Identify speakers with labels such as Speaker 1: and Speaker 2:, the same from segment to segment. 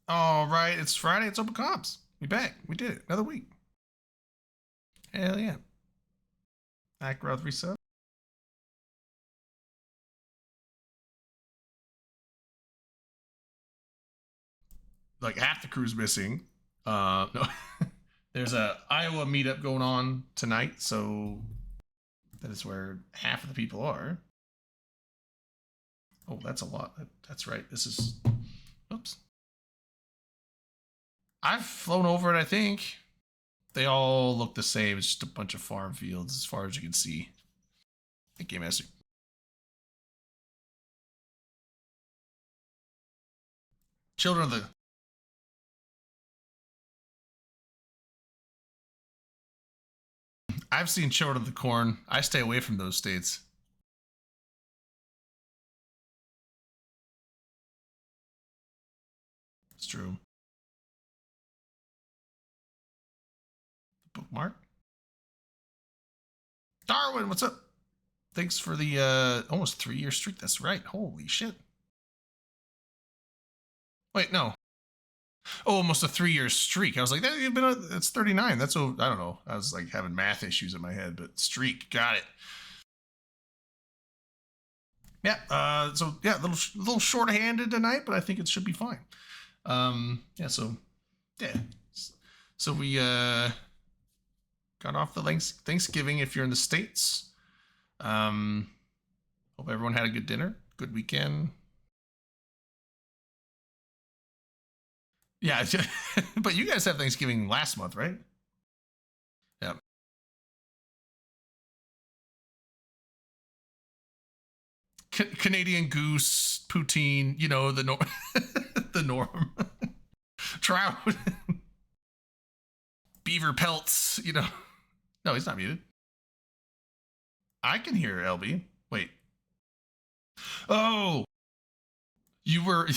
Speaker 1: All right, it's Friday. It's open comps. We back. We did it. Another week. Hell yeah. Ackroth resub. Like half the crew's missing. No. There's a Iowa meetup going on tonight, so that is where half of the people are. Oh, that's a lot. That's right. This is. Oops. I've flown over it, I think. They all look the same. It's just a bunch of farm fields as far as you can see. Thank you, Master. Children of the. I've seen Children of the Corn. I stay away from those states. It's true. Bookmark. Darwin, what's up? Thanks for the almost 3-year streak. That's right. Holy shit. Wait, no. Oh, almost a 3-year streak. I was like, that's 39. That's I don't know. I was like having math issues in my head, but streak, got it. Yeah. So yeah, a little short-handed tonight, but I think it should be fine. Yeah. So yeah. So we got off the Thanksgiving if you're in the States. Hope everyone had a good dinner, good weekend. Yeah, but you guys have Thanksgiving last month, right? Yeah. Canadian goose, poutine, the norm, the norm. Trout, beaver pelts, No, he's not muted. I can hear LB. Wait. Oh, you were.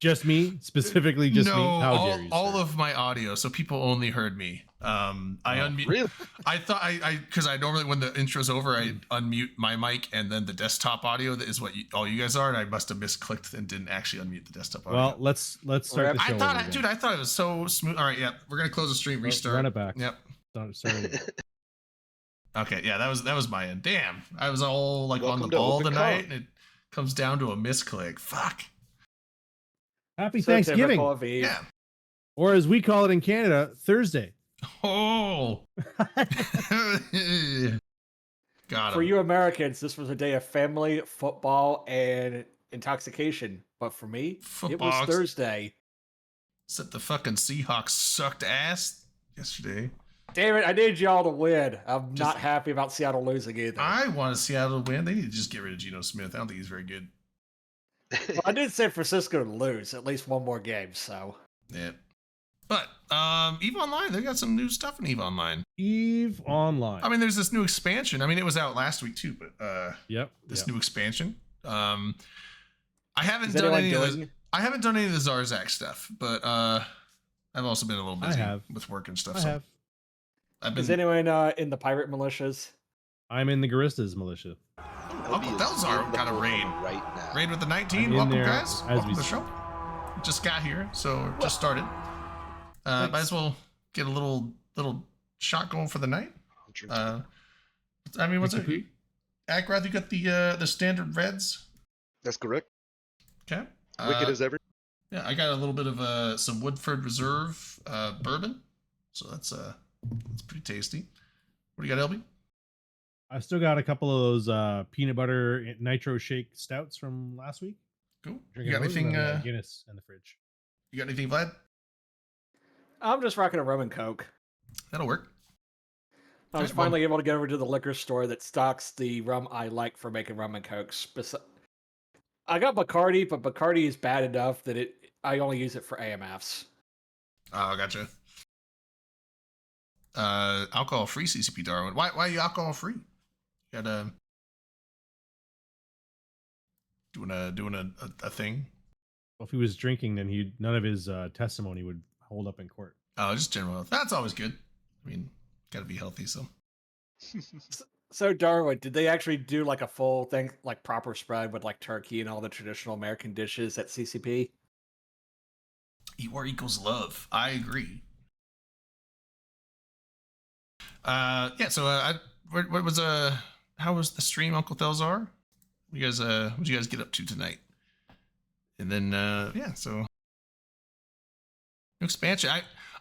Speaker 2: Just me, specifically just me. How dare you?
Speaker 1: All of my audio, so people only heard me. I unmute.
Speaker 3: Really?
Speaker 1: I thought because I normally when the intro's over, I unmute my mic and then the desktop audio that is what all you guys are, and I must have misclicked and didn't actually unmute the desktop audio.
Speaker 2: Well, let's start the show.
Speaker 1: I thought it was so smooth. All right, yeah, we're gonna close the stream, restart.
Speaker 2: Run it back.
Speaker 1: Yep.
Speaker 2: Sorry.
Speaker 1: Okay, yeah, that was my end. Damn, I was all like
Speaker 3: Welcome
Speaker 1: on the ball
Speaker 3: Open
Speaker 1: tonight,
Speaker 3: Comp.
Speaker 1: and it comes down to a misclick. Fuck.
Speaker 2: Happy Thanksgiving.
Speaker 1: Yeah.
Speaker 2: Or as we call it in Canada, Thursday.
Speaker 1: Oh. Got
Speaker 4: For
Speaker 1: him.
Speaker 4: you Americans, this was a day of family, football, and intoxication. But for me, it was Thursday.
Speaker 1: Except the fucking Seahawks sucked ass yesterday.
Speaker 4: Damn it, I need y'all to win. I'm not happy about Seattle losing either.
Speaker 1: I want Seattle to win. They need to just get rid of Geno Smith. I don't think he's very good.
Speaker 4: Well, I did San Francisco to lose at least one more game, so.
Speaker 1: Yeah. But EVE Online, they got some new stuff in EVE Online.
Speaker 2: EVE Online.
Speaker 1: I mean, there's this new expansion. I mean, it was out last week too, but
Speaker 2: this
Speaker 1: new expansion. I haven't done any of the Zarzak stuff, but I've also been a little busy with work and stuff.
Speaker 4: Is anyone in the pirate militias?
Speaker 2: I'm in the Garistas militia.
Speaker 1: Uncle Delzar got a raid
Speaker 3: right now.
Speaker 1: Raid with the 19. Welcome, guys. Welcome to the show. Just got here, so just started. Might as well get a little shot going for the night. I mean, what's it? Ackroth, you got the standard reds.
Speaker 3: That's correct.
Speaker 1: Okay.
Speaker 3: Wicked as ever.
Speaker 1: Yeah, I got a little bit of some Woodford Reserve bourbon, so that's pretty tasty. What do you got, LB?
Speaker 2: I still got a couple of those peanut butter nitro shake stouts from last week.
Speaker 1: Cool. You got anything?
Speaker 2: Guinness in the fridge.
Speaker 1: You got anything, Vlad?
Speaker 4: I'm just rocking a rum and coke.
Speaker 1: That'll work.
Speaker 4: I was finally able to get over to the liquor store that stocks the rum I like for making rum and cokes. I got Bacardi, but Bacardi is bad enough that I only use it for AMFs.
Speaker 1: Oh, gotcha. Alcohol-free CCP, Darwin. Why are you alcohol-free? You got doing a thing.
Speaker 2: Well, if he was drinking, then none of his testimony would hold up in court.
Speaker 1: Oh, just general health. That's always good. I mean, got to be healthy, so.
Speaker 4: So Darwin, did they actually do like a full thing, like proper spread with like turkey and all the traditional American dishes at CCP?
Speaker 1: War equals love. I agree. Yeah. So, what was how was the stream, Uncle Thelzar? What you guys get up to tonight? And then, yeah. So, new expansion.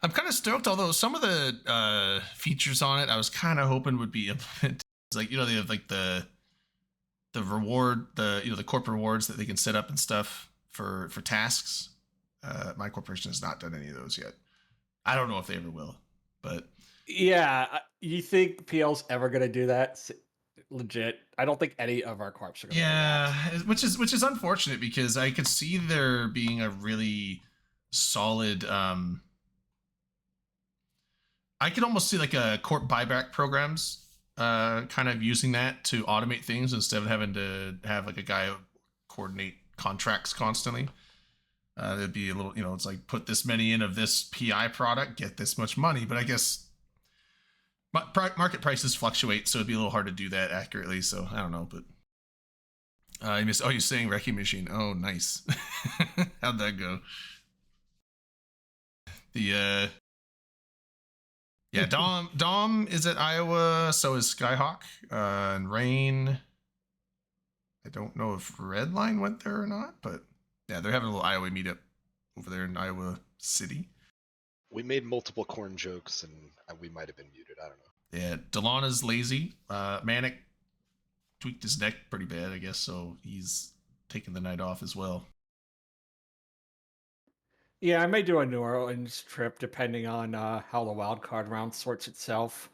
Speaker 1: I'm kind of stoked. Although some of the features on it, I was kind of hoping would be implemented. Like, you know, they have like the reward, the corporate rewards that they can set up and stuff for tasks. My corporation has not done any of those yet. I don't know if they ever will, but
Speaker 4: yeah, you think PL's ever gonna do that? Legit, I don't think any of our corps are gonna.
Speaker 1: Yeah, which is unfortunate because I could see there being a really solid. I could almost see like a corp buyback programs. Kind of using that to automate things instead of having to have like a guy coordinate contracts constantly. There'd be a little, you know, it's like put this many in of this PI product, get this much money. But I guess market prices fluctuate, so it'd be a little hard to do that accurately. So I don't know, but you're saying Wrecking Machine. Oh, nice. How'd that go? Yeah, Dom is at Iowa, so is Skyhawk, and Rain. I don't know if Redline went there or not, but yeah, they're having a little Iowa meetup over there in Iowa City.
Speaker 3: We made multiple corn jokes, and we might have been muted. I don't know.
Speaker 1: Yeah, Delana's lazy. Manic tweaked his neck pretty bad, I guess, so he's taking the night off as well.
Speaker 4: Yeah, I may do a New Orleans trip depending on how the wildcard round sorts itself.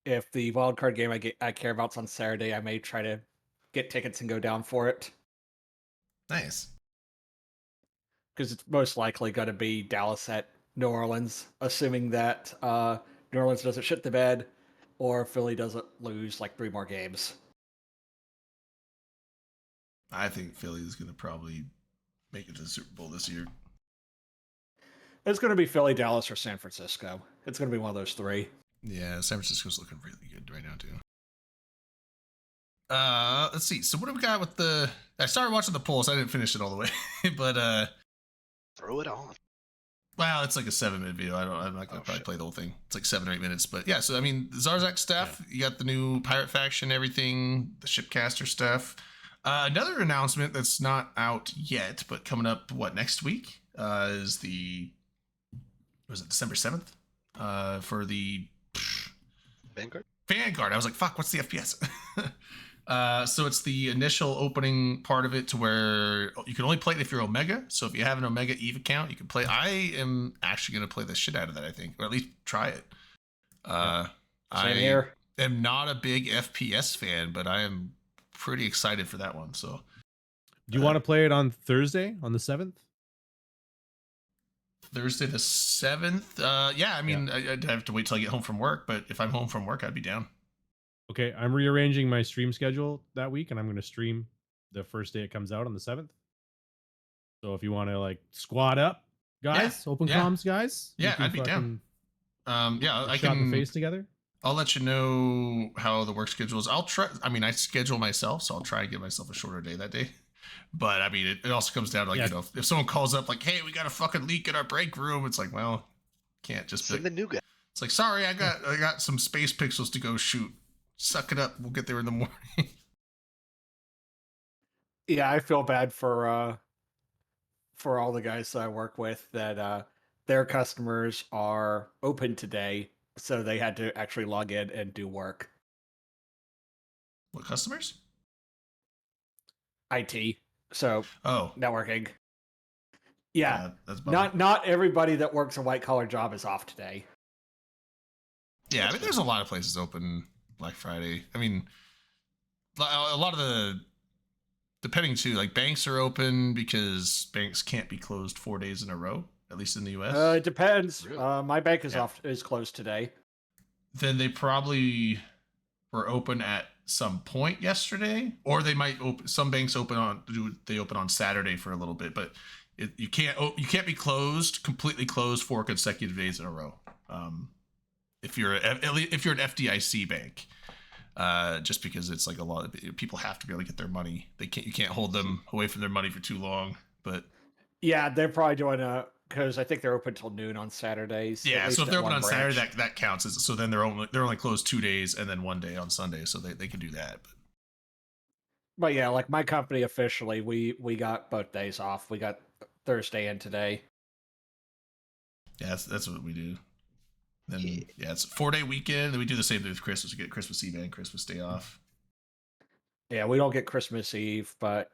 Speaker 4: If the wildcard game I care about's on Saturday, I may try to get tickets and go down for it.
Speaker 1: Nice.
Speaker 4: Because it's most likely going to be Dallas at New Orleans, assuming that New Orleans doesn't shit the bed or Philly doesn't lose like 3 more games.
Speaker 1: I think Philly is going to probably make it to the Super Bowl this year.
Speaker 4: It's going to be Philly, Dallas, or San Francisco. It's going to be one of those 3.
Speaker 1: Yeah, San Francisco's looking really good right now, too. Let's see. So what do we got with I started watching the polls. I didn't finish it all the way, but
Speaker 3: throw it on.
Speaker 1: Well, it's like a 7-minute video. I'm not gonna probably play the whole thing. It's like 7 or 8 minutes. But yeah, so I mean, Zarzak stuff. Yeah. You got the new pirate faction, everything, the shipcaster stuff. Another announcement that's not out yet, but coming up next week is December 7th? For the Vanguard. I was like, fuck, what's the FPS? So it's the initial opening part of it to where you can only play it if you're Omega. So if you have an Omega Eve account, you can play. I am actually going to play the shit out of that, I think, or at least try it.
Speaker 4: Same here.
Speaker 1: I am not a big FPS fan, but I am pretty excited for that one. So,
Speaker 2: do you want to play it on Thursday, on the 7th?
Speaker 1: Thursday the 7th? Yeah, I mean, yeah. I'd have to wait till I get home from work, but if I'm home from work, I'd be down.
Speaker 2: Okay, I'm rearranging my stream schedule that week, and I'm going to stream the first day it comes out on the 7th. So if you want to like squad up, guys, open comms, guys.
Speaker 1: Yeah, I'd be down. Yeah, I
Speaker 2: can
Speaker 1: shot
Speaker 2: the face together.
Speaker 1: I'll let you know how the work schedule is. I'll try. I mean, I schedule myself, so I'll try and give myself a shorter day that day. But I mean, it also comes down to like, you know, if someone calls up like, "Hey, we got a fucking leak in our break room," it's like, well, can't just
Speaker 3: send the new guy.
Speaker 1: It's like, sorry, I got some space pixels to go shoot. Suck it up. We'll get there in the morning.
Speaker 4: Yeah, I feel bad for all the guys that I work with that their customers are open today, so they had to actually log in and do work.
Speaker 1: What customers?
Speaker 4: IT. So networking. Yeah,
Speaker 1: that's
Speaker 4: not everybody that works a white collar job is off today.
Speaker 1: Yeah, I mean, there's a lot of places open Black Friday. I mean, a lot of depending too, like banks are open because banks can't be closed 4 days in a row, at least in the US.
Speaker 4: It depends. Really? My bank is closed today.
Speaker 1: Then they probably were open at some point yesterday, or they might open. Some banks open on Saturday for a little bit, but you can't be completely closed 4 consecutive days in a row. If you're an FDIC bank, just because it's like a lot of people have to be able to get their money. You can't hold them away from their money for too long. But
Speaker 4: yeah, they're probably doing because I think they're open till noon on Saturdays.
Speaker 1: Yeah, so if they're open on
Speaker 4: branch.
Speaker 1: Saturday, that counts. So then they're only closed 2 days and then 1 day on Sunday, so they can do that.
Speaker 4: But yeah, like my company officially, we got both days off. We got Thursday and today.
Speaker 1: Yeah, that's what we do. Then it's a 4-day weekend. Then we do the same thing with Christmas. We get Christmas Eve and Christmas Day off.
Speaker 4: Yeah, we don't get Christmas Eve, but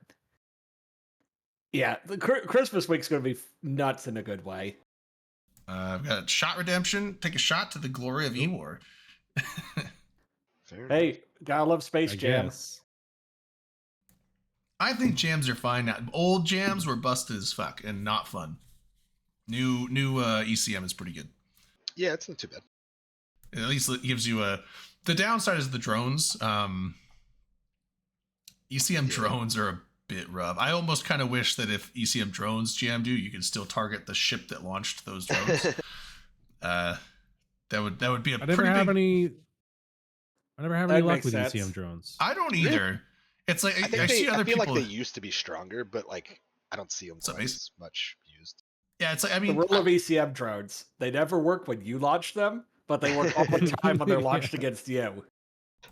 Speaker 4: yeah, the Christmas week's going to be nuts in a good way.
Speaker 1: I've got Shot Redemption. Take a shot to the glory of E-War.
Speaker 4: Hey, gotta love Space Jam.
Speaker 2: Guess.
Speaker 1: I think jams are fine now. Old jams were busted as fuck and not fun. New ECM is pretty good.
Speaker 3: Yeah, it's not too bad.
Speaker 1: At least it gives you the downside is the drones. ECM drones are a bit rough. I almost kind of wish that if ECM drones jammed you could still target the ship that launched those drones. That would be a
Speaker 2: I never have any luck with
Speaker 4: sense.
Speaker 2: ECM drones.
Speaker 1: I don't either.
Speaker 3: Really?
Speaker 1: It's like I
Speaker 3: feel
Speaker 1: people.
Speaker 3: like they used to be stronger, but like I don't see them quite as much used.
Speaker 1: Yeah, it's like
Speaker 4: the rule of ECM drones. They never work when you launch them, but they work all the time when they're launched against you.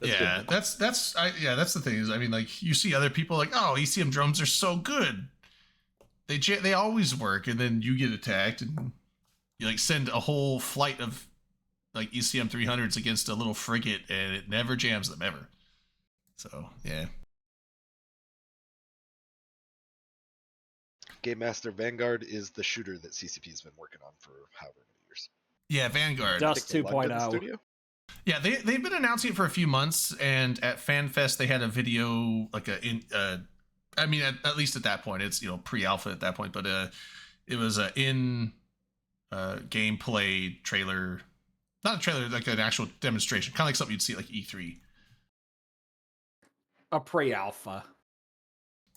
Speaker 1: That's the thing is, I mean, like you see other people like, oh, ECM drones are so good. They always work, and then you get attacked, and you like send a whole flight of like ECM 300s against a little frigate, and it never jams them ever. So yeah.
Speaker 3: Game Master Vanguard is the shooter that CCP has been working on for however many years.
Speaker 1: Yeah, Vanguard.
Speaker 4: Dust 2.0.
Speaker 1: Yeah, they've been announcing it for a few months, and at FanFest they had a video like I mean, at least at that point, it's pre-alpha at that point, but it was a in gameplay trailer, not a trailer, like an actual demonstration, kind of like something you'd see at like E3.
Speaker 4: A pre-alpha.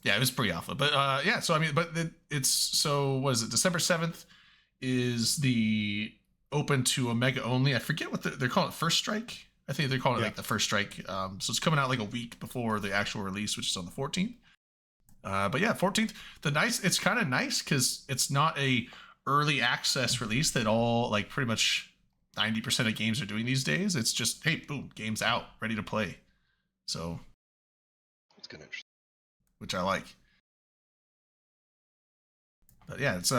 Speaker 1: Yeah, it was pre-alpha, but yeah. So I mean, but it's so what is it? December 7th is the open to Omega only. I forget what they're calling it. First Strike. I think they're calling it like the First Strike. So it's coming out like a week before the actual release, which is on the 14th. But yeah, 14th. It's kind of nice because it's not a early access release that all like pretty much 90% of games are doing these days. It's just, hey, boom, game's out, ready to play. So
Speaker 3: it's kind of interesting,
Speaker 1: which I like. But yeah, it's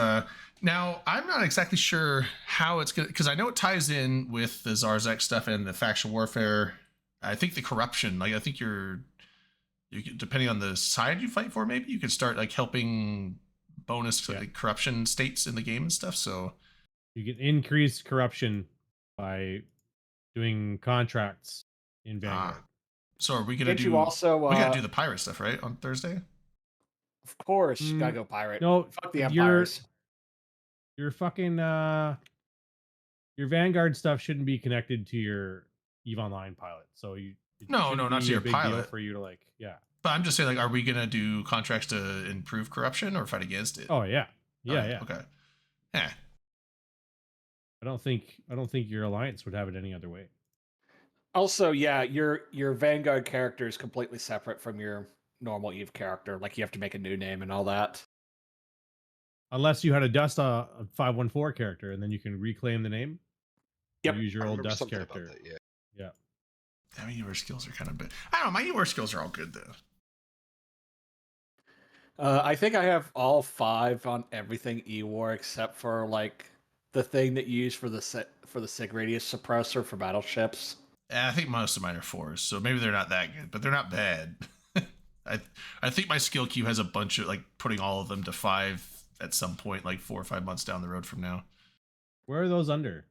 Speaker 1: now I'm not exactly sure how it's gonna, because I know it ties in with the Zarzek stuff and the faction warfare. I think the corruption, like I think you can, depending on the side you fight for, maybe you could start like helping bonus like, corruption states in the game and stuff. So
Speaker 2: you can increase corruption by doing contracts in Vanguard.
Speaker 1: So are we gonna do?
Speaker 4: You also
Speaker 1: we gotta do the pirate stuff, right, on Thursday?
Speaker 4: Of course, gotta go pirate.
Speaker 2: No,
Speaker 4: fuck the Empires.
Speaker 2: Your fucking your Vanguard stuff shouldn't be connected to your EVE Online pilot. So
Speaker 1: no, not to your pilot.
Speaker 2: For you to like, yeah.
Speaker 1: But I'm just saying, like, are we gonna do contracts to improve corruption or fight against it?
Speaker 2: Oh yeah, yeah.
Speaker 1: Okay. Yeah.
Speaker 2: I don't think your alliance would have it any other way.
Speaker 4: Also, yeah, your Vanguard character is completely separate from your normal EVE character. Like you have to make a new name and all that.
Speaker 2: Unless you had a Dust 514 character, and then you can reclaim the name.
Speaker 4: Yep.
Speaker 2: Use your old Dust character.
Speaker 3: That,
Speaker 2: yeah.
Speaker 1: I mean, your skills are kind of bad. I don't know. My UR skills are all good though.
Speaker 4: I think I have all 5 on everything EWAR except for like the thing that you use for the sig radius suppressor for battleships.
Speaker 1: Yeah, I think most of mine are 4s, so maybe they're not that good, but they're not bad. I think my skill queue has a bunch of like putting all of them to 5 at some point, like 4 or 5 months down the road from now.
Speaker 2: Where are those under?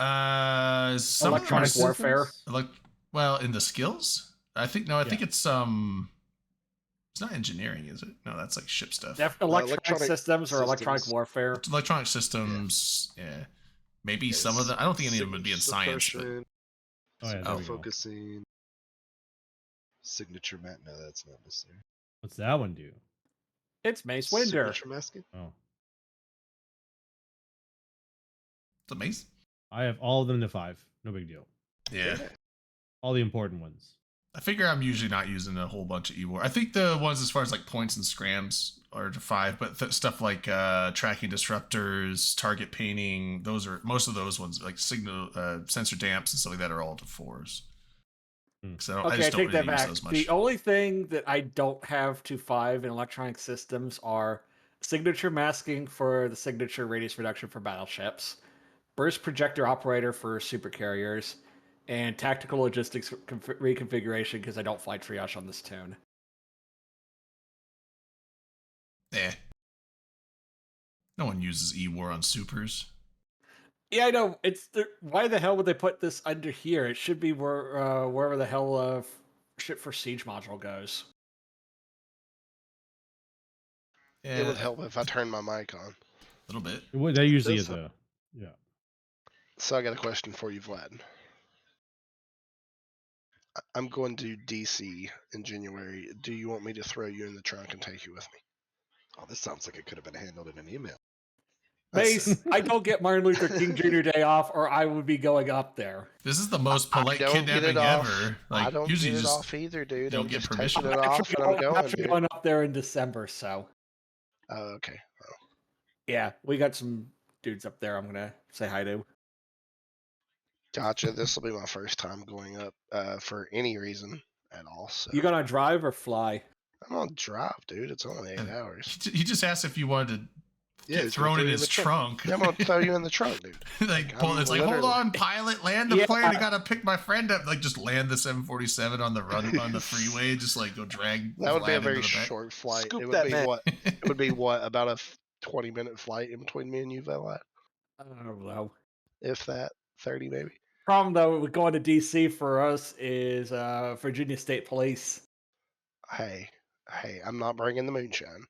Speaker 1: Some
Speaker 4: electronic warfare.
Speaker 1: Well, in the skills, I think I think it's it's not engineering, is it? No, that's like ship stuff.
Speaker 4: Electronic systems or electronic warfare.
Speaker 1: Electronic systems, yeah. Maybe some of them. I don't think any of them would be in science. But...
Speaker 3: focusing. Signature mat. No, that's not necessary.
Speaker 2: What's that one do?
Speaker 4: It's Mace Windu.
Speaker 3: Signature masking.
Speaker 2: Oh,
Speaker 1: the Mace.
Speaker 2: I have all of them to 5. No big deal.
Speaker 1: Yeah.
Speaker 2: All the important ones.
Speaker 1: I figure I'm usually not using a whole bunch of E-War. I think the ones as far as like points and scrams are to 5, but stuff like tracking disruptors, target painting, most of those ones like signal sensor damps and stuff like that are all to 4s.
Speaker 4: So I take that back. The only thing that I don't have to 5 in electronic systems are signature masking for the signature radius reduction for battleships, burst projector operator for supercarriers, and tactical logistics reconfiguration because I don't fly triage on this tune.
Speaker 1: Eh. No one uses E-War on supers.
Speaker 4: Yeah, I know. Why the hell would they put this under here? It should be wherever the hell shit for siege module goes.
Speaker 5: Yeah. It would help if I turned my mic on.
Speaker 1: A little bit.
Speaker 2: That usually is yeah.
Speaker 5: So I got a question for you, Vlad. I'm going to DC in January. Do you want me to throw you in the trunk and take you with me?
Speaker 3: Oh, this sounds like it could have been handled in an email.
Speaker 4: Base, I don't get Martin Luther King Jr. Day off, or I would be going up there.
Speaker 1: This is the most polite kidnapping ever.
Speaker 5: Like, I don't usually get it off either, dude.
Speaker 1: Don't get permission.
Speaker 5: It off and I'm
Speaker 4: going up there in December, so.
Speaker 5: Oh, okay. Oh.
Speaker 4: Yeah, we got some dudes up there I'm going to say hi to.
Speaker 5: Gotcha. This will be my first time going up for any reason at all. So.
Speaker 4: You going to drive or fly?
Speaker 5: I'm going to drive, dude. It's only 8 hours.
Speaker 1: He just asked if you wanted to get thrown in his trunk.
Speaker 5: Yeah, I'm going to throw you in the trunk, dude.
Speaker 1: It's like, hold on, pilot, land the plane. I got to pick my friend up. Like, just land the 747 on the freeway. Just like go drag.
Speaker 5: That would be a very short flight. It would be what? About a 20-minute flight in between me and you, Vlad?
Speaker 4: I don't know.
Speaker 5: If that, 30 maybe.
Speaker 4: Problem though with going to DC for us is Virginia State Police.
Speaker 5: Hey, I'm not bringing the moonshine.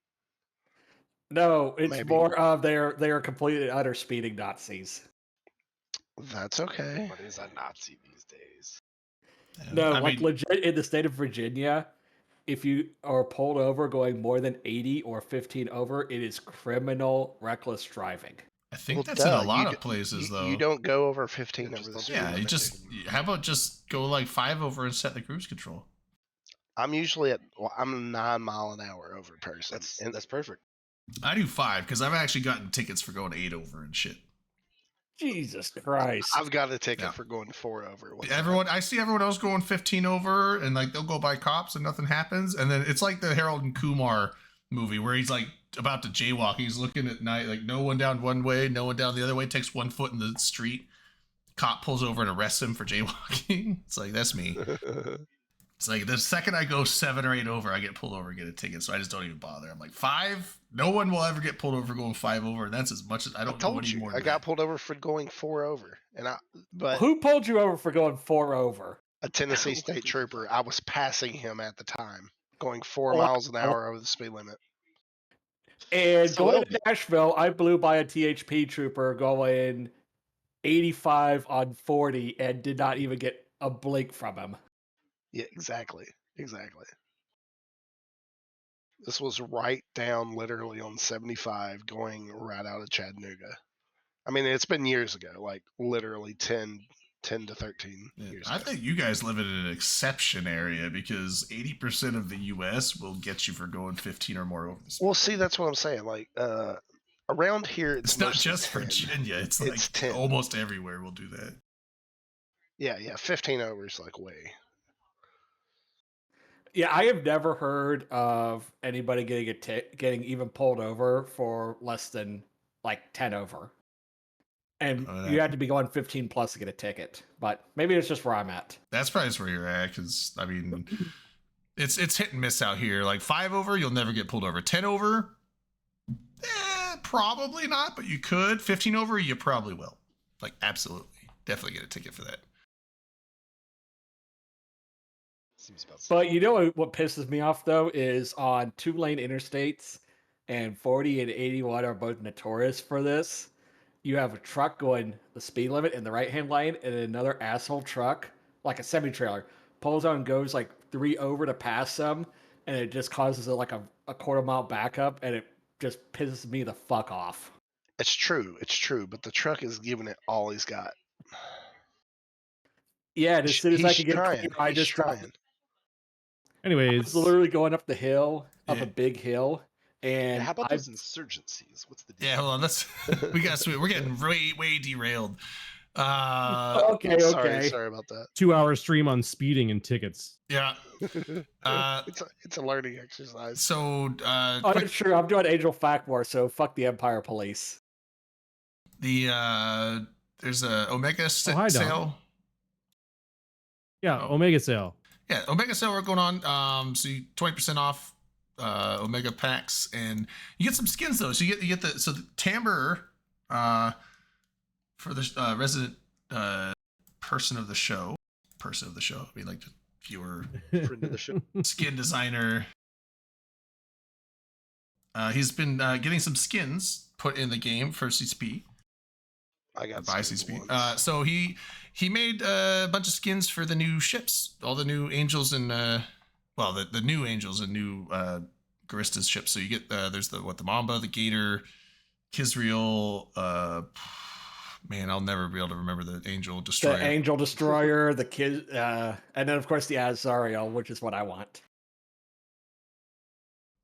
Speaker 4: No, it's more of they are completely utter speeding Nazis.
Speaker 5: That's okay.
Speaker 3: What is a Nazi these days?
Speaker 4: No, legit in the state of Virginia, if you are pulled over going more than 80 or 15 over, it is criminal reckless driving.
Speaker 1: I think that's in a lot of places, though.
Speaker 5: You don't go over 15 over the speed limit.
Speaker 1: How about just go like 5 over and set the cruise control?
Speaker 5: I'm usually I'm a 9 mile an hour over person.
Speaker 3: That's perfect.
Speaker 1: I do 5 because I've actually gotten tickets for going 8 over and shit.
Speaker 4: Jesus Christ!
Speaker 5: I've got a ticket for going 4 over.
Speaker 1: I see everyone else going 15 over, and like they'll go by cops and nothing happens, and then it's like the Harold and Kumar movie where he's like about to jaywalk. He's looking at night, like no one down one way, no one down the other way. Takes 1 foot in the street. Cop pulls over and arrests him for jaywalking. It's like, that's me. It's like the second I go 7 or 8 over, I get pulled over and get a ticket. So I just don't even bother. I'm like, 5? No one will ever get pulled over for going 5 over. And that's as much as I don't know anymore.
Speaker 5: I got pulled over for going 4 over. But
Speaker 4: who pulled you over for going 4 over?
Speaker 5: A Tennessee state trooper. I was passing him at the time, going 4 miles an hour over the speed limit.
Speaker 4: And going to Nashville, I blew by a THP trooper going 85 on 40 and did not even get a blink from him.
Speaker 5: Yeah, exactly. This was right down literally on 75 going right out of Chattanooga. I mean, it's been years ago, like literally 10 to 13 years ago.
Speaker 1: I think you guys live in an exception area because 80% of the U.S. will get you for going 15 or more over the speed.
Speaker 5: Well, see, that's what I'm saying. Like, around here,
Speaker 1: it's not just 10. Virginia. It's like 10. Almost everywhere will do that.
Speaker 5: Yeah, 15 over is like way.
Speaker 4: Yeah, I have never heard of anybody getting even pulled over for less than like 10 over. And you had to be going 15 plus to get a ticket. But maybe it's just where I'm at.
Speaker 1: That's probably where you're at, because I mean, it's hit and miss out here. Like 5 over, you'll never get pulled over. 10 over, probably not, but you could. 15 over, you probably will. Like, absolutely. Definitely get a ticket for that.
Speaker 4: But you know what pisses me off, though, is on 2-lane interstates, and 40 and 81 are both notorious for this. You have a truck going the speed limit in the right-hand lane, and another asshole truck, like a semi-trailer, pulls out and goes like 3 over to pass them, and it just causes like a quarter-mile backup, and it just pisses me the fuck off.
Speaker 5: It's true, but the truck is giving it all he's got.
Speaker 4: Yeah, and as soon as I can get clear, I just try.
Speaker 2: Anyways,
Speaker 4: was literally going up the hill, up a big hill, and
Speaker 3: how about those insurgencies? What's the deal?
Speaker 1: Yeah, hold on. Let's. We're getting way derailed.
Speaker 4: Okay.
Speaker 5: Sorry about that.
Speaker 2: 2-hour stream on speeding and tickets.
Speaker 1: Yeah.
Speaker 5: It's a learning exercise.
Speaker 1: So,
Speaker 4: sure, I'm doing Angel Fact War, so fuck the Empire Police.
Speaker 1: there's a Omega
Speaker 2: hi,
Speaker 1: sale.
Speaker 2: Yeah, Omega sale.
Speaker 1: Yeah, Omega sale we're going on. So 20% off Omega packs, and you get some skins though. So you get the Timbre for the resident person of the show. I mean, like the viewer
Speaker 3: Friend of the show.
Speaker 1: skin designer. He's been getting some skins put in the game for CCP.
Speaker 5: I got
Speaker 1: buy CCP. So he made a bunch of skins for the new ships, all the new Angels and the new Angels and new Garistas ships. So you get there's the Mamba, the Gator, Kizriel. Man, I'll never be able to remember the Angel Destroyer.
Speaker 4: The Angel Destroyer, the kid, and then of course the Azariel, which is what I want.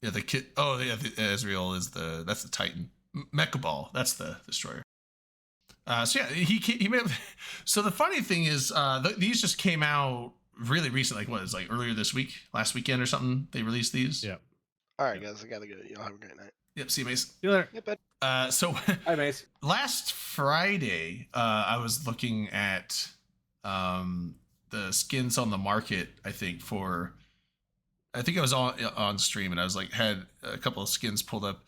Speaker 1: Yeah, the kid. Oh yeah, the Azrael is that's the Titan. Mechaball, that's the destroyer. So yeah, he made. So the funny thing is, these just came out really recent. Like what is like earlier this week, last weekend or something. They released these.
Speaker 2: Yeah.
Speaker 5: All right, guys, I gotta go. Y'all have a great night.
Speaker 1: Yep. See you, Mace.
Speaker 2: See you later.
Speaker 3: Yeah, but
Speaker 1: So
Speaker 4: Hi, Mace.
Speaker 1: last Friday, I was looking at the skins on the market. I think I was on stream and I was like had a couple of skins pulled up,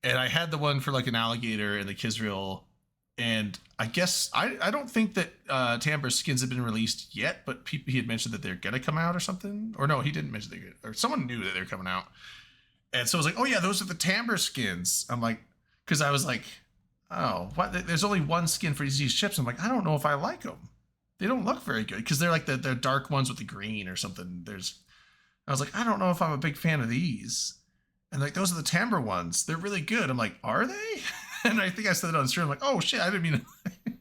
Speaker 1: and I had the one for like an alligator and the Kizriel. And I guess I don't think that Timbre skins have been released yet, but he had mentioned that they're gonna come out or something. Or no, he didn't mention or someone knew that they're coming out. And so I was like, oh yeah, those are the Timbre skins. I'm like, because I was like, oh, what? There's only one skin for these ships. I'm like, I don't know if I like them. They don't look very good because they're like the dark ones with the green or something. I was like, I don't know if I'm a big fan of these. And like, those are the Timbre ones. They're really good. I'm like, are they? And I think I said it on stream. I'm like, oh shit, I didn't mean to.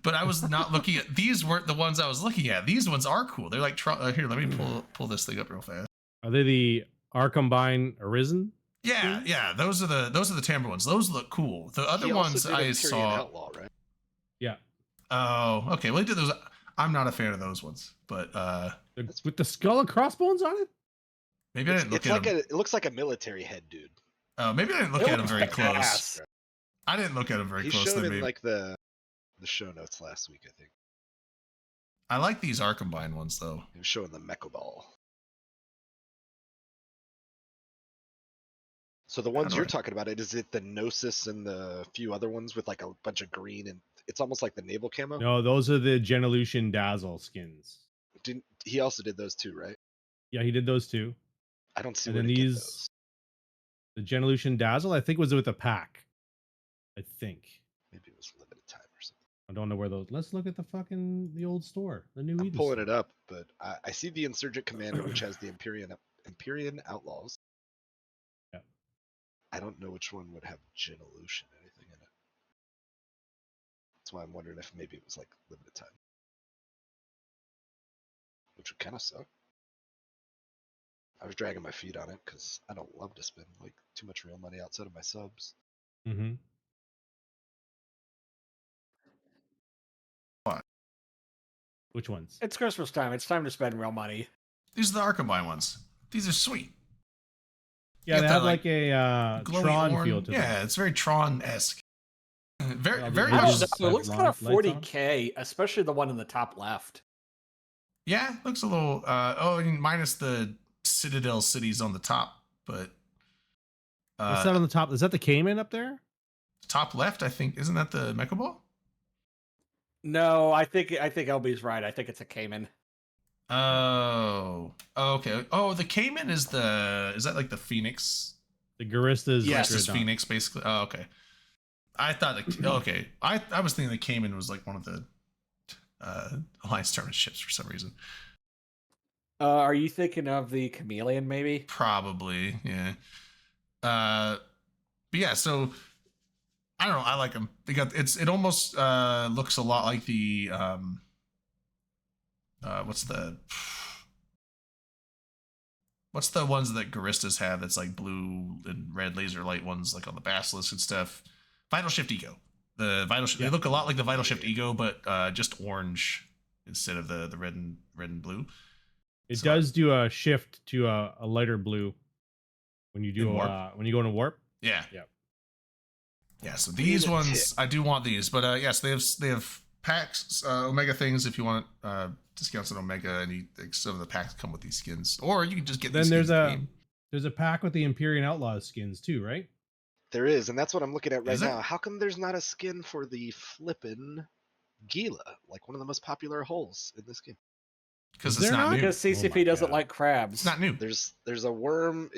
Speaker 1: But I was not looking at, these weren't the ones I was looking at. These ones are cool. They're like, here, let me pull this thing up real fast.
Speaker 2: Are they the Arcombine Arisen?
Speaker 1: Yeah. Those are the Timbre ones. Those look cool. The other ones I saw.
Speaker 3: Outlaw, right?
Speaker 2: Yeah.
Speaker 1: Oh, okay. Well, he did those. I'm not a fan of those ones, but
Speaker 2: with the skull and crossbones on it.
Speaker 1: Maybe I didn't look at them.
Speaker 3: It looks like a military head, dude.
Speaker 1: Oh, maybe I didn't look at them very close. I didn't look at them very
Speaker 3: He
Speaker 1: close.
Speaker 3: showed in like the show notes last week, I think.
Speaker 1: I like these Arcombine ones though.
Speaker 3: He was showing the Mechaball. So the ones you're talking about, is it the Gnosis and the few other ones with like a bunch of green and it's almost like the naval camo?
Speaker 2: No, those are the Genelution Dazzle skins.
Speaker 3: He also did those too, right?
Speaker 2: Yeah, he did those too.
Speaker 3: I don't see
Speaker 2: and
Speaker 3: where
Speaker 2: then
Speaker 3: to get
Speaker 2: these,
Speaker 3: those.
Speaker 2: the Genelution Dazzle, I think was with a pack. I think.
Speaker 3: Maybe it was limited time or something.
Speaker 2: I don't know where those. Let's look at the old store, the new.
Speaker 3: I'm pulling it up, but I see the Insurgent Commander, which has the Empyrean Outlaws.
Speaker 2: Yeah.
Speaker 3: I don't know which one would have Genelution anything in it. That's why I'm wondering if maybe it was like limited time, which would kind of suck. I was dragging my feet on it because I don't love to spend like too much real money outside of my subs.
Speaker 2: Mm-hmm.
Speaker 1: What?
Speaker 2: Which ones?
Speaker 4: It's Christmas time. It's time to spend real money.
Speaker 1: These are the Arcombine ones. These are sweet.
Speaker 2: Yeah, they have like a Tron feel to them.
Speaker 1: Yeah, it's very Tron-esque. Very
Speaker 4: I don't know, it looks kind of 40K, especially the one in the top left.
Speaker 1: Yeah, looks a little. Minus the Citadel cities on the top, but.
Speaker 2: What's that on the top? Is that the Cayman up there?
Speaker 1: Top left, I think. Isn't that the Mechaball?
Speaker 4: No, I think LB's right. I think it's a Cayman.
Speaker 1: Oh, okay. Oh, the Cayman is that like the Phoenix?
Speaker 2: The Garistas.
Speaker 1: Yes, it's Phoenix basically. Oh, okay. I thought okay. I was thinking the Cayman was like one of the Alliance tournament ships for some reason.
Speaker 4: Are you thinking of the Chameleon, maybe?
Speaker 1: Probably, yeah. But yeah, so I don't know. I like them. It almost looks a lot like the what's the what's the ones that Garistas have that's like blue and red laser light ones, like on the Basilisk and stuff? Vital Shift Ego. The Vital Shift, they look a lot like the Vital Shift Ego, but just orange instead of the red and blue.
Speaker 2: It does do a shift to a lighter blue when you do when you go into warp.
Speaker 1: Yeah.
Speaker 2: Yep.
Speaker 1: Yeah. So these ones, I do want these, but yes, they have packs, Omega things if you want discounts on Omega, and some of the packs come with these skins, or you can just get.
Speaker 2: Then there's a pack with the Empyrean Outlaws skins too, right?
Speaker 3: There is, and that's what I'm looking at right now. How come there's not a skin for the flippin' Gila, like one of the most popular holes in this game?
Speaker 1: Because it's not new.
Speaker 4: Because CCP doesn't like crabs.
Speaker 1: It's not new.
Speaker 3: There's a worm.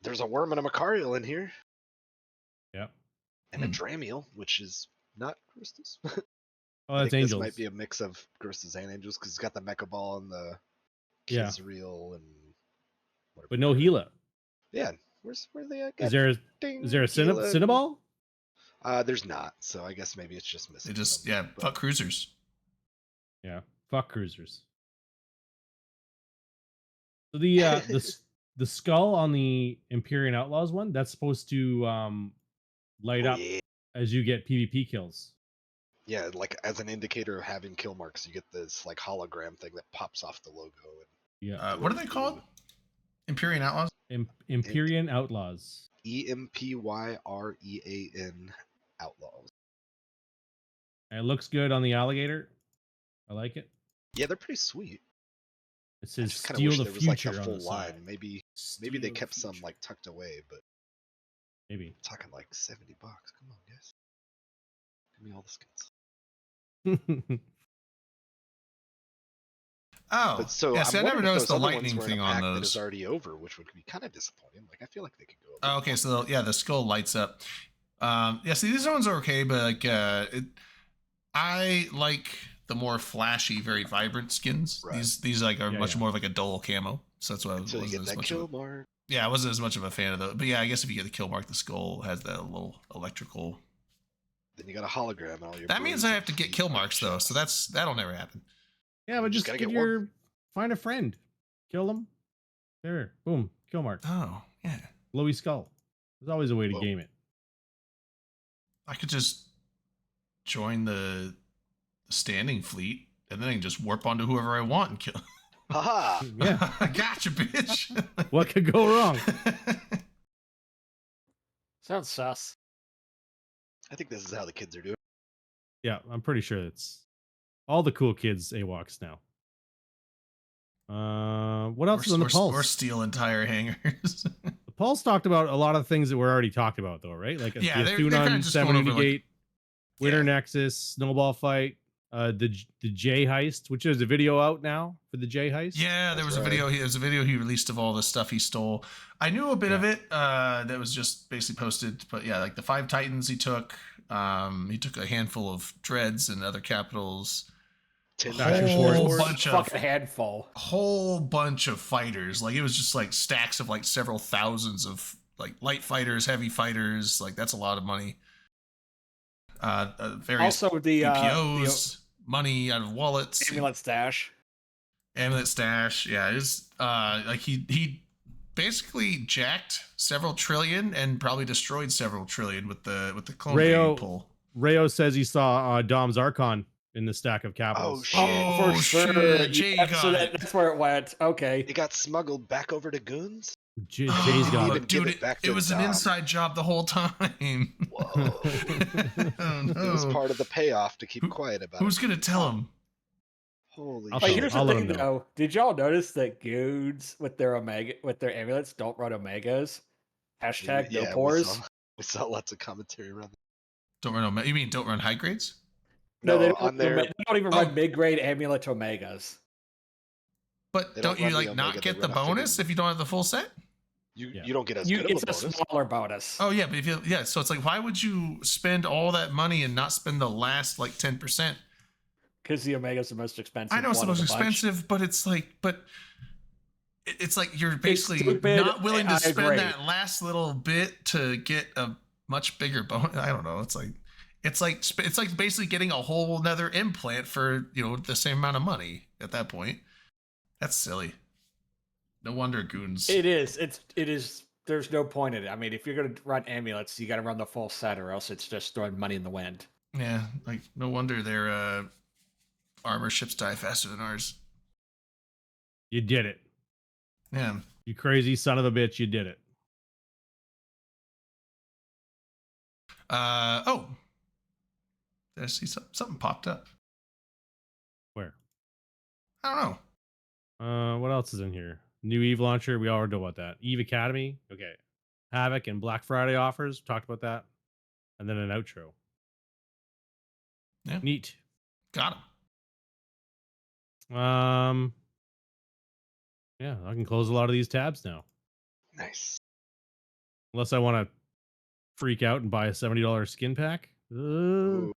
Speaker 3: There's a worm and a Macarial in here.
Speaker 2: Yep.
Speaker 3: And a Dramiel, which is not Gristas.
Speaker 2: Oh, that's Angels.
Speaker 3: This might be a mix of Gristas and Angels because it's got the Mecha Ball and the Kizreal and whatever.
Speaker 2: But no Gila.
Speaker 3: Yeah. Where they at?
Speaker 2: Is there a Cinnaball?
Speaker 3: There's not, so I guess maybe it's just missing.
Speaker 1: They just fuck cruisers.
Speaker 2: Yeah, fuck cruisers. So the skull on the Empyrean Outlaws one, that's supposed to light up as you get PvP kills.
Speaker 3: Yeah, like as an indicator of having kill marks, you get this like hologram thing that pops off the logo.
Speaker 2: And
Speaker 1: what are they called? Empyrean Outlaws?
Speaker 2: Empyrean Outlaws.
Speaker 3: EMPYREAN Outlaws.
Speaker 2: And it looks good on the alligator. I like it.
Speaker 3: Yeah, they're pretty sweet.
Speaker 2: It says
Speaker 3: Steal
Speaker 2: the
Speaker 3: there was
Speaker 2: Future
Speaker 3: like a
Speaker 2: on
Speaker 3: full
Speaker 2: the
Speaker 3: line.
Speaker 2: side.
Speaker 3: Maybe they kept some like tucked away, but
Speaker 2: maybe.
Speaker 3: I'm talking like $70. Come on, guys. Give me all the skins.
Speaker 1: Oh,
Speaker 3: but so
Speaker 1: I never noticed the lightning thing on those.
Speaker 3: That is already over, which would be kind of disappointing. Like I feel like they could go.
Speaker 1: Oh, okay, so the skull lights up. See, these ones are okay, but like I like the more flashy, very vibrant skins. Right. These like are much more of like a dull camo. So that's why I wasn't as much of a, I wasn't as much of a fan of those. But yeah, I guess if you get the kill mark, the skull has that little electrical.
Speaker 3: Then you got a hologram and all your.
Speaker 1: That means I have to get kill marks though, so that'll never happen.
Speaker 2: Yeah, but just find a friend, kill them. There, boom, kill mark.
Speaker 1: Oh yeah,
Speaker 2: glowy skull. There's always a way to game it. I
Speaker 1: could just join the standing fleet, and then I can just warp onto whoever I want and kill.
Speaker 3: Haha!
Speaker 2: Yeah,
Speaker 1: I gotcha, bitch.
Speaker 2: What could go wrong?
Speaker 4: Sounds sus.
Speaker 3: I think this is how the kids are doing.
Speaker 2: Yeah, I'm pretty sure it's all the cool kids AWOCs now. What else is on the Pulse?
Speaker 1: Or steal entire hangars.
Speaker 2: The Pulse talked about a lot of things that were already talked about, though, right? Like
Speaker 1: they're
Speaker 2: Thunon 70 Gate, Winter
Speaker 1: yeah.
Speaker 2: Nexus, Snowball Fight, the J Heist, which is a video out now for the J Heist.
Speaker 1: Yeah, there was a video. There's a video he released of all the stuff he stole. I knew a bit of it. That was just basically posted, but yeah, like the 5 Titans he took. He took a handful of dreads and other capitals.
Speaker 4: Whole
Speaker 1: bunch of fighters. Like it was just like stacks of like several thousands of like light fighters, heavy fighters. Like that's a lot of money. Various
Speaker 4: also the
Speaker 1: PPOs, money out of wallets,
Speaker 4: amulet stash.
Speaker 1: Yeah, it is like he basically jacked several trillion and probably destroyed several trillion with the clone pull.
Speaker 2: Rayo says he saw Dom's Archon in the stack of capitals.
Speaker 3: Oh shit!
Speaker 4: For sure.
Speaker 1: Jay got
Speaker 4: so that's where it went. Okay.
Speaker 3: It got smuggled back over to Goons.
Speaker 2: Jay's got
Speaker 1: it. Dude, it was an inside job the whole time.
Speaker 3: Whoa! Oh, no. It was part of the payoff to keep quiet about.
Speaker 1: Who's gonna tell him?
Speaker 3: Holy
Speaker 4: shit! Here's the thing, though. Did y'all notice that Goons with their amulets don't run Omegas? Hashtag no pores.
Speaker 3: We saw lots of commentary around that.
Speaker 1: Don't run Omega. You mean don't run high grades?
Speaker 4: No, they don't even run mid-grade amulet Omegas.
Speaker 1: But don't you like not get the bonus if you don't have the full set?
Speaker 3: You don't get as good of a bonus.
Speaker 4: It's a smaller bonus.
Speaker 1: Oh yeah, but if so it's like why would you spend all that money and not spend the last like 10%?
Speaker 4: Because the Omega's the most expensive.
Speaker 1: I know it's the most expensive, but it's like you're basically not willing to spend that last little bit to get a much bigger bonus. I don't know. It's like basically getting a whole another implant for the same amount of money at that point. That's silly. No wonder goons.
Speaker 4: It is. It is. There's no point in it. I mean, if you're gonna run amulets, you got to run the full set, or else it's just throwing money in the wind.
Speaker 1: Yeah, like no wonder their armor ships die faster than ours.
Speaker 2: You did it.
Speaker 1: Yeah.
Speaker 2: You crazy son of a bitch, you did it.
Speaker 1: Oh. Did I see something popped up?
Speaker 2: Where?
Speaker 1: I don't
Speaker 2: know. What else is in here? New Eve launcher. We already know about that. Eve Academy. Okay. Havoc and Black Friday offers. Talked about that. And then an outro.
Speaker 1: Yeah.
Speaker 2: Neat.
Speaker 1: Got
Speaker 2: him. Yeah, I can close a lot of these tabs now.
Speaker 3: Nice.
Speaker 2: Unless I want to freak out and buy a $70 skin pack.
Speaker 1: Oh.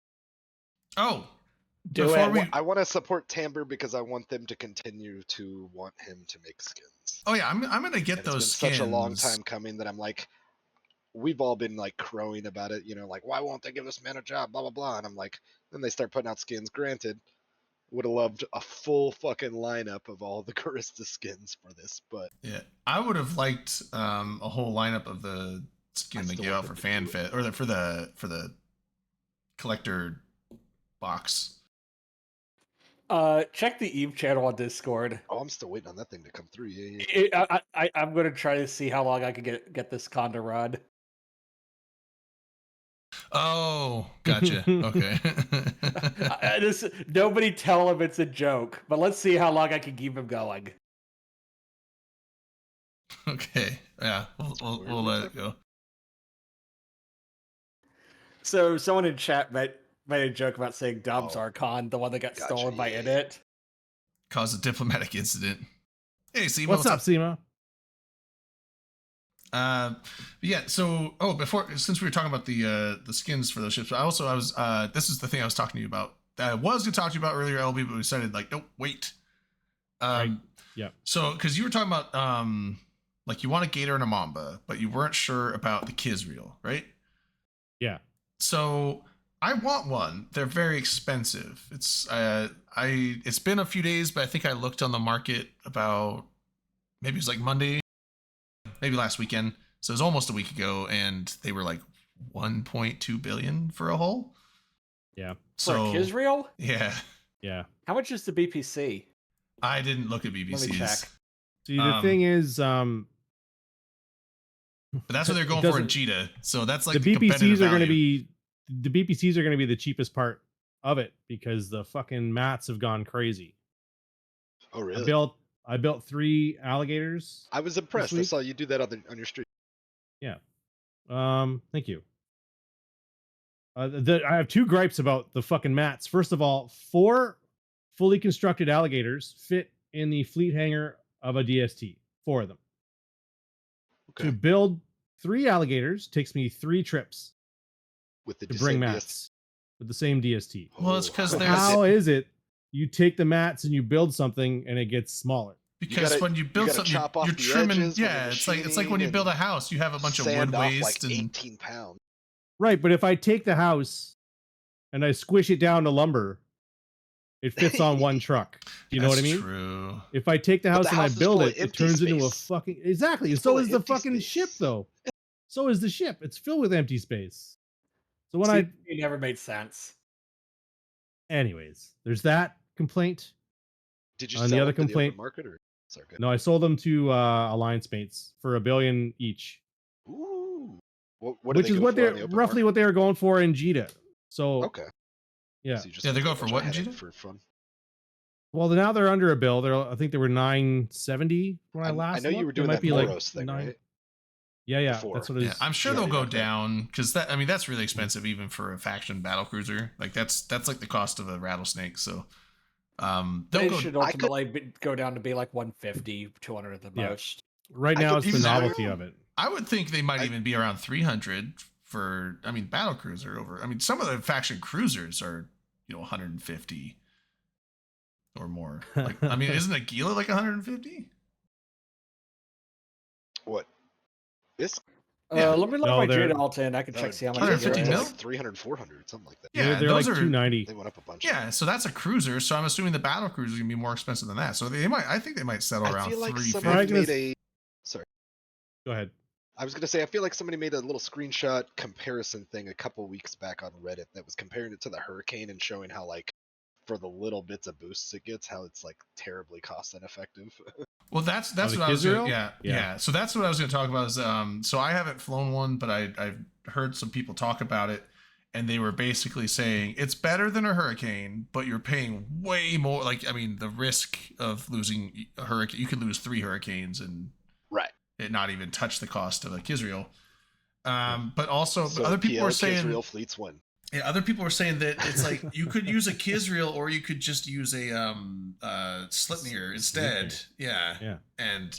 Speaker 3: I want to support Timber because I want them to continue to want him to make skins.
Speaker 1: Oh yeah, I'm gonna get those skins.
Speaker 3: It's been such a long time coming that I'm like, we've all been like crowing about it, like why won't they give this man a job, blah blah blah, and I'm like, then they start putting out skins. Granted, would have loved a full fucking lineup of all the Karista skins for this, but
Speaker 1: yeah, I would have liked a whole lineup of the skin they gave out for FanFit or for the collector box.
Speaker 4: Check the Eve channel on Discord.
Speaker 3: Oh, I'm still waiting on that thing to come through. Yeah.
Speaker 4: I'm gonna try to see how long I can get this con to run.
Speaker 1: Oh, gotcha. Okay.
Speaker 4: Nobody tell him it's a joke, but let's see how long I can keep him going.
Speaker 1: Okay. Yeah, we'll let it go.
Speaker 4: So someone in chat made a joke about saying Dubs Archon, the one that got stolen by Init.
Speaker 1: Caused a diplomatic incident. Hey, Seema.
Speaker 2: What's up, Seema?
Speaker 1: Yeah. So, since we were talking about the skins for those ships, I was this is the thing I was talking to you about. That I was going to talk to you about earlier, LB, but we decided like, nope, wait.
Speaker 2: Right. Yeah.
Speaker 1: So, because you were talking about like you want a Gator and a Mamba, but you weren't sure about the Kizreal, right?
Speaker 2: Yeah.
Speaker 1: So I want one. They're very expensive. It's been a few days, but I think I looked on the market about maybe it was like Monday, maybe last weekend. So it was almost a week ago, and they were like 1.2 billion for a hull.
Speaker 2: Yeah.
Speaker 1: So
Speaker 4: for Kizreal?
Speaker 1: Yeah.
Speaker 2: Yeah.
Speaker 4: How much is the BPC?
Speaker 1: I didn't look at BPCs.
Speaker 4: Let me check.
Speaker 2: See, the thing is,
Speaker 1: but that's what they're going for in Cheetah. So that's like
Speaker 2: the BPCs are going to be the cheapest part of it because the fucking mats have gone crazy.
Speaker 3: Oh really?
Speaker 2: I built 3 alligators.
Speaker 3: I was impressed. I saw you do that on your stream.
Speaker 2: Yeah. Thank you. I have 2 gripes about the fucking mats. First of all, 4 fully constructed alligators fit in the fleet hangar of a DST. 4 of them. Okay. To build 3 alligators takes me 3 trips
Speaker 3: with
Speaker 2: to bring mats with the same DST.
Speaker 1: Well, it's because
Speaker 2: how is it you take the mats and you build something and it gets smaller?
Speaker 1: Because when you build something, you're trimming. Yeah, it's like when you build a house, you have a bunch of wood waste
Speaker 3: like
Speaker 1: and
Speaker 3: 18 pounds.
Speaker 2: Right, but if I take the house and I squish it down to lumber, it fits on one truck. Do you know what I mean?
Speaker 1: True.
Speaker 2: If I take the house and I build it, it turns into a fucking exactly. So is the fucking ship though. So is the ship. It's filled with empty space. So when
Speaker 4: it never made sense.
Speaker 2: Anyways, there's that complaint.
Speaker 3: Did you
Speaker 2: sell
Speaker 3: the
Speaker 2: other complaint?
Speaker 3: The market or
Speaker 2: no, I sold them to Alliance mates for $1 billion each.
Speaker 3: Ooh.
Speaker 2: Which is what they're roughly what they were going for in Jita. So
Speaker 3: okay.
Speaker 2: Yeah.
Speaker 1: So they go for what in Jita?
Speaker 3: For fun.
Speaker 2: Well, now they're under $1 bill. I think they were $970 when I last.
Speaker 3: I know
Speaker 2: looked.
Speaker 3: you were doing that Moros thing, right?
Speaker 2: Yeah.
Speaker 3: Before.
Speaker 2: That's what it is.
Speaker 1: Yeah, I'm sure they'll go down because that's really expensive even for a faction battle cruiser. Like that's like the cost of a rattlesnake. So
Speaker 4: they should ultimately go down to be like 150, 200 at the most.
Speaker 2: Right now, it's the novelty of it.
Speaker 1: I would think they might even be around 300 for battle cruiser over. Some of the faction cruisers are 150 or more. Like isn't Aguila like 150?
Speaker 3: What? This?
Speaker 1: Yeah.
Speaker 4: Let me look
Speaker 2: No,
Speaker 4: my
Speaker 2: they're-
Speaker 4: Jade Alton. I can check see how much.
Speaker 1: 150
Speaker 4: it
Speaker 1: mil?
Speaker 4: is.
Speaker 3: Like 300, 400, something like that.
Speaker 1: Yeah,
Speaker 2: they're like
Speaker 1: those are
Speaker 2: 290.
Speaker 3: They went up a bunch.
Speaker 1: Yeah, so that's a cruiser. So I'm assuming the battle cruiser is gonna be more expensive than that. So they might. I think they might settle
Speaker 3: I
Speaker 1: around
Speaker 3: feel like
Speaker 1: 350.
Speaker 3: somebody
Speaker 2: Probably
Speaker 3: made a. Sorry.
Speaker 2: Go ahead.
Speaker 3: I was gonna say I feel like somebody made a little screenshot comparison thing a couple weeks back on Reddit that was comparing it to the Hurricane and showing how like for the little bits of boosts it gets, how it's like terribly cost ineffective.
Speaker 1: Well, that's
Speaker 2: the
Speaker 1: what I was gonna,
Speaker 2: Kisrael?
Speaker 1: yeah.
Speaker 2: Yeah.
Speaker 1: So that's what I was going to talk about. Is so I haven't flown one, but I've heard some people talk about it, and they were basically saying it's better than a Hurricane, but you're paying way more. Like, I mean, the risk of losing a Hurricane, you could lose 3 Hurricanes and
Speaker 3: Right.
Speaker 1: it not even touch the cost of a Kisrael. But also,
Speaker 3: So
Speaker 1: other people
Speaker 3: PL
Speaker 1: were saying
Speaker 3: Kisrael fleets win.
Speaker 1: yeah, other people were saying that it's like you could use a Kisrael or you could just use a Slipnir instead. Yeah.
Speaker 2: Yeah.
Speaker 1: And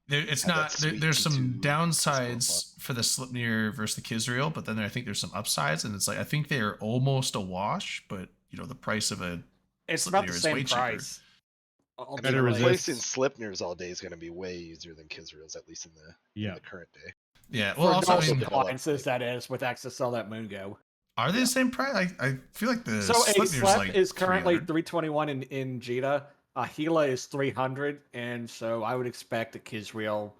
Speaker 1: it's
Speaker 3: Have that
Speaker 1: not
Speaker 3: sweet
Speaker 1: there's some
Speaker 3: T2
Speaker 1: downsides for the Slipnir versus the Kisrael, but then I think there's some upsides, and it's like I think they're almost a wash, but you know the price of a
Speaker 4: It's about the
Speaker 1: Slipnir is
Speaker 4: same
Speaker 1: way cheaper.
Speaker 4: price.
Speaker 3: I mean,
Speaker 2: Better
Speaker 3: replacing
Speaker 2: resist.
Speaker 3: Slipnirs all day is going to be way easier than Kisraels, at least in
Speaker 2: Yeah.
Speaker 3: the current day.
Speaker 1: yeah.
Speaker 4: For
Speaker 1: Well, also I
Speaker 4: also
Speaker 1: mean,
Speaker 4: appliances, that is, with access to all that Moongo.
Speaker 1: are they the same price? I feel like the
Speaker 4: So a
Speaker 1: Slipnir's
Speaker 4: Slep
Speaker 1: like
Speaker 4: is currently
Speaker 1: 300.
Speaker 4: 321 in Jita. A Gila is 300, and so I would expect a Kisrael,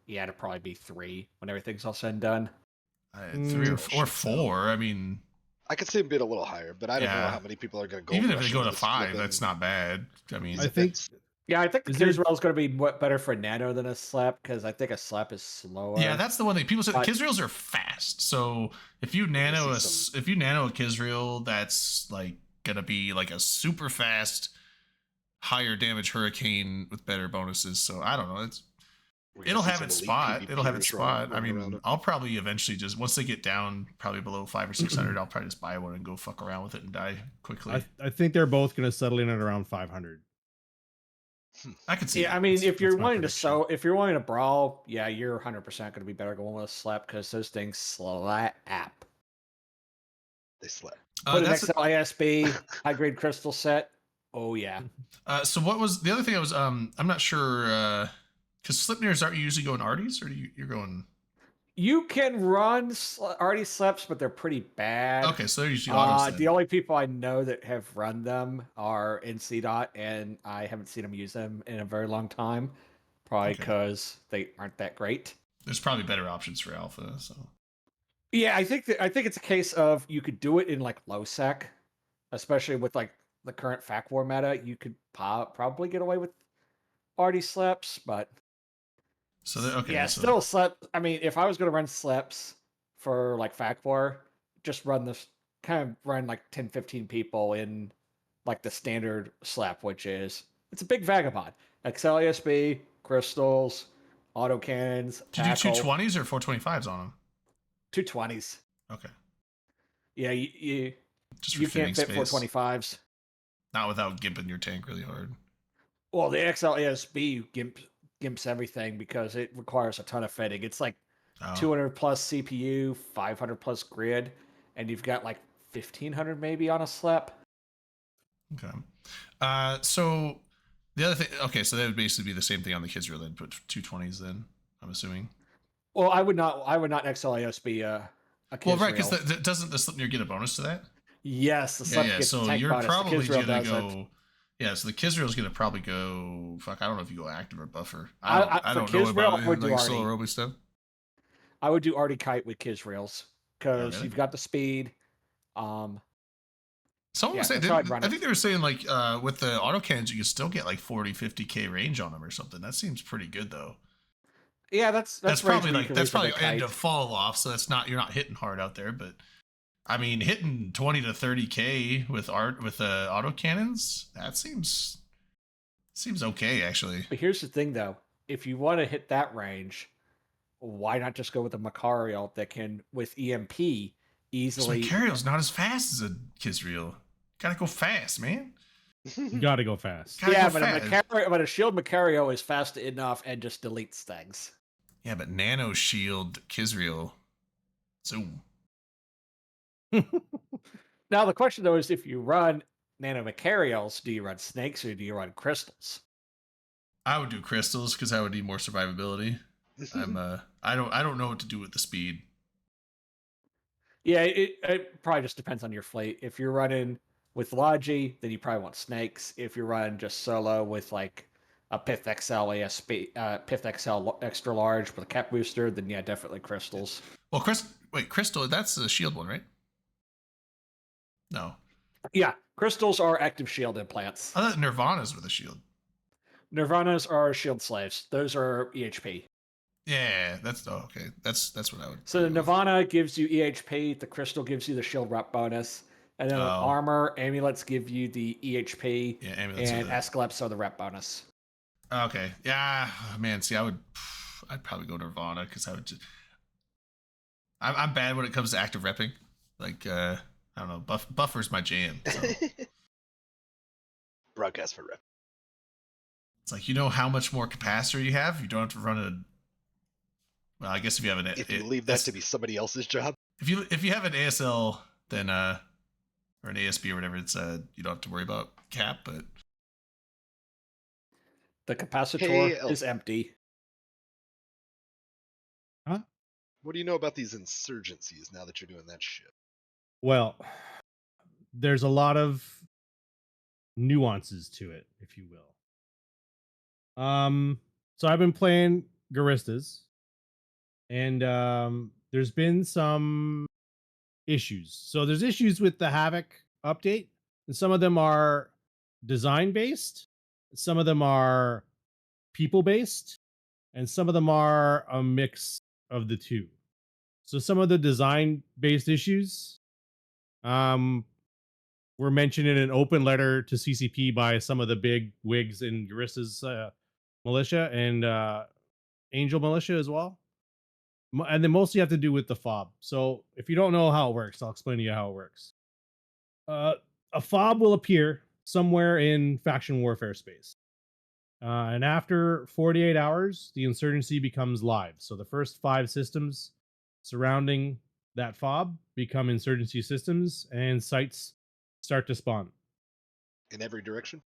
Speaker 4: to probably be 3 when everything's all said and done.
Speaker 1: 3 or 4. I mean,
Speaker 3: I could see them being a little higher, but I don't know
Speaker 1: Yeah.
Speaker 3: how many people are going to go.
Speaker 1: even if they go to 5, that's not bad. I mean,
Speaker 2: I think
Speaker 4: Yeah, I think the
Speaker 2: Is there-
Speaker 4: Kisrael is going to be better for Nano than a Slep, because I think a Slep is slower.
Speaker 1: yeah, that's the one that people say.
Speaker 4: But-
Speaker 1: Kisraels are fast, so if you nano a
Speaker 3: see
Speaker 1: if you nano a Kisrael, that's like gonna be like a super fast, higher damage Hurricane with better bonuses. So I don't know. It'll have its spot. It'll have its spot. I mean, I'll probably eventually just once they get down probably below 500 or 600, I'll probably just buy one and go fuck around with it and die quickly.
Speaker 2: I think they're both going to settle in at around 500.
Speaker 1: I could see.
Speaker 4: Yeah,
Speaker 1: that.
Speaker 4: I mean, if you're
Speaker 2: that's my
Speaker 4: wanting to
Speaker 2: prediction.
Speaker 4: if you're wanting to brawl, yeah, you're 100% going to be better going with a Slep, because those things slap.
Speaker 3: They slept.
Speaker 4: Put an
Speaker 1: that's
Speaker 4: XL ISB high grade crystal set. Oh yeah.
Speaker 1: so what was the other thing I was I'm not sure because Slipnirs aren't you usually going Arties or you're going
Speaker 4: You can run Artie Sleps, but they're pretty bad.
Speaker 1: okay, so they're usually autos then.
Speaker 4: The only people I know that have run them are in CDOT, and I haven't seen them use them in a very long time, probably
Speaker 1: Okay.
Speaker 4: because they aren't that great.
Speaker 1: There's probably better options for Alpha, so
Speaker 4: Yeah, I think it's a case of you could do it in like low sec, especially with like the current FAC war meta. You could probably get away with Artie Sleps, but
Speaker 1: so okay.
Speaker 4: yeah,
Speaker 1: so,
Speaker 4: still Slep. I mean, if I was going to run Sleps for like FAC war, just run this kind of run like 10, 15 people in like the standard Slep, which is it's a big vagabond. XLASB, crystals, autocannons.
Speaker 1: Did you do
Speaker 4: tackle,
Speaker 1: 220s or 425s on them?
Speaker 4: 220s.
Speaker 1: Okay,
Speaker 4: Yeah, you
Speaker 1: just for
Speaker 4: you
Speaker 1: fitting
Speaker 4: can't fit
Speaker 1: space.
Speaker 4: 425s.
Speaker 1: Not without gimping your tank really hard.
Speaker 4: Well, the XLASB gimps everything because it requires a ton of fitting. It's like
Speaker 1: Oh.
Speaker 4: 200 plus CPU, 500 plus grid, and you've got like 1500 maybe on a Slep.
Speaker 1: Okay. So the other thing, okay, so that would basically be the same thing on the Kisrael then, put 220s then, I'm assuming.
Speaker 4: Well, I would not XLASB a
Speaker 1: Well, right,
Speaker 4: Kisrael.
Speaker 1: because doesn't the Slipnir get a bonus to that?
Speaker 4: Yes, the Slep gets
Speaker 1: So
Speaker 4: tank
Speaker 1: you're
Speaker 4: bonus. The
Speaker 1: probably
Speaker 4: Kisrael
Speaker 1: gonna
Speaker 4: doesn't.
Speaker 1: go. Yeah, so the Kisrael's gonna probably go. Fuck, I don't know if you go active or buffer.
Speaker 4: I-
Speaker 1: I
Speaker 4: for
Speaker 1: don't know
Speaker 4: Kisrael,
Speaker 1: about
Speaker 4: I would do
Speaker 1: like
Speaker 4: Artie.
Speaker 1: solo Robo stuff.
Speaker 4: I would do Artie Kite with Kisraels because
Speaker 1: really?
Speaker 4: you've got the speed.
Speaker 1: Someone
Speaker 4: Yeah,
Speaker 1: was saying,
Speaker 4: that's how I'd run
Speaker 1: I
Speaker 4: it.
Speaker 1: think they were saying like with the autocannons you can still get like 40, 50k range on them or something. That seems pretty good though.
Speaker 4: Yeah, that's
Speaker 1: Probably
Speaker 4: range where you
Speaker 1: like
Speaker 4: can
Speaker 1: that's probably
Speaker 4: reasonably
Speaker 1: end
Speaker 4: kite.
Speaker 1: of fall off, so that's not you're not hitting hard out there, but I mean hitting 20 to 30k with autocannons, that seems okay actually.
Speaker 4: But here's the thing, though: if you want to hit that range, why not just go with a Macarial that can, with EMP,
Speaker 1: So
Speaker 4: easily?
Speaker 1: Macarial's not as fast as a Kisrael. Gotta go fast, man.
Speaker 2: You got to go fast.
Speaker 1: Gotta
Speaker 4: Yeah,
Speaker 1: go
Speaker 4: but
Speaker 1: fast.
Speaker 4: but a shield Macario is fast enough and just deletes things.
Speaker 1: Yeah, but Nano Shield Kisrael. Zoom.
Speaker 4: Now the question though is, if you run Nano Macarials, do you run snakes or do you run crystals?
Speaker 1: I would do crystals because I would need more survivability. I don't know what to do with the speed.
Speaker 4: Yeah, it probably just depends on your fleet. If you're running with Logi, then you probably want snakes. If you're running just solo with like a Pith XL ASP, Pith XL extra large with a cap booster, then yeah, definitely crystals.
Speaker 1: Well, Crystal, that's the shield one, right? No.
Speaker 4: Yeah, crystals are active shield implants.
Speaker 1: I thought Nirvanas were the shield.
Speaker 4: Nirvanas are shield slaves. Those are EHP.
Speaker 1: Yeah, that's okay. That's what I would.
Speaker 4: So the Nirvana gives you EHP. The crystal gives you the shield rep bonus. And then armor, amulets give you the EHP.
Speaker 1: Yeah, amulets.
Speaker 4: And Escaleps are the rep bonus.
Speaker 1: Okay. Yeah, man. See, I'd probably go Nirvana because I would just. I'm bad when it comes to active repping. Like, I don't know. Buffer's my jam. So.
Speaker 3: Broadcast for rep.
Speaker 1: It's like, you know how much more capacitor you have. You don't have to run a. Well, I guess if you have
Speaker 3: if you leave that to be somebody else's job.
Speaker 1: If you have an ASL, then or an ASB or whatever, it's you don't have to worry about cap, but
Speaker 4: the capacitor is empty.
Speaker 2: Huh?
Speaker 3: What do you know about these insurgencies now that you're doing that shit?
Speaker 2: Well, there's a lot of nuances to it, if you will. So I've been playing Guristas, and there's been some issues. So there's issues with the Havoc update, and some of them are design based, some of them are people based, and some of them are a mix of the two. So some of the design based issues were mentioned in an open letter to CCP by some of the big wigs in Guristas militia and Angel militia as well. And they mostly have to do with the fob. So if you don't know how it works, I'll explain to you how it works. A fob will appear somewhere in faction warfare space. And after 48 hours, the insurgency becomes live. So the first 5 systems surrounding that fob become insurgency systems, and sites start to spawn.
Speaker 3: In every direction?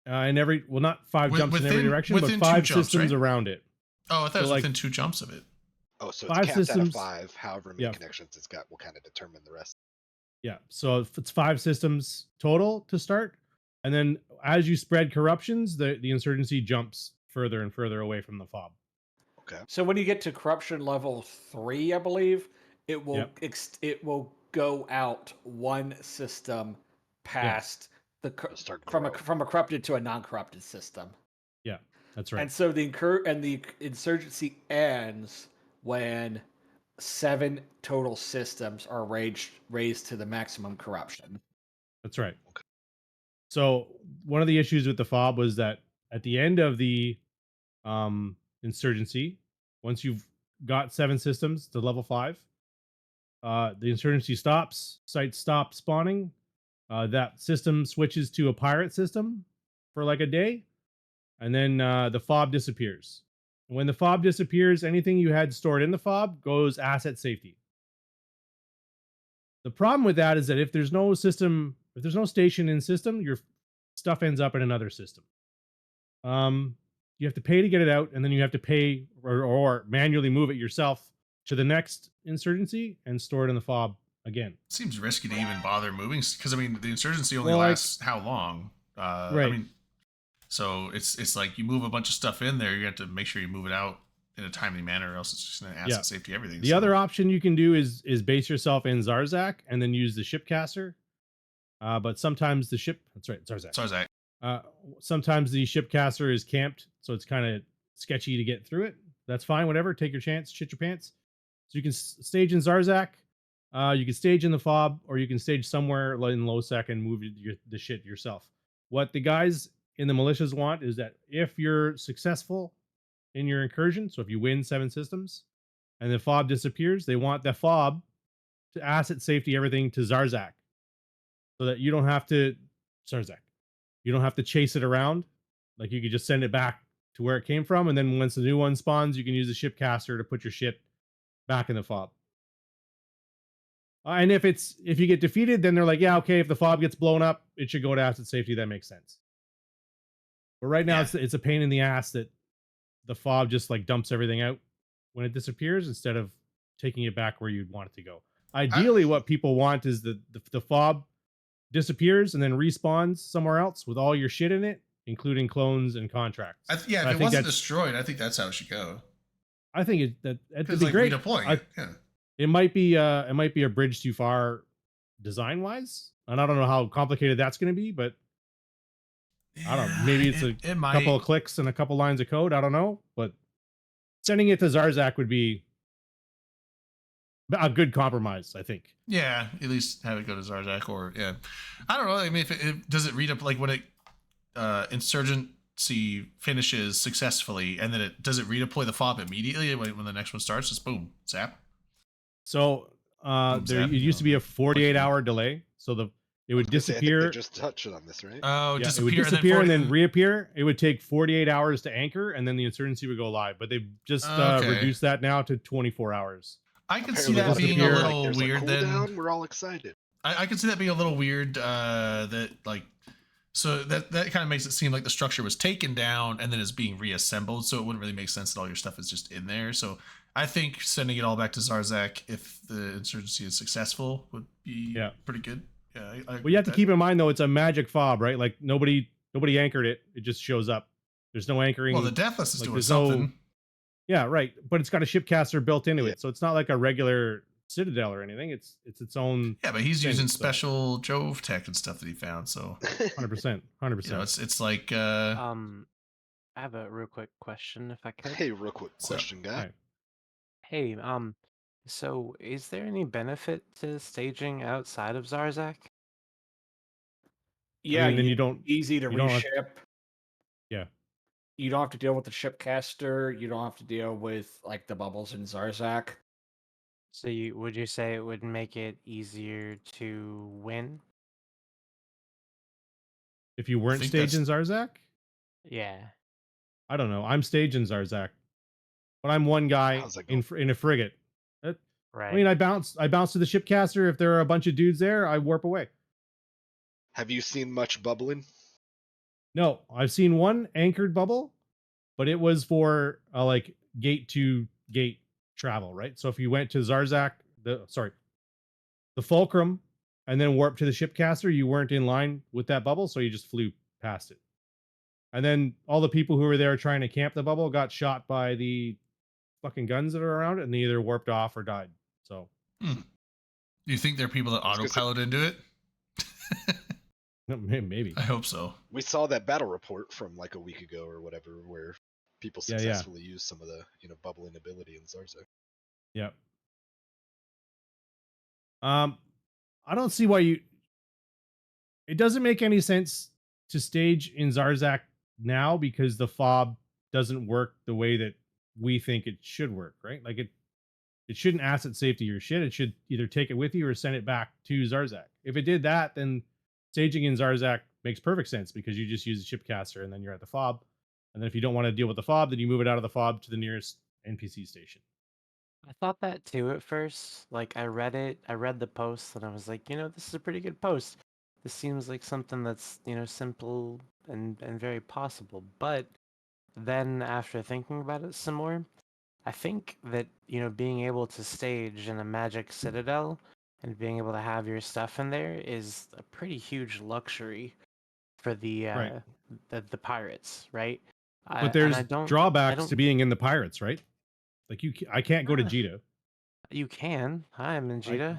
Speaker 2: Not 5 jumps in every direction, but 5 systems around it.
Speaker 1: Oh, I thought it was within 2 jumps of it.
Speaker 3: Oh, so it's 5 capped systems, out of 5, however many connections it's got will kind of determine the rest.
Speaker 2: Yeah, so if it's 5 systems total to start, and then as you spread corruptions, the insurgency jumps further and further away from the fob.
Speaker 3: Okay.
Speaker 4: So when you get to corruption level 3, I believe, it will it will go out 1 system past from a corrupted to a non-corrupted system.
Speaker 2: Yeah, that's right.
Speaker 4: And so the insurgency ends when 7 total systems are raised to the maximum corruption.
Speaker 2: That's right. Okay. So one of the issues with the fob was that at the end of the insurgency, once you've got 7 systems to level 5, the insurgency stops, sites stop spawning. That system switches to a pirate system for like a day, and then the fob disappears. And when the fob disappears, anything you had stored in the fob goes asset safety. The problem with that is that if there's no system, if there's no station in system, your stuff ends up in another system. You have to pay to get it out, and then you have to pay or manually move it yourself to the next insurgency and store it in the fob again.
Speaker 1: Seems risky to even bother moving, because I mean the insurgency only lasts how long? Right. I mean, so it's like you move a bunch of stuff in there, you have to make sure you move it out in a timely manner, or else it's just going to asset safety everything.
Speaker 2: The other option you can do is base yourself in Zarzak and then use the shipcaster. But sometimes the ship, that's right, Zarzak. Sometimes the shipcaster is camped, so it's kind of sketchy to get through it. That's fine, whatever. Take your chance, shit your pants. So you can stage in Zarzak, you can stage in the fob, or you can stage somewhere in low sec and move the shit yourself. What the guys in the militias want is that if you're successful in your incursion, so if you win 7 systems and the fob disappears, they want the fob to asset safety everything to Zarzak, so that you don't have to chase it around. Like, you could just send it back to where it came from, and then once the new one spawns, you can use the shipcaster to put your ship back in the fob. And if you get defeated, then they're like, yeah, okay, if the fob gets blown up, it should go to asset safety. That makes sense. But right now, it's a pain in the ass that the fob just like dumps everything out when it disappears instead of taking it back where you'd want it to go. Ideally, what people want is the fob disappears and then respawns somewhere else with all your shit in it, including clones and contracts.
Speaker 1: If it wasn't destroyed, I think that's how it should go.
Speaker 2: I think that'd be
Speaker 1: like
Speaker 2: great.
Speaker 1: Redeploying it. Yeah.
Speaker 2: It might be a bridge too far design wise, and I don't know how complicated that's going to be, but I don't know. Maybe it's a couple of clicks and a couple lines of code. I don't know, but sending it to Zarzak would be a good compromise, I think.
Speaker 1: Yeah, at least have it go to Zarzak, or yeah, I don't know. I mean, if it does it read up like when it insurgency finishes successfully, and then it does it redeploy the fob immediately when the next one starts? Just boom, zap.
Speaker 2: So there used to be a 48-hour delay, so it would disappear.
Speaker 3: They just touched on this, right?
Speaker 1: Oh,
Speaker 2: yeah, it would disappear and then reappear. It would take 48 hours to anchor, and then the insurgency would go live. But they've just reduced that now to 24 hours.
Speaker 1: I could see that being a little weird. Then
Speaker 3: we're all excited.
Speaker 1: I could see that being a little weird. That like, so that kind of makes it seem like the structure was taken down and then is being reassembled. So it wouldn't really make sense that all your stuff is just in there. So I think sending it all back to Zarzak if the insurgency is successful would be pretty good. Yeah.
Speaker 2: Well, you have to keep in mind though, it's a magic fob, right? Like nobody anchored it. It just shows up. There's no anchoring.
Speaker 1: Well, the Deathless is doing something.
Speaker 2: Yeah, right. But it's got a shipcaster built into it, so it's not like a regular Citadel or anything. It's its own.
Speaker 1: Yeah, but he's using special Jove tech and stuff that he found. So
Speaker 2: 100%.
Speaker 1: You know, it's like.
Speaker 6: I have a real quick question, if I could.
Speaker 3: Hey, real quick question, guy.
Speaker 2: Right.
Speaker 6: Hey, so is there any benefit to staging outside of Zarzak?
Speaker 4: Yeah,
Speaker 2: I mean, then you don't
Speaker 4: easy to reship.
Speaker 2: Yeah.
Speaker 4: You don't have to deal with the shipcaster. You don't have to deal with like the bubbles in Zarzak.
Speaker 6: So would you say it would make it easier to win?
Speaker 2: If you weren't staging Zarzak?
Speaker 6: Yeah.
Speaker 2: I don't know. I'm staging Zarzak, but I'm one guy in a frigate.
Speaker 6: Right.
Speaker 2: I mean, I bounce to the shipcaster. If there are a bunch of dudes there, I warp away.
Speaker 3: Have you seen much bubbling?
Speaker 2: No, I've seen one anchored bubble, but it was for like gate to gate travel, right? So if you went to Zarzak, the Fulcrum, and then warped to the shipcaster, you weren't in line with that bubble, so you just flew past it. And then all the people who were there trying to camp the bubble got shot by the fucking guns that are around it, and they either warped off or died. So,
Speaker 1: do you think there are people that autopilot into it?
Speaker 2: Maybe.
Speaker 1: I hope so.
Speaker 3: We saw that battle report from like a week ago or whatever, where people successfully used some of the bubbling ability in Zarzak.
Speaker 2: Yeah. I don't see why it doesn't make any sense to stage in Zarzak now because the fob doesn't work the way that we think it should work, right? Like it shouldn't asset safety your shit. It should either take it with you or send it back to Zarzak. If it did that, then staging in Zarzak makes perfect sense because you just use the shipcaster and then you're at the fob. And then if you don't want to deal with the fob, then you move it out of the fob to the nearest NPC station.
Speaker 6: I thought that too at first. Like I read the post and I was like, this is a pretty good post. This seems like something that's, simple and very possible. But then after thinking about it some more, I think that, being able to stage in a magic citadel and being able to have your stuff in there is a pretty huge luxury for the pirates, right?
Speaker 2: But there's drawbacks to being in the pirates, right? Like I can't go to Jita.
Speaker 6: You can. I'm in Jita.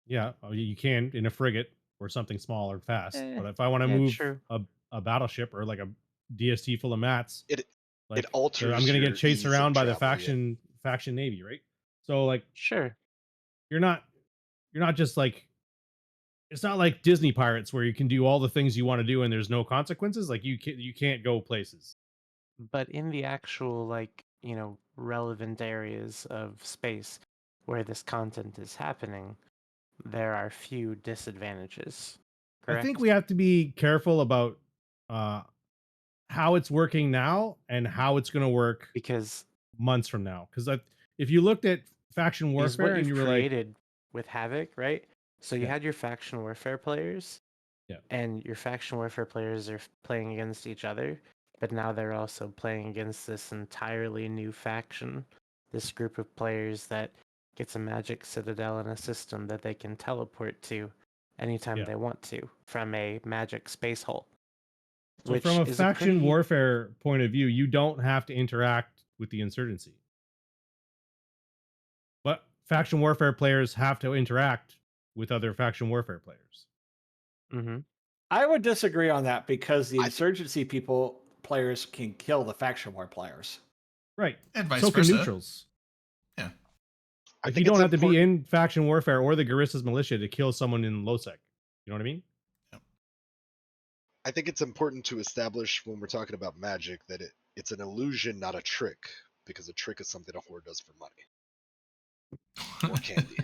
Speaker 2: Yeah, you can in a frigate or something small or fast. But if I want to move a battleship or like a DST full of mats,
Speaker 3: it alters.
Speaker 2: I'm going to get chased around by the faction navy, right? So like,
Speaker 6: sure,
Speaker 2: you're not just like, it's not like Disney Pirates where you can do all the things you want to do and there's no consequences. Like you can't go places.
Speaker 6: But in the actual relevant areas of space where this content is happening, there are few disadvantages. Correct?
Speaker 2: I think we have to be careful about how it's working now and how it's going to work
Speaker 6: because
Speaker 2: months from now. Because if you looked at faction warfare and you were
Speaker 6: created with Havoc, right? So you had your faction warfare players,
Speaker 2: yeah,
Speaker 6: and your faction warfare players are playing against each other. but now they're also playing against this entirely new faction, this group of players that gets a Magic Citadel and a system that they can teleport to anytime they want to from a Magic space hole.
Speaker 2: So from a faction warfare point of view, you don't have to interact with the insurgency. But faction warfare players have to interact with other faction warfare players.
Speaker 6: Mm-hmm.
Speaker 4: I would disagree on that because the insurgency players can kill the faction war players.
Speaker 2: Right.
Speaker 1: And vice
Speaker 2: so
Speaker 1: versa.
Speaker 2: can neutrals.
Speaker 1: Yeah.
Speaker 2: Like you don't have to be in faction warfare or the Guristas militia to kill someone in Losec. You know what I mean?
Speaker 3: I think it's important to establish when we're talking about magic that it's an illusion, not a trick, because a trick is something a horde does for money or candy.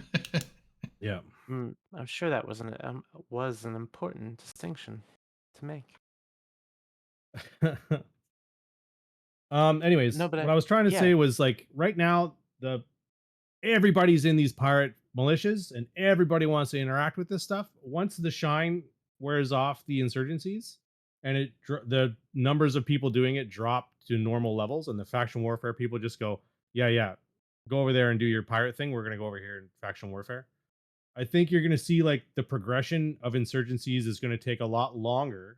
Speaker 2: Yeah.
Speaker 6: I'm sure that was an important distinction to make.
Speaker 2: Anyways,
Speaker 6: No, but
Speaker 2: what I was trying to say was like right now everybody's in these pirate militias and everybody wants to interact with this stuff. Once the shine wears off the insurgencies and the numbers of people doing it drop to normal levels and the faction warfare people just go, yeah, go over there and do your pirate thing. We're going to go over here in faction warfare. I think you're going to see like the progression of insurgencies is going to take a lot longer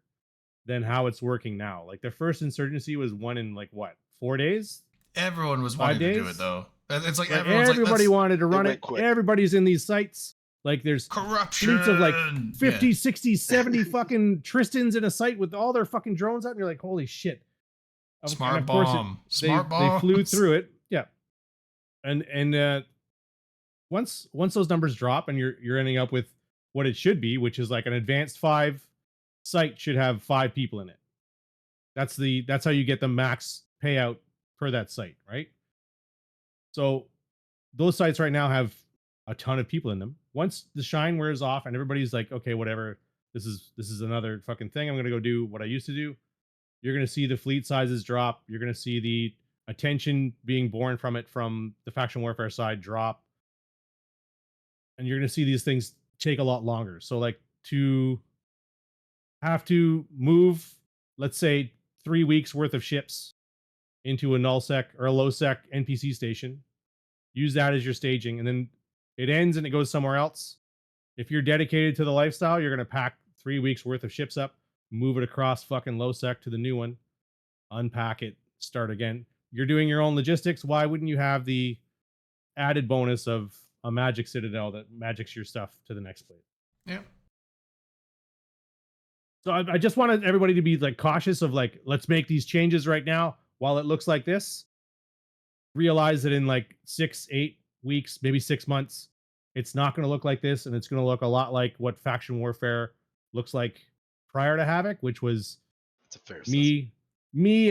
Speaker 2: than how it's working now. Like the first insurgency was won in like what, 4 days?
Speaker 1: Everyone was wanting to do it though. It's like
Speaker 2: everybody wanted to run it. Everybody's in these sites. Like there's
Speaker 1: corruption.
Speaker 2: Fleets of like 50, 60, 70 fucking Tristans in a site with all their fucking drones out, and you're like, holy shit.
Speaker 1: Smart bomb.
Speaker 2: They flew through it. Yeah. And once those numbers drop and you're ending up with what it should be, which is like an advanced 5 site should have 5 people in it. That's how you get the max payout per that site, right? So those sites right now have a ton of people in them. Once the shine wears off and everybody's like, okay, whatever, this is another fucking thing. I'm gonna go do what I used to do. You're gonna see the fleet sizes drop. You're gonna see the attention being born from it from the faction warfare side drop. And you're gonna see these things take a lot longer. So like to have to move, let's say 3 weeks worth of ships into a null sec or a low sec NPC station, use that as your staging, and then it ends and it goes somewhere else. If you're dedicated to the lifestyle, you're going to pack 3 weeks worth of ships up, move it across fucking low sec to the new one, unpack it, start again. You're doing your own logistics. Why wouldn't you have the added bonus of a Magic Citadel that magics your stuff to the next place?
Speaker 1: Yeah.
Speaker 2: So I just wanted everybody to be like cautious of like, let's make these changes right now while it looks like this. Realize that in like 6, 8 weeks, maybe 6 months, it's not going to look like this, and it's going to look a lot like what faction warfare looks like prior to Havoc, which was me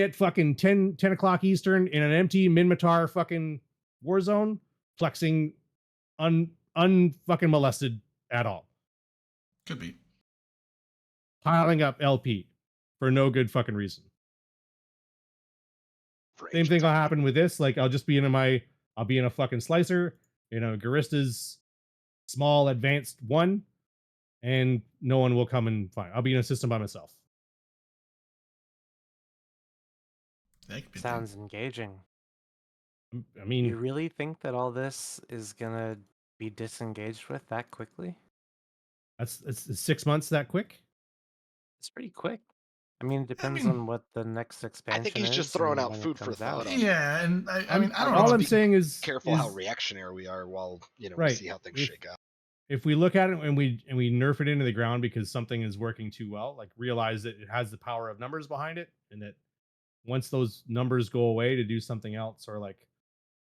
Speaker 2: at fucking 10 o'clock Eastern in an empty Minmatar fucking war zone, flexing unfucking molested at all.
Speaker 1: Could be.
Speaker 2: Piling up LP for no good fucking reason. Same thing will happen with this. Like I'll be in a fucking slicer, Garista's small advanced 1, and no one will come and find. I'll be in a system by myself.
Speaker 6: Sounds engaging.
Speaker 2: I mean,
Speaker 6: you really think that all this is gonna be disengaged with that quickly?
Speaker 2: It's 6 months that quick?
Speaker 6: It's pretty quick. I mean, it depends on what the next expansion is.
Speaker 3: I think he's just throwing out food for thought.
Speaker 1: Yeah, and I mean, I don't know.
Speaker 2: All I'm saying is
Speaker 3: careful how reactionary we are while we see how things shake out.
Speaker 2: If we look at it and we nerf it into the ground because something is working too well, like realize that it has the power of numbers behind it, and that once those numbers go away to do something else, or like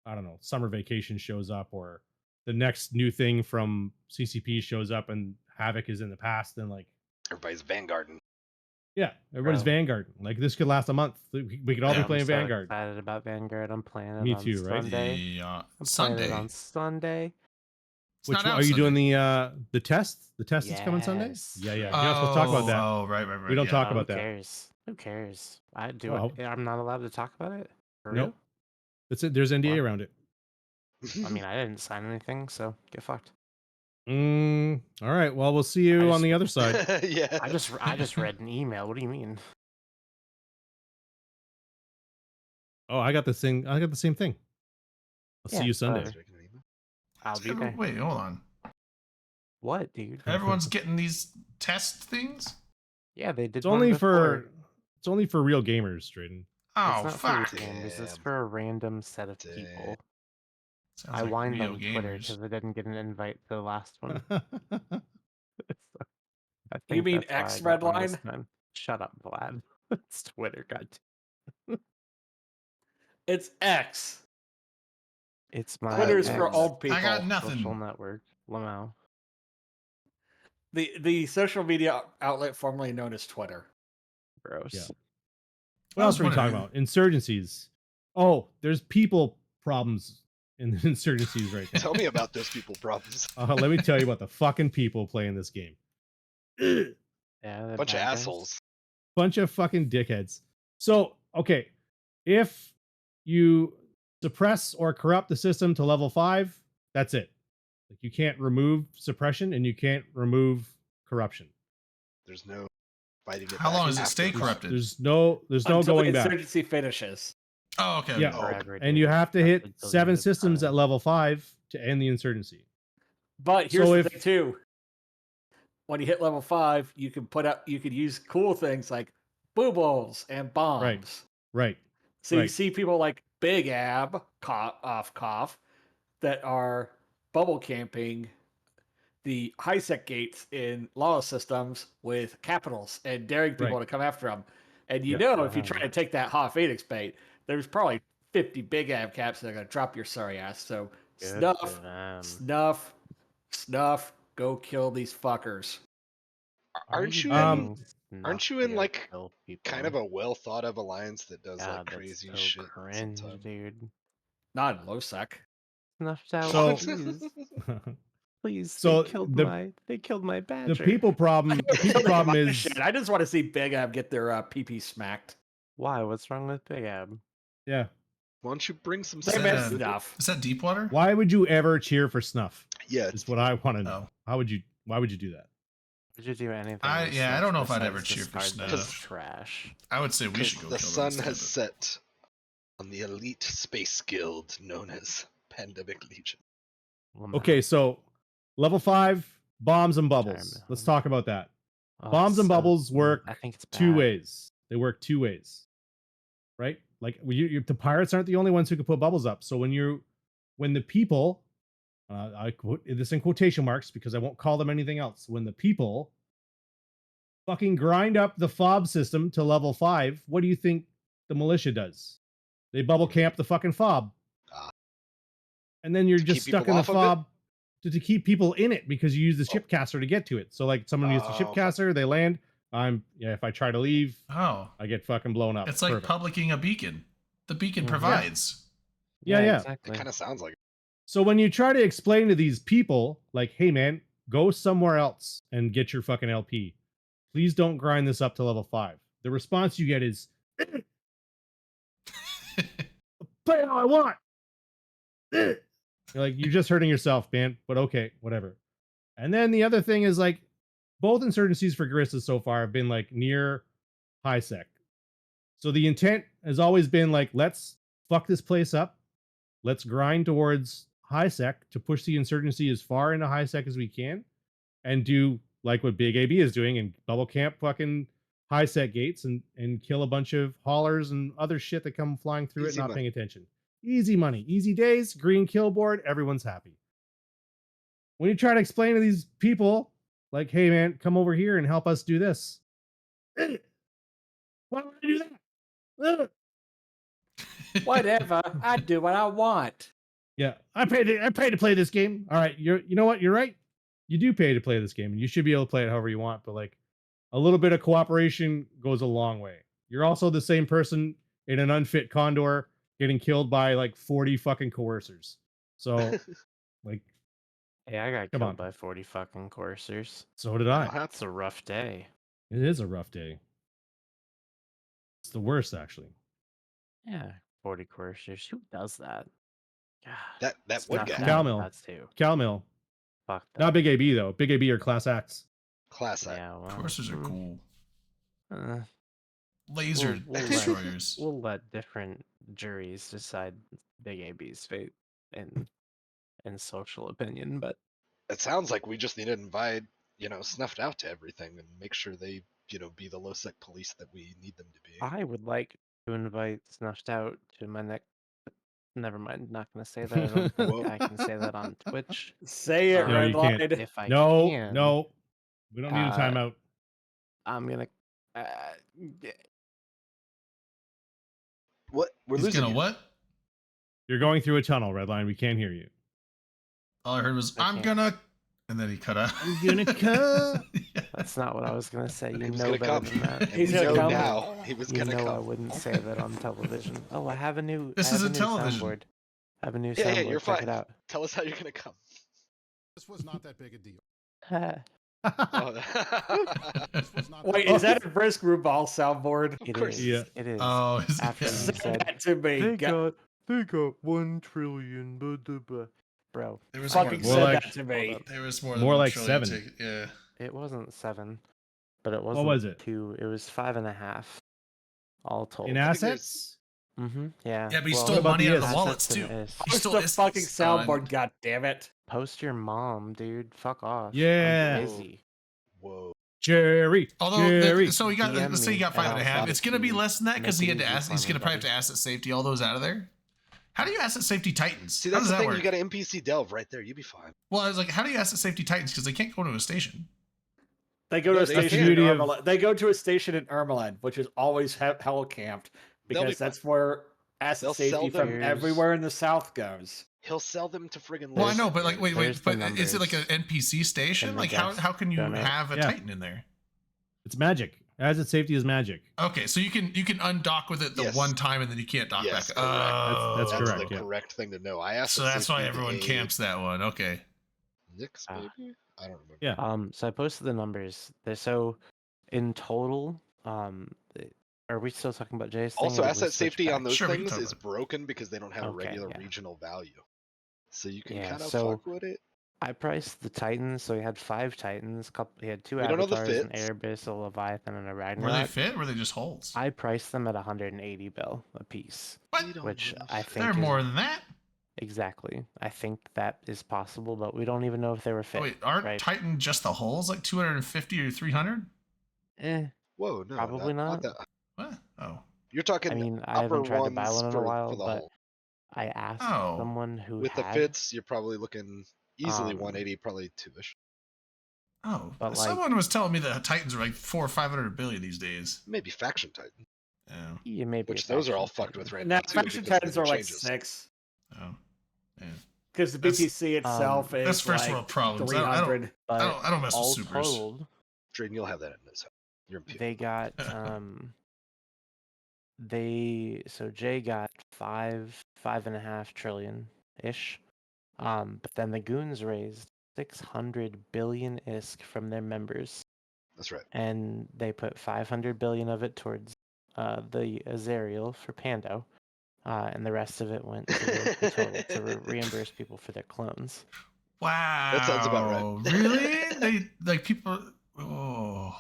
Speaker 2: I don't know, summer vacation shows up, or the next new thing from CCP shows up, and Havoc is in the past, then like
Speaker 3: everybody's Vanguarding.
Speaker 2: Yeah, everybody's Vanguard. Like this could last a month. We could all be playing Vanguard.
Speaker 6: Excited about Vanguard. I'm playing it.
Speaker 2: Me
Speaker 6: on
Speaker 2: too, right?
Speaker 6: Sunday. I'm playing it on Sunday.
Speaker 2: Which one, are you doing the test? The test is coming Sunday. Yeah. You're not supposed to talk about that.
Speaker 1: Oh, right.
Speaker 2: We don't talk about that.
Speaker 6: Who cares? I do it. I'm not allowed to talk about it.
Speaker 2: Nope. That's it. There's NDA around it.
Speaker 6: I mean, I didn't sign anything, so get fucked.
Speaker 2: All right. Well, we'll see you on the other side.
Speaker 3: Yeah.
Speaker 6: I just read an email. What do you mean?
Speaker 2: Oh, I got the same thing. I'll see
Speaker 6: Yeah,
Speaker 2: you Sunday.
Speaker 6: whatever. I'll be there.
Speaker 1: Wait, hold on.
Speaker 6: What, dude?
Speaker 1: Everyone's getting these test things?
Speaker 6: Yeah, they did
Speaker 2: It's
Speaker 6: one
Speaker 2: only
Speaker 6: before.
Speaker 2: for real gamers, Drayden.
Speaker 1: Oh,
Speaker 6: It's not
Speaker 1: fuck.
Speaker 6: for gamers. It's
Speaker 3: Damn.
Speaker 6: for a random set of people.
Speaker 1: Sounds
Speaker 6: I
Speaker 1: like
Speaker 6: whined
Speaker 1: real
Speaker 6: on Twitter
Speaker 1: gamers.
Speaker 6: because I didn't get an invite to the last one. So, I
Speaker 4: You
Speaker 6: think
Speaker 4: mean
Speaker 6: that's why
Speaker 4: X
Speaker 6: I got one
Speaker 4: Redline?
Speaker 6: this time. Shut up, Vlad. It's Twitter, god.
Speaker 4: It's X.
Speaker 6: It's my
Speaker 4: Twitter's
Speaker 3: love
Speaker 4: for
Speaker 3: that.
Speaker 4: old people.
Speaker 1: I got
Speaker 6: social
Speaker 1: nothing.
Speaker 6: network. Lamau.
Speaker 4: The social media outlet formerly known as Twitter.
Speaker 6: Gross.
Speaker 2: Yeah.
Speaker 1: I
Speaker 2: What
Speaker 1: was
Speaker 2: else are we talking
Speaker 1: wondering.
Speaker 2: about? Insurgencies. Oh, there's people problems in the insurgencies right now.
Speaker 3: Tell me about those people problems.
Speaker 2: Let me tell you about the fucking people playing this game.
Speaker 6: Yeah, they're
Speaker 3: Bunch of
Speaker 6: bad guys.
Speaker 3: assholes.
Speaker 2: Bunch of fucking dickheads. So, okay, if you suppress or corrupt the system to level 5, that's it. Like you can't remove suppression and you can't remove corruption.
Speaker 3: There's no fighting it.
Speaker 1: How long does it
Speaker 3: after.
Speaker 1: stay corrupted?
Speaker 2: There's no
Speaker 4: Until
Speaker 2: going
Speaker 4: the
Speaker 2: back.
Speaker 4: insurgency finishes.
Speaker 1: Oh, okay.
Speaker 2: Yeah.
Speaker 1: okay.
Speaker 6: Forever,
Speaker 2: And
Speaker 6: dude.
Speaker 2: you have to
Speaker 6: That's
Speaker 2: hit
Speaker 6: until the
Speaker 2: 7
Speaker 6: end of
Speaker 2: systems
Speaker 6: time.
Speaker 2: at level 5 to end the insurgency.
Speaker 4: But here's
Speaker 2: So
Speaker 4: the
Speaker 2: if-
Speaker 4: thing too. When you hit level 5, you could use cool things like boobles and bombs.
Speaker 2: Right.
Speaker 4: So you
Speaker 2: right.
Speaker 4: see people like Big Ab, cough, that are bubble camping the high-sec gates in lawless systems with capitals and daring people
Speaker 2: Right.
Speaker 4: to come after them. And you
Speaker 2: Yeah.
Speaker 4: know, if you try to take that Ha Phoenix bait, there's probably 50 Big Ab caps that are going to drop your sorry ass. So
Speaker 6: Good for them.
Speaker 4: snuff, go kill these fuckers.
Speaker 3: Aren't you
Speaker 2: Um,
Speaker 3: Aren't you in, like, kind of
Speaker 6: a
Speaker 3: a well thought of alliance that does
Speaker 6: God,
Speaker 3: like
Speaker 6: that's
Speaker 3: crazy
Speaker 6: so
Speaker 3: shit
Speaker 6: cringe,
Speaker 3: sometimes?
Speaker 6: dude.
Speaker 4: Not in Losec.
Speaker 6: Snuffed out,
Speaker 2: So-
Speaker 6: please. Please,
Speaker 2: So
Speaker 6: they killed my badger.
Speaker 2: the people problem is
Speaker 4: Shit, I just want to see Big Ab get their PP smacked.
Speaker 6: Why? What's wrong with Big Ab?
Speaker 2: yeah.
Speaker 3: Why don't you bring some
Speaker 4: They
Speaker 1: that,
Speaker 4: meant
Speaker 3: sense?
Speaker 4: snuff.
Speaker 1: Is that Deepwater?
Speaker 2: Why would you ever cheer for snuff?
Speaker 3: Yeah,
Speaker 2: Is what I want to know.
Speaker 1: Oh.
Speaker 2: Why would you do that?
Speaker 6: Would you do anything?
Speaker 1: I
Speaker 6: with
Speaker 1: don't
Speaker 6: Snuff
Speaker 1: know if I'd ever
Speaker 6: besides
Speaker 1: cheer for
Speaker 6: discard them as
Speaker 1: Snuff.
Speaker 6: trash.
Speaker 1: I would say we
Speaker 3: because
Speaker 1: should go
Speaker 3: the
Speaker 1: kill
Speaker 3: sun
Speaker 1: them
Speaker 3: has
Speaker 1: instead,
Speaker 3: set on the elite space guild known as Pandemic Legion.
Speaker 6: Lamau.
Speaker 2: Okay, so level 5 bombs and bubbles.
Speaker 6: Retirement
Speaker 2: Let's
Speaker 6: home.
Speaker 2: talk about that.
Speaker 6: Oh,
Speaker 2: Bombs
Speaker 6: it's
Speaker 2: and
Speaker 6: so-
Speaker 2: bubbles work
Speaker 6: I think it's bad.
Speaker 2: 2 ways. They work 2 ways. Right? Like the pirates aren't the only ones who can put bubbles up. So when the people, I quote this in quotation marks because I won't call them anything else. When the people fucking grind up the fob system to level 5, what do you think the militia does? They bubble camp the fucking fob.
Speaker 3: Ah.
Speaker 2: And then you're
Speaker 3: To
Speaker 2: just
Speaker 3: keep
Speaker 2: stuck
Speaker 3: people
Speaker 2: in the
Speaker 3: off of it?
Speaker 2: fob to keep people in it because you use the ship caster to get to it. So like someone uses the ship
Speaker 3: Oh,
Speaker 2: caster, they land. If I try to leave,
Speaker 1: Oh,
Speaker 2: I get fucking blown up.
Speaker 1: it's like
Speaker 2: Perfect.
Speaker 1: publicing a beacon. The beacon
Speaker 6: Mhm.
Speaker 1: provides.
Speaker 2: Yeah.
Speaker 6: Exactly.
Speaker 3: It kind of sounds like
Speaker 2: So when you try to explain to these people, like, hey man, go somewhere else and get your fucking LP. Please don't grind this up to level 5. The response you get is, play how I want. You're like, you're just hurting yourself, man. But okay, whatever. And then the other thing is like, both insurgencies for Garissa so far have been like near high sec. So the intent has always been like, let's fuck this place up. Let's grind towards high sec to push the insurgency as far into high sec as we can and do like what Big AB is doing and bubble camp fucking high sec gates and kill a bunch of haulers and other shit that come flying through
Speaker 3: Easy
Speaker 2: it, not
Speaker 3: money.
Speaker 2: paying attention. Easy money, easy days, green kill board, everyone's happy. When you try to explain to these people, like, hey man, come over here and help us do this. Why would I do that?
Speaker 4: Whatever. I do what I want.
Speaker 2: Yeah, I paid to play this game. All right, you know what? You're right. You do pay to play this game, and you should be able to play it however you want. But like, a little bit of cooperation goes a long way. You're also the same person in an unfit Condor getting killed by like 40 fucking coercers. So, like,
Speaker 6: Hey, I got
Speaker 2: Come
Speaker 6: killed
Speaker 2: on.
Speaker 6: by 40 fucking coursers.
Speaker 2: so did
Speaker 3: I'll
Speaker 2: I.
Speaker 3: have
Speaker 6: It's a rough day.
Speaker 2: It is a rough day. It's the worst, actually.
Speaker 6: Yeah, 40 coursers. Who does that? God,
Speaker 3: that
Speaker 6: it's
Speaker 3: would
Speaker 6: not
Speaker 3: guy.
Speaker 6: that,
Speaker 2: Calmel.
Speaker 6: That's too.
Speaker 2: Calmel,
Speaker 6: Fuck that.
Speaker 2: not Big AB though. Big AB or Class X.
Speaker 3: Class act.
Speaker 6: Yeah, well,
Speaker 1: Coursers are cool.
Speaker 6: uh,
Speaker 1: laser destroyers.
Speaker 6: We'll let different juries decide Big AB's fate in social opinion, but
Speaker 3: It sounds like we just need to invite, Snuffed Out to everything and make sure they, be the low-sec police that we need them to be.
Speaker 6: I would like to invite Snuffed Out to my next. Never mind, not gonna say that. I don't think I can say that on Twitch.
Speaker 4: Say it,
Speaker 2: No, you can't.
Speaker 4: Redline.
Speaker 6: If I
Speaker 2: No,
Speaker 6: can,
Speaker 2: no. We don't need a
Speaker 6: Uh,
Speaker 2: timeout.
Speaker 6: I'm gonna.
Speaker 3: What? We're
Speaker 1: He's
Speaker 3: losing
Speaker 1: gonna
Speaker 3: you.
Speaker 1: what?
Speaker 2: You're going through a tunnel, Redline. We can't hear you.
Speaker 1: All I heard was
Speaker 6: I
Speaker 1: I'm
Speaker 6: can't.
Speaker 1: gonna, and then he cut out.
Speaker 2: I'm gonna cut.
Speaker 6: That's not what I was gonna say. You
Speaker 3: He was
Speaker 6: know
Speaker 3: gonna
Speaker 6: better
Speaker 3: come.
Speaker 6: than that.
Speaker 3: And
Speaker 4: He's
Speaker 3: we
Speaker 4: gonna
Speaker 3: know
Speaker 4: come.
Speaker 3: now. He was
Speaker 6: You
Speaker 3: gonna
Speaker 6: know I
Speaker 3: come.
Speaker 6: wouldn't say that on television. Oh, I have a new.
Speaker 1: This
Speaker 6: I have
Speaker 1: is
Speaker 6: a
Speaker 1: a
Speaker 6: new
Speaker 1: television.
Speaker 6: soundboard. I have a new
Speaker 3: Yeah,
Speaker 6: soundboard.
Speaker 3: you're
Speaker 6: Check
Speaker 3: fine.
Speaker 6: it out.
Speaker 3: Tell us how you're gonna come.
Speaker 7: This was not that big a deal.
Speaker 3: Oh,
Speaker 7: This was not
Speaker 4: Wait,
Speaker 7: that
Speaker 4: is that a Brisk Rubal soundboard?
Speaker 3: of
Speaker 6: It
Speaker 3: course.
Speaker 6: is.
Speaker 2: Yeah.
Speaker 6: It is.
Speaker 1: Oh,
Speaker 6: After
Speaker 1: yeah.
Speaker 6: you
Speaker 4: Say
Speaker 6: said
Speaker 4: that to me.
Speaker 6: they got 1 trillion. Blah, blah, blah. Bro,
Speaker 1: There was
Speaker 4: Fucking
Speaker 2: More
Speaker 4: said
Speaker 2: like-
Speaker 4: that to me.
Speaker 1: There was more.
Speaker 2: More
Speaker 1: than
Speaker 2: like
Speaker 1: 1 trillion
Speaker 2: 7.
Speaker 1: ticket- Yeah.
Speaker 6: it wasn't 7, but it wasn't
Speaker 2: was it?
Speaker 6: 2. It was 5.5, all told.
Speaker 2: In
Speaker 3: I think
Speaker 2: assets?
Speaker 6: Mm-hmm. Yeah.
Speaker 1: Yeah, but he
Speaker 6: well,
Speaker 1: stole
Speaker 2: about
Speaker 1: money
Speaker 2: the
Speaker 1: out of the
Speaker 2: assets
Speaker 1: wallets
Speaker 6: and
Speaker 1: too.
Speaker 6: is.
Speaker 1: He
Speaker 4: Post
Speaker 1: stole
Speaker 4: the
Speaker 1: his-
Speaker 4: fucking
Speaker 1: son.
Speaker 4: soundboard, god damn it.
Speaker 6: Post your mom, dude. Fuck off.
Speaker 2: Yeah.
Speaker 6: I'm busy.
Speaker 3: Whoa.
Speaker 2: Jerry.
Speaker 1: Although,
Speaker 2: Jerry.
Speaker 1: so he got,
Speaker 6: DM
Speaker 1: let's say he
Speaker 6: me
Speaker 1: got
Speaker 6: and I'll
Speaker 1: 5.5.
Speaker 6: send
Speaker 1: It's
Speaker 6: it
Speaker 1: gonna
Speaker 6: to
Speaker 1: be
Speaker 6: you.
Speaker 1: less than that because
Speaker 6: Make
Speaker 1: he
Speaker 6: it
Speaker 1: had to
Speaker 6: easy
Speaker 1: ask.
Speaker 6: for
Speaker 1: He's
Speaker 6: me,
Speaker 1: gonna probably have
Speaker 6: buddy.
Speaker 1: to asset safety all those out of there. How do you asset safety Titans?
Speaker 3: See,
Speaker 1: how
Speaker 3: that's
Speaker 1: does
Speaker 3: the
Speaker 1: that
Speaker 3: thing.
Speaker 1: work?
Speaker 3: You got an NPC delve right there. You'd be fine.
Speaker 1: Well, I was like, how do you asset safety Titans? Because they can't go to a station.
Speaker 4: They go
Speaker 3: No,
Speaker 4: to a
Speaker 3: they
Speaker 4: station
Speaker 2: can.
Speaker 4: in
Speaker 2: Beauty of-
Speaker 4: Ermeland. They go to a station in Ermeland, which is always hella camped
Speaker 3: They'll be
Speaker 4: because that's where asset
Speaker 3: They'll sell
Speaker 4: safety from
Speaker 6: them.
Speaker 4: everywhere in the south goes.
Speaker 3: He'll sell them to friggin'
Speaker 1: Well, I
Speaker 3: Liz
Speaker 1: know, but like, wait,
Speaker 6: There's the
Speaker 1: but is it like an
Speaker 6: numbers
Speaker 1: NPC station?
Speaker 6: in the
Speaker 1: Like, how
Speaker 6: guest
Speaker 1: can you
Speaker 6: donut.
Speaker 1: have a
Speaker 2: Yeah.
Speaker 1: Titan in there?
Speaker 2: It's magic. Asset safety is magic.
Speaker 1: Okay, so you can undock with it the
Speaker 3: Yes.
Speaker 1: one time and then you can't dock
Speaker 3: Yes,
Speaker 1: back.
Speaker 3: correct.
Speaker 1: Oh,
Speaker 2: That's
Speaker 3: That's
Speaker 2: correct,
Speaker 3: the
Speaker 2: yeah.
Speaker 3: correct thing to know. I asked.
Speaker 1: So that's why everyone camps that one. Okay.
Speaker 3: Nix,
Speaker 6: Ah.
Speaker 3: maybe? I don't remember.
Speaker 2: Yeah.
Speaker 6: So I posted the numbers. So in total, are we still talking about Jay's thing?
Speaker 3: Also,
Speaker 6: or did we
Speaker 3: asset
Speaker 6: switch
Speaker 3: safety on
Speaker 6: back?
Speaker 3: those
Speaker 1: Sure, we can
Speaker 3: things
Speaker 1: talk
Speaker 3: is
Speaker 1: about it.
Speaker 3: broken because they don't have a
Speaker 6: Okay,
Speaker 3: regular
Speaker 6: yeah.
Speaker 3: regional value. So you can
Speaker 6: Yeah,
Speaker 3: kind of
Speaker 6: so-
Speaker 3: fuck with it.
Speaker 6: I priced the Titans, so he had 5 Titans. He had 2
Speaker 3: We don't know the
Speaker 6: avatars, an
Speaker 3: fits.
Speaker 6: Erebus, a Leviathan, and a
Speaker 1: Were they
Speaker 6: Ragnarok.
Speaker 1: fit? Or were they just holes?
Speaker 6: I priced them at 180 bill a piece,
Speaker 1: What?
Speaker 3: We don't
Speaker 6: which
Speaker 3: know.
Speaker 6: I think
Speaker 1: They're
Speaker 6: is
Speaker 1: more than that.
Speaker 6: exactly. I think that is possible, but we don't even know if they were fit.
Speaker 1: Oh, wait, aren't
Speaker 6: right?
Speaker 1: Titan just the holes like 250 or 300?
Speaker 3: Whoa, no,
Speaker 6: Probably not.
Speaker 3: that.
Speaker 1: What? Oh.
Speaker 3: You're talking
Speaker 6: I mean, I
Speaker 3: upper
Speaker 6: haven't tried to buy
Speaker 3: ones
Speaker 6: one in a
Speaker 3: for
Speaker 6: while,
Speaker 3: the
Speaker 6: but
Speaker 3: whole.
Speaker 6: I asked
Speaker 1: Oh.
Speaker 6: someone who
Speaker 3: With the
Speaker 6: had,
Speaker 3: fits, you're probably looking easily
Speaker 6: Um,
Speaker 3: 180, probably 2-ish.
Speaker 1: Oh.
Speaker 6: But, like-
Speaker 1: Someone was telling me that Titans are like 400 or 500 billion these days.
Speaker 3: Maybe Faction Titan,
Speaker 1: Yeah.
Speaker 6: yeah, maybe
Speaker 3: which
Speaker 6: a
Speaker 3: those are all
Speaker 6: faction
Speaker 3: fucked with
Speaker 6: Titan.
Speaker 3: right
Speaker 4: Now,
Speaker 3: now. too,
Speaker 4: faction
Speaker 3: because of
Speaker 4: titans
Speaker 3: the
Speaker 4: are like
Speaker 3: changes.
Speaker 4: 6
Speaker 1: Oh. Yeah.
Speaker 4: because the
Speaker 1: That's-
Speaker 4: BTC itself is
Speaker 1: That's first
Speaker 4: like
Speaker 1: world problems. I
Speaker 4: 300.
Speaker 6: But
Speaker 1: I don't mess with
Speaker 6: all
Speaker 1: supers.
Speaker 6: told,
Speaker 3: Drayden, you'll have that in this. You're in
Speaker 6: they got so Jay got 5.5 trillion ish. But then the goons raised 600 billion ISK from their members,
Speaker 3: That's right.
Speaker 6: and they put 500 billion of it towards the Azariel for Pando, and the rest of it went to the total to reimburse people for their clones.
Speaker 1: Wow.
Speaker 3: sounds about right.
Speaker 1: Really? They like people. Oh.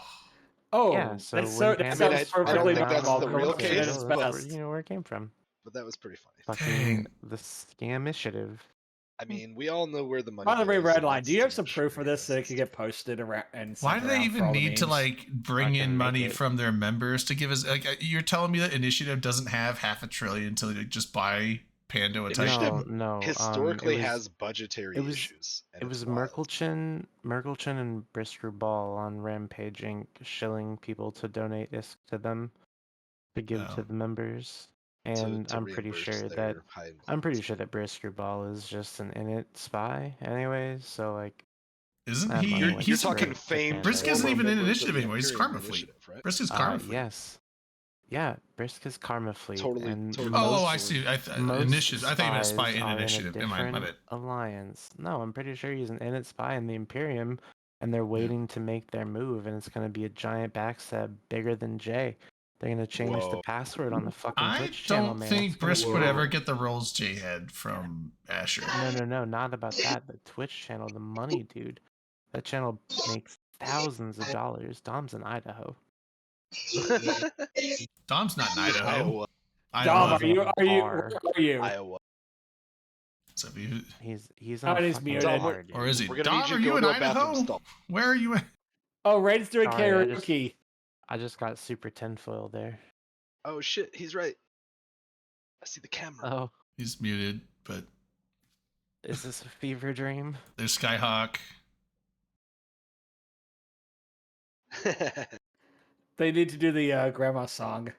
Speaker 4: Oh,
Speaker 6: Yeah, so
Speaker 4: that's so,
Speaker 6: when
Speaker 4: that
Speaker 6: Panda
Speaker 4: sounds
Speaker 3: I don't
Speaker 4: perfectly
Speaker 3: think that's
Speaker 4: normal.
Speaker 3: the real
Speaker 4: Corruption
Speaker 3: case,
Speaker 4: is
Speaker 3: but-
Speaker 6: That's
Speaker 4: best.
Speaker 6: where, where it came from.
Speaker 3: But that was pretty funny.
Speaker 6: Fucking
Speaker 1: Dang.
Speaker 6: the scam initiative.
Speaker 3: I mean, we all know where the money
Speaker 4: By the way,
Speaker 3: goes, and
Speaker 4: Redline, do you have
Speaker 3: that's
Speaker 4: some
Speaker 3: the
Speaker 4: proof for this so it
Speaker 3: business.
Speaker 4: can get posted around? And
Speaker 1: Why
Speaker 4: sent
Speaker 1: do they
Speaker 4: around for
Speaker 1: even
Speaker 4: all the
Speaker 1: need to
Speaker 4: memes?
Speaker 1: like bring
Speaker 6: I
Speaker 1: in
Speaker 6: can make
Speaker 1: money
Speaker 6: it.
Speaker 1: from their members to give us like you're telling me that initiative doesn't have $500 billion to like, just buy Pando and
Speaker 3: Initiative
Speaker 1: Titan?
Speaker 6: No,
Speaker 3: Historically
Speaker 6: it was,
Speaker 3: has budgetary
Speaker 6: it was-
Speaker 3: issues. and
Speaker 6: it
Speaker 3: it's
Speaker 6: was
Speaker 3: wild.
Speaker 6: Merkelchen and Brisker Ball on Rampage Inc. shilling people to donate ISK to them to give
Speaker 1: Oh.
Speaker 6: to the members,
Speaker 3: to-
Speaker 6: and
Speaker 3: to
Speaker 6: I'm pretty
Speaker 3: reimburse
Speaker 6: sure
Speaker 3: their
Speaker 6: that
Speaker 3: high
Speaker 6: I'm pretty
Speaker 3: influence.
Speaker 6: sure that Brisker Ball is just an init spy, anyways. So like,
Speaker 1: Isn't
Speaker 6: that
Speaker 1: he?
Speaker 6: money
Speaker 3: You're,
Speaker 6: went
Speaker 1: He's
Speaker 3: you're
Speaker 6: straight
Speaker 3: talking
Speaker 6: to
Speaker 3: famed.
Speaker 6: Pando.
Speaker 1: Brisk isn't
Speaker 3: former
Speaker 1: even in
Speaker 3: members of
Speaker 1: initiative
Speaker 3: the
Speaker 1: anymore. He's
Speaker 3: Imperium
Speaker 1: Karma Fleet.
Speaker 3: Initiative, right?
Speaker 1: Brisk is Karma Fleet.
Speaker 6: Yes, yeah, Brisk is Karma Fleet.
Speaker 3: Totally-
Speaker 6: and
Speaker 3: totally
Speaker 1: Oh, I
Speaker 6: most-
Speaker 1: see.
Speaker 6: most
Speaker 1: Initiative. I think it was spy
Speaker 6: spies
Speaker 1: in
Speaker 6: are
Speaker 1: initiative.
Speaker 6: a
Speaker 1: Am I? My
Speaker 6: different
Speaker 1: bad.
Speaker 6: alliance. No, I'm pretty sure he's an init spy in the Imperium, and they're waiting to make their move, and it's going to be a giant backstab bigger than Jay. They're going to change the
Speaker 3: Whoa.
Speaker 6: password on the fucking
Speaker 1: I
Speaker 6: Twitch channel,
Speaker 1: don't
Speaker 6: man.
Speaker 1: think
Speaker 6: It's gonna
Speaker 1: Brisk
Speaker 6: be
Speaker 1: would
Speaker 6: cool.
Speaker 1: ever get the roles Jay had from Asher.
Speaker 6: No, not about that. The Twitch channel, the money, dude. That channel makes thousands of dollars. Dom's in Idaho.
Speaker 1: Dom's not in Idaho.
Speaker 3: Iowa.
Speaker 4: Dom,
Speaker 1: Iowa.
Speaker 4: are you? Where are you?
Speaker 3: Iowa.
Speaker 1: So you,
Speaker 6: He's
Speaker 4: Oh,
Speaker 6: on
Speaker 4: and he's
Speaker 6: fucking
Speaker 4: muted.
Speaker 6: bar, dude.
Speaker 1: or is he?
Speaker 3: We're gonna
Speaker 1: Dom,
Speaker 3: need you
Speaker 1: are
Speaker 3: to
Speaker 1: you
Speaker 3: go
Speaker 1: in
Speaker 3: to a bathroom
Speaker 1: Idaho?
Speaker 3: stall.
Speaker 1: Where are you at?
Speaker 4: Oh, Raid's doing
Speaker 6: Sorry,
Speaker 4: karaoke.
Speaker 6: I just got super tinfoil there.
Speaker 3: Oh shit, he's right. I see the camera.
Speaker 6: Oh,
Speaker 1: He's muted, but
Speaker 6: is this a fever dream?
Speaker 1: there's Skyhawk.
Speaker 4: They need to do the grandma song.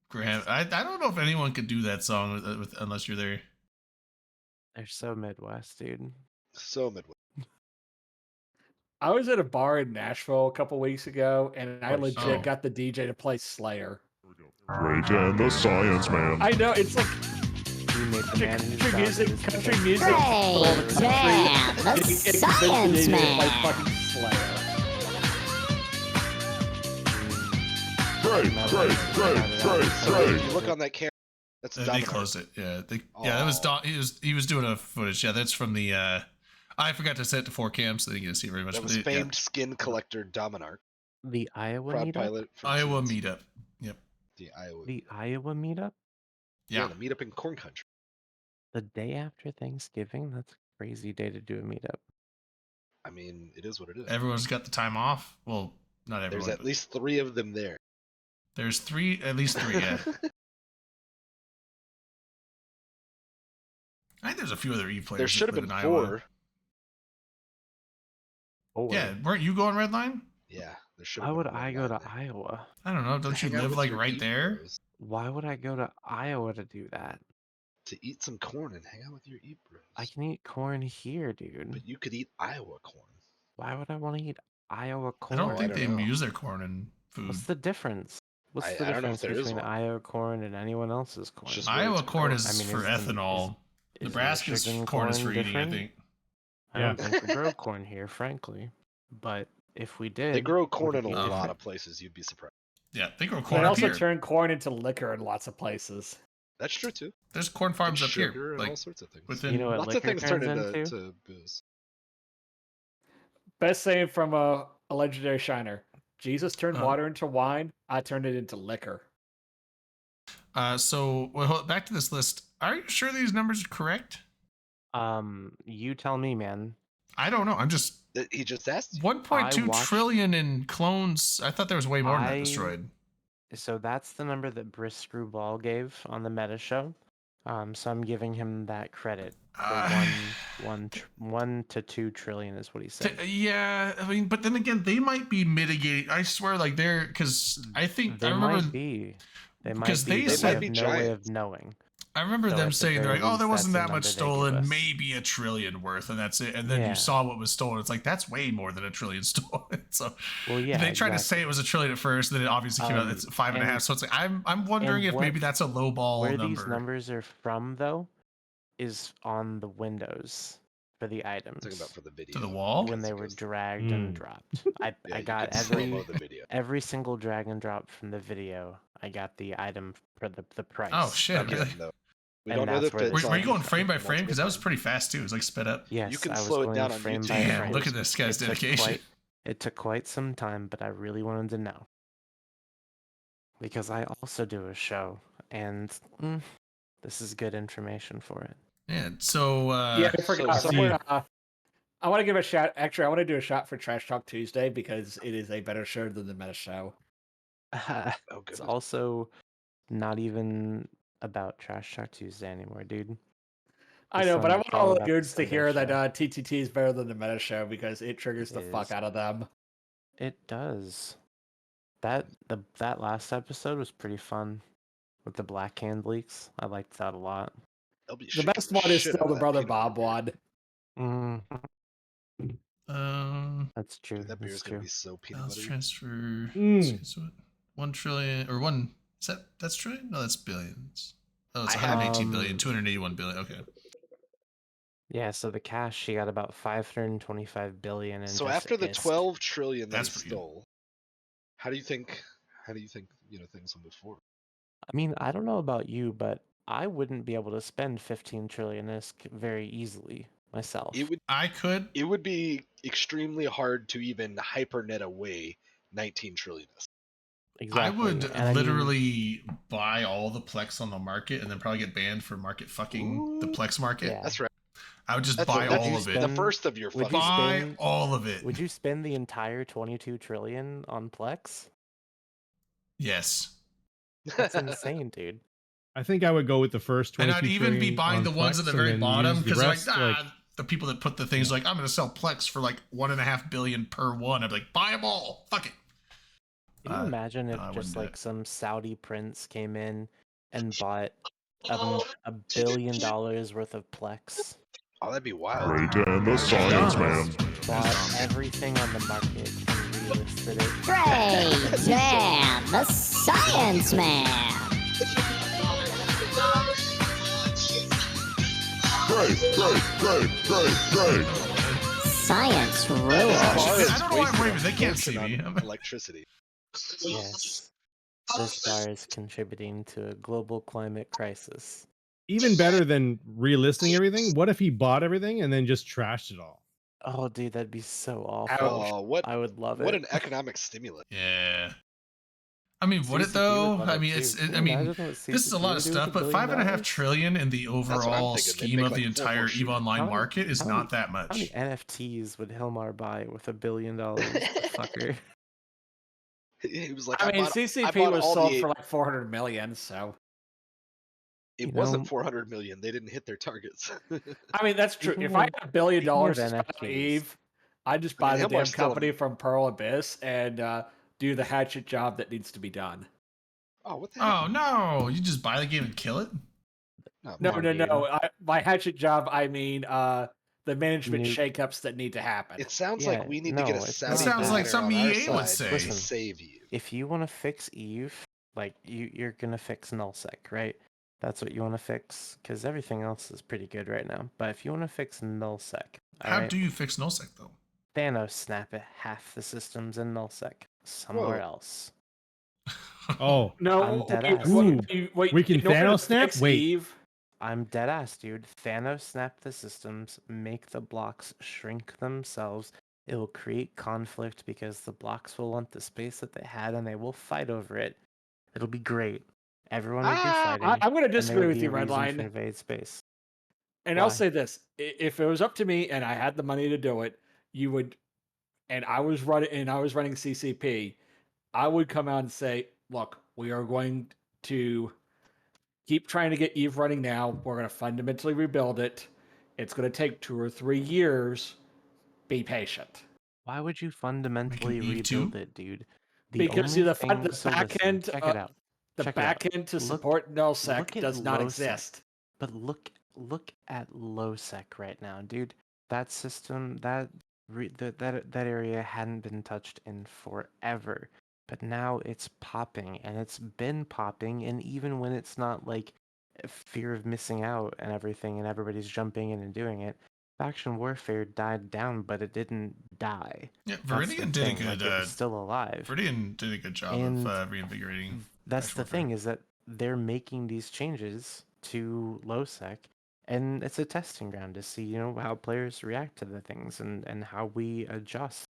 Speaker 1: Graham. I don't know if anyone could do that song unless you're there.
Speaker 6: They're so Midwest, dude.
Speaker 3: So Midwest.
Speaker 4: I was at a bar in Nashville a couple weeks ago, and I legit
Speaker 1: Oh.
Speaker 4: got the DJ to play Slayer.
Speaker 7: Great and the Science Man.
Speaker 4: I know it's like
Speaker 6: He made the man who's
Speaker 4: country
Speaker 6: dog
Speaker 4: music.
Speaker 6: is
Speaker 4: Country
Speaker 6: the-
Speaker 4: music. all the country,
Speaker 8: damn, the
Speaker 4: and it convinced the
Speaker 8: Science
Speaker 4: DJ to play
Speaker 8: Man.
Speaker 4: fucking Slayer.
Speaker 7: Great.
Speaker 3: So if you look on that camera, that's
Speaker 1: They
Speaker 3: Dominic.
Speaker 1: closed it. Yeah. That was Dom. He was doing a footage. Yeah, that's from the. I forgot to set it to 4cam, so they didn't get to see very much.
Speaker 3: That
Speaker 1: but
Speaker 3: was
Speaker 1: yeah.
Speaker 3: famed skin collector Dominark,
Speaker 6: The Iowa
Speaker 3: proud
Speaker 6: meetup.
Speaker 3: pilot. For
Speaker 1: Iowa
Speaker 3: Teams.
Speaker 1: meetup. Yep.
Speaker 3: The Iowa.
Speaker 6: The Iowa meetup.
Speaker 1: Yeah.
Speaker 3: The meetup in corn country.
Speaker 6: The day after Thanksgiving. That's a crazy day to do a meetup.
Speaker 3: I mean, it is what it is.
Speaker 1: Everyone's got the time off. Well, not everyone.
Speaker 3: There's at
Speaker 1: but
Speaker 3: least 3 of them there.
Speaker 1: there's at least three. Yeah. I think there's a few other E players.
Speaker 3: There
Speaker 1: that
Speaker 3: should have
Speaker 1: live
Speaker 3: been
Speaker 1: in
Speaker 3: 4.
Speaker 1: Iowa.
Speaker 6: Oh,
Speaker 1: Yeah, weren't you going Redline?
Speaker 3: Yeah, there should.
Speaker 6: why would I go to Iowa?
Speaker 1: I don't know. Don't you live like right there?
Speaker 6: Why would I go to Iowa to do that?
Speaker 3: To eat some corn and hang out with your eat bros.
Speaker 6: I can eat corn here, dude.
Speaker 3: But you could eat Iowa corn.
Speaker 6: Why would I want to eat Iowa
Speaker 1: I
Speaker 6: corn?
Speaker 1: don't think
Speaker 3: don't
Speaker 1: they
Speaker 3: know.
Speaker 1: use their corn in food.
Speaker 6: What's the difference? What's the
Speaker 3: I don't know
Speaker 6: difference
Speaker 3: if there is
Speaker 6: between
Speaker 3: one.
Speaker 6: Iowa corn and anyone else's corn?
Speaker 3: just
Speaker 1: Iowa
Speaker 3: really
Speaker 1: corn
Speaker 3: corn.
Speaker 1: is
Speaker 6: I mean,
Speaker 1: for
Speaker 6: is the-
Speaker 1: ethanol.
Speaker 6: Is
Speaker 1: Nebraska's
Speaker 6: Michigan
Speaker 1: corn is for eating, I
Speaker 6: different?
Speaker 1: think.
Speaker 6: I don't think we grow corn here, frankly. But if we did,
Speaker 3: They grow corn
Speaker 6: would
Speaker 3: in
Speaker 6: it
Speaker 3: a
Speaker 6: be
Speaker 3: lot
Speaker 6: different?
Speaker 3: of places. You'd be surprised.
Speaker 1: Yeah, they grow
Speaker 4: They
Speaker 1: corn up
Speaker 4: also
Speaker 1: here.
Speaker 4: turn corn into liquor in lots of places.
Speaker 3: That's true too.
Speaker 1: There's corn farms up
Speaker 3: Sugar
Speaker 1: here,
Speaker 3: and
Speaker 1: like
Speaker 3: all sorts of things.
Speaker 1: within.
Speaker 6: You know what
Speaker 3: Lots of
Speaker 6: liquor
Speaker 3: things turn
Speaker 6: turns
Speaker 3: into
Speaker 6: into?
Speaker 3: to booze.
Speaker 4: Best saying from a legendary shiner: Jesus turned
Speaker 1: Uh.
Speaker 4: water into wine. I turned it into liquor.
Speaker 1: So back to this list. Are you sure these numbers are correct?
Speaker 6: You tell me, man.
Speaker 1: I don't know. I'm just
Speaker 3: He just asked you.
Speaker 1: 1.2
Speaker 6: watched-
Speaker 1: trillion in clones. I thought there was way more than that
Speaker 6: I-
Speaker 1: destroyed.
Speaker 6: So that's the number that Briss Screwball gave on the meta show. So I'm giving him that credit. For 1 to 2 trillion is what he said.
Speaker 1: Yeah, I mean, but then again, they might be mitigating. I swear, like they're because I think
Speaker 6: They
Speaker 1: I remember
Speaker 6: might be. They might
Speaker 1: because
Speaker 6: be.
Speaker 1: they
Speaker 6: but
Speaker 1: said-
Speaker 6: we
Speaker 3: They
Speaker 6: have
Speaker 3: might
Speaker 6: no
Speaker 3: be
Speaker 6: way of
Speaker 3: giants.
Speaker 6: knowing.
Speaker 1: I remember
Speaker 6: So
Speaker 1: them
Speaker 6: at the
Speaker 1: saying they're
Speaker 6: very
Speaker 1: like, oh, there
Speaker 6: least,
Speaker 1: wasn't
Speaker 6: that's
Speaker 1: that
Speaker 6: the
Speaker 1: much
Speaker 6: number they
Speaker 1: stolen,
Speaker 6: give us.
Speaker 1: maybe $1 trillion worth, and that's it. And then
Speaker 6: Yeah.
Speaker 1: you saw what was stolen. It's like that's way more than $1 trillion stolen. So
Speaker 6: Well, yeah.
Speaker 1: they tried to
Speaker 6: exactly.
Speaker 1: say it was $1 trillion at first, then it obviously came out it's 5.5.
Speaker 6: and-
Speaker 1: So it's like I'm wondering if
Speaker 6: what-
Speaker 1: maybe that's a low ball
Speaker 6: Where
Speaker 1: number.
Speaker 6: these numbers are from, though, is on the windows for the items
Speaker 3: Talking about for the video.
Speaker 1: To the wall?
Speaker 6: when they were dragged and
Speaker 2: Mm.
Speaker 6: dropped. I
Speaker 3: Yeah, you
Speaker 6: got
Speaker 3: could slow-mo the video.
Speaker 6: every single drag and drop from the video. I got the item for the price.
Speaker 1: Oh shit!
Speaker 6: of it.
Speaker 1: Really?
Speaker 3: No. We
Speaker 6: And
Speaker 3: don't know
Speaker 6: that's
Speaker 3: that
Speaker 6: where
Speaker 3: it's
Speaker 6: the
Speaker 1: Were you
Speaker 3: on
Speaker 1: going frame by
Speaker 3: multiple
Speaker 1: frame? Because that was
Speaker 3: times.
Speaker 1: pretty fast too. It was like sped up.
Speaker 6: Yes,
Speaker 3: can
Speaker 6: I was
Speaker 3: slow it
Speaker 6: going
Speaker 3: down on
Speaker 6: frame
Speaker 3: YouTube.
Speaker 6: by
Speaker 1: Damn!
Speaker 6: frame.
Speaker 1: Look at this guy's
Speaker 6: It took
Speaker 1: dedication.
Speaker 6: It took quite some time, but I really wanted to know. Because I also do a show, and this is good information for it.
Speaker 1: Yeah. So
Speaker 4: Yeah, I forgot.
Speaker 3: so
Speaker 2: somewhere-
Speaker 4: I want to give a shout. Actually, I want to do a shot for Trash Talk Tuesday because it is a better show than the Meta Show.
Speaker 3: Oh,
Speaker 6: It's
Speaker 3: goodness.
Speaker 6: also not even about Trash Talk Tuesday anymore, dude.
Speaker 4: I
Speaker 6: This
Speaker 4: know, but I
Speaker 6: one
Speaker 4: want
Speaker 6: is all
Speaker 4: all the
Speaker 6: about the
Speaker 4: dudes to
Speaker 6: Sunday
Speaker 4: hear
Speaker 6: show.
Speaker 4: that TTT is better than the Meta Show because it triggers
Speaker 6: It
Speaker 4: the fuck
Speaker 6: is.
Speaker 4: out of them.
Speaker 6: It does. That last episode was pretty fun with the Black Hand leaks. I liked that a lot.
Speaker 3: They'll be
Speaker 4: The
Speaker 3: shaking
Speaker 4: best one is
Speaker 3: shit
Speaker 4: still
Speaker 3: out of
Speaker 4: the
Speaker 3: that
Speaker 4: Brother
Speaker 3: peanut
Speaker 4: Bob
Speaker 3: butter
Speaker 4: one.
Speaker 6: That's true.
Speaker 3: beer. That beer's
Speaker 6: That's
Speaker 3: gonna
Speaker 6: true.
Speaker 3: be so peanut
Speaker 1: balance
Speaker 3: buttery.
Speaker 1: transfer.
Speaker 2: Mm.
Speaker 1: So what, 1 trillion or one? Is that's trillion? No, that's billions. Oh, it's
Speaker 3: I have-
Speaker 1: 118 billion, 281 billion. Okay.
Speaker 6: Yeah, so the cash she got about 525 billion in
Speaker 3: So
Speaker 6: just
Speaker 3: after the
Speaker 6: IST.
Speaker 3: 12 trillion that
Speaker 1: That's
Speaker 3: he
Speaker 1: pretty good.
Speaker 3: stole, how do you think things will move forward?
Speaker 6: I mean, I don't know about you, but I wouldn't be able to spend 15 trillion ISK very easily myself.
Speaker 1: I could.
Speaker 3: It would be extremely hard to even hypernet away 19 trillion.
Speaker 6: Exactly.
Speaker 1: I would
Speaker 6: And I mean,
Speaker 1: literally buy all the Plex on the market and then probably get banned for market fucking the
Speaker 3: Ooh,
Speaker 1: Plex market.
Speaker 6: yeah.
Speaker 3: That's right.
Speaker 1: I would just
Speaker 3: That's
Speaker 1: buy
Speaker 3: that's
Speaker 1: all of it.
Speaker 3: the first of your
Speaker 6: would you
Speaker 3: fucking.
Speaker 1: Buy
Speaker 6: spend-
Speaker 1: all of it.
Speaker 6: Would you spend the entire 22 trillion on Plex?
Speaker 1: Yes.
Speaker 6: That's insane, dude.
Speaker 2: I think I would go with the first.
Speaker 1: And I'd
Speaker 2: 22
Speaker 1: even be
Speaker 2: trillion
Speaker 1: buying
Speaker 2: on
Speaker 1: the ones at the
Speaker 2: Plex and
Speaker 1: very
Speaker 2: then
Speaker 1: bottom
Speaker 2: use the
Speaker 1: because like,
Speaker 2: rest, like
Speaker 1: the people that put the things like, I'm going to sell Plex for like 1.5 billion per one. I'd be like, buy them all. Fuck it.
Speaker 6: Can you imagine if
Speaker 1: no, I wouldn't
Speaker 6: just
Speaker 1: do
Speaker 6: like
Speaker 1: it.
Speaker 6: some Saudi prince came in and bought $1 billion worth of Plex?
Speaker 3: Oh, that'd be wild.
Speaker 7: Great and the Science Man.
Speaker 6: Bought everything on the market and relisted it.
Speaker 8: Great Man, the Science Man.
Speaker 7: Great.
Speaker 8: Science rules.
Speaker 1: I don't know why I'm
Speaker 3: Wasted
Speaker 1: waving.
Speaker 3: a
Speaker 1: They can't
Speaker 3: fortune
Speaker 1: see me.
Speaker 3: on electricity.
Speaker 6: Yes. This bar is contributing to a global climate crisis.
Speaker 2: even better than relisting everything. What if he bought everything and then just trashed it all?
Speaker 6: Oh, dude, that'd be so awful.
Speaker 3: Oh, what
Speaker 6: I would love
Speaker 3: what
Speaker 6: it.
Speaker 3: an economic stimulus.
Speaker 1: Yeah. I mean, would it
Speaker 6: CCP
Speaker 1: though?
Speaker 6: would love
Speaker 1: I
Speaker 6: it
Speaker 1: mean,
Speaker 6: too.
Speaker 1: it's.
Speaker 6: Can you
Speaker 1: I mean,
Speaker 6: imagine what
Speaker 1: this is a
Speaker 6: CCP
Speaker 1: lot
Speaker 6: would
Speaker 1: of
Speaker 6: do with
Speaker 1: stuff,
Speaker 6: $1
Speaker 1: but
Speaker 6: billion?
Speaker 1: $5.5 trillion in the
Speaker 3: what I'm
Speaker 1: overall
Speaker 3: thinking. They'd
Speaker 1: scheme
Speaker 3: make
Speaker 1: of
Speaker 3: like
Speaker 1: the
Speaker 3: 4
Speaker 1: entire
Speaker 3: more
Speaker 1: EVE
Speaker 3: shooters.
Speaker 1: Online
Speaker 6: How many-
Speaker 1: market is
Speaker 6: how
Speaker 1: not
Speaker 6: many-
Speaker 1: that much.
Speaker 6: How many NFTs would Hilmar buy with $1 billion? Fucker.
Speaker 3: He was like,
Speaker 4: I mean,
Speaker 3: bought
Speaker 4: CCP was
Speaker 3: all
Speaker 4: sold
Speaker 3: the.
Speaker 4: for like 400 million, so
Speaker 3: It
Speaker 6: you
Speaker 3: wasn't
Speaker 6: know-
Speaker 3: 400 million. They didn't hit their targets.
Speaker 4: I mean that's true.
Speaker 6: Speaking
Speaker 4: If I
Speaker 6: of-
Speaker 4: had $1 billion
Speaker 6: speaking of
Speaker 4: to spend on
Speaker 6: NFTs.
Speaker 4: Eve, I'd just
Speaker 3: I mean,
Speaker 4: buy the
Speaker 3: Hilmar's
Speaker 4: damn
Speaker 3: still a-
Speaker 4: company from Pearl Abyss and do the hatchet job that needs to be done.
Speaker 3: Oh, what the hell?
Speaker 1: Oh no! You just buy the game and kill it?
Speaker 3: No,
Speaker 4: No,
Speaker 6: Come
Speaker 4: no,
Speaker 6: on,
Speaker 4: no.
Speaker 6: dude.
Speaker 4: By hatchet job, I mean the management
Speaker 6: Nuke.
Speaker 4: shakeups that need to happen.
Speaker 3: it sounds
Speaker 6: Yeah,
Speaker 3: like we need to get
Speaker 6: no,
Speaker 3: a
Speaker 6: it's
Speaker 3: Saudi
Speaker 6: not
Speaker 1: sounds like
Speaker 3: billionaire
Speaker 1: something
Speaker 3: on our
Speaker 1: EA would
Speaker 3: side
Speaker 1: say.
Speaker 3: to
Speaker 6: Listen.
Speaker 3: save you.
Speaker 6: If you want to fix Eve, like you're gonna fix nullsec, right? That's what you want to fix, because everything else is pretty good right now. But if you want to fix nullsec,
Speaker 1: How
Speaker 6: alright,
Speaker 1: do you fix nullsec though?
Speaker 6: Thanos snap it half the systems in nullsec somewhere
Speaker 3: Whoa.
Speaker 6: else.
Speaker 2: Oh,
Speaker 4: No,
Speaker 6: I'm dead
Speaker 4: wait,
Speaker 6: ass.
Speaker 4: wait,
Speaker 2: We can
Speaker 4: in order to
Speaker 2: Thanos snap?
Speaker 4: fix
Speaker 2: Wait.
Speaker 4: Eve,
Speaker 6: I'm dead ass, dude. Thanos snap the systems, make the blocks shrink themselves. It will create conflict because the blocks will want the space that they had and they will fight over it. It'll be great. Everyone will be fighting.
Speaker 4: I'm going to
Speaker 6: and there
Speaker 4: disagree
Speaker 6: would
Speaker 4: with
Speaker 6: be
Speaker 4: you,
Speaker 6: a reason to
Speaker 4: Redline.
Speaker 6: invade space.
Speaker 4: And I'll
Speaker 6: Why?
Speaker 4: say this: if it was up to me and I had the money to do it, you would, and I was running CCP, I would come out and say, "Look, we are going to keep trying to get Eve running now. We're going to fundamentally rebuild it. It's going to take 2 or 3 years. Be patient."
Speaker 6: Why would you fundamentally
Speaker 1: Eve
Speaker 6: rebuild
Speaker 1: 2?
Speaker 6: it, dude?
Speaker 4: Because see,
Speaker 6: only
Speaker 4: the
Speaker 6: thing- so
Speaker 4: back
Speaker 6: listen,
Speaker 4: end,
Speaker 6: check it out.
Speaker 4: the
Speaker 6: Check it out.
Speaker 4: back end to
Speaker 6: Look-
Speaker 4: support nullsec
Speaker 6: look at
Speaker 4: does not
Speaker 6: lowsec.
Speaker 4: exist.
Speaker 6: But look at lowsec right now, dude. That system, that area hadn't been touched in forever, but now it's popping, and it's been popping. And even when it's not like fear of missing out and everything, and everybody's jumping in and doing it, faction warfare died down, but it didn't die.
Speaker 1: Yeah,
Speaker 6: That's the
Speaker 1: Viridian did a
Speaker 6: thing,
Speaker 1: good.
Speaker 6: like, it was still alive.
Speaker 1: Viridian did a good job
Speaker 6: And
Speaker 1: of reinvigorating.
Speaker 6: That's
Speaker 1: faction
Speaker 6: the thing, is that they're making these changes to lowsec, and it's a testing ground to see, how players react to the things and how we adjust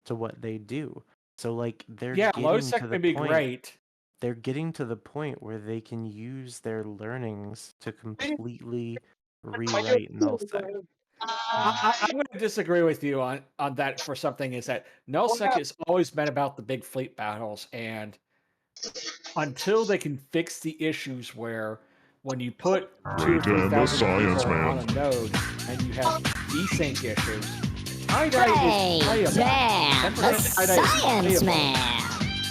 Speaker 6: to what they do. So like they're
Speaker 4: Yeah,
Speaker 6: getting
Speaker 4: lowsec
Speaker 6: to
Speaker 4: may
Speaker 6: the
Speaker 4: be
Speaker 6: point,
Speaker 4: great.
Speaker 6: they're getting to the point where they can use their learnings to completely rewrite nullsec.
Speaker 4: I'm going to disagree with you on that for something. Is that nullsec has always been about the big fleet battles, and until they can fix the issues where when you put 2,000 or
Speaker 7: Great and the
Speaker 4: 3,000
Speaker 7: Science
Speaker 4: people
Speaker 7: Man.
Speaker 4: on a node and you have desync issues, tie-dye is
Speaker 8: Great
Speaker 4: playable.
Speaker 8: Man, the
Speaker 4: 10% tie-dye is
Speaker 8: Science
Speaker 4: playable.
Speaker 8: Man.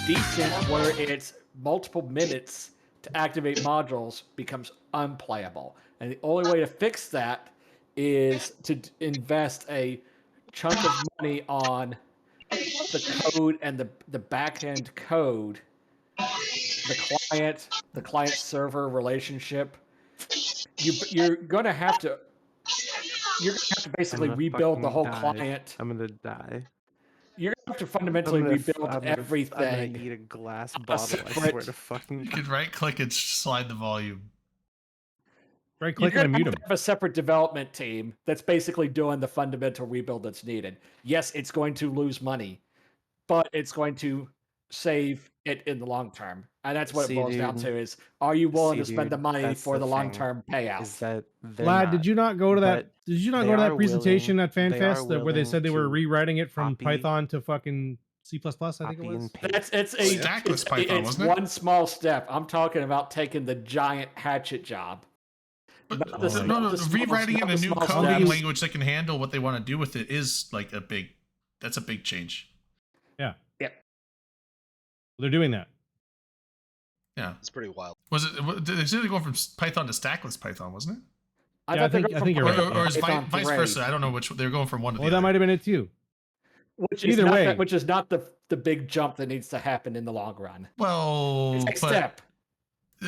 Speaker 4: Desync, where it's multiple minutes to activate modules, becomes unplayable. And the only way to fix that is to invest a chunk of money on the code and the back-end code, the client server relationship. You're gonna have to basically
Speaker 6: gonna
Speaker 4: rebuild the
Speaker 6: fucking
Speaker 4: whole
Speaker 6: die.
Speaker 4: client.
Speaker 6: I'm gonna die.
Speaker 4: You're gonna have to fundamentally rebuild
Speaker 6: I'm
Speaker 4: everything.
Speaker 6: gonna eat a glass bottle. I
Speaker 4: separate-
Speaker 6: swear to fucking
Speaker 1: You could right click and slide the volume.
Speaker 2: right
Speaker 4: You're
Speaker 2: click and
Speaker 4: gonna
Speaker 2: mute
Speaker 4: have
Speaker 2: him.
Speaker 4: to have a separate development team that's basically doing the fundamental rebuild that's needed. Yes, it's going to lose money, but it's going to save it in the long term, and that's what
Speaker 6: See,
Speaker 4: it boils down
Speaker 6: dude.
Speaker 4: to: is are you willing
Speaker 6: See,
Speaker 4: to spend the
Speaker 6: dude,
Speaker 4: money
Speaker 6: that's
Speaker 4: for the
Speaker 6: thing,
Speaker 4: long-term payout?
Speaker 6: Is that they're
Speaker 2: Vlad,
Speaker 6: not,
Speaker 2: did you not go to that?
Speaker 6: but
Speaker 2: Did you not
Speaker 6: they
Speaker 2: go to that
Speaker 6: are
Speaker 2: presentation
Speaker 6: willing-
Speaker 2: at
Speaker 6: they are
Speaker 2: FanFest where they said they were
Speaker 6: willing to
Speaker 2: rewriting it from
Speaker 6: copy-
Speaker 2: Python to fucking C++? I think it
Speaker 6: copy
Speaker 2: was.
Speaker 6: and paste.
Speaker 4: That's it's a
Speaker 1: Stackless
Speaker 4: it's,
Speaker 1: Python,
Speaker 4: it's
Speaker 1: wasn't it?
Speaker 4: one small step. I'm talking about taking the giant hatchet job.
Speaker 1: But
Speaker 4: Not
Speaker 2: the small-
Speaker 1: no,
Speaker 4: the small-
Speaker 1: rewriting it in
Speaker 4: not
Speaker 1: a
Speaker 4: the
Speaker 1: new
Speaker 4: small
Speaker 1: coding
Speaker 4: steps.
Speaker 1: language that can handle what they want to do with it is like that's a big change.
Speaker 2: They're doing that.
Speaker 1: Yeah.
Speaker 3: It's pretty wild.
Speaker 1: Was it? They said they're going from Python to stackless Python, wasn't it?
Speaker 2: Yeah, I
Speaker 4: thought they
Speaker 2: think-
Speaker 4: go
Speaker 2: I
Speaker 4: from
Speaker 2: think you're
Speaker 4: Python
Speaker 2: right.
Speaker 4: to
Speaker 1: Or is
Speaker 4: Python
Speaker 1: vice
Speaker 4: 3,
Speaker 1: versa? I don't know which. They're going from one to the
Speaker 2: Well,
Speaker 1: other.
Speaker 2: that might have been it too.
Speaker 4: Which is
Speaker 2: Either
Speaker 4: not
Speaker 2: way.
Speaker 4: that, which is not the big jump that needs to happen in the long run.
Speaker 1: Well,
Speaker 4: It's a
Speaker 1: but
Speaker 4: step.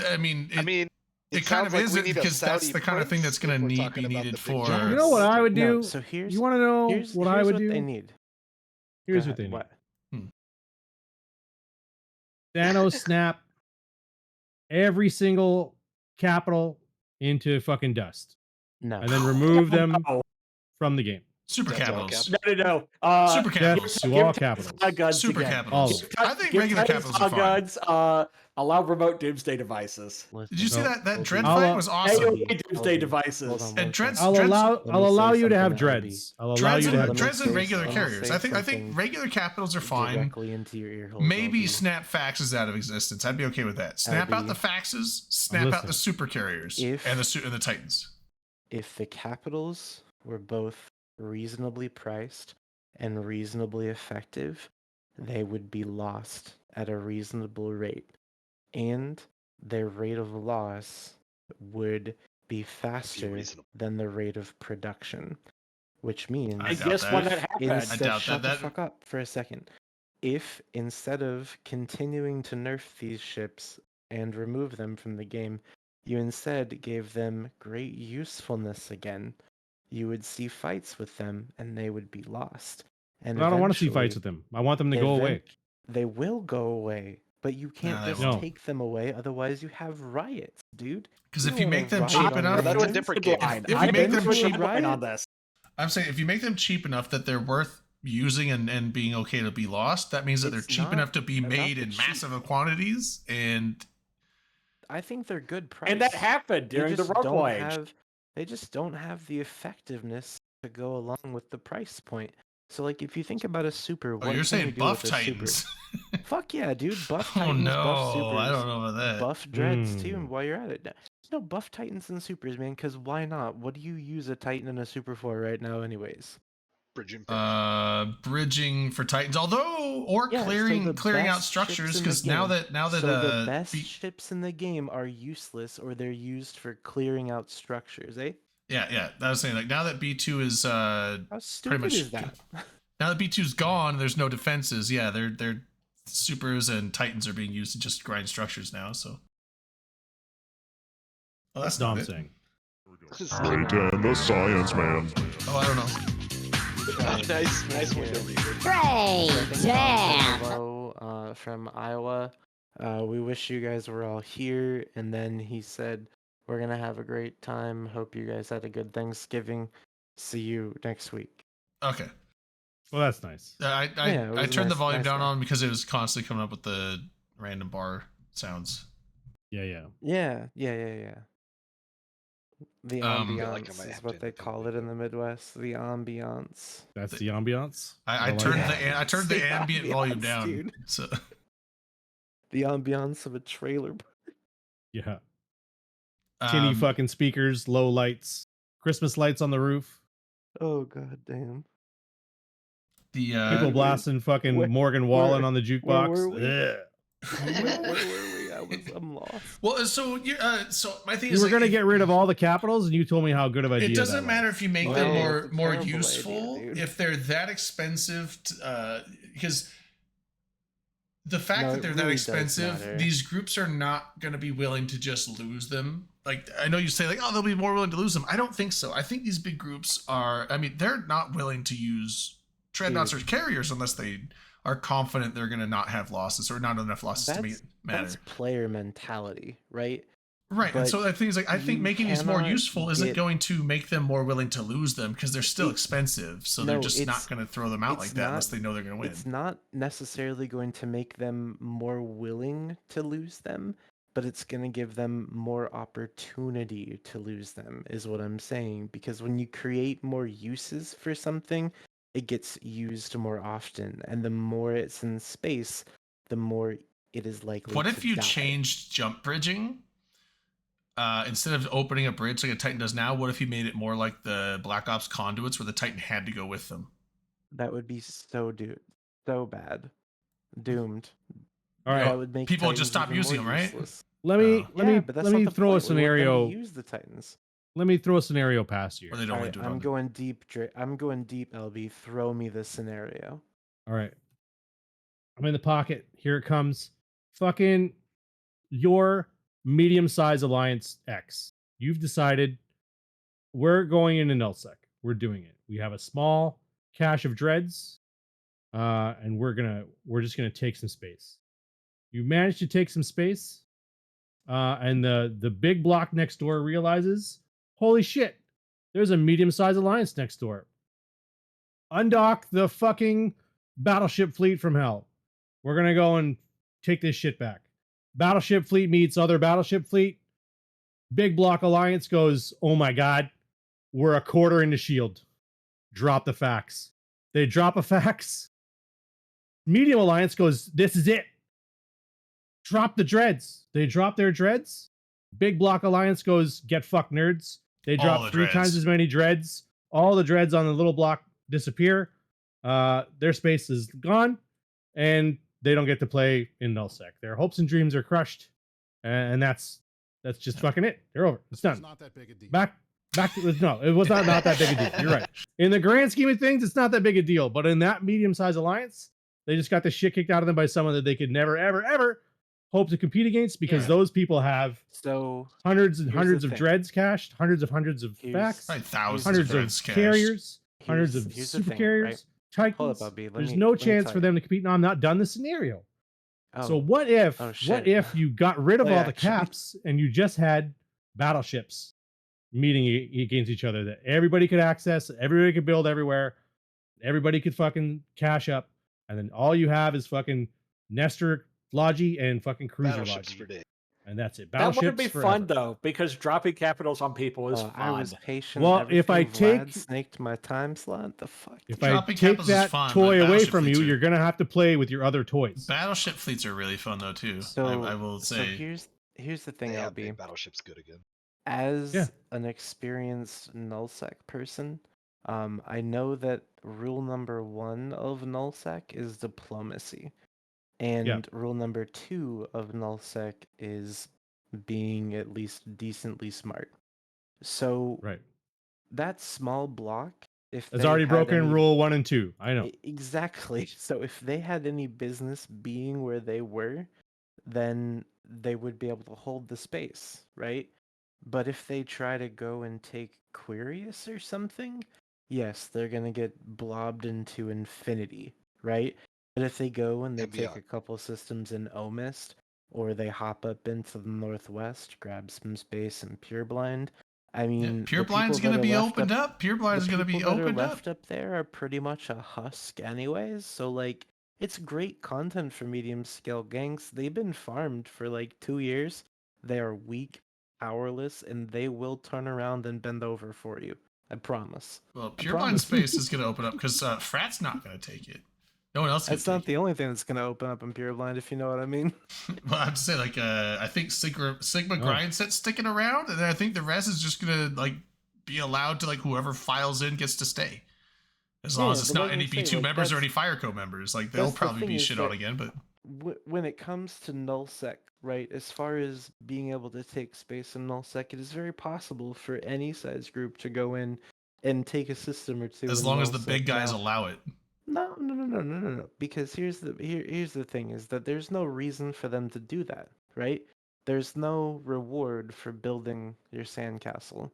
Speaker 1: I mean,
Speaker 3: It
Speaker 1: it kind of
Speaker 3: sounds like
Speaker 1: is
Speaker 3: we
Speaker 1: it
Speaker 3: need a
Speaker 1: because that's
Speaker 3: Saudi
Speaker 1: the kind of thing that's
Speaker 3: prince
Speaker 1: going
Speaker 3: if we're
Speaker 1: to
Speaker 3: talking
Speaker 1: be
Speaker 3: about
Speaker 1: needed
Speaker 3: the big
Speaker 1: for.
Speaker 3: jump.
Speaker 2: You know what I would do?
Speaker 6: No, so here's
Speaker 2: You want to know what I would do?
Speaker 6: they need.
Speaker 2: Here's
Speaker 6: Go
Speaker 2: what they
Speaker 6: ahead,
Speaker 2: need.
Speaker 6: what?
Speaker 2: Thanos snap every single capital into fucking dust
Speaker 6: No.
Speaker 2: and then remove them
Speaker 4: No,
Speaker 2: from the game.
Speaker 1: Super
Speaker 3: That's all
Speaker 1: capitals.
Speaker 4: no.
Speaker 1: Super capitals.
Speaker 2: Death to all capitals.
Speaker 4: Guns
Speaker 1: Super
Speaker 4: again.
Speaker 1: capitals.
Speaker 2: All
Speaker 1: I think regular capitals are fine.
Speaker 4: Guns, allow remote doomsday devices.
Speaker 1: Did you see
Speaker 2: No.
Speaker 1: that Dread
Speaker 2: I'll,
Speaker 1: fight was awesome?
Speaker 4: AOE doomsday devices.
Speaker 6: Hold on,
Speaker 1: And
Speaker 6: one
Speaker 1: Dread's-
Speaker 6: second.
Speaker 2: I'll
Speaker 6: me
Speaker 2: allow
Speaker 6: say
Speaker 2: you to have
Speaker 6: something, Abby.
Speaker 2: dreads. I'll allow
Speaker 1: Dreads
Speaker 2: you to have
Speaker 1: and,
Speaker 2: dreads.
Speaker 1: dreads and regular
Speaker 6: let me
Speaker 1: carriers.
Speaker 6: say
Speaker 1: I think
Speaker 6: something
Speaker 1: regular capitals are fine.
Speaker 6: Directly into your ear holes,
Speaker 1: Maybe
Speaker 6: Abby.
Speaker 1: snap faxes out of existence. I'd be okay with that. Snap out
Speaker 6: Abby.
Speaker 1: the faxes. Snap out the
Speaker 2: listening.
Speaker 1: super carriers
Speaker 6: If-
Speaker 1: and the Titans.
Speaker 6: If the capitals were both reasonably priced and reasonably effective, they would be lost at a reasonable rate. And their rate of loss would be faster
Speaker 3: reasonable.
Speaker 6: than the rate of production. Which means
Speaker 1: I
Speaker 4: I
Speaker 1: doubt
Speaker 4: guess
Speaker 1: that.
Speaker 4: when that happened,
Speaker 6: instead,
Speaker 1: doubt
Speaker 6: shut
Speaker 1: that.
Speaker 6: the fuck up for a second. If instead of continuing to nerf these ships and remove them from the game, you instead gave them great usefulness again, you would see fights with them and they would be lost. And
Speaker 2: I don't want to see
Speaker 6: eventually-
Speaker 2: fights with them. I want them to go away.
Speaker 6: They will go away, but you can't
Speaker 1: they
Speaker 6: just
Speaker 2: won't.
Speaker 6: take them away. Otherwise, you have riots, dude.
Speaker 1: Because
Speaker 6: You
Speaker 1: if
Speaker 6: don't
Speaker 1: you
Speaker 6: wanna
Speaker 1: make them
Speaker 6: riot
Speaker 1: cheap
Speaker 6: on
Speaker 1: enough,
Speaker 6: your
Speaker 3: That's a
Speaker 6: hands.
Speaker 3: different
Speaker 4: Good
Speaker 3: game.
Speaker 4: line.
Speaker 1: If you
Speaker 4: I've
Speaker 1: make
Speaker 4: been
Speaker 1: them
Speaker 4: through
Speaker 1: cheap-
Speaker 4: the line on this.
Speaker 1: I'm saying if you make them cheap enough that they're worth using and being okay to be lost, that means that they're
Speaker 6: It's
Speaker 1: cheap
Speaker 6: not
Speaker 1: enough to be
Speaker 6: about
Speaker 1: made
Speaker 6: the
Speaker 1: in
Speaker 6: cheap.
Speaker 1: massive quantities. And
Speaker 6: I think they're good price.
Speaker 4: And that happened
Speaker 6: They
Speaker 4: during the
Speaker 6: just
Speaker 4: Rogue
Speaker 6: don't
Speaker 4: Age.
Speaker 6: have- They just don't have the effectiveness to go along with the price point. So, like, if you think about a super,
Speaker 1: oh,
Speaker 6: what
Speaker 1: you're
Speaker 6: can
Speaker 1: saying
Speaker 6: you do
Speaker 1: buff
Speaker 6: with a super?
Speaker 1: Titans.
Speaker 6: Fuck yeah, dude! Buff
Speaker 1: Oh
Speaker 6: Titans,
Speaker 1: no,
Speaker 6: buff supers,
Speaker 1: I don't know about that.
Speaker 6: buff dreads too.
Speaker 2: Hmm.
Speaker 6: And while you're at it, no buff Titans and supers, man. Because why not? What do you use a Titan and a super for right now, anyways?
Speaker 3: Bridging pairs.
Speaker 1: Bridging for Titans, although or
Speaker 6: Yeah, so
Speaker 1: clearing
Speaker 6: the
Speaker 1: out
Speaker 6: best
Speaker 1: structures
Speaker 6: ships in the
Speaker 1: because now
Speaker 6: game-
Speaker 1: that
Speaker 6: so the best
Speaker 1: B-
Speaker 6: ships in the game are useless, or they're used for clearing out structures, eh?
Speaker 1: yeah, I was saying like now that B2 is
Speaker 6: How stupid
Speaker 1: much-
Speaker 6: is that?
Speaker 1: now that B2's gone, there's no defenses. Yeah, they're supers and Titans are being used to just grind structures now. So, well, that's not
Speaker 2: Dom
Speaker 1: it.
Speaker 2: saying.
Speaker 7: Right and the science man.
Speaker 1: Oh, I don't know.
Speaker 3: nice window reader.
Speaker 8: Great jam.
Speaker 6: Hello, from Iowa. We wish you guys were all here, and then he said, "We're gonna have a great time. Hope you guys had a good Thanksgiving. See you next week."
Speaker 1: Okay.
Speaker 2: Well, that's nice.
Speaker 1: I
Speaker 6: Yeah, it was
Speaker 1: I
Speaker 6: a
Speaker 1: turned the
Speaker 6: nice-
Speaker 1: volume
Speaker 6: nice
Speaker 1: down
Speaker 6: one.
Speaker 1: on because it was constantly coming up with the random bar sounds.
Speaker 2: Yeah, yeah.
Speaker 6: Yeah. The
Speaker 1: Um,
Speaker 3: I feel like I
Speaker 6: ambiance
Speaker 3: might
Speaker 6: is
Speaker 3: have
Speaker 6: what
Speaker 3: to
Speaker 6: they
Speaker 3: edit that
Speaker 6: call it in the Midwest. The ambiance.
Speaker 2: That's the ambiance.
Speaker 1: I
Speaker 2: like
Speaker 1: turned
Speaker 2: it.
Speaker 1: I turned the
Speaker 6: Yeah,
Speaker 1: ambient volume
Speaker 6: ambiance,
Speaker 1: down.
Speaker 6: dude.
Speaker 1: So
Speaker 6: The ambiance of a trailer.
Speaker 2: Yeah. Tinny
Speaker 1: um,
Speaker 2: fucking speakers, low lights, Christmas lights on the roof,
Speaker 6: Oh god damn.
Speaker 1: the
Speaker 2: people
Speaker 6: were-
Speaker 2: blasting fucking
Speaker 6: where-
Speaker 2: Morgan Wallen
Speaker 6: where-
Speaker 2: on the jukebox.
Speaker 6: were we?
Speaker 2: Ugh.
Speaker 6: Where were we? I'm lost.
Speaker 1: well, so you so my thing
Speaker 2: You
Speaker 1: is
Speaker 2: were
Speaker 1: like,
Speaker 2: gonna
Speaker 1: if-
Speaker 2: get rid of all the capitals, and you told me how good of an idea.
Speaker 1: it doesn't
Speaker 2: that
Speaker 1: matter
Speaker 2: was.
Speaker 1: if you make
Speaker 6: Well,
Speaker 1: them
Speaker 6: it's a
Speaker 1: more
Speaker 6: terrible idea,
Speaker 1: useful
Speaker 6: dude.
Speaker 1: if they're that expensive because the fact
Speaker 6: No,
Speaker 1: that
Speaker 6: it
Speaker 1: they're
Speaker 6: really
Speaker 1: that
Speaker 6: does
Speaker 1: expensive,
Speaker 6: matter.
Speaker 1: these groups are not going to be willing to just lose them. Like I know you say like, oh, they'll be more willing to lose them. I don't think so. I think these big groups are. I mean, they're not willing to use dreadnoughts or carriers unless they are confident they're going to not have losses or not enough losses to make it matter.
Speaker 6: That's player mentality, right?
Speaker 1: Right, and so the thing is, like, I think
Speaker 6: you
Speaker 1: making these more
Speaker 6: cannot
Speaker 1: useful isn't
Speaker 6: get-
Speaker 1: going to make them more willing to lose them because they're still
Speaker 6: It-
Speaker 1: expensive. So they're
Speaker 6: no,
Speaker 1: just not
Speaker 6: it's-
Speaker 1: going to throw them out
Speaker 6: it's
Speaker 1: like that unless
Speaker 6: not-
Speaker 1: they know they're going to win.
Speaker 6: It's not necessarily going to make them more willing to lose them, but it's going to give them more opportunity to lose them, is what I'm saying. Because when you create more uses for something, it gets used more often. And the more it's in space, the more it is likely
Speaker 1: What
Speaker 6: to
Speaker 1: if you
Speaker 6: die.
Speaker 1: changed jump bridging? Instead of opening a bridge like a Titan does now, what if you made it more like the Black Ops conduits where the Titan had to go with them?
Speaker 6: That would be so bad. Doomed.
Speaker 2: All right.
Speaker 6: That would make
Speaker 1: People would
Speaker 6: Titans
Speaker 1: just stop
Speaker 6: even
Speaker 1: using
Speaker 6: more
Speaker 1: them, right?
Speaker 6: useless.
Speaker 2: Let me
Speaker 6: But that's
Speaker 2: let
Speaker 6: not
Speaker 2: me
Speaker 6: the
Speaker 2: throw
Speaker 6: point.
Speaker 2: a
Speaker 6: We want them to
Speaker 2: scenario.
Speaker 6: use the Titans.
Speaker 2: Let me throw a scenario past you.
Speaker 1: Or they don't
Speaker 6: Alright,
Speaker 1: do it
Speaker 6: I'm
Speaker 1: on
Speaker 6: going deep, I'm going deep, LB. Throw me the scenario.
Speaker 2: All right. I'm in the pocket. Here it comes. Fucking your medium-sized Alliance X. You've decided we're going into nullsec. We're doing it. We have a small cache of dreads, and we're just gonna take some space. You managed to take some space, and the big block next door realizes, holy shit, there's a medium-sized Alliance next door. Undock the fucking battleship fleet from hell. We're gonna go and take this shit back. Battleship fleet meets other battleship fleet. Big block Alliance goes, oh my god, we're a quarter into shield. Drop the fax. They drop a fax. Medium Alliance goes, this is it. Drop the dreads. They drop their dreads. Big block Alliance goes, get fucked, nerds. They drop
Speaker 1: the
Speaker 2: 3
Speaker 1: dreads.
Speaker 2: times as many dreads. All the dreads on the little block disappear. Their space is gone, and they don't get to play in nullsec. Their hopes and dreams are crushed, and that's just fucking it. They're over. It's done.
Speaker 7: Not that big a deal.
Speaker 2: Back to no, it was not that big a deal. You're right. In the grand scheme of things, it's not that big a deal. But in that medium-sized alliance, they just got the shit kicked out of them by someone that they could never, ever, ever hope to compete against because those people have
Speaker 6: So
Speaker 2: hundreds and
Speaker 6: here's
Speaker 2: hundreds
Speaker 6: the
Speaker 2: of
Speaker 6: thing.
Speaker 2: dreads cached, hundreds of
Speaker 6: Here's-
Speaker 2: facts,
Speaker 1: Probably thousands
Speaker 2: hundreds
Speaker 1: of
Speaker 2: of
Speaker 1: dreads cached.
Speaker 2: carriers, hundreds of
Speaker 6: here's the
Speaker 2: super
Speaker 6: thing,
Speaker 2: carriers,
Speaker 6: right? Hold
Speaker 2: titans.
Speaker 6: up, LB.
Speaker 2: There's no chance for them to compete. No, I'm not done the scenario. So
Speaker 6: Oh,
Speaker 2: what if
Speaker 6: shit.
Speaker 2: you got rid of
Speaker 6: Play
Speaker 2: all the
Speaker 6: action.
Speaker 2: caps and you just had battleships meeting against each other that everybody could access, everybody could build everywhere, everybody could fucking cash up, and then all you have is fucking Nestor Logi and fucking Cruiser
Speaker 3: Battleships
Speaker 2: Logi,
Speaker 3: for days.
Speaker 2: and that's it.
Speaker 4: That
Speaker 2: Battleships
Speaker 4: wouldn't be
Speaker 2: forever.
Speaker 4: fun though, because dropping capitals on people is
Speaker 6: Oh,
Speaker 4: fun.
Speaker 6: I was patient.
Speaker 2: Well, if I
Speaker 6: everything Vlad
Speaker 2: take-
Speaker 6: snaked my time slot, the fuck.
Speaker 2: If
Speaker 1: Dropping
Speaker 2: I take
Speaker 1: capitals is
Speaker 2: that
Speaker 1: fun, but
Speaker 2: toy away
Speaker 1: battleship
Speaker 2: from you,
Speaker 1: fleets are-
Speaker 2: you're gonna have to play with your other toys.
Speaker 1: Battleship fleets are really fun though too.
Speaker 6: So
Speaker 1: I will
Speaker 6: So
Speaker 1: say.
Speaker 6: here's the thing,
Speaker 3: They have
Speaker 6: LB.
Speaker 3: big battleships good again.
Speaker 6: As
Speaker 2: Yeah.
Speaker 6: an experienced nullsec person, I know that rule number 1 of nullsec is diplomacy, and rule number 2 of nullsec is being at least decently smart. So
Speaker 2: Right.
Speaker 6: that small block, if
Speaker 2: It's
Speaker 6: they
Speaker 2: already
Speaker 6: had
Speaker 2: broken
Speaker 6: any-
Speaker 2: rule 1 and 2. I know.
Speaker 6: Exactly. So if they had any business being where they were, then they would be able to hold the space, right? But if they try to go and take Quirius or something, yes, they're gonna get blobbed into infinity, right? But if they go and they
Speaker 3: And
Speaker 6: take
Speaker 3: beyond.
Speaker 6: a couple systems in Omist, or they hop up into the northwest, grab some space in Pureblind, I mean,
Speaker 1: Pure
Speaker 6: the
Speaker 1: Blind's
Speaker 6: people
Speaker 1: gonna
Speaker 6: that
Speaker 1: be
Speaker 6: are left
Speaker 1: opened up. Pure Blind is
Speaker 6: the
Speaker 1: gonna be
Speaker 6: people that are
Speaker 1: opened up.
Speaker 6: left up there are pretty much a husk anyways, so like it's great content for medium scale ganks. They've been farmed for like 2 years. They are weak, powerless, and they will turn around and bend over for you. I promise.
Speaker 1: Well,
Speaker 6: I
Speaker 1: Pure Blind
Speaker 6: promise.
Speaker 1: space is gonna open up because Frat's not gonna take it. No one else. Is
Speaker 6: That's
Speaker 1: gonna
Speaker 6: not the only thing that's gonna open up in Pureblind, if you know what I mean.
Speaker 1: Well, I'm saying like I think Sigma grind set's sticking around, and then I think the rest is just gonna like be allowed to like whoever files in gets to stay, as long as it's
Speaker 6: but
Speaker 1: not
Speaker 6: like I
Speaker 1: any
Speaker 6: say,
Speaker 1: B2
Speaker 6: like,
Speaker 1: members or
Speaker 6: that's-
Speaker 1: any Fireco members. Like they'll
Speaker 6: that's the
Speaker 1: probably
Speaker 6: thing
Speaker 1: be
Speaker 6: is
Speaker 1: shit on
Speaker 6: that-
Speaker 1: again, but
Speaker 6: When it comes to nullsec, right, as far as being able to take space in nullsec, it is very possible for any size group to go in and take a system or two.
Speaker 1: as
Speaker 6: in
Speaker 1: long as the
Speaker 6: nullsec.
Speaker 1: big guys
Speaker 6: Now,
Speaker 1: allow it.
Speaker 6: No. Because here's the thing: is that there's no reason for them to do that, right? There's no reward for building your sandcastle.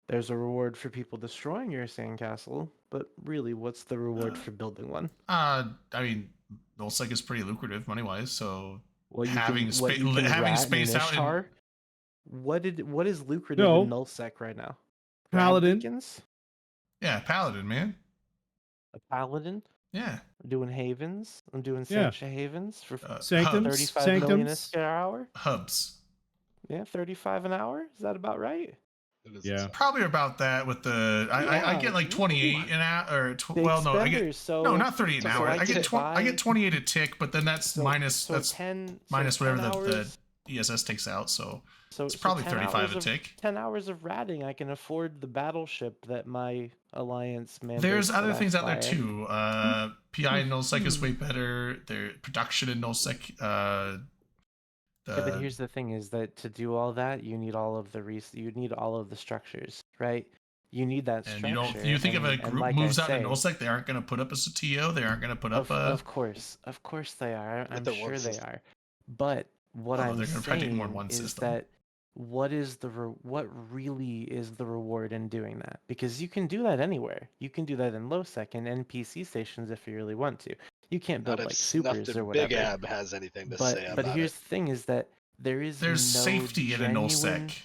Speaker 6: There's a reward for people destroying your sandcastle, but really, what's the reward for building one?
Speaker 1: I mean, nullsec is pretty lucrative money wise, so
Speaker 6: Well,
Speaker 1: having
Speaker 6: you can
Speaker 1: having
Speaker 6: rat
Speaker 1: space
Speaker 6: in
Speaker 1: out in
Speaker 6: Ishtar. What is lucrative
Speaker 2: No.
Speaker 6: in nullsec right now?
Speaker 2: Paladin.
Speaker 6: Beacons?
Speaker 1: Yeah, paladin, man.
Speaker 6: A paladin?
Speaker 1: Yeah.
Speaker 6: I'm doing havens. I'm doing
Speaker 2: Yeah.
Speaker 6: Sanctia havens for
Speaker 2: Sanctums.
Speaker 6: 35 million
Speaker 2: Sanctums.
Speaker 6: per hour.
Speaker 1: Hubs.
Speaker 6: Yeah, 35 an hour. Is that about right?
Speaker 2: Yeah.
Speaker 1: Probably about that with the I get like 28 an hour or
Speaker 6: Big
Speaker 1: well no I get
Speaker 6: spenders, so
Speaker 1: no not 38 an
Speaker 6: so
Speaker 1: hour
Speaker 6: I
Speaker 1: I get
Speaker 6: could
Speaker 1: I get
Speaker 6: buy-
Speaker 1: 28 a tick, but then that's
Speaker 6: so-
Speaker 1: minus
Speaker 6: so
Speaker 1: that's
Speaker 6: 10
Speaker 1: minus
Speaker 6: so
Speaker 1: whatever
Speaker 6: 10
Speaker 1: the
Speaker 6: hours,
Speaker 1: ESS takes out, so
Speaker 6: so
Speaker 1: it's
Speaker 6: so
Speaker 1: probably
Speaker 6: 10
Speaker 1: 35
Speaker 6: hours
Speaker 1: a
Speaker 6: of-
Speaker 1: tick.
Speaker 6: 10 hours of ratting, I can afford the battleship that my alliance mandates.
Speaker 1: There's
Speaker 6: that
Speaker 1: other
Speaker 6: I
Speaker 1: things out there
Speaker 6: fly.
Speaker 1: too. PI in nullsec is way better. Their production in nullsec.
Speaker 6: Yeah, but here's the thing: is that to do all that, you need all of the you need all of the structures, right? You need that
Speaker 1: and
Speaker 6: structure.
Speaker 1: you think if a
Speaker 6: and
Speaker 1: group
Speaker 6: like
Speaker 1: moves
Speaker 6: I
Speaker 1: out
Speaker 6: say,
Speaker 1: in nullsec, they aren't going to put up a TO. They aren't going to put up a.
Speaker 6: Of course they are. I'm
Speaker 3: the one
Speaker 6: sure they
Speaker 3: system.
Speaker 6: are. But what
Speaker 1: Oh,
Speaker 6: I'm
Speaker 1: they're gonna probably take more
Speaker 6: saying
Speaker 1: than one
Speaker 6: is
Speaker 1: system.
Speaker 6: that what really is the reward in doing that? Because you can do that anywhere. You can do that in low-sec and NPC stations if you really want to. You can't build
Speaker 3: Not
Speaker 6: like
Speaker 3: if Snuffed
Speaker 6: supers or
Speaker 3: and
Speaker 6: whatever.
Speaker 3: Big Ab has anything to say
Speaker 6: But
Speaker 3: about
Speaker 6: here's
Speaker 3: it.
Speaker 6: the thing: is that there's no
Speaker 1: safety in a
Speaker 6: genuine...
Speaker 1: nullsec.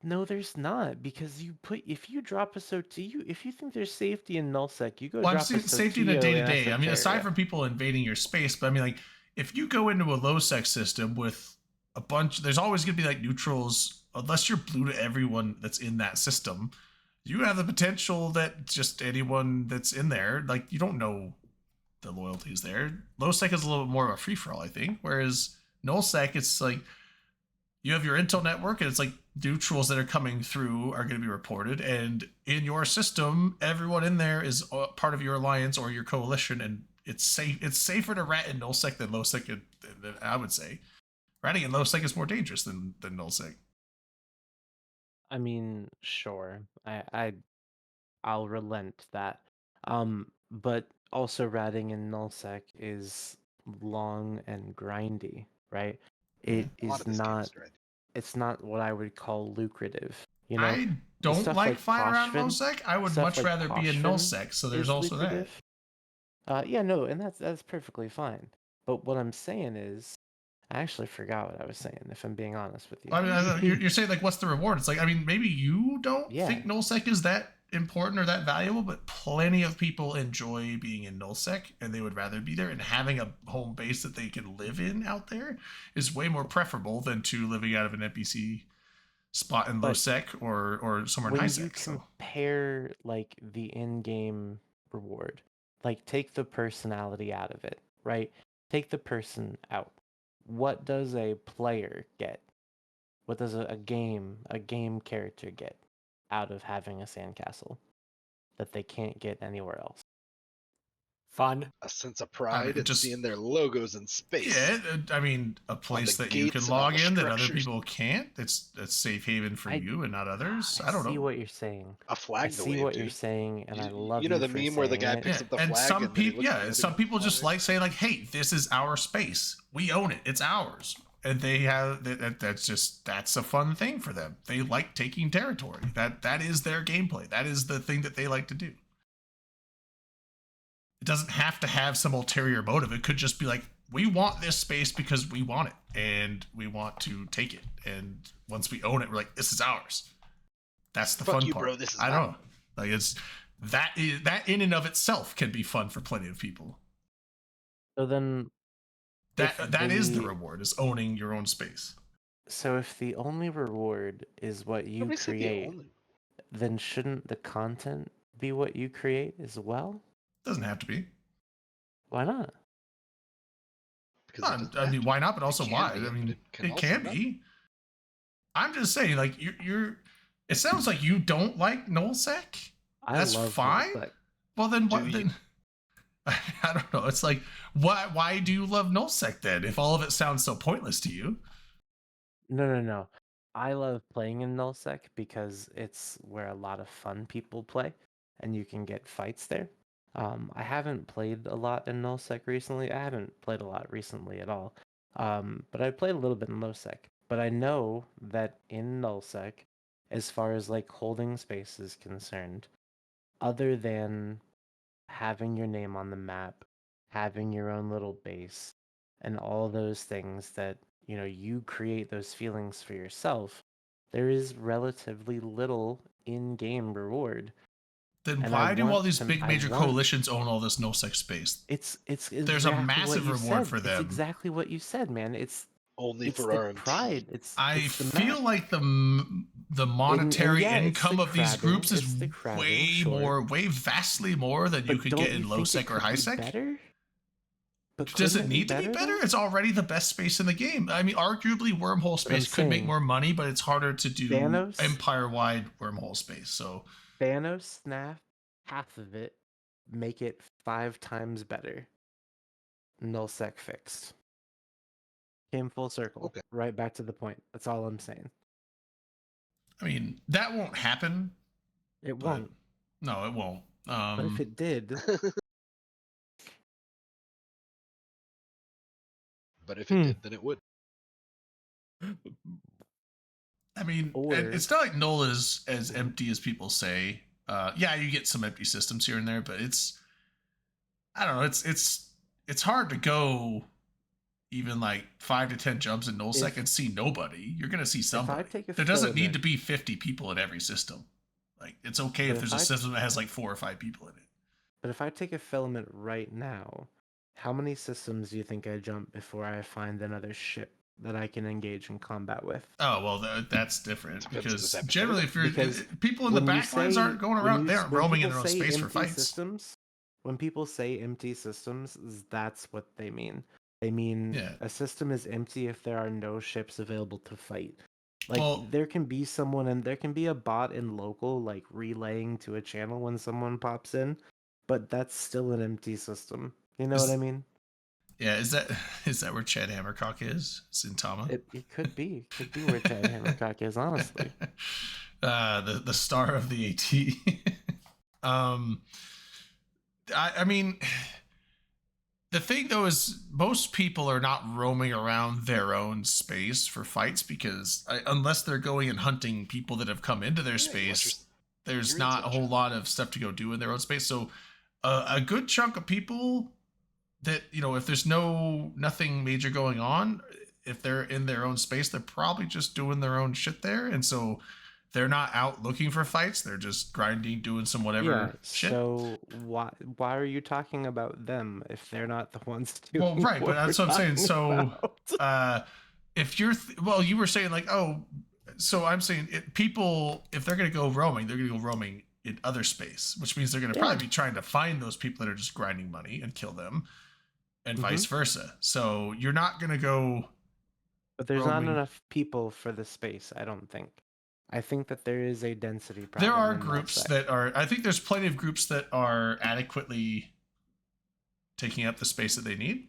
Speaker 6: No, there's not, because if you drop a SOTO, if you think there's safety in nullsec, you go
Speaker 1: Well, I'm
Speaker 6: drop a
Speaker 1: saying safety in a
Speaker 6: SOTO
Speaker 1: day to day. I mean, aside
Speaker 6: Esoteria.
Speaker 1: from people invading your space, but I mean, like, if you go into a low sec system with a bunch, there's always going to be like neutrals, unless you're blue to everyone that's in that system. You have the potential that just anyone that's in there, like, you don't know the loyalties there. Low sec is a little bit more of a free for all, I think. Whereas null sec, it's like you have your intel network, and it's like neutrals that are coming through are going to be reported, and in your system, everyone in there is part of your alliance or your coalition, and it's safe. It's safer to rat in nullsec than lowsec. I would say ratting in lowsec is more dangerous than nullsec.
Speaker 6: I mean, sure, I'll relent that. But also ratting in nullsec is long and grindy, right? It is not. It's not what I would call lucrative. You know,
Speaker 1: I don't like flying around lowsec. I would much
Speaker 6: like
Speaker 1: rather be in
Speaker 6: Poshvin
Speaker 1: nullsec. So there's
Speaker 6: is
Speaker 1: also
Speaker 6: lucrative.
Speaker 1: that.
Speaker 6: Yeah, no, and that's perfectly fine. But what I'm saying is, I actually forgot what I was saying. If I'm being honest with you,
Speaker 1: I mean, you're saying like, what's the reward? It's like, I mean, maybe you don't think nullsec is that important or that valuable, but plenty of people enjoy being in nullsec, and they would rather be there. And having a home base that they can live in out there is way more preferable than to living out of an NPC spot in low sec or somewhere in high sec.
Speaker 6: When you compare like the in-game reward, like take the personality out of it, right? Take the person out. What does a player get? What does a game character get out of having a sandcastle that they can't get anywhere else?
Speaker 4: Fun.
Speaker 3: A sense of pride and seeing their logos in space.
Speaker 1: Yeah, I mean, a place that you can log in that other people can't. It's a safe haven for you and not others. I don't know.
Speaker 6: I see what you're saying.
Speaker 3: A flag.
Speaker 6: I see what you're saying, and I love
Speaker 3: you know the meme where the guy picks up the flag.
Speaker 1: And some people, some people just like saying like, "Hey, this is our space. We own it. It's ours." And they have that's a fun thing for them. They like taking territory. That is their gameplay. That is the thing that they like to do. It doesn't have to have some ulterior motive. It could just be like, we want this space because we want it and we want to take it. And once we own it, we're like, this is ours. That's the fun part.
Speaker 3: Bro, this is
Speaker 1: I don't know. Like it's that in and of itself can be fun for plenty of people.
Speaker 6: So then
Speaker 1: that is the reward, is owning your own space.
Speaker 6: So if the only reward is what you create, then shouldn't the content be what you create as well?
Speaker 1: Doesn't have to be.
Speaker 6: Why not?
Speaker 1: I mean, why not? But also why? I mean, it can be. I'm just saying, like you're. It sounds like you don't like nullsec. That's fine.
Speaker 6: Nullsec.
Speaker 1: Well, then what? Then I don't know. It's like, why do you love nullsec then? If all of it sounds so pointless to you.
Speaker 6: No. I love playing in nullsec because it's where a lot of fun people play, and you can get fights there. I haven't played a lot in nullsec recently. I haven't played a lot recently at all. But I played a little bit in lowsec. But I know that in nullsec, as far as like holding space is concerned, other than having your name on the map, having your own little base, and all those things that, you know, you create those feelings for yourself, there is relatively little in-game reward.
Speaker 1: Then
Speaker 6: And
Speaker 1: why
Speaker 6: I
Speaker 1: do all
Speaker 6: want
Speaker 1: these
Speaker 6: to-
Speaker 1: big
Speaker 6: I
Speaker 1: major
Speaker 6: want-
Speaker 1: coalitions own all this nullsec space?
Speaker 6: It's
Speaker 1: There's a
Speaker 6: exactly
Speaker 1: massive
Speaker 6: what you
Speaker 1: reward
Speaker 6: said.
Speaker 1: for them.
Speaker 6: It's exactly what you said, man. It's
Speaker 3: Only
Speaker 6: it's
Speaker 3: for
Speaker 6: the
Speaker 3: RMT.
Speaker 6: pride. It's
Speaker 1: I
Speaker 6: the
Speaker 1: feel
Speaker 6: map.
Speaker 1: like the monetary
Speaker 6: yeah, it's
Speaker 1: income
Speaker 6: the
Speaker 1: of these
Speaker 6: crabbing,
Speaker 1: groups is
Speaker 6: it's the crabbing,
Speaker 1: way
Speaker 6: sure.
Speaker 1: more, way vastly more than you
Speaker 6: But
Speaker 1: could
Speaker 6: don't
Speaker 1: get in
Speaker 6: you
Speaker 1: low
Speaker 6: think
Speaker 1: sec or
Speaker 6: could
Speaker 1: high
Speaker 6: be
Speaker 1: sec.
Speaker 6: Better? But
Speaker 1: Does
Speaker 6: couldn't
Speaker 1: it need to be better?
Speaker 6: though?
Speaker 1: It's already the best space in the game. I mean, arguably wormhole
Speaker 6: But I'm
Speaker 1: space could make
Speaker 6: saying,
Speaker 1: more money, but it's harder to do
Speaker 6: Thanos?
Speaker 1: empire-wide wormhole space. So
Speaker 6: Thanos snap half of it, make it 5 times better. Nullsec fixed. Came full circle.
Speaker 3: Okay.
Speaker 6: Right back to the point. That's all I'm saying.
Speaker 1: I mean, that won't happen.
Speaker 6: It
Speaker 1: but-
Speaker 6: won't.
Speaker 1: No, it won't.
Speaker 6: But if it did,
Speaker 3: But if it did, then it would.
Speaker 1: I mean,
Speaker 6: Or-
Speaker 1: it's not like Null is as empty as people say. Yeah, you get some empty systems here and there, but I don't know. It's hard to go even like 5 to 10 jumps in nullsec
Speaker 6: If-
Speaker 1: and see nobody. You're gonna see somebody.
Speaker 6: take a
Speaker 1: There doesn't need to
Speaker 6: filament-
Speaker 1: be 50 people in every system. Like it's okay
Speaker 6: But
Speaker 1: if
Speaker 6: if
Speaker 1: there's a
Speaker 6: I-
Speaker 1: system that has like 4 or 5 people in it.
Speaker 6: but if I take a filament right now, how many systems do you think I jump before I find another ship that I can engage in combat with?
Speaker 1: Oh well, that's different
Speaker 3: Depends on
Speaker 1: because
Speaker 3: this episode.
Speaker 1: generally, if you're
Speaker 6: Because
Speaker 1: people in the
Speaker 6: When you
Speaker 1: backlines
Speaker 6: say-
Speaker 1: aren't going
Speaker 6: when
Speaker 1: around,
Speaker 6: you-
Speaker 1: they aren't
Speaker 6: when
Speaker 1: roaming in
Speaker 6: people
Speaker 1: their own
Speaker 6: say
Speaker 1: space for
Speaker 6: empty
Speaker 1: fights.
Speaker 6: Systems, when people say empty systems, that's what they mean. They mean
Speaker 1: Yeah.
Speaker 6: a system is empty if there are no ships available to fight. Like
Speaker 1: Well-
Speaker 6: there can be someone and there can be a bot in local like relaying to a channel when someone pops in, but that's still an empty system. You know
Speaker 1: Is-
Speaker 6: what I mean?
Speaker 1: Yeah, is that where Chad Hammercock is? Sintama?
Speaker 6: It could be where Chad Hammercock is, honestly.
Speaker 1: The star of the AT. I mean, the thing though is most people are not roaming around their own space for fights because unless they're going and hunting people that have come into their space, there's
Speaker 3: you're
Speaker 1: not a
Speaker 3: in
Speaker 1: whole lot of stuff to go do in their own space. So a good chunk of people that, you know, if there's nothing major going on, if they're in their own space, they're probably just doing their own shit there. And so they're not out looking for fights. They're just grinding, doing some whatever shit.
Speaker 6: So why are you talking about them if they're not the ones doing
Speaker 1: Well, right, but that's what I'm saying.
Speaker 6: talking
Speaker 1: So,
Speaker 6: about?
Speaker 1: if you're, well, you were saying like, oh, so I'm saying people, if they're going to go roaming, they're going to go roaming in other space, which means they're going to probably be trying to find those people that are just grinding money and kill them, and vice versa. So you're not going to go.
Speaker 6: But there's
Speaker 1: roaming.
Speaker 6: not enough people for the space, I don't think. I think that there is a density problem.
Speaker 1: There are
Speaker 6: in
Speaker 1: groups
Speaker 6: Nullsec.
Speaker 1: that are. I think there's plenty of groups that are adequately taking up the space that they need,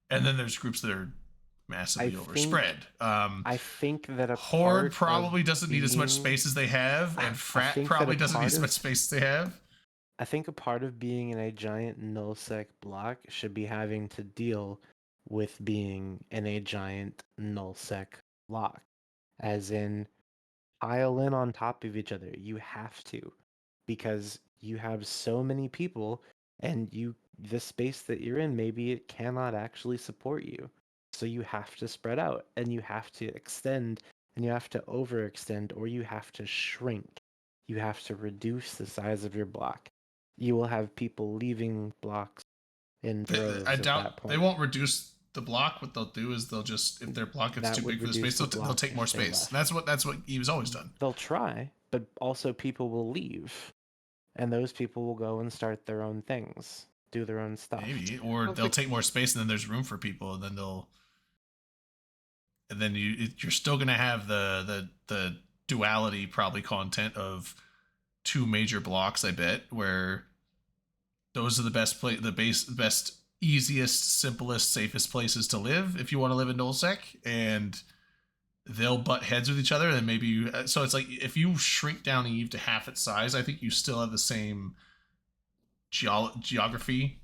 Speaker 1: and then there's groups that are massively
Speaker 6: think-
Speaker 1: overspread.
Speaker 6: I think that a
Speaker 1: Horde
Speaker 6: part
Speaker 1: probably
Speaker 6: of
Speaker 1: doesn't need as much
Speaker 6: being-
Speaker 1: space as they have,
Speaker 6: I
Speaker 1: and Frat
Speaker 6: think that
Speaker 1: probably
Speaker 6: a
Speaker 1: doesn't need
Speaker 6: part
Speaker 1: as
Speaker 6: of-
Speaker 1: much space as they have.
Speaker 6: I think a part of being in a giant nullsec block should be having to deal with being in a giant nullsec block. As in, pile in on top of each other. You have to. Because you have so many people, and the space that you're in, maybe it cannot actually support you. So you have to spread out, and you have to extend, and you have to overextend, or you have to shrink. You have to reduce the size of your block. You will have people leaving blocks in droves
Speaker 1: I
Speaker 6: at that
Speaker 1: doubt
Speaker 6: point.
Speaker 1: they won't reduce the block. What they'll do is they'll just, if their block gets
Speaker 6: That
Speaker 1: too
Speaker 6: would
Speaker 1: big for the
Speaker 6: reduce
Speaker 1: space,
Speaker 6: the
Speaker 1: they'll
Speaker 6: block
Speaker 1: take
Speaker 6: if
Speaker 1: more
Speaker 6: they
Speaker 1: space.
Speaker 6: left.
Speaker 1: That's what he's always done.
Speaker 6: They'll try, but also people will leave. And those people will go and start their own things, do their own stuff.
Speaker 1: Maybe, or they'll take more space, and then there's room for people, and then you're still gonna have the duality probably content of two major blocks. I bet where those are the best, easiest, simplest, safest places to live if you want to live in nullsec, and they'll butt heads with each other. And maybe so it's like if you shrink down Eve to half its size, I think you still have the same geography,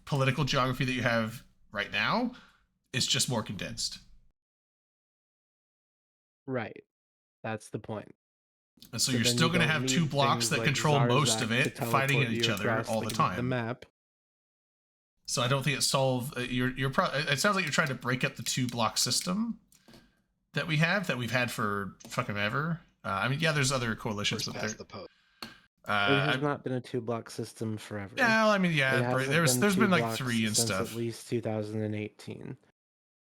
Speaker 1: political geography that you have right now. It's just more condensed.
Speaker 6: Right. That's the point.
Speaker 1: And so
Speaker 6: So
Speaker 1: you're
Speaker 6: then
Speaker 1: still
Speaker 6: you
Speaker 1: going to
Speaker 6: don't
Speaker 1: have two
Speaker 6: need
Speaker 1: blocks
Speaker 6: things
Speaker 1: that
Speaker 6: like
Speaker 1: control most
Speaker 6: Zarzak
Speaker 1: of
Speaker 6: to
Speaker 1: it, fighting
Speaker 6: teleport
Speaker 1: at each
Speaker 6: you
Speaker 1: other
Speaker 6: across
Speaker 1: all the
Speaker 6: the
Speaker 1: time.
Speaker 6: map.
Speaker 1: So I don't think it solves. It sounds like you're trying to break up the two block system, that we've had for fucking ever. I mean, yeah, there's other coalitions, but
Speaker 3: Past the post.
Speaker 6: It has not been a 2-block system forever.
Speaker 1: Yeah, I mean, yeah, there's been like
Speaker 6: 2
Speaker 1: 3 and
Speaker 6: since
Speaker 1: stuff.
Speaker 6: At least 2018.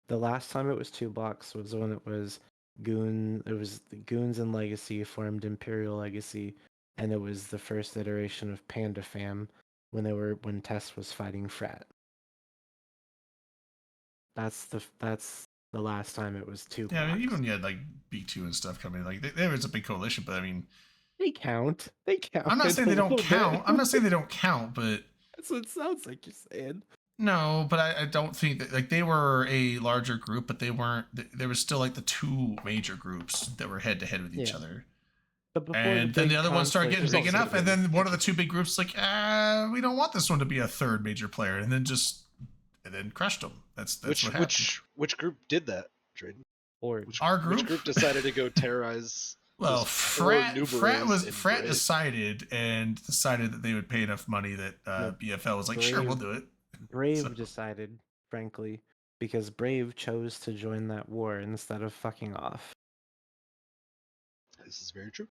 Speaker 6: The last time it was 2 blocks was when it was the Goons and Legacy formed Imperial Legacy, and it was the first iteration of Panda Fam when Tess was fighting Frat. That's the last time it was 2 blocks.
Speaker 1: Yeah, I mean, even when you had like B2 and stuff coming, like there was a big coalition, but I mean,
Speaker 6: they count.
Speaker 1: I'm not saying they don't count. I'm not saying they don't count, but
Speaker 6: that's what it sounds like you're saying.
Speaker 1: No, but I don't think that, like, they were a larger group, but they weren't. There was still like the 2 major groups that were head to head with each other. And then the other ones started getting big enough, and then one of the 2 big groups like, we don't want this one to be a 3rd major player, and then crushed them. That's what happened.
Speaker 3: Which group did that, Drayden?
Speaker 1: Our group.
Speaker 3: Which group decided to go terrorize?
Speaker 1: Well, Frat decided that they would pay enough money that BFL was like, sure, we'll do it.
Speaker 6: Brave decided, frankly, because Brave chose to join that war instead of fucking off.
Speaker 3: This is very true.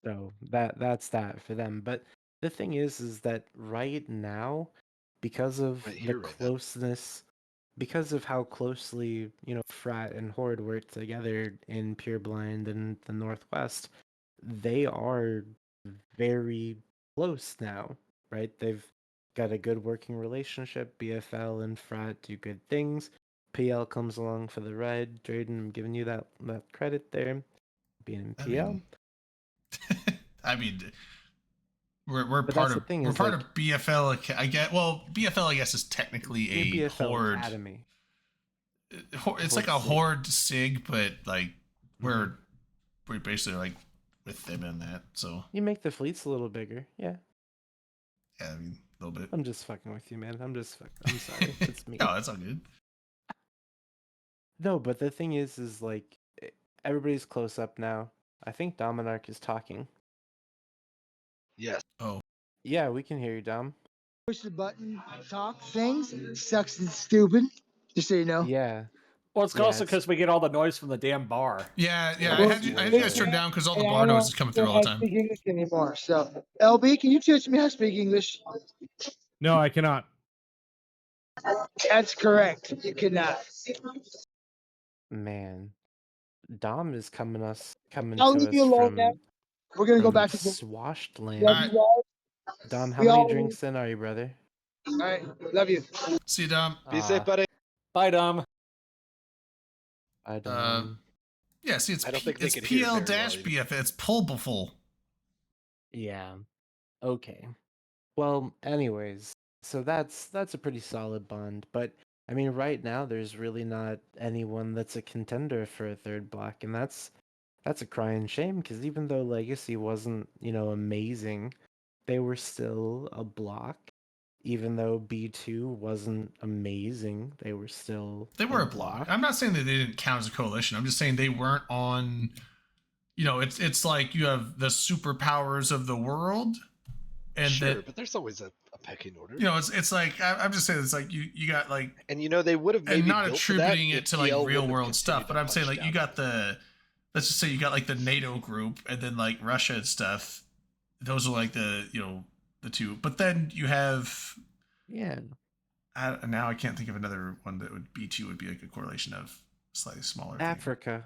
Speaker 6: So that's that for them. But the thing is that right now, because of closeness, because of how closely, Frat and Horde work together in Pureblind and the Northwest, they are very close now, right? They've got a good working relationship. BFL and Frat do good things. PL comes along for the ride. Drayden, I'm giving you that credit there. Being in PL.
Speaker 1: I mean, we're part of BFL. I get. Well, BFL I guess is technically a
Speaker 6: BFL
Speaker 1: Horde
Speaker 6: Academy.
Speaker 1: It's like a Horde SIG, but like we're basically like with them in that. So
Speaker 6: you make the fleets a little bigger, yeah.
Speaker 1: Yeah, I mean, a little bit.
Speaker 6: I'm just fucking with you, man. I'm sorry. It's me.
Speaker 1: No, that's all good.
Speaker 6: No, but the thing is like everybody's close up now. I think Dominarch is talking.
Speaker 3: Yes.
Speaker 1: Oh.
Speaker 6: Yeah, we can hear you, Dom.
Speaker 9: Push the button, talk things. Sucks and stupid. Just so you know.
Speaker 6: Yeah.
Speaker 4: Well, it's also because we get all the noise from the damn bar.
Speaker 1: Yeah. I had you guys turned down because all the bar noise is coming through all the time.
Speaker 9: I don't speak English anymore. So, LB, can you teach me how to speak English?
Speaker 2: No, I cannot.
Speaker 9: That's correct. You cannot.
Speaker 6: Man, Dom is coming to us.
Speaker 9: I'll leave you alone now. We're gonna go back to
Speaker 6: swashed land. Dom, how many drinks in are you, brother?
Speaker 9: All right, love you.
Speaker 1: See you, Dom.
Speaker 3: Be safe, buddy.
Speaker 4: Bye, Dom.
Speaker 6: Bye, Dom.
Speaker 1: Yeah, see, it's
Speaker 3: PL-BF.
Speaker 1: It's pullable.
Speaker 6: Yeah. Okay. Well, anyways, so that's a pretty solid bond, but I mean, right now there's really not anyone that's a contender for a 3rd block, and that's a crying shame because even though Legacy wasn't, amazing, they were still a block. Even though B2 wasn't amazing, they were
Speaker 1: a block. I'm not saying that they didn't count as a coalition. I'm just saying they weren't on. It's like you have the superpowers of the world, and
Speaker 3: but there's always a pecking order.
Speaker 1: It's like I'm just saying it's like you got like,
Speaker 3: and they would have maybe
Speaker 1: and not attributing it to like real world stuff, but I'm saying like you got let's just say you got like the NATO group and then like Russia and stuff. Those are like the 2, but then you have now I can't think of another one that would B2 would be like a correlation of slightly smaller.
Speaker 6: Africa.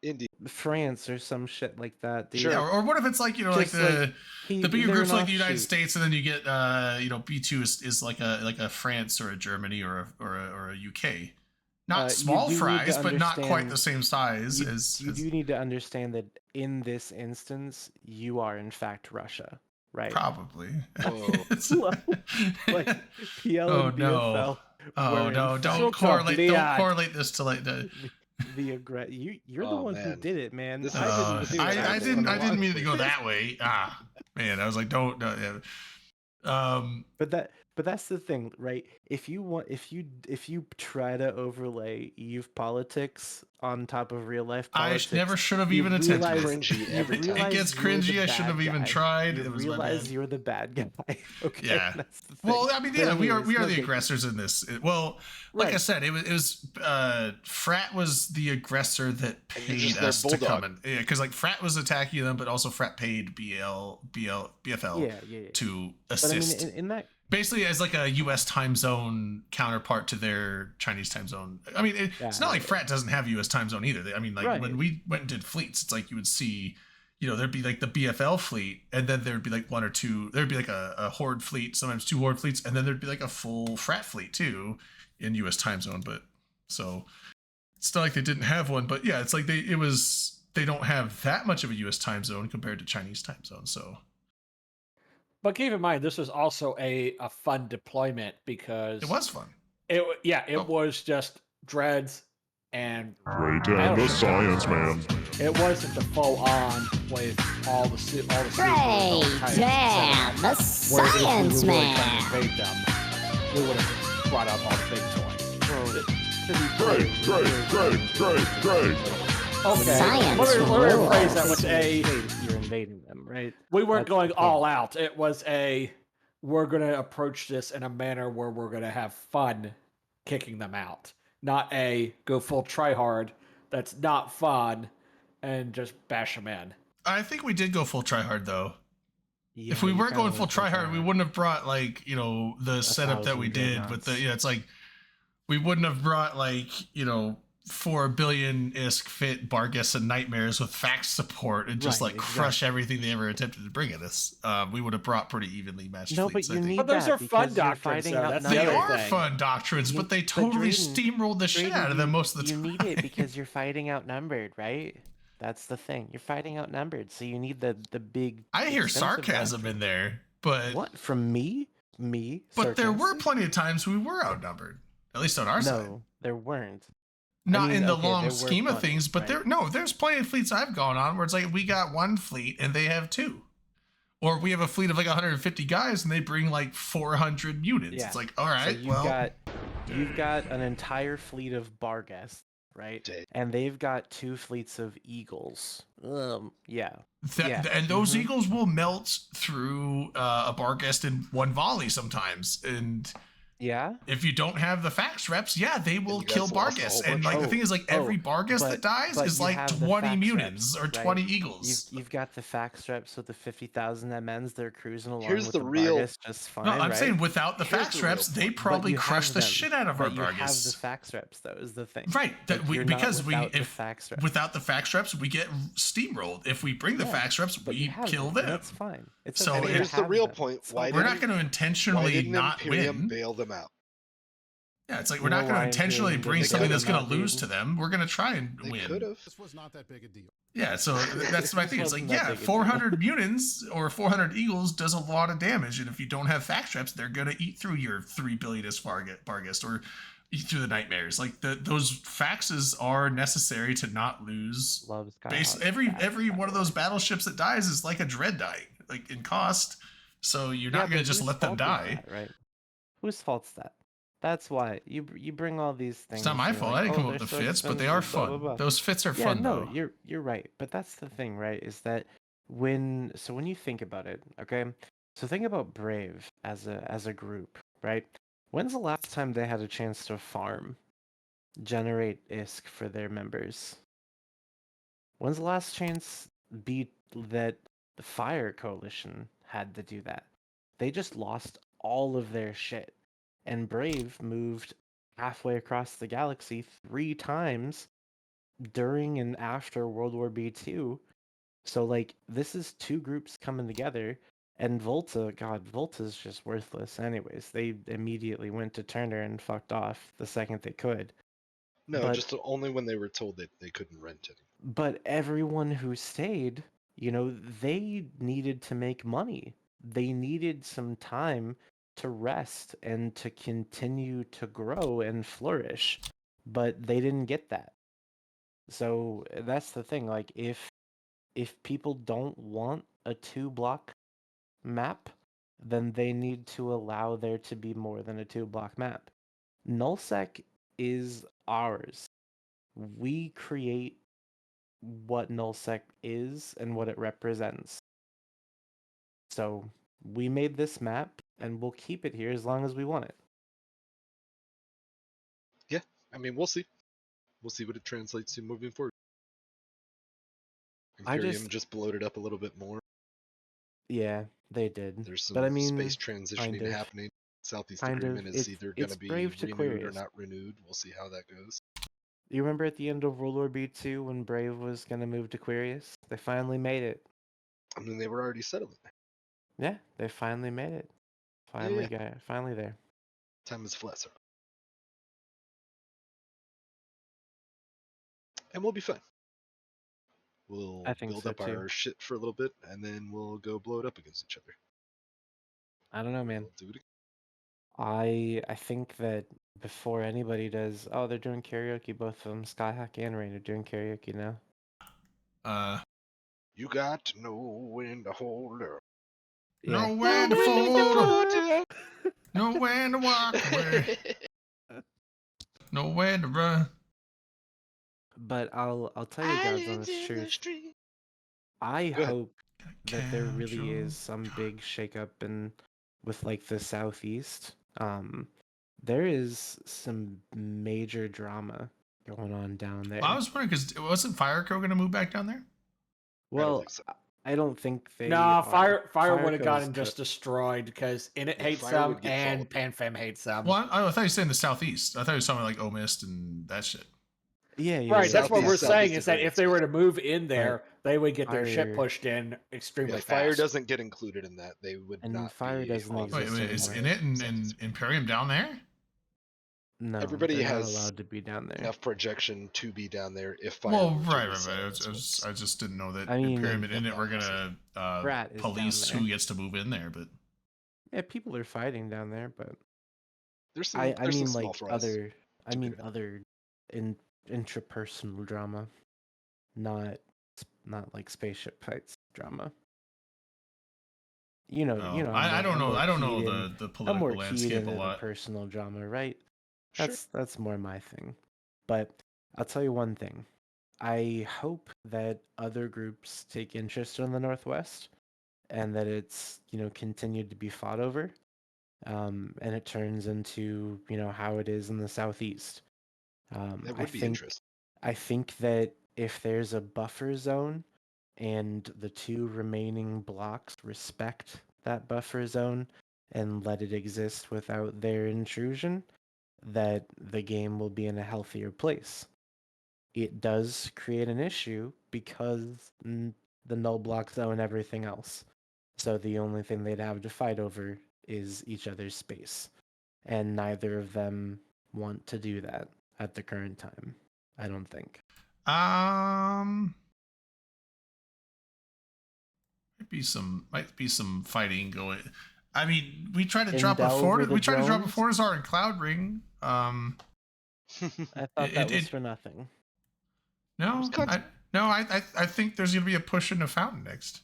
Speaker 3: India,
Speaker 6: France, or some shit like that. Dude.
Speaker 1: Sure. Yeah, or what if it's like like the bigger groups like the United States, and then you get B2 is like a France or a Germany or a UK. Not small fries, but not quite the same size as.
Speaker 6: You do need to understand that in this instance, you are in fact Russia, right?
Speaker 1: Probably.
Speaker 6: Like PL and BFL.
Speaker 1: Oh no! Don't correlate this to like the.
Speaker 6: You're the one who did it, man.
Speaker 1: I didn't mean to go that way. Man, I was like, don't.
Speaker 6: But But that's the thing, right? If you try to overlay Eve politics on top of real life politics,
Speaker 1: never should have
Speaker 6: you
Speaker 1: even attempted
Speaker 6: realize,
Speaker 1: it.
Speaker 3: Cringy
Speaker 6: you
Speaker 3: every time.
Speaker 1: It
Speaker 6: realize
Speaker 1: gets
Speaker 6: you're the
Speaker 1: cringy. I should have
Speaker 6: bad
Speaker 1: even
Speaker 6: guy.
Speaker 1: tried.
Speaker 6: You
Speaker 1: It was my
Speaker 6: realize
Speaker 1: bad.
Speaker 6: you're the bad guy. Okay,
Speaker 1: Yeah.
Speaker 6: that's the thing.
Speaker 1: Well, I mean,
Speaker 6: But
Speaker 1: yeah, we are
Speaker 6: anyways, no
Speaker 1: the
Speaker 6: big-
Speaker 1: aggressors in this. Well, like I
Speaker 6: Right.
Speaker 1: said, it was Frat was the aggressor that
Speaker 3: And you're
Speaker 1: paid
Speaker 3: just their
Speaker 1: us to come
Speaker 3: bulldog.
Speaker 1: in. Yeah, because like Frat was attacking them, but also Frat paid BFL
Speaker 6: Yeah.
Speaker 1: to
Speaker 6: But I mean,
Speaker 1: assist.
Speaker 6: in that
Speaker 1: Basically as like a U.S. time zone counterpart to their Chinese time zone. I mean, it's not like Frat doesn't have U.S. time zone either. I mean, like
Speaker 6: Right.
Speaker 1: when we went and did fleets, it's like you would see, there'd be like the BFL fleet, and then there'd be like one or two. There'd be like a Horde fleet, sometimes two Horde fleets, and then there'd be like a full Frat fleet too in U.S. time zone. But so it's not like they didn't have one. But yeah, it's like they don't have that much of a U.S. time zone compared to Chinese time zone. So.
Speaker 4: But keep in mind, this was also a fun deployment because
Speaker 1: It was fun.
Speaker 4: It was just dreads and
Speaker 7: Ray Dan the Science Man.
Speaker 4: it wasn't the full on with all the suit, all the
Speaker 8: Ray Dan the Science Man.
Speaker 4: We would have brought up all the big toys.
Speaker 7: Great.
Speaker 4: Okay,
Speaker 8: Science
Speaker 4: let me rephrase that
Speaker 8: rules.
Speaker 4: with
Speaker 6: you're invading them, right?
Speaker 4: we weren't
Speaker 6: That's
Speaker 4: going
Speaker 6: the point.
Speaker 4: all out. It was we're going to approach this in a manner where we're going to have fun kicking them out. Not go full try hard that's not fun and just bash them in.
Speaker 1: I think we did go full tryhard though.
Speaker 6: Yeah,
Speaker 1: If we
Speaker 6: you
Speaker 1: weren't
Speaker 6: kinda
Speaker 1: going full
Speaker 6: went full
Speaker 1: tryhard, we
Speaker 6: tryhard.
Speaker 1: wouldn't have brought like, the setup that we
Speaker 6: 1,000
Speaker 1: did with the,
Speaker 6: dreadnoughts.
Speaker 1: it's like we wouldn't have brought like, 4 billion-isk fit Bargus and Nightmares with fax support and just
Speaker 6: Right,
Speaker 1: like crush everything they ever attempted to bring at us. We would have brought pretty evenly matched
Speaker 6: No,
Speaker 1: fleets,
Speaker 6: but
Speaker 1: I
Speaker 6: you
Speaker 1: think.
Speaker 6: need
Speaker 4: But those
Speaker 6: that
Speaker 4: are fun
Speaker 6: because you're
Speaker 4: doctrines,
Speaker 6: fighting
Speaker 4: though.
Speaker 6: out
Speaker 4: That's
Speaker 1: They
Speaker 4: the other
Speaker 1: are
Speaker 4: thing.
Speaker 1: fun doctrines, but they
Speaker 6: But
Speaker 1: totally
Speaker 6: Drayden-
Speaker 1: steamrolled the shit
Speaker 6: Drayden,
Speaker 1: out of them most of the
Speaker 6: you
Speaker 1: time.
Speaker 6: need it because you're fighting outnumbered, right? That's the thing. You're fighting outnumbered, so you need the big.
Speaker 1: I hear
Speaker 6: expensive
Speaker 1: sarcasm
Speaker 6: doctrine.
Speaker 1: in there, but
Speaker 6: What from me?
Speaker 1: but there were
Speaker 6: sarcastic?
Speaker 1: plenty of times we were outnumbered, at least on our side.
Speaker 6: No, there weren't.
Speaker 1: Not
Speaker 6: mean,
Speaker 1: in the
Speaker 6: okay,
Speaker 1: long
Speaker 6: there were
Speaker 1: scheme of
Speaker 6: plenty,
Speaker 1: things, but
Speaker 6: right.
Speaker 1: there's plenty of fleets I've gone on where it's like we got one fleet and they have two. Or we have a fleet of like 150 guys and they bring like 400 units.
Speaker 6: Yeah.
Speaker 1: It's like, all
Speaker 6: So
Speaker 1: right,
Speaker 6: you've got an entire fleet of Barghest, right?
Speaker 3: Dang.
Speaker 6: And they've got 2 fleets of Eagles. Yeah.
Speaker 1: and those
Speaker 6: Mhm.
Speaker 1: eagles will melt through a Barghest in one volley sometimes. And
Speaker 6: Yeah.
Speaker 1: if you don't have the fax reps, yeah, they will
Speaker 3: you guys
Speaker 1: kill
Speaker 3: lost a
Speaker 1: Barghest.
Speaker 3: whole
Speaker 1: And
Speaker 3: bunch.
Speaker 1: like the thing is, like every Barghest that dies
Speaker 6: but
Speaker 1: is
Speaker 6: you
Speaker 1: like
Speaker 6: have the
Speaker 1: 20
Speaker 6: fax
Speaker 1: mutants
Speaker 6: reps,
Speaker 1: or
Speaker 6: right?
Speaker 1: 20 eagles.
Speaker 6: You've got the fax reps with the 50,000 MNs. They're cruising along
Speaker 3: Here's
Speaker 6: with
Speaker 3: the
Speaker 6: the
Speaker 3: real-
Speaker 6: Barghest just fine,
Speaker 1: No, I'm
Speaker 6: right?
Speaker 1: saying without the
Speaker 3: Here's
Speaker 1: fax
Speaker 3: the real
Speaker 1: reps, they
Speaker 3: point.
Speaker 6: But
Speaker 1: probably
Speaker 6: you
Speaker 1: crush
Speaker 6: have
Speaker 1: the
Speaker 6: them.
Speaker 1: shit out of our
Speaker 6: But you have the
Speaker 1: Barghest.
Speaker 6: fax reps, though, is the thing.
Speaker 1: Right,
Speaker 6: Like, you're not
Speaker 1: because
Speaker 6: without the fax reps.
Speaker 1: without the fax reps, we get steamrolled. If we bring the
Speaker 6: Yeah,
Speaker 1: fax reps,
Speaker 6: But
Speaker 1: we
Speaker 6: you have
Speaker 1: kill
Speaker 6: and
Speaker 1: them.
Speaker 6: That's fine. It's
Speaker 1: So
Speaker 6: okay
Speaker 3: And
Speaker 6: to
Speaker 3: here's the
Speaker 6: have
Speaker 3: real
Speaker 6: them.
Speaker 3: point.
Speaker 6: It's
Speaker 3: Why
Speaker 6: okay.
Speaker 1: We're not
Speaker 3: didn't-
Speaker 1: going to
Speaker 3: Why
Speaker 1: intentionally
Speaker 3: didn't
Speaker 1: not
Speaker 3: Imperium
Speaker 1: win.
Speaker 3: bail them out?
Speaker 1: Yeah, it's like
Speaker 6: You
Speaker 1: we're not
Speaker 6: know
Speaker 1: going to
Speaker 6: why
Speaker 1: intentionally
Speaker 6: Imperium
Speaker 1: bring
Speaker 3: didn't
Speaker 1: something
Speaker 3: bail
Speaker 1: that's
Speaker 3: them
Speaker 1: going to
Speaker 6: out,
Speaker 1: lose
Speaker 6: dude?
Speaker 1: to them. We're going to try and
Speaker 3: They
Speaker 1: win.
Speaker 3: could have.
Speaker 10: This was not that big a deal.
Speaker 1: Yeah, so that's my thing. It's like,
Speaker 6: Wasn't that
Speaker 1: yeah,
Speaker 6: big a deal.
Speaker 1: 400 mutants or 400 eagles does a lot of damage, and if you don't have fax reps, they're gonna eat through your 3 billionist Barghest or eat through the nightmares. Like those faxes are necessary to not lose.
Speaker 6: Loves
Speaker 1: Every one of those battleships that dies is like a dread dying, like in cost. So you're not gonna just let them die.
Speaker 6: Right? Whose fault's that? That's why you bring all these things.
Speaker 1: It's not my
Speaker 6: and you're
Speaker 1: fault.
Speaker 6: like,
Speaker 1: I didn't come
Speaker 6: "Oh,
Speaker 1: up with the
Speaker 6: they're so
Speaker 1: fits, but they are
Speaker 6: expensive, blah,
Speaker 1: fun.
Speaker 6: blah, blah."
Speaker 1: Those fits are
Speaker 6: Yeah,
Speaker 1: fun
Speaker 6: no,
Speaker 1: though.
Speaker 6: you're right. But that's the thing, right? Is that when you think about it, okay? So think about Brave as a group, right? When's the last time they had a chance to farm, generate ISK for their members? When's the last chance that the Fire Coalition had to do that? They just lost all of their shit. And Brave moved halfway across the galaxy 3 times during and after World War B2. So like this is 2 groups coming together, and Volta's just worthless anyways. They immediately went to Turner and fucked off the second they could.
Speaker 3: No,
Speaker 6: But-
Speaker 3: just only when they were told that they couldn't rent it.
Speaker 6: But everyone who stayed, they needed to make money. They needed some time to rest and to continue to grow and flourish. But they didn't get that. So that's the thing. Like if people don't want a 2-block map, then they need to allow there to be more than a 2-block map. Nullsec is ours. We create what Nullsec is and what it represents. So we made this map, and we'll keep it here as long as we want it.
Speaker 3: Yeah, I mean, we'll see. We'll see what it translates to moving forward. Imperium just bloated up a little bit more.
Speaker 6: Yeah, they did.
Speaker 3: There's some
Speaker 6: but I mean,
Speaker 3: space transitioning happening. Southeast Agreement is either going to be renewed or not renewed. We'll see how that goes.
Speaker 6: You remember at the end of World War B2 when Brave was going to move to Quirius? They finally made it.
Speaker 3: I mean, they were already settling there.
Speaker 6: Yeah, they finally made it. Finally there.
Speaker 3: Time is flat, sir. And we'll be fine. We'll build up our shit for a little bit, and then we'll go blow it up against each other.
Speaker 6: I don't know, man.
Speaker 3: We'll do it again.
Speaker 6: I think that before anybody does, they're doing karaoke. Both of them, Skyhawk and Rain, are doing karaoke now.
Speaker 3: You got to know when to hold up.
Speaker 1: Yeah. Know when to fold up. Know when to walk away. Know when to run.
Speaker 6: But I'll tell you God's honest truth. I hope that there really is some big shakeup with like the Southeast. There is some major drama going on down there.
Speaker 1: Well, I was wondering because wasn't Fireco going to move back down there?
Speaker 6: Well, I don't think they.
Speaker 4: Nah, Fire would have gotten just destroyed because Init hates them and PanFam hates them.
Speaker 1: Well, I thought you were saying the Southeast. I thought you were something like Omist and that shit.
Speaker 6: Yeah,
Speaker 4: right. That's what we're saying is that if they were to move in there, they would get their shit pushed in extremely fast.
Speaker 3: Fire doesn't get included in that. They would not.
Speaker 6: Fire doesn't exist.
Speaker 1: Wait, is Init and Imperium down there?
Speaker 6: No,
Speaker 3: everybody has
Speaker 6: not allowed to be down there.
Speaker 3: Enough projection to be down there if Fire.
Speaker 1: Well, right. I just didn't know that Imperium and Init were gonna police who gets to move in there, but
Speaker 6: yeah, people are fighting down there, but
Speaker 3: there's some.
Speaker 6: I mean, like other intrapersonal drama, not like spaceship fights drama. You know.
Speaker 1: I don't know the political landscape a lot.
Speaker 6: Personal drama, right?
Speaker 3: Sure.
Speaker 6: That's more my thing. But I'll tell you one thing. I hope that other groups take interest in the Northwest, and that it's continued to be fought over, and it turns into how it is in the Southeast.
Speaker 3: That would be interesting.
Speaker 6: I think that if there's a buffer zone and the two remaining blocks respect that buffer zone and let it exist without their intrusion, that the game will be in a healthier place. It does create an issue because the null blocks own everything else. So the only thing they'd have to fight over is each other's space. And neither of them want to do that at the current time, I don't think.
Speaker 1: Might be some fighting going. I mean, we tried to drop a Fortizar and Cloud Ring.
Speaker 6: I thought that was for nothing.
Speaker 1: No, I think there's gonna be a push into Fountain next.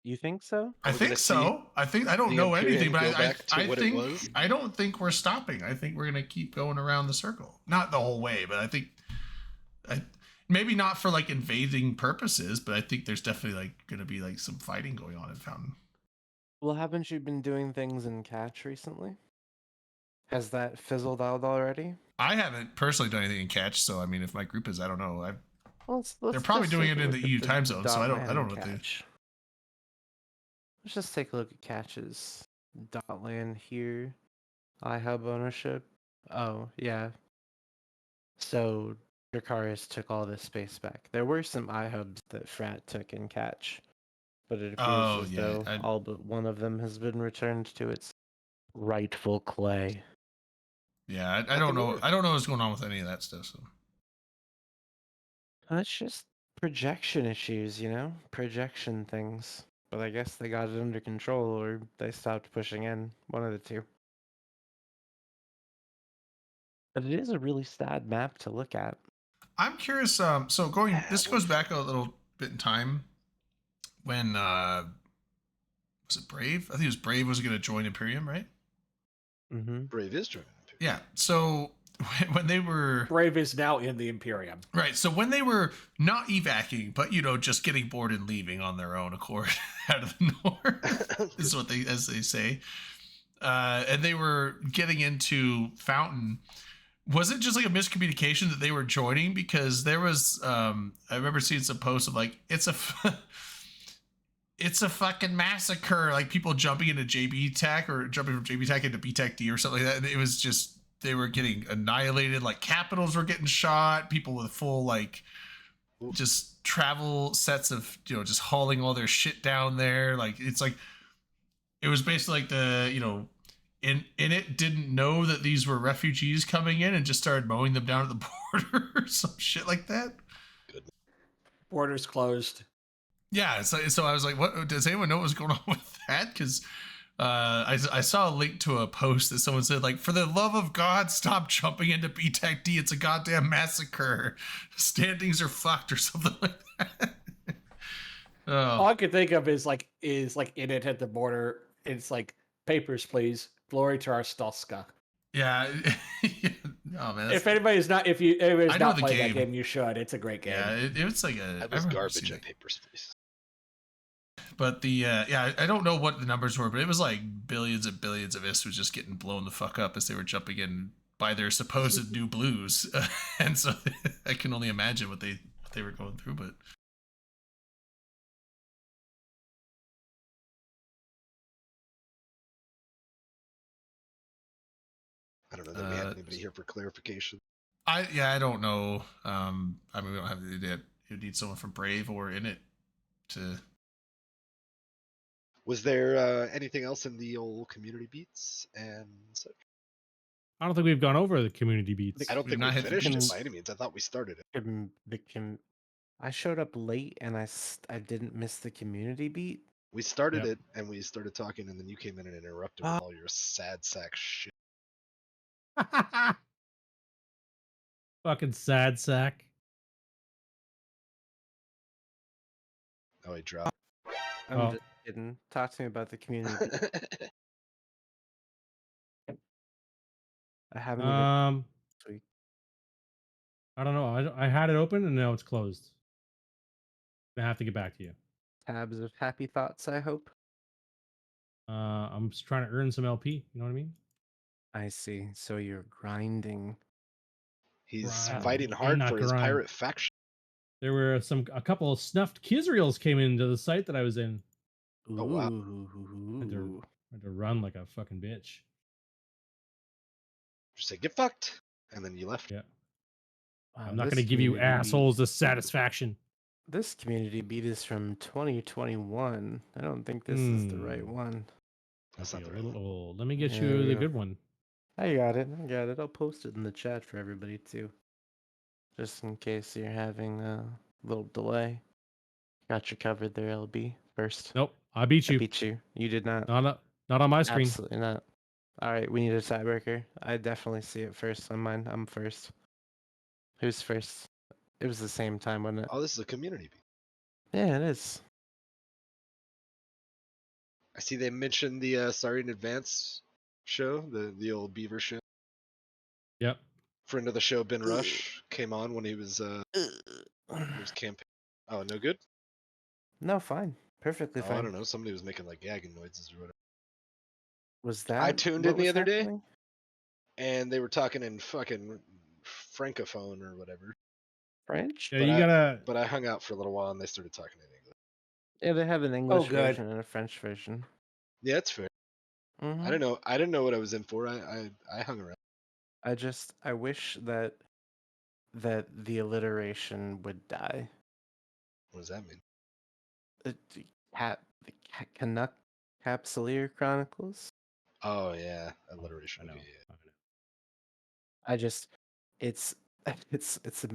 Speaker 6: You think so?
Speaker 1: I think so. I don't know anything, but I don't think we're stopping. I think we're gonna keep going around the circle. Not the whole way, but I think maybe not for like invading purposes, but I think there's definitely like gonna be like some fighting going on in Fountain.
Speaker 6: Well, haven't you been doing things in Catch recently? Has that fizzled out already?
Speaker 1: I haven't personally done anything in Catch, so I mean, if my group is, I don't know. They're probably
Speaker 6: just
Speaker 1: doing it in the EU time zone, so I don't know what they.
Speaker 6: Let's just take a look at Catch's Dotland here. iHub ownership. Oh yeah. So Dracarys took all this space back. There were some iHubs that Frat took in Catch, but it appears as though all but one of them has been returned to its rightful clay.
Speaker 1: Yeah, I don't know. I don't know what's going on with any of that stuff. So
Speaker 6: it's just projection issues, projection things. But I guess they got it under control, or they stopped pushing in. One of the two. But it is a really sad map to look at.
Speaker 1: I'm curious. This goes back a little bit in time when Was it Brave? I think it was Brave was going to join Imperium, right?
Speaker 6: Mm-hmm.
Speaker 3: Brave is joining.
Speaker 1: Yeah. So when they were
Speaker 4: Brave is now in the Imperium.
Speaker 1: right, so when they were not evacing, but just getting bored and leaving on their own accord out of the north, is what they say. And they were getting into Fountain. Was it just like a miscommunication that they were joining? Because there was, I remember seeing some posts of like, it's a fucking massacre. Like people jumping into JB Tech or jumping from JB Tech into BTech D or something like that. And it was just, they were getting annihilated. Like capitals were getting shot. People with full like just travel sets of just hauling all their shit down there. Like it's like it was basically like the in it didn't know that these were refugees coming in and just started mowing them down at the border or some shit like that.
Speaker 4: Borders closed.
Speaker 1: Yeah, so I was like, what does anyone know what's going on with that? Because I saw a link to a post that someone said, like, for the love of God, stop jumping into BTech D. It's a goddamn massacre. Standings are fucked or something like that.
Speaker 4: All I could think of is like in it at the border. It's like, papers, please. Glory to our Stolska.
Speaker 1: Yeah. Oh man.
Speaker 4: If anybody's not played that game, you should. It's a great game.
Speaker 1: Yeah, it was like
Speaker 3: that was garbage at Papers, Please.
Speaker 1: But the I don't know what the numbers were, but it was like billions and billions of ISs was just getting blown the fuck up as they were jumping in by their supposed new blues, and so I can only imagine what they were going through. But
Speaker 3: I don't know that we have anybody here for clarification.
Speaker 1: I don't know. I mean, we don't have the idea. You need someone from Brave or in it to.
Speaker 3: Was there anything else in the old community beats and such?
Speaker 2: I don't think we've gone over the community beats.
Speaker 3: I don't think we finished it by any means. I thought we started it.
Speaker 6: I showed up late and I didn't miss the community beat.
Speaker 3: We started it and we started talking, and then you came in and interrupted with all your sad sack shit.
Speaker 2: Fucking sad sack.
Speaker 3: Oh, he dropped.
Speaker 6: I'm just kidding. Talk to me about the community. I haven't even this week.
Speaker 2: I don't know. I had it open and now it's closed. I have to get back to you.
Speaker 6: Tabs of happy thoughts, I hope.
Speaker 2: I'm just trying to earn some LP. You know what I mean?
Speaker 6: I see. So you're grinding.
Speaker 3: He's fighting hard for his pirate faction.
Speaker 2: There were a couple of snuffed Kizreals came into the site that I was in.
Speaker 3: Oh wow!
Speaker 2: I had to run like a fucking bitch.
Speaker 3: Just say get fucked, and then you left.
Speaker 2: Yeah. Wow, I'm not going to give you assholes the satisfaction.
Speaker 6: This community beat is from 2021. I don't think this is the right one.
Speaker 3: That's not
Speaker 2: a little old. Let me get you the good one.
Speaker 6: I got it. I'll post it in the chat for everybody too. Just in case you're having a little delay. Got you covered there, LB. First.
Speaker 2: Nope. I beat you.
Speaker 6: I beat you. You did not.
Speaker 2: Not on my screen.
Speaker 6: Absolutely not. All right, we need a tiebreaker. I definitely see it first on mine. I'm first. Who's first? It was the same time, wasn't it?
Speaker 3: Oh, this is a community beat.
Speaker 6: Yeah, it is.
Speaker 3: I see they mentioned the Sorry in Advance show, the old Beaver show.
Speaker 2: Yep.
Speaker 3: Friend of the show, Ben Rush, came on when he was campaigning. Oh, no good?
Speaker 6: No, fine. Perfectly fine.
Speaker 3: I don't know. Somebody was making like gagging noises or whatever.
Speaker 6: Was that?
Speaker 3: I tuned in the other day, and they were talking in fucking francophone or whatever.
Speaker 6: French?
Speaker 2: Yeah,
Speaker 3: But I hung out for a little while, and they started talking in English.
Speaker 6: Yeah, they have an English version and a French version.
Speaker 3: Yeah, that's fair.
Speaker 6: Mm-hmm.
Speaker 3: I didn't know what I was in for. I hung around.
Speaker 6: I wish that the alliteration would die.
Speaker 3: What does that mean?
Speaker 6: The Canuck Capsuleer Chronicles.
Speaker 3: Oh yeah, alliteration.
Speaker 2: I know.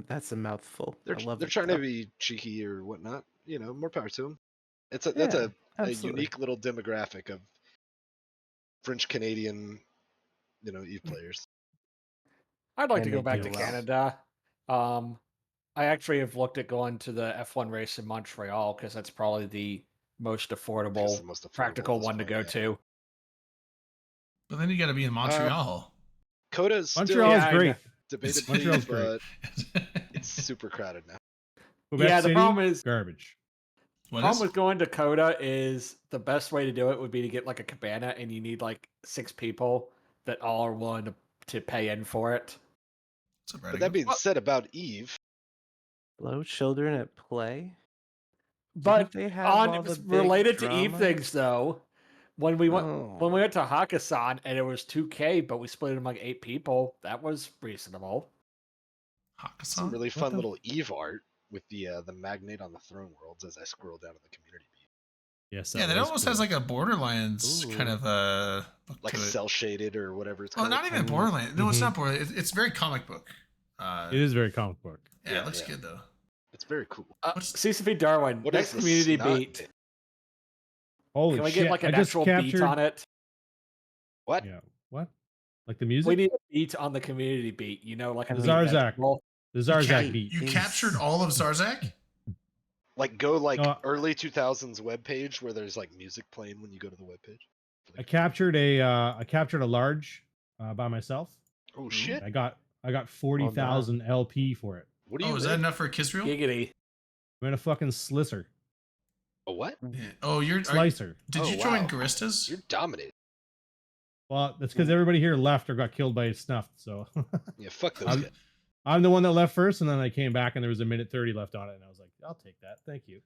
Speaker 6: That's a mouthful.
Speaker 3: They're trying to be cheeky or whatnot. You know, more power to them. That's a unique little demographic of French Canadian, EVE players.
Speaker 4: I'd like to go back to Canada. I actually have looked at going to the F1 race in Montreal because that's probably the most
Speaker 3: It's
Speaker 4: affordable,
Speaker 3: the most affordable
Speaker 4: practical
Speaker 3: at this
Speaker 4: one to
Speaker 3: point,
Speaker 4: go
Speaker 3: yeah.
Speaker 4: to.
Speaker 1: But then you got to be in Montreal.
Speaker 3: Coda's still
Speaker 2: Montreal is
Speaker 4: Yeah, I
Speaker 2: great.
Speaker 3: debated
Speaker 2: Montreal's
Speaker 3: but
Speaker 2: great.
Speaker 3: it's super crowded now.
Speaker 2: Quebec
Speaker 4: Yeah, the
Speaker 2: City,
Speaker 4: problem is-
Speaker 2: garbage.
Speaker 1: What
Speaker 4: Problem
Speaker 1: is?
Speaker 4: with going to Coda is the best way to do it would be to get like a cabana, and you need like 6 people that all are willing to pay in for it.
Speaker 1: What's up,
Speaker 3: But
Speaker 1: Radical?
Speaker 3: that being said about Eve,
Speaker 6: Hello, children at play.
Speaker 4: But
Speaker 6: Didn't they have all the big
Speaker 4: related to Eve
Speaker 6: drama?
Speaker 4: things though, when we went
Speaker 6: Oh.
Speaker 4: when we went to Hakkasan and it was 2K, but we split it among 8 people, that was reasonable.
Speaker 3: some
Speaker 1: Hakkasan?
Speaker 3: really
Speaker 2: What
Speaker 3: fun
Speaker 2: the-
Speaker 3: little Eve art with the magnate on the throne worlds as I scroll down to the community beat.
Speaker 2: Yes.
Speaker 1: Yeah, that
Speaker 2: was
Speaker 1: almost
Speaker 2: cool.
Speaker 1: has like a Borderlands kind
Speaker 6: Ooh.
Speaker 1: of look
Speaker 3: Like
Speaker 1: to it.
Speaker 3: cell shaded or whatever it's
Speaker 1: Well,
Speaker 3: called.
Speaker 1: not even
Speaker 6: And-
Speaker 1: Borderlands. No, it's
Speaker 2: Mhm.
Speaker 1: not Borderlands. It's very comic book.
Speaker 2: It is very comic book.
Speaker 1: Yeah,
Speaker 3: Yeah,
Speaker 1: it looks
Speaker 3: yeah.
Speaker 1: good though.
Speaker 3: It's very cool.
Speaker 1: What's-
Speaker 4: CCP Darwin,
Speaker 3: What
Speaker 4: next
Speaker 3: is the
Speaker 4: community
Speaker 3: snot
Speaker 4: beat.
Speaker 3: bit?
Speaker 2: Holy
Speaker 4: Can we
Speaker 2: shit!
Speaker 4: get like
Speaker 2: I
Speaker 4: an
Speaker 2: just
Speaker 4: actual
Speaker 2: captured.
Speaker 4: beat on it?
Speaker 3: What?
Speaker 2: Yeah. What? Like the music?
Speaker 4: We need a beat on the community beat. You know, like a
Speaker 2: The
Speaker 4: beat
Speaker 2: Zarzak.
Speaker 4: festival.
Speaker 2: The
Speaker 1: You
Speaker 2: Zarzak
Speaker 1: cap-
Speaker 2: beat.
Speaker 1: You
Speaker 6: Is-
Speaker 1: captured all of Zarzak?
Speaker 3: Like go like
Speaker 2: No,
Speaker 3: early 2000s webpage where there's like music playing when you go to the webpage.
Speaker 2: I captured a large by myself.
Speaker 3: Oh shit!
Speaker 2: I got 40,000 LP for it.
Speaker 3: What do you?
Speaker 1: Oh, is that
Speaker 3: make?
Speaker 1: enough for Kisriel?
Speaker 4: Giggity.
Speaker 2: I'm in a fucking slicer.
Speaker 3: A what?
Speaker 1: Yeah. Oh,
Speaker 2: Slicer.
Speaker 1: did
Speaker 3: Oh,
Speaker 1: you join
Speaker 3: wow.
Speaker 1: Garistas?
Speaker 3: You're dominating.
Speaker 2: Well, that's because everybody here left or got killed by snuffed. So
Speaker 3: Yeah, fuck those
Speaker 2: I'm,
Speaker 3: guys.
Speaker 2: I'm the one that left first, and then I came back, and there was a minute 30 left on it, and I was like, I'll take that. Thank you.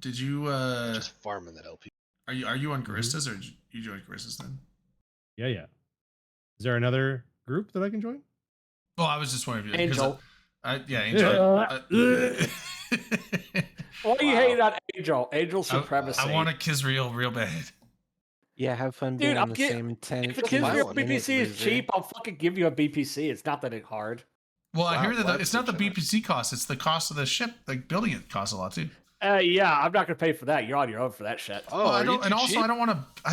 Speaker 1: Did you
Speaker 3: Just farming that LP.
Speaker 1: are you on Garistas or did you join Garistas then?
Speaker 2: Yeah. Is there another group that I can join?
Speaker 1: Well, I was just wondering if you
Speaker 4: Angel.
Speaker 1: Yeah, Angel.
Speaker 4: Why do you
Speaker 3: Wow.
Speaker 4: hate on Angel? Angel supremacy.
Speaker 1: I want a Kisriel real bad.
Speaker 6: Yeah, have fun
Speaker 4: Dude,
Speaker 6: being
Speaker 4: I'm
Speaker 6: on the
Speaker 4: get-
Speaker 6: same tent.
Speaker 4: If the
Speaker 3: Just
Speaker 4: kids
Speaker 3: buy
Speaker 4: your
Speaker 3: one.
Speaker 4: BPC is cheap, I'll fucking give you a BPC. It's not that hard.
Speaker 1: Well, I
Speaker 3: Wow,
Speaker 1: hear that
Speaker 3: why
Speaker 1: it's not the
Speaker 3: so generous?
Speaker 1: BPC cost; it's the cost of the ship. Like building it costs a lot too.
Speaker 4: Yeah, I'm not gonna pay for that. You're on your own for that shit.
Speaker 3: Oh,
Speaker 1: Well, I
Speaker 3: are you
Speaker 1: don't, and
Speaker 3: too
Speaker 1: also
Speaker 3: cheap?
Speaker 1: I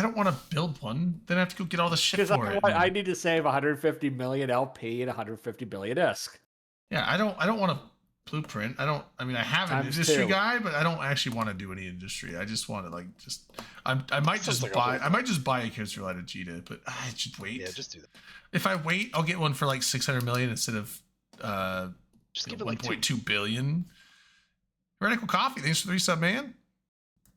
Speaker 1: don't want to build one. Then I have to go get all the shit
Speaker 4: Because
Speaker 1: for it.
Speaker 4: I need to save 150 million LP and 150 billion ISK.
Speaker 1: Yeah, I don't want to blueprint. I mean, I have an
Speaker 4: Times
Speaker 1: industry
Speaker 4: 2.
Speaker 1: guy, but I don't actually want to do any industry. I just want to I might
Speaker 3: Sounds
Speaker 1: just
Speaker 3: like a
Speaker 1: buy.
Speaker 3: whole-
Speaker 1: I might just buy a Kisriel out of Cheetah, but I should wait.
Speaker 3: Yeah, just do that.
Speaker 1: If I wait, I'll get one for like 600 million instead of
Speaker 3: Just give it like
Speaker 1: 1.2 billion. Radical Coffee, thanks for the resub, man.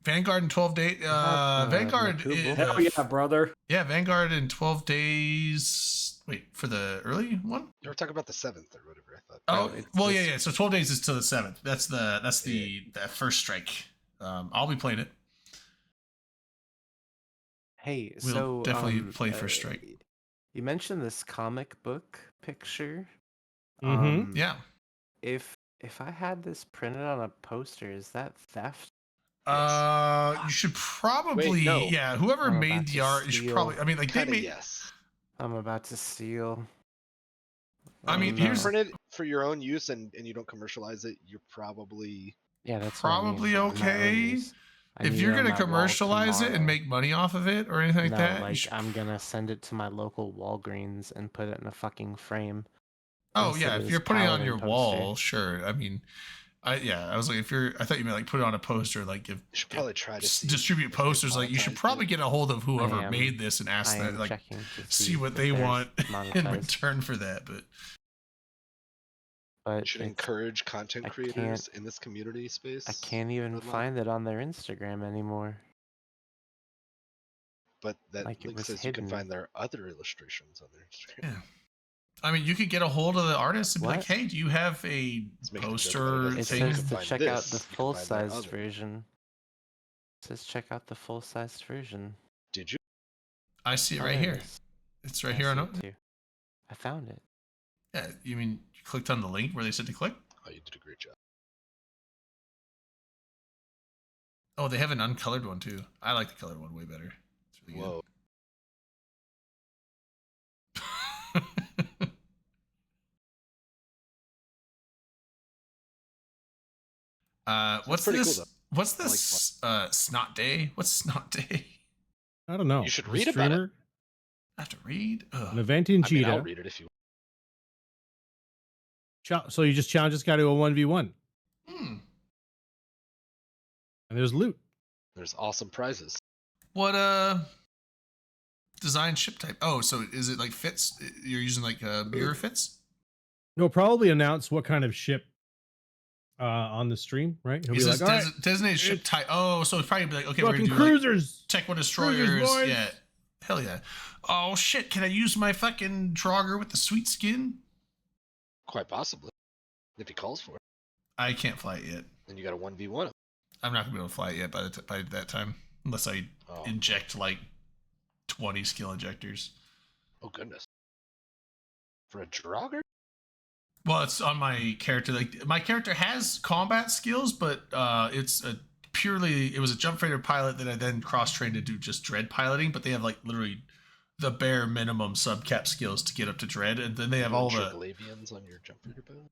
Speaker 1: Vanguard in 12 days. Vanguard.
Speaker 6: Makubo.
Speaker 4: Hell yeah, brother.
Speaker 1: Yeah, Vanguard in 12 days. Wait, for the early one?
Speaker 3: You were talking about the 7th or whatever. I thought.
Speaker 1: Oh,
Speaker 6: it's
Speaker 1: well,
Speaker 6: this-
Speaker 1: yeah. So 12 days is till the 7th. That's the first strike. I'll be playing it.
Speaker 6: Hey,
Speaker 1: We'll
Speaker 6: so
Speaker 1: definitely play First Strike.
Speaker 6: You mentioned this comic book picture.
Speaker 2: Mhm.
Speaker 1: Yeah.
Speaker 6: If I had this printed on a poster, is that theft?
Speaker 1: You should probably
Speaker 3: no.
Speaker 1: yeah. Whoever
Speaker 6: I'm
Speaker 1: made
Speaker 6: about
Speaker 1: the
Speaker 6: to
Speaker 1: art, you should
Speaker 6: steal.
Speaker 1: probably. I mean, like they
Speaker 3: Kinda
Speaker 1: made.
Speaker 3: yes.
Speaker 6: I'm about to steal.
Speaker 1: I mean,
Speaker 3: If you
Speaker 1: here's-
Speaker 3: print it for your own use and you don't commercialize it, you're probably
Speaker 6: Yeah, that's what I mean,
Speaker 1: Probably
Speaker 6: for my own
Speaker 1: okay.
Speaker 6: use. I
Speaker 1: If
Speaker 6: need
Speaker 1: you're
Speaker 6: it on
Speaker 1: gonna
Speaker 6: my wall
Speaker 1: commercialize it and
Speaker 6: tomorrow.
Speaker 1: make money off of it or anything like
Speaker 6: No,
Speaker 1: that, you
Speaker 6: like
Speaker 1: should-
Speaker 6: I'm gonna send it to my local Walgreens and put it in a fucking frame.
Speaker 1: oh
Speaker 6: instead
Speaker 1: yeah,
Speaker 6: of
Speaker 1: if
Speaker 6: this
Speaker 1: you're putting it on
Speaker 6: Paladin
Speaker 1: your
Speaker 6: poster.
Speaker 1: wall, sure. I mean, I was like, if you're, I thought you meant like put it on a poster, like if
Speaker 3: you should probably try to see
Speaker 1: distribute
Speaker 3: if they
Speaker 1: posters, like you should
Speaker 3: monetize
Speaker 1: probably
Speaker 3: it.
Speaker 1: get a hold of whoever
Speaker 6: I am-
Speaker 1: made this and ask
Speaker 6: I
Speaker 1: that,
Speaker 6: am
Speaker 1: like,
Speaker 6: checking to
Speaker 1: see what
Speaker 6: if
Speaker 1: they
Speaker 6: there's
Speaker 1: want in
Speaker 6: monetized,
Speaker 1: return for that. But
Speaker 6: but
Speaker 3: You should
Speaker 6: it's-
Speaker 3: encourage content
Speaker 6: I
Speaker 3: creators
Speaker 6: can't-
Speaker 3: in this community space.
Speaker 6: I can't even
Speaker 3: Good luck.
Speaker 6: find it on their Instagram anymore.
Speaker 3: But that
Speaker 6: like it
Speaker 3: link
Speaker 6: was
Speaker 3: says you can
Speaker 6: hidden.
Speaker 3: find their other illustrations on their Instagram.
Speaker 1: yeah, I mean, you could get a hold of the artist and be like,
Speaker 6: What?
Speaker 1: hey, do you have a
Speaker 3: Let's make it
Speaker 1: poster
Speaker 3: joke, but
Speaker 6: It
Speaker 1: thing?
Speaker 6: says to
Speaker 3: find
Speaker 6: check out
Speaker 3: this,
Speaker 6: the
Speaker 3: you can find that
Speaker 6: full-sized
Speaker 3: other.
Speaker 6: version. It says check out the full-sized version.
Speaker 3: Did you?
Speaker 1: I see it
Speaker 6: Oh,
Speaker 1: right
Speaker 6: there it
Speaker 1: here.
Speaker 6: is.
Speaker 1: It's right
Speaker 6: I
Speaker 1: here
Speaker 6: see
Speaker 1: on.
Speaker 6: it too. I found it.
Speaker 1: Yeah, you mean you clicked on the link where they said to click?
Speaker 3: Oh, you did a great job.
Speaker 1: Oh, they have an uncolored one too. I like the colored one way better. It's really
Speaker 3: Whoa.
Speaker 1: good. What's
Speaker 3: pretty cool,
Speaker 1: this?
Speaker 3: though.
Speaker 1: What's
Speaker 3: I like
Speaker 1: this? Snot Day? What's Snot Day?
Speaker 2: I don't know.
Speaker 3: You should
Speaker 2: A
Speaker 3: read about it.
Speaker 2: streamer,
Speaker 1: I have to read.
Speaker 2: An
Speaker 1: Ugh.
Speaker 2: event in
Speaker 3: I mean,
Speaker 2: Cheetah.
Speaker 3: I'll read it if you.
Speaker 2: So you just challenge this guy to a 1v1,
Speaker 1: Hmm.
Speaker 2: and there's loot.
Speaker 3: There's awesome prizes.
Speaker 1: What design ship type? Oh, so is it like fits? You're using like mirror fits?
Speaker 2: No, probably announce what kind of ship on the stream, right? He'll
Speaker 1: He
Speaker 2: be
Speaker 1: says
Speaker 2: like, all right,
Speaker 1: designated ship type. Oh, so it's probably be like, okay, we're
Speaker 2: fucking
Speaker 1: gonna do
Speaker 2: cruisers.
Speaker 1: like Tech 1 destroyers.
Speaker 2: Cruisers, boys.
Speaker 1: Yeah, hell yeah. Oh shit, can I use my fucking Draugr with the sweet skin?
Speaker 3: Quite possibly. If he calls for it.
Speaker 1: I can't fly it yet.
Speaker 3: Then you got a 1v1 him.
Speaker 1: I'm not gonna be able to fly it yet by that time, unless I inject like 20 skill injectors.
Speaker 3: Oh goodness. For a Draugr?
Speaker 1: Well, it's on my character. Like my character has combat skills, but it's a it was a jump freighter pilot that I then cross-trained to do just dread piloting, but they have like literally the bare minimum subcap skills to get up to dread, and then they have all the
Speaker 3: Triglavians on your jump freighter pilot?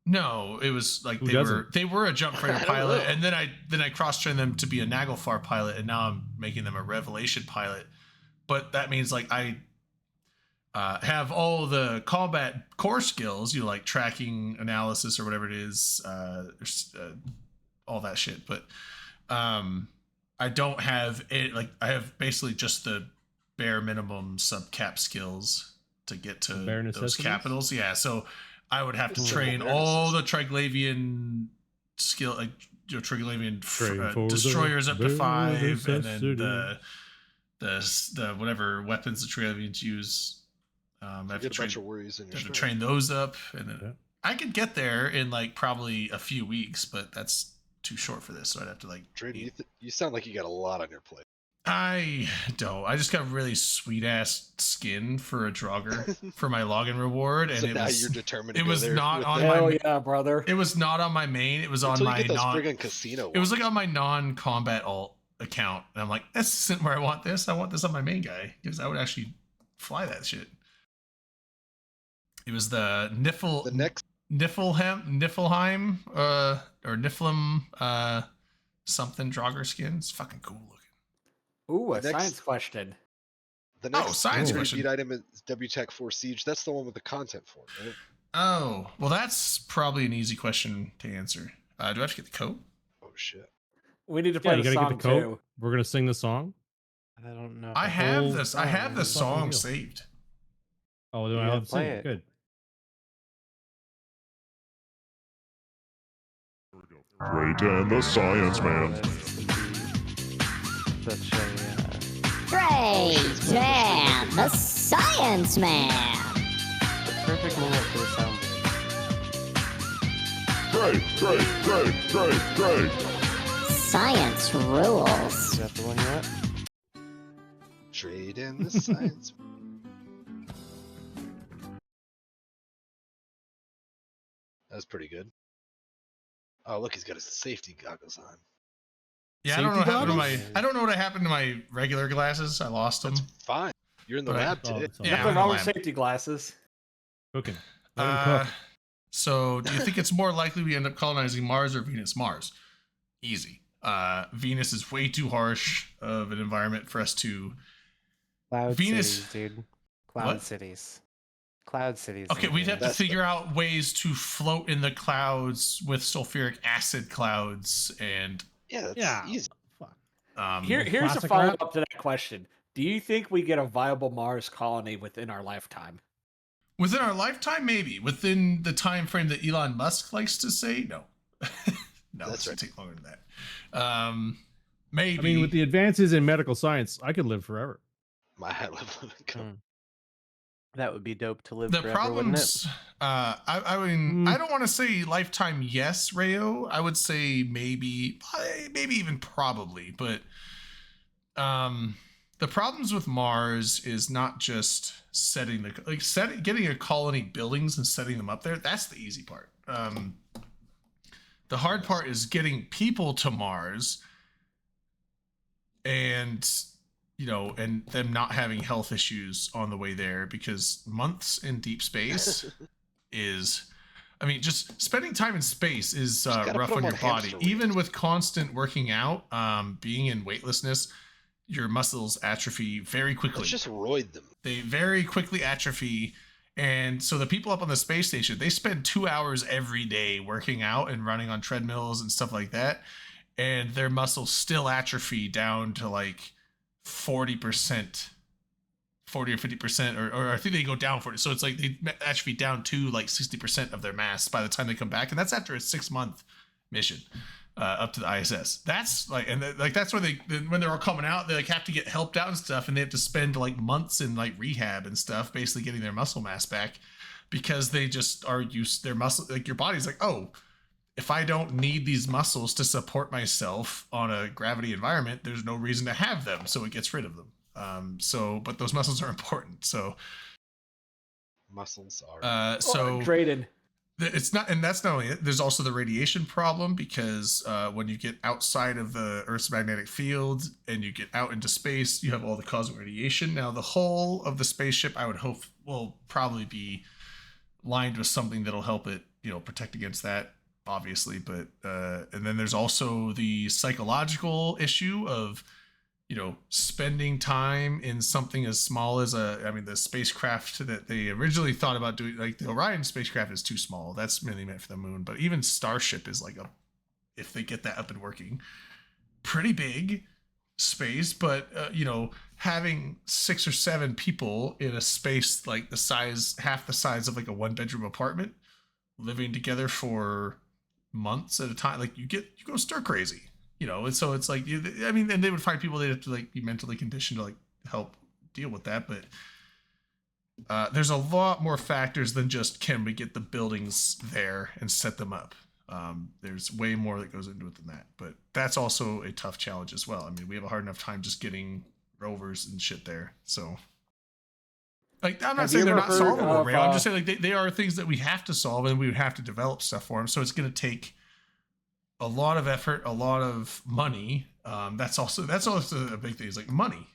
Speaker 1: No, it was like
Speaker 2: Who
Speaker 1: they were a jump freighter
Speaker 3: I don't
Speaker 1: pilot,
Speaker 3: know.
Speaker 1: and then I cross-trained them to be a Naglfar pilot, and now I'm making them a Revelation pilot. But that means like I have all the combat core skills, like tracking, analysis, or whatever it is, all that shit. But I don't have it. Like I have basically just the bare minimum subcap skills to get to those capitals. Yeah, so I would have to train all the Triglavian skill, like Triglavian destroyers up to 5, and then the whatever weapons the Triglavians use. I have to train those up, and then I could get there in like probably a few weeks, but that's too short for this. So I'd have to like.
Speaker 3: You sound like you got a lot on your plate.
Speaker 1: I don't. I just got really sweet ass skin for a Draugr for my login reward, and
Speaker 3: So
Speaker 1: it
Speaker 3: now
Speaker 1: was
Speaker 3: you're determined.
Speaker 1: it was not on
Speaker 4: Hell
Speaker 1: my.
Speaker 4: yeah, brother.
Speaker 1: It was not on my main. It was
Speaker 3: Until
Speaker 1: on
Speaker 3: you
Speaker 1: my
Speaker 3: get those
Speaker 1: non.
Speaker 3: friggin' casino
Speaker 1: It was like on my non-combat alt account, and I'm like, this isn't where I want this. I want this on my main guy because I would actually fly that shit. It was the Niflheim, or Niflheim, something Draugr skin. It's fucking cool looking.
Speaker 4: Ooh, science question.
Speaker 3: The next
Speaker 1: science question.
Speaker 3: beat item is WTech 4 Siege. That's the one with the content form, right?
Speaker 1: Oh, well, that's probably an easy question to answer. Do I have to get the code?
Speaker 3: Oh shit.
Speaker 4: We need to play the song too.
Speaker 2: We're gonna sing the song.
Speaker 6: I don't know.
Speaker 1: I have this. I have the song saved.
Speaker 2: Oh, then I'll play it. Good.
Speaker 7: Great and the Science Man.
Speaker 6: Such a
Speaker 8: Great and the Science Man.
Speaker 6: perfect moment for the soundboard.
Speaker 7: Great.
Speaker 8: Science rules.
Speaker 6: Is that the one you're at?
Speaker 3: Trade in the science. That's pretty good. Oh, look, he's got his safety goggles on.
Speaker 1: Yeah, I don't know what happened to my. I don't know what happened to my regular glasses. I lost them.
Speaker 3: That's fine. You're in the lab today.
Speaker 4: Nothing wrong with safety glasses.
Speaker 2: Cooking.
Speaker 1: So, do you think it's more likely we end up colonizing Mars or Venus? Mars. Easy. Venus is way too harsh of an environment for us to.
Speaker 6: Cloud
Speaker 1: Venus,
Speaker 6: cities, dude. Cloud cities. Cloud cities.
Speaker 1: Okay, we'd have to figure out ways to float in the clouds with sulfuric acid clouds, and
Speaker 3: that's easy.
Speaker 4: Here's a follow up to that question. Do you think we get a viable Mars colony within our lifetime?
Speaker 1: Within our lifetime, maybe. Within the time frame that Elon Musk likes to say, no. No, it's gonna take longer than that. Maybe.
Speaker 2: I mean, with the advances in medical science, I could live forever.
Speaker 3: My high level income.
Speaker 6: That would be dope to live
Speaker 1: The
Speaker 6: forever, wouldn't it?
Speaker 1: problems, I mean, I don't want to say lifetime yes, Rayo. I would say maybe even probably, but the problems with Mars is not just getting a colony buildings and setting them up there. That's the easy part. The hard part is getting people to Mars, and and them not having health issues on the way there, because months in deep space is, I mean, just spending time in space is rough on your body. Even with constant working out, being in weightlessness, your muscles atrophy very quickly.
Speaker 3: Let's just roid them.
Speaker 1: They very quickly atrophy. And so the people up on the space station, they spend 2 hours every day working out and running on treadmills and stuff like that. and their muscles still atrophy down to like 40%, 40 or 50%, or I think they go down 40. So it's like they atrophy down to like 60% of their mass by the time they come back, and that's after a 6-month mission up to the ISS. That's like, and like that's when they're all coming out, they like have to get helped out and stuff, and they have to spend like months in like rehab and stuff, basically getting their muscle mass back, because they just are used their muscle. Like your body's like, oh, if I don't need these muscles to support myself on a gravity environment, there's no reason to have them, so it gets rid of them. But those muscles are important. So
Speaker 3: muscles are
Speaker 4: traded.
Speaker 1: It's not, and that's not only it. There's also the radiation problem, because when you get outside of the Earth's magnetic field and you get out into space, you have all the cosmic radiation. Now, the hull of the spaceship, I would hope, will probably be lined with something that'll help it, protect against that, obviously. But and then there's also the psychological issue of spending time in something as small as the spacecraft that they originally thought about doing, like the Orion spacecraft is too small. That's mainly meant for the moon, but even Starship is like if they get that up and working, pretty big space. But having 6 or 7 people in a space like half the size of like a 1-bedroom apartment, living together for months at a time, like you go stir crazy. And so it's like, and they would find people they'd have to like be mentally conditioned to like help deal with that. But there's a lot more factors than just, can we get the buildings there and set them up? There's way more that goes into it than that. But that's also a tough challenge as well. I mean, we have a hard enough time just getting rovers and shit there. So, like, I'm not saying they're not solvable, Ray. I'm just saying like they are things that we have to solve, and we would have to develop stuff for them. So it's going to take a lot of effort, a lot of money. That's also a big thing. Is like money.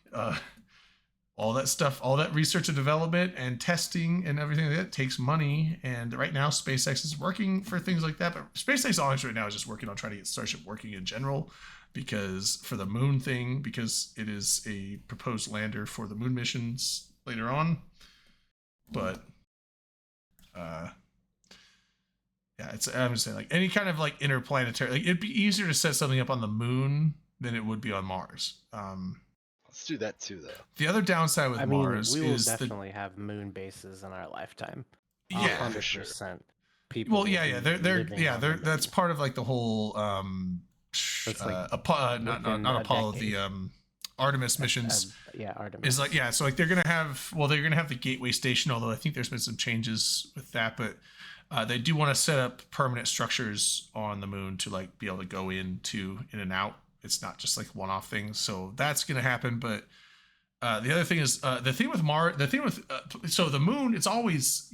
Speaker 1: All that stuff, all that research and development and testing and everything like that takes money. And right now, SpaceX is working for things like that. But SpaceX honestly right now is just working on trying to get Starship working in general, because for the moon thing, because it is a proposed lander for the moon missions later on. But yeah, I'm just saying, like, any kind of like interplanetary, like, it'd be easier to set something up on the moon than it would be on Mars.
Speaker 3: Let's do that too, though.
Speaker 1: The other downside with Mars
Speaker 6: we will
Speaker 1: is
Speaker 6: definitely have moon bases in our lifetime.
Speaker 1: Yeah,
Speaker 6: 100%. People.
Speaker 1: Well, yeah, that's part of like the whole not Apollo, the Artemis missions.
Speaker 6: Artemis
Speaker 1: is like, so like they're gonna have the Gateway station, although I think there's been some changes with that, but they do want to set up permanent structures on the moon to like be able to go in and out. It's not just like one-off things, so that's gonna happen. But the other thing is the thing with Mars, so the moon, it's always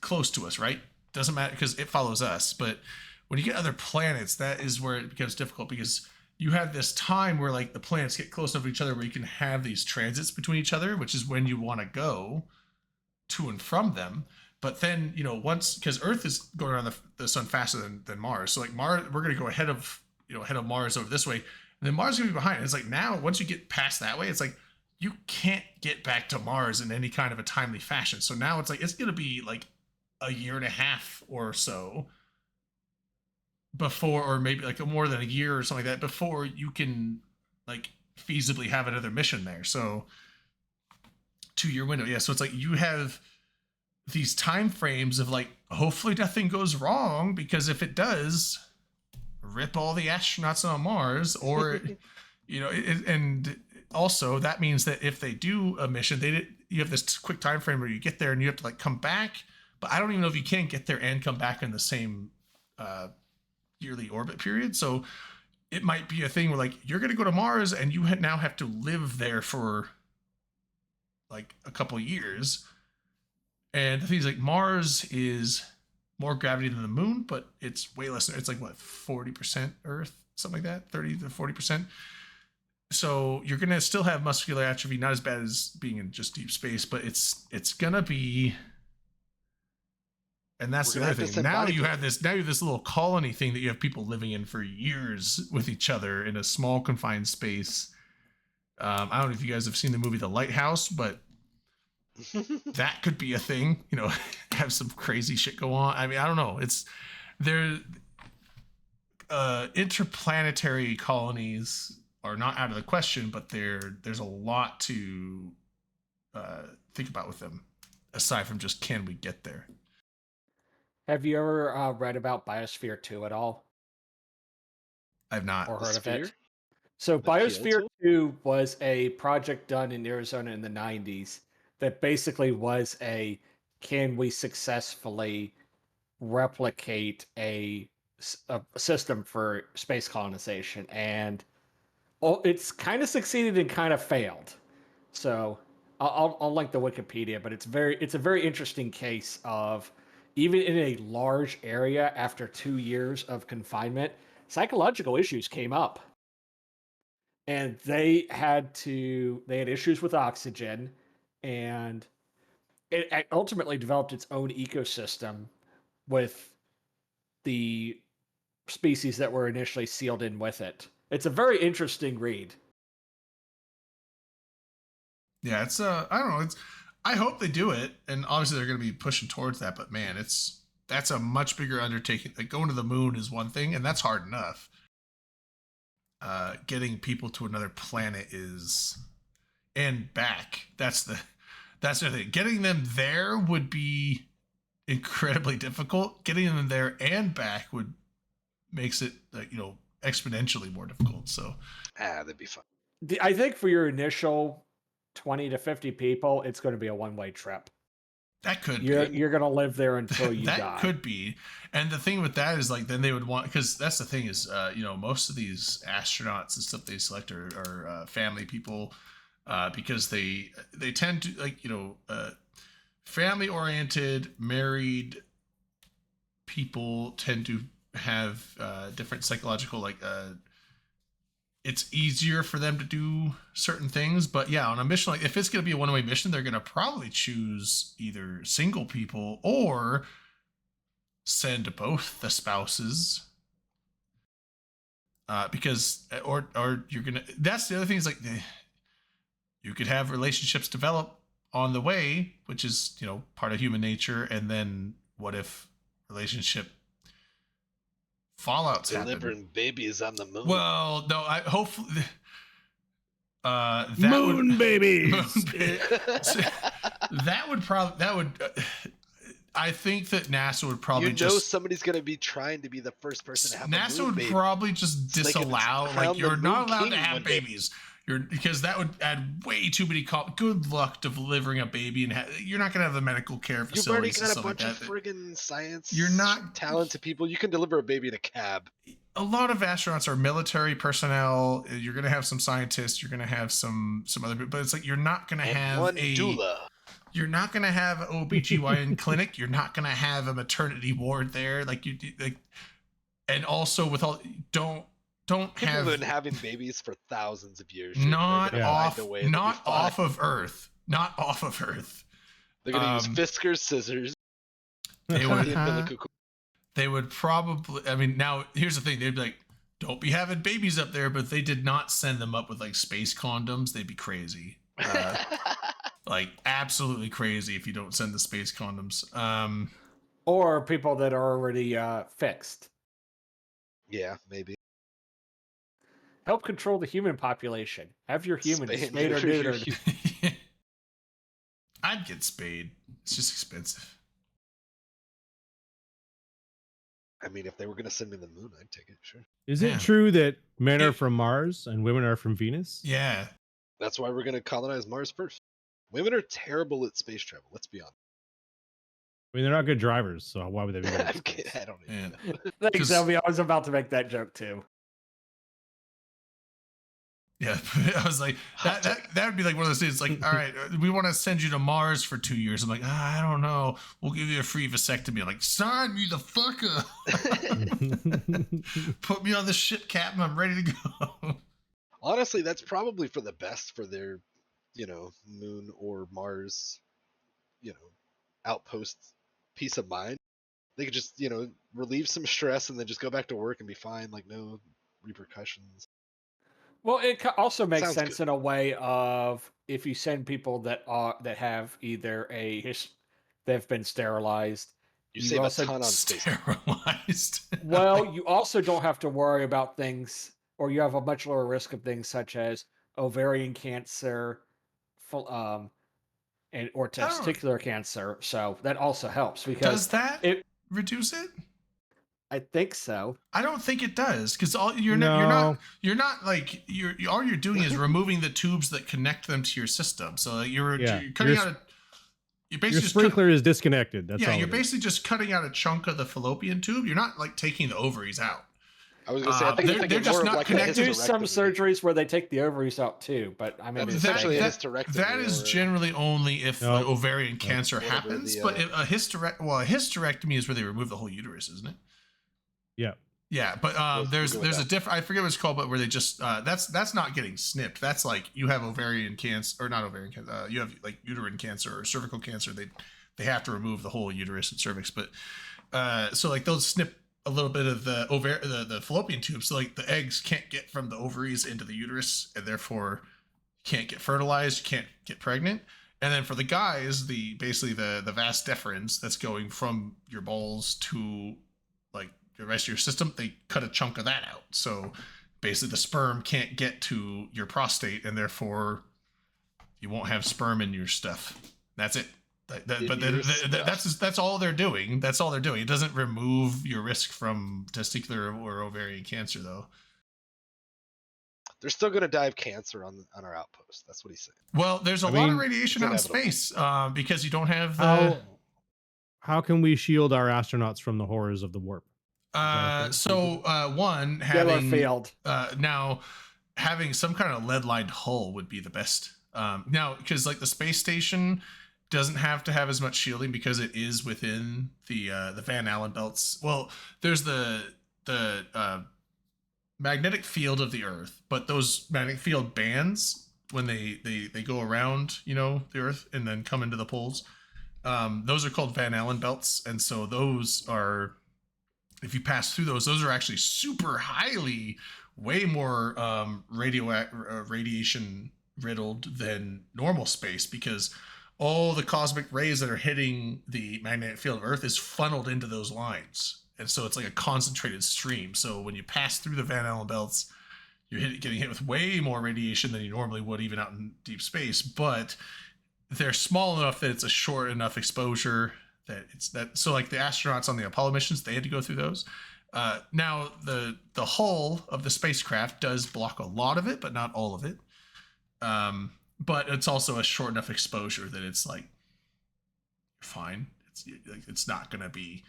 Speaker 1: close to us, right? Doesn't matter because it follows us. But when you get other planets, that is where it becomes difficult, because you have this time where like the planets get close enough to each other where you can have these transits between each other, which is when you want to go to and from them. But then, once, because Earth is going around the sun faster than Mars. So like Mars, we're going to go ahead of Mars over this way. And then Mars is going to be behind. It's like, now, once you get past that way, it's like, you can't get back to Mars in any kind of a timely fashion. So now it's like, it's going to be like a year and a half or so before, or maybe like more than a year or something like that, before you can like feasibly have another mission there. So 2-year window. Yeah. So it's like, you have these time frames of like, hopefully nothing goes wrong, because if it does, rip all the astronauts on Mars, or and also that means that if they do a mission, you have this quick time frame where you get there and you have to like come back, but I don't even know if you can get there and come back in the same yearly orbit period. So it might be a thing where like, you're going to go to Mars and you now have to live there for like a couple years. And the thing is, like, Mars is more gravity than the moon, but it's way less. It's like, what, 40% Earth, something like that, 30 to 40%. So you're going to still have muscular atrophy, not as bad as being in just deep space, but it's going to be. And that's the other thing. Now you have this little colony thing that you have people living in for years with each other in a small confined space. I don't know if you guys have seen the movie The Lighthouse, but that could be a thing, have some crazy shit go on. I mean, I don't know. It's there. interplanetary colonies are not out of the question, but there's a lot to think about with them, aside from just can we get there.
Speaker 4: Have you ever read about Biosphere 2 at all?
Speaker 1: I've not.
Speaker 4: Or
Speaker 3: The
Speaker 4: heard of
Speaker 3: sphere?
Speaker 4: it? So
Speaker 3: The
Speaker 4: Biosphere
Speaker 3: PL2?
Speaker 4: 2 was a project done in Arizona in the 90s that basically was can we successfully replicate a system for space colonization? And it's kind of succeeded and kind of failed. So I'll link the Wikipedia, but it's a very interesting case of, even in a large area after 2 years of confinement, psychological issues came up. And they had issues with oxygen, and it ultimately developed its own ecosystem with the species that were initially sealed in with it. It's a very interesting read.
Speaker 1: Yeah, it's I don't know. I hope they do it, and obviously they're going to be pushing towards that. But man, that's a much bigger undertaking. Like going to the moon is one thing, and that's hard enough. Getting people to another planet and back. That's the thing. Getting them there would be incredibly difficult. Getting them there and back makes it exponentially more difficult. So
Speaker 3: that'd be fun.
Speaker 4: I think for your initial 20 to 50 people, it's going to be a one-way trip.
Speaker 1: That could
Speaker 4: you're going to live there until you die.
Speaker 1: That could be. And the thing with that is, like, then they would want, because that's the thing is, most of these astronauts and stuff they select are family people, because they tend to family oriented married people tend to have different psychological it's easier for them to do certain things. But yeah, on a mission, like if it's going to be a one-way mission, they're going to probably choose either single people or send both the spouses. Because or you're going to, that's the other thing is you could have relationships develop on the way, which is, part of human nature. And then what if relationship fallouts
Speaker 3: delivering babies on the moon?
Speaker 1: Well, no, I hopefully
Speaker 2: moon babies.
Speaker 1: I think that NASA would probably
Speaker 3: somebody's gonna be trying to be the first person to have
Speaker 1: NASA
Speaker 3: a moon
Speaker 1: would
Speaker 3: baby.
Speaker 1: probably just disallow, you're not allowed to have
Speaker 3: baby.
Speaker 1: babies. Because that would add way too many good luck delivering a baby, and you're not gonna have the medical care facilities.
Speaker 3: You've already got a bunch of friggin' science.
Speaker 1: You're not
Speaker 3: talented people. You can deliver a baby in a cab.
Speaker 1: A lot of astronauts are military personnel. You're gonna have some scientists. You're gonna have some other people, but it's like you're not gonna have
Speaker 3: one doula.
Speaker 1: You're not gonna have an OBGYN clinic. You're not gonna have a maternity ward there. And also with all don't
Speaker 3: People
Speaker 1: have
Speaker 3: been having babies for thousands of years.
Speaker 1: Not off of Earth. Not off of Earth.
Speaker 3: They're gonna use Fiskars scissors.
Speaker 1: They would probably. I mean, now here's the thing. They'd be like, "Don't be having babies up there," but they did not send them up with space condoms. They'd be crazy. Absolutely crazy if you don't send the space condoms.
Speaker 4: Or people that are already fixed.
Speaker 3: Yeah, maybe.
Speaker 4: Help control the human population. Have your humans spayed or neutered.
Speaker 1: I'd get spayed. It's just expensive.
Speaker 3: I mean, if they were going to send me to the moon, I'd take it, sure.
Speaker 2: Is it true that men are from Mars and women are from Venus?
Speaker 1: Yeah.
Speaker 3: That's why we're going to colonize Mars first. Women are terrible at space travel, let's be honest.
Speaker 2: I mean, they're not good drivers, so why would they be?
Speaker 3: I don't even know.
Speaker 4: Thanks, Elby. I was about to make that joke, too.
Speaker 1: Yeah, I was like, that would be like one of those things. Like, all right, we want to send you to Mars for 2 years. I'm like, I don't know. We'll give you a free vasectomy. I'm like, sign me the fuck up. Put me on the ship, Captain. I'm ready to go.
Speaker 3: Honestly, that's probably for the best for their, moon or Mars, outpost peace of mind. They could just, relieve some stress and then just go back to work and be fine. Like, no repercussions.
Speaker 4: Well, it also makes
Speaker 3: Sounds
Speaker 4: sense
Speaker 3: good.
Speaker 4: in a way of if you send people that have either they've been sterilized
Speaker 3: You save a ton on space.
Speaker 1: Sterilized.
Speaker 4: Well, you also don't have to worry about things, or you have a much lower risk of things such as ovarian cancer, and or testicular cancer. So that also helps because
Speaker 1: does that reduce it?
Speaker 4: I think so.
Speaker 1: I don't think it does because all all you're doing is removing the tubes that connect them to your system. So you're cutting out
Speaker 2: your sprinkler is disconnected. That's all.
Speaker 1: You're basically just cutting out a chunk of the fallopian tube. You're not like taking the ovaries out.
Speaker 3: I was gonna say, I think
Speaker 1: they're just not connected.
Speaker 4: They do some surgeries where they take the ovaries out too, but I mean,
Speaker 3: essentially
Speaker 1: that is generally only if ovarian cancer happens. But a hysterectomy is where they remove the whole uterus, isn't it?
Speaker 2: Yeah.
Speaker 1: Yeah, but there's a different. I forget what it's called, but where they just that's not getting snipped. That's like you have ovarian cancer or not ovarian cancer. You have like uterine cancer or cervical cancer. They have to remove the whole uterus and cervix. But so like they'll snip a little bit of the fallopian tube, so like the eggs can't get from the ovaries into the uterus, and therefore can't get fertilized, can't get pregnant. And then for the guys, basically the vas deferens that's going from your balls to like the rest of your system, they cut a chunk of that out. So basically the sperm can't get to your prostate, and therefore you won't have sperm in your stuff. That's it. That's all they're doing. That's all they're doing. It doesn't remove your risk from testicular or ovarian cancer, though.
Speaker 3: They're still going to die of cancer on our outpost. That's what he's saying.
Speaker 1: Well, there's a lot of radiation out in space because you don't have the.
Speaker 2: How can we shield our astronauts from the horrors of the warp?
Speaker 1: One having now having some kind of lead-lined hull would be the best. Now, because like the space station doesn't have to have as much shielding because it is within the Van Allen belts. Well, there's the magnetic field of the Earth, but those magnetic field bands when they go around, the Earth and then come into the poles, those are called Van Allen belts, and so those are, if you pass through those are actually super highly, way more radiation riddled than normal space, because all the cosmic rays that are hitting the magnetic field of Earth is funneled into those lines. And so it's like a concentrated stream. So when you pass through the Van Allen belts, you're getting hit with way more radiation than you normally would, even out in deep space. But they're small enough that it's a short enough exposure so like the astronauts on the Apollo missions, they had to go through those. Now the hull of the spacecraft does block a lot of it, but not all of it. But it's also a short enough exposure that it's like, you're fine. It's not going to be,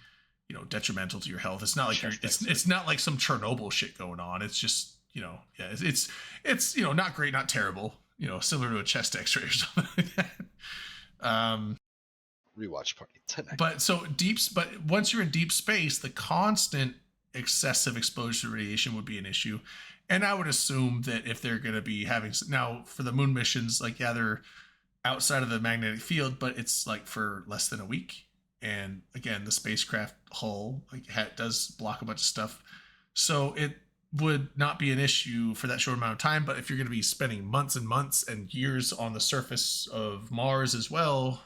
Speaker 1: detrimental to your health. It's not like it's not like some Chernobyl shit going on. It's just, it's not great, not terrible, similar to a chest X-ray or something like that.
Speaker 3: Rewatch party tonight.
Speaker 1: But once you're in deep space, the constant excessive exposure to radiation would be an issue. And I would assume that if they're going to be having now for the moon missions, they're outside of the magnetic field, but it's like for less than a week. And again, the spacecraft hull does block a bunch of stuff, so it would not be an issue for that short amount of time. But if you're going to be spending months and months and years on the surface of Mars as well,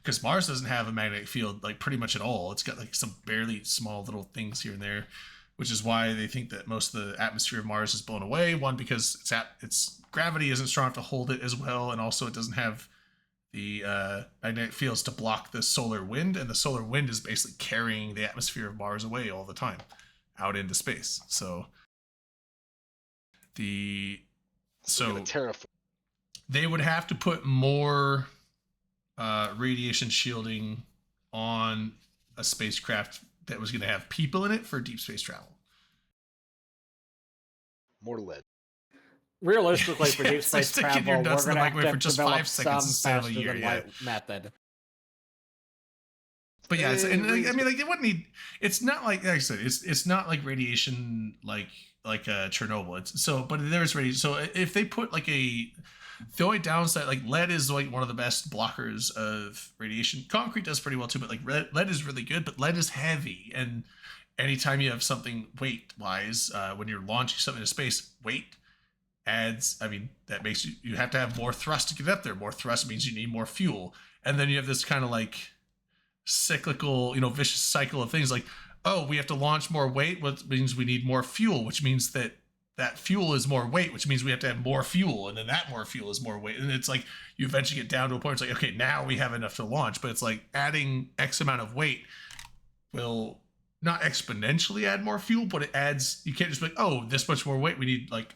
Speaker 1: because Mars doesn't have a magnetic field pretty much at all. It's got some barely small little things here and there, which is why they think that most of the atmosphere of Mars is blown away. One, because its gravity isn't strong enough to hold it as well, and also it doesn't have the magnetic fields to block the solar wind, and the solar wind is basically carrying the atmosphere of Mars away all the time out into space. So they would have to put more radiation shielding on a spacecraft that was going to have people in it for deep space travel.
Speaker 3: More lead.
Speaker 4: Realistically, for deep space travel, we're going to have to
Speaker 1: just
Speaker 4: develop
Speaker 1: 5 seconds
Speaker 4: some faster
Speaker 1: year,
Speaker 4: than light method.
Speaker 1: But yeah, it wouldn't need. It's not like I said. It's not like radiation like Chernobyl. But there is radiation. So if they put the only downside, lead is one of the best blockers of radiation. Concrete does pretty well too, but lead is really good. But lead is heavy, and anytime you have something weight wise, when you're launching something into space, weight adds. That makes you have to have more thrust to get up there. More thrust means you need more fuel, and then you have this kind of cyclical, vicious cycle of things like, oh, we have to launch more weight, which means we need more fuel, which means that fuel is more weight, which means we have to have more fuel, and then that more fuel is more weight. And it's like you eventually get down to a point, it's like, okay, now we have enough to launch, but it's like adding X amount of weight will not exponentially add more fuel, but it adds, you can't just be like, oh, this much more weight, we need like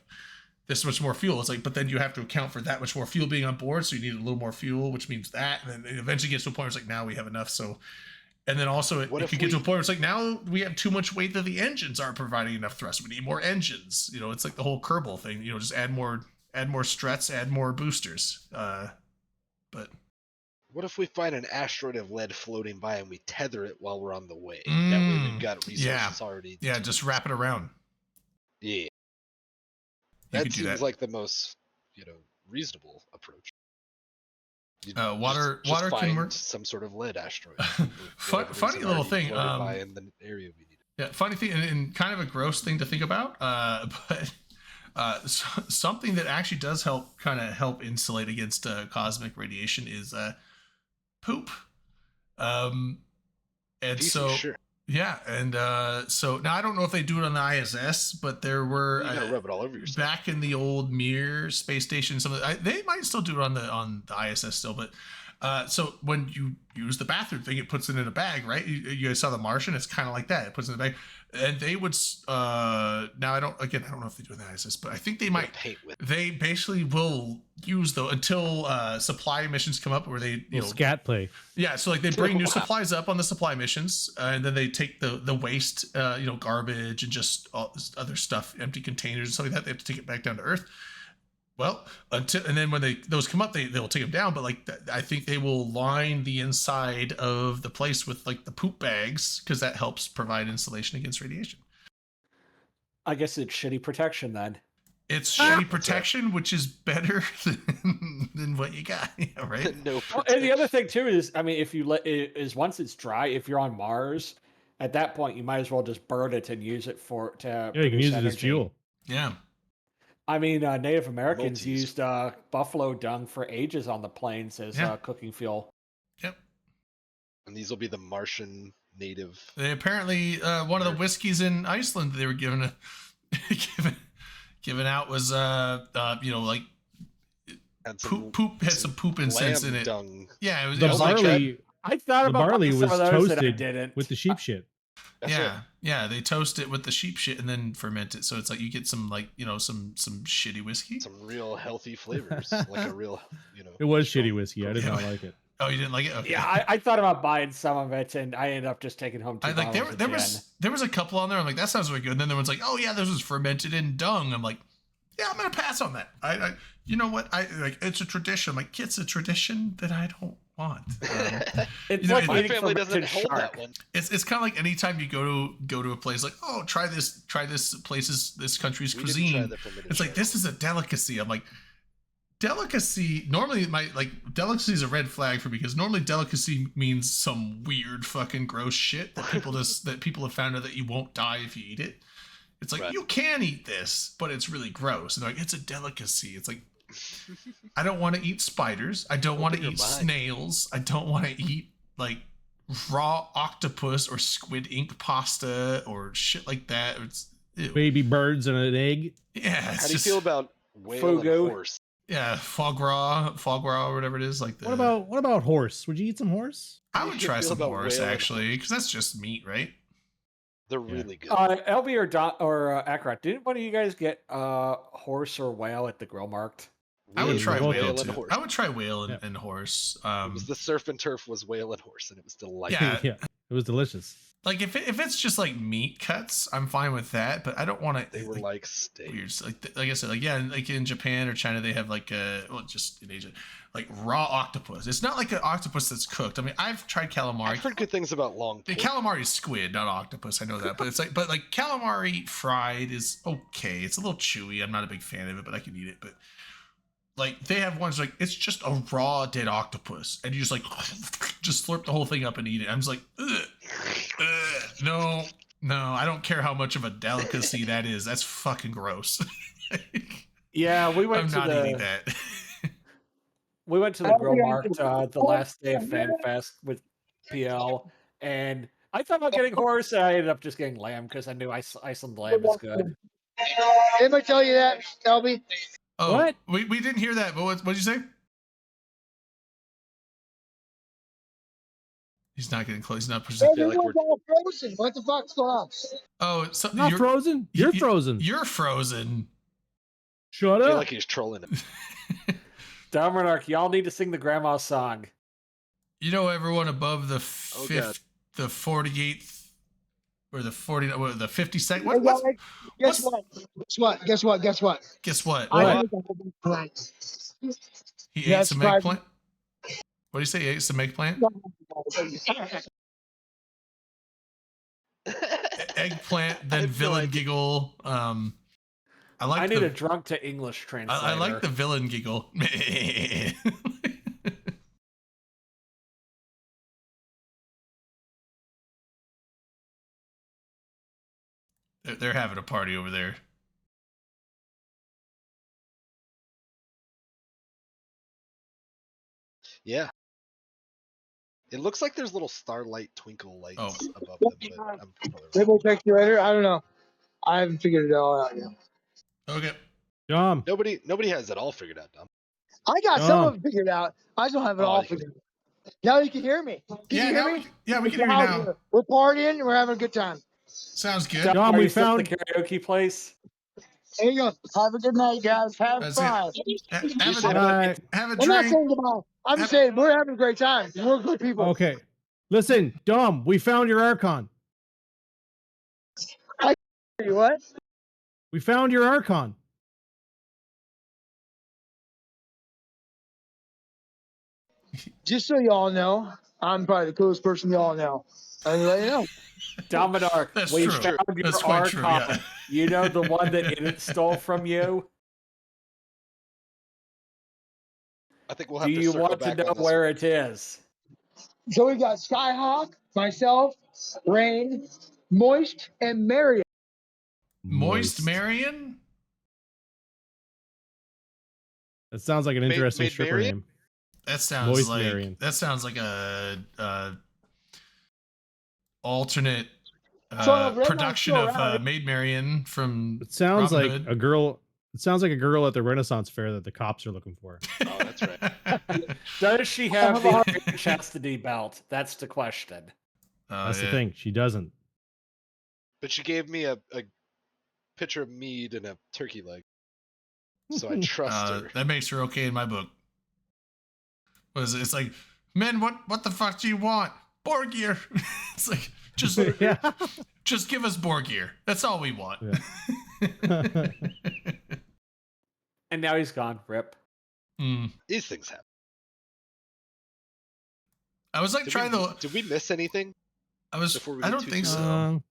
Speaker 1: this much more fuel. It's like, but then you have to account for that much more fuel being on board, so you need a little more fuel, which means that, and then it eventually gets to a point where it's like, now we have enough. So, and then also it could get to a point where it's like, now we have too much weight that the engines aren't providing enough thrust. We need more engines. It's like the whole Kerbal thing. Just add more struts, add more boosters. But
Speaker 3: what if we find an asteroid of lead floating by and we tether it while we're on the way? That way we've got resources already.
Speaker 1: Yeah, just wrap it around.
Speaker 3: Yeah. That seems like the most, reasonable approach.
Speaker 1: Water can work.
Speaker 3: Some sort of lead asteroid.
Speaker 1: Funny little thing.
Speaker 3: By in the area we need.
Speaker 1: Yeah, funny thing, and kind of a gross thing to think about. But something that actually does help insulate against cosmic radiation is poop. And so
Speaker 3: sure.
Speaker 1: Yeah, and so now I don't know if they do it on the ISS, but there were
Speaker 3: rub it all over yourself.
Speaker 1: Back in the old Mir space station. They might still do it on the ISS still, but so when you use the bathroom thing, it puts it in a bag, right? You guys saw The Martian. It's kind of like that. It puts it in a bag, and they would. Now I don't know if they do it in the ISS, but I think they might. They basically will use until supply missions come up where they
Speaker 2: scat play.
Speaker 1: Yeah, so like they bring new supplies up on the supply missions, and then they take the waste, garbage and just all this other stuff, empty containers and stuff like that. They have to take it back down to Earth. Well, and then when those come up, they'll take them down. But like I think they will line the inside of the place with like the poop bags because that helps provide insulation against radiation.
Speaker 4: I guess it's shitty protection then.
Speaker 1: It's shitty protection, which is better than what you got, right?
Speaker 3: No.
Speaker 4: And the other thing too is, I mean, if you once it's dry, if you're on Mars, at that point you might as well just burn it and use it to.
Speaker 2: Yeah, you can use it as fuel.
Speaker 1: Yeah.
Speaker 4: I mean, Native Americans used buffalo dung for ages on the plains as cooking fuel.
Speaker 1: Yep.
Speaker 3: And these will be the Martian native.
Speaker 1: They apparently one of the whiskeys in Iceland they were given out was like poop had some poop incense in it.
Speaker 3: Dung.
Speaker 1: Yeah, it was
Speaker 2: the barley.
Speaker 4: I thought about
Speaker 2: the barley was
Speaker 4: toasted
Speaker 2: with the sheep shit.
Speaker 1: Yeah, they toast it with the sheep shit and then ferment it. So it's like you get some some shitty whiskey.
Speaker 3: Some real healthy flavors, like a real,
Speaker 2: It was shitty whiskey. I did not like it.
Speaker 1: Oh, you didn't like it? Okay.
Speaker 4: Yeah, I thought about buying some of it, and I ended up just taking home 2 bottles.
Speaker 1: There was a couple on there. I'm like, that sounds really good. And then there was like, oh yeah, this was fermented in dung. I'm like, yeah, I'm gonna pass on that. I you know what? It's a tradition. I'm like, it's a tradition that I don't want.
Speaker 4: It's like
Speaker 3: my family doesn't hold that one.
Speaker 1: It's kind of like anytime you go to a place like, oh, try this this country's cuisine. It's like, this is a delicacy. I'm like, delicacy normally delicacy is a red flag for me, because normally delicacy means some weird fucking gross shit that people have found out that you won't die if you eat it. It's like, you can eat this, but it's really gross. And they're like, it's a delicacy. It's like, I don't want to eat spiders. I don't want to eat snails. I don't want to eat like raw octopus or squid ink pasta or shit like that. It's
Speaker 2: baby birds and an egg.
Speaker 1: Yeah.
Speaker 3: How do you feel about whale and horse?
Speaker 1: Yeah, foie gras or whatever it is. Like
Speaker 2: what about horse? Would you eat some horse?
Speaker 1: I would try some horse actually, because that's just meat, right?
Speaker 3: They're really good.
Speaker 4: LB or Akarat, didn't one of you guys get horse or whale at the Grill Markt?
Speaker 1: I would try whale too. I would try whale and horse.
Speaker 3: It was the surf and turf was whale and horse, and it was delightful.
Speaker 1: Yeah,
Speaker 2: it was delicious.
Speaker 1: Like if it's just like meat cuts, I'm fine with that. But I don't want to.
Speaker 3: They were like steak.
Speaker 1: Weird. Like I said, like in Japan or China, they have just in Asia, like raw octopus. It's not like an octopus that's cooked. I mean, I've tried calamari.
Speaker 3: I've heard good things about long.
Speaker 1: The calamari is squid, not octopus. I know that, but but calamari fried is okay. It's a little chewy. I'm not a big fan of it, but I can eat it. But like they have ones like it's just a raw dead octopus, and you just just slurp the whole thing up and eat it. I'm just like, no, I don't care how much of a delicacy that is. That's fucking gross.
Speaker 4: Yeah, we went
Speaker 1: I'm not eating that.
Speaker 4: We went to the Grill Markt the last day of FanFest with PL, and I thought about getting horse, and I ended up just getting lamb because I knew Iceland lamb is good.
Speaker 9: Anybody tell you that, Shelby?
Speaker 1: Oh,
Speaker 2: What?
Speaker 1: We didn't hear that, but what'd you say? He's not getting close. He's not pushing.
Speaker 9: Everyone's all frozen. What the fuck's going on?
Speaker 1: Oh, so
Speaker 2: Not
Speaker 1: you're
Speaker 2: frozen. You're frozen.
Speaker 1: You're frozen.
Speaker 2: Shut
Speaker 3: I feel
Speaker 2: up.
Speaker 3: like he's trolling him.
Speaker 4: Dominarch, y'all need to sing the grandma song.
Speaker 1: You know, everyone above the
Speaker 3: Oh,
Speaker 1: fifth, the 48th, or the 40, or the 52nd.
Speaker 9: Hey,
Speaker 1: What?
Speaker 9: guys, Guess what? Guess what? Guess what?
Speaker 1: Guess what?
Speaker 9: I
Speaker 1: He
Speaker 9: Yeah,
Speaker 1: ate some
Speaker 9: surprise-
Speaker 1: eggplant. What do you say? He ate some eggplant? Eggplant,
Speaker 3: I
Speaker 1: then
Speaker 3: have no
Speaker 1: villain
Speaker 3: idea.
Speaker 1: giggle. I like.
Speaker 4: I need
Speaker 1: the,
Speaker 4: a drunk to English translator.
Speaker 1: I like the villain giggle. They're having a party over there.
Speaker 3: Yeah. It looks like there's little starlight twinkle lights
Speaker 1: Oh.
Speaker 3: above them, but I'm
Speaker 9: Maybe we'll text you later. I don't know. I haven't figured it all out yet.
Speaker 1: Okay.
Speaker 2: Dom.
Speaker 3: Nobody has it all figured out, Dom.
Speaker 9: I got some of it figured out. I don't have it
Speaker 3: Oh,
Speaker 9: all
Speaker 3: you can-
Speaker 9: figured out. Now you can hear me. Can
Speaker 1: Yeah,
Speaker 9: you
Speaker 1: now
Speaker 9: hear
Speaker 1: we,
Speaker 9: me?
Speaker 1: yeah, we
Speaker 9: It's
Speaker 1: can hear you
Speaker 9: out
Speaker 1: now.
Speaker 9: here. We're partying and we're having a good time.
Speaker 1: Sounds good.
Speaker 4: Dom,
Speaker 2: Dom,
Speaker 4: are
Speaker 2: we
Speaker 4: you still at
Speaker 2: found-
Speaker 4: the karaoke place.
Speaker 9: There you go. Have a good night, guys. Have
Speaker 1: That's
Speaker 9: fun.
Speaker 1: Have
Speaker 3: said
Speaker 1: a,
Speaker 2: Alright.
Speaker 1: have a
Speaker 9: I'm not
Speaker 1: drink.
Speaker 9: saying goodbye. I'm just saying we're having a great time. We're good people.
Speaker 2: Okay. Listen, Dom, we found your Archon.
Speaker 9: What?
Speaker 2: We found your Archon.
Speaker 9: Just so y'all know, I'm probably the coolest person y'all know. And let you know.
Speaker 4: Dominarch,
Speaker 1: That's
Speaker 4: we
Speaker 1: true.
Speaker 4: found your
Speaker 1: That's quite true,
Speaker 4: Archon.
Speaker 1: yeah.
Speaker 4: You know the one that Idit stole from you?
Speaker 3: I think we'll have
Speaker 4: Do
Speaker 3: to
Speaker 4: you
Speaker 3: circle
Speaker 4: want to
Speaker 3: back
Speaker 4: know
Speaker 3: on this
Speaker 4: where
Speaker 3: one.
Speaker 4: it is?
Speaker 9: So we got Skyhawk, myself, Rain, Moist, and Marion.
Speaker 1: Moist Marion?
Speaker 2: That sounds like an
Speaker 3: Maid-
Speaker 2: interesting
Speaker 3: Maid
Speaker 2: stripper
Speaker 3: Marion?
Speaker 2: name.
Speaker 1: That sounds
Speaker 2: Moist
Speaker 1: like
Speaker 2: Marion.
Speaker 1: that sounds like a alternate
Speaker 9: So, Red
Speaker 1: production
Speaker 9: Knight's
Speaker 1: of
Speaker 9: still around.
Speaker 1: Maid Marian from
Speaker 2: It sounds
Speaker 1: Robin
Speaker 2: like
Speaker 1: Hood.
Speaker 2: a girl. It sounds like a girl at the Renaissance fair that the cops are looking for.
Speaker 3: Oh, that's right.
Speaker 4: Does she have the Iron chastity belt? That's the question.
Speaker 2: That's the thing. She doesn't.
Speaker 3: But she gave me a pitcher of mead and a turkey leg. So I trust her.
Speaker 1: That makes her okay in my book. What is it? It's like, men, what the fuck do you want? Borgir. It's like just
Speaker 2: Yeah.
Speaker 1: just give us Borgir. That's all we want.
Speaker 2: Yeah.
Speaker 4: And now he's gone. Rip.
Speaker 1: Mm.
Speaker 3: These things happen.
Speaker 1: I was like trying to.
Speaker 3: Did we miss anything?
Speaker 1: I
Speaker 3: before we get
Speaker 1: don't
Speaker 3: too
Speaker 1: think so.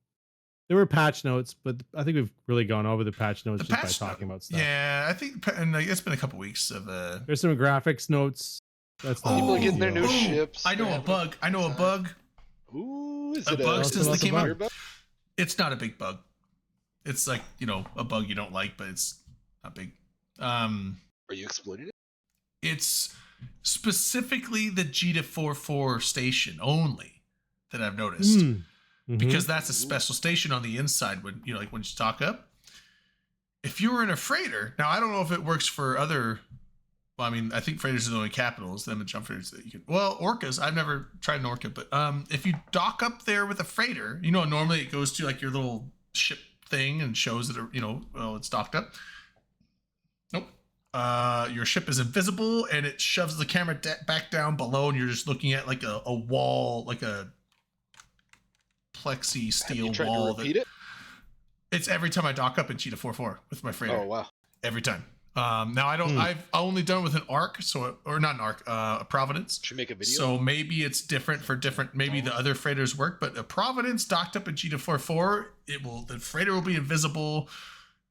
Speaker 2: There were patch notes, but I think we've really gone over the patch notes
Speaker 1: The
Speaker 2: just
Speaker 1: patch
Speaker 2: by talking
Speaker 1: note-
Speaker 2: about stuff.
Speaker 1: Yeah, I think, and like, it's been a couple weeks of
Speaker 2: There's some graphics notes. That's not
Speaker 3: People
Speaker 2: a
Speaker 3: are
Speaker 2: big
Speaker 3: getting their
Speaker 2: deal.
Speaker 3: new ships.
Speaker 1: I know
Speaker 3: They're
Speaker 1: a
Speaker 3: having
Speaker 1: bug. I know a
Speaker 3: time.
Speaker 1: bug.
Speaker 3: Ooh, is
Speaker 1: A
Speaker 3: it
Speaker 1: bug
Speaker 3: a
Speaker 1: since they came
Speaker 3: severe
Speaker 1: out.
Speaker 3: bug?
Speaker 1: It's not a big bug. It's like, you know, a bug you don't like, but it's not big.
Speaker 3: Are you exploiting it?
Speaker 1: It's specifically the G244 station only that I've noticed.
Speaker 2: Mhm.
Speaker 1: Because that's a special station on the inside when, you know, like when you stock up. If you were in a freighter, now I don't know if it works for other, well, I mean, I think freighters are the only capitals, them and jump freighters that you can, well, orcas, I've never tried an orca, but if you dock up there with a freighter, you know, normally it goes to like your little ship thing and shows that, you know, well, it's docked up. Nope. Your ship is invisible and it shoves the camera back down below and you're just looking at like a wall, like a plexi
Speaker 3: Have you
Speaker 1: steel
Speaker 3: tried to
Speaker 1: wall.
Speaker 3: repeat it?
Speaker 1: It's every time I dock up in Cheetah 4-4 with my freighter.
Speaker 3: Oh wow.
Speaker 1: Every time. Now I don't. I've only done with an ARC, so or not an ARC, a Providence.
Speaker 3: Should we make a video.
Speaker 1: So maybe it's different for different. Maybe the other freighters work, but a Providence docked up in Cheetah 4-4, the freighter will be invisible,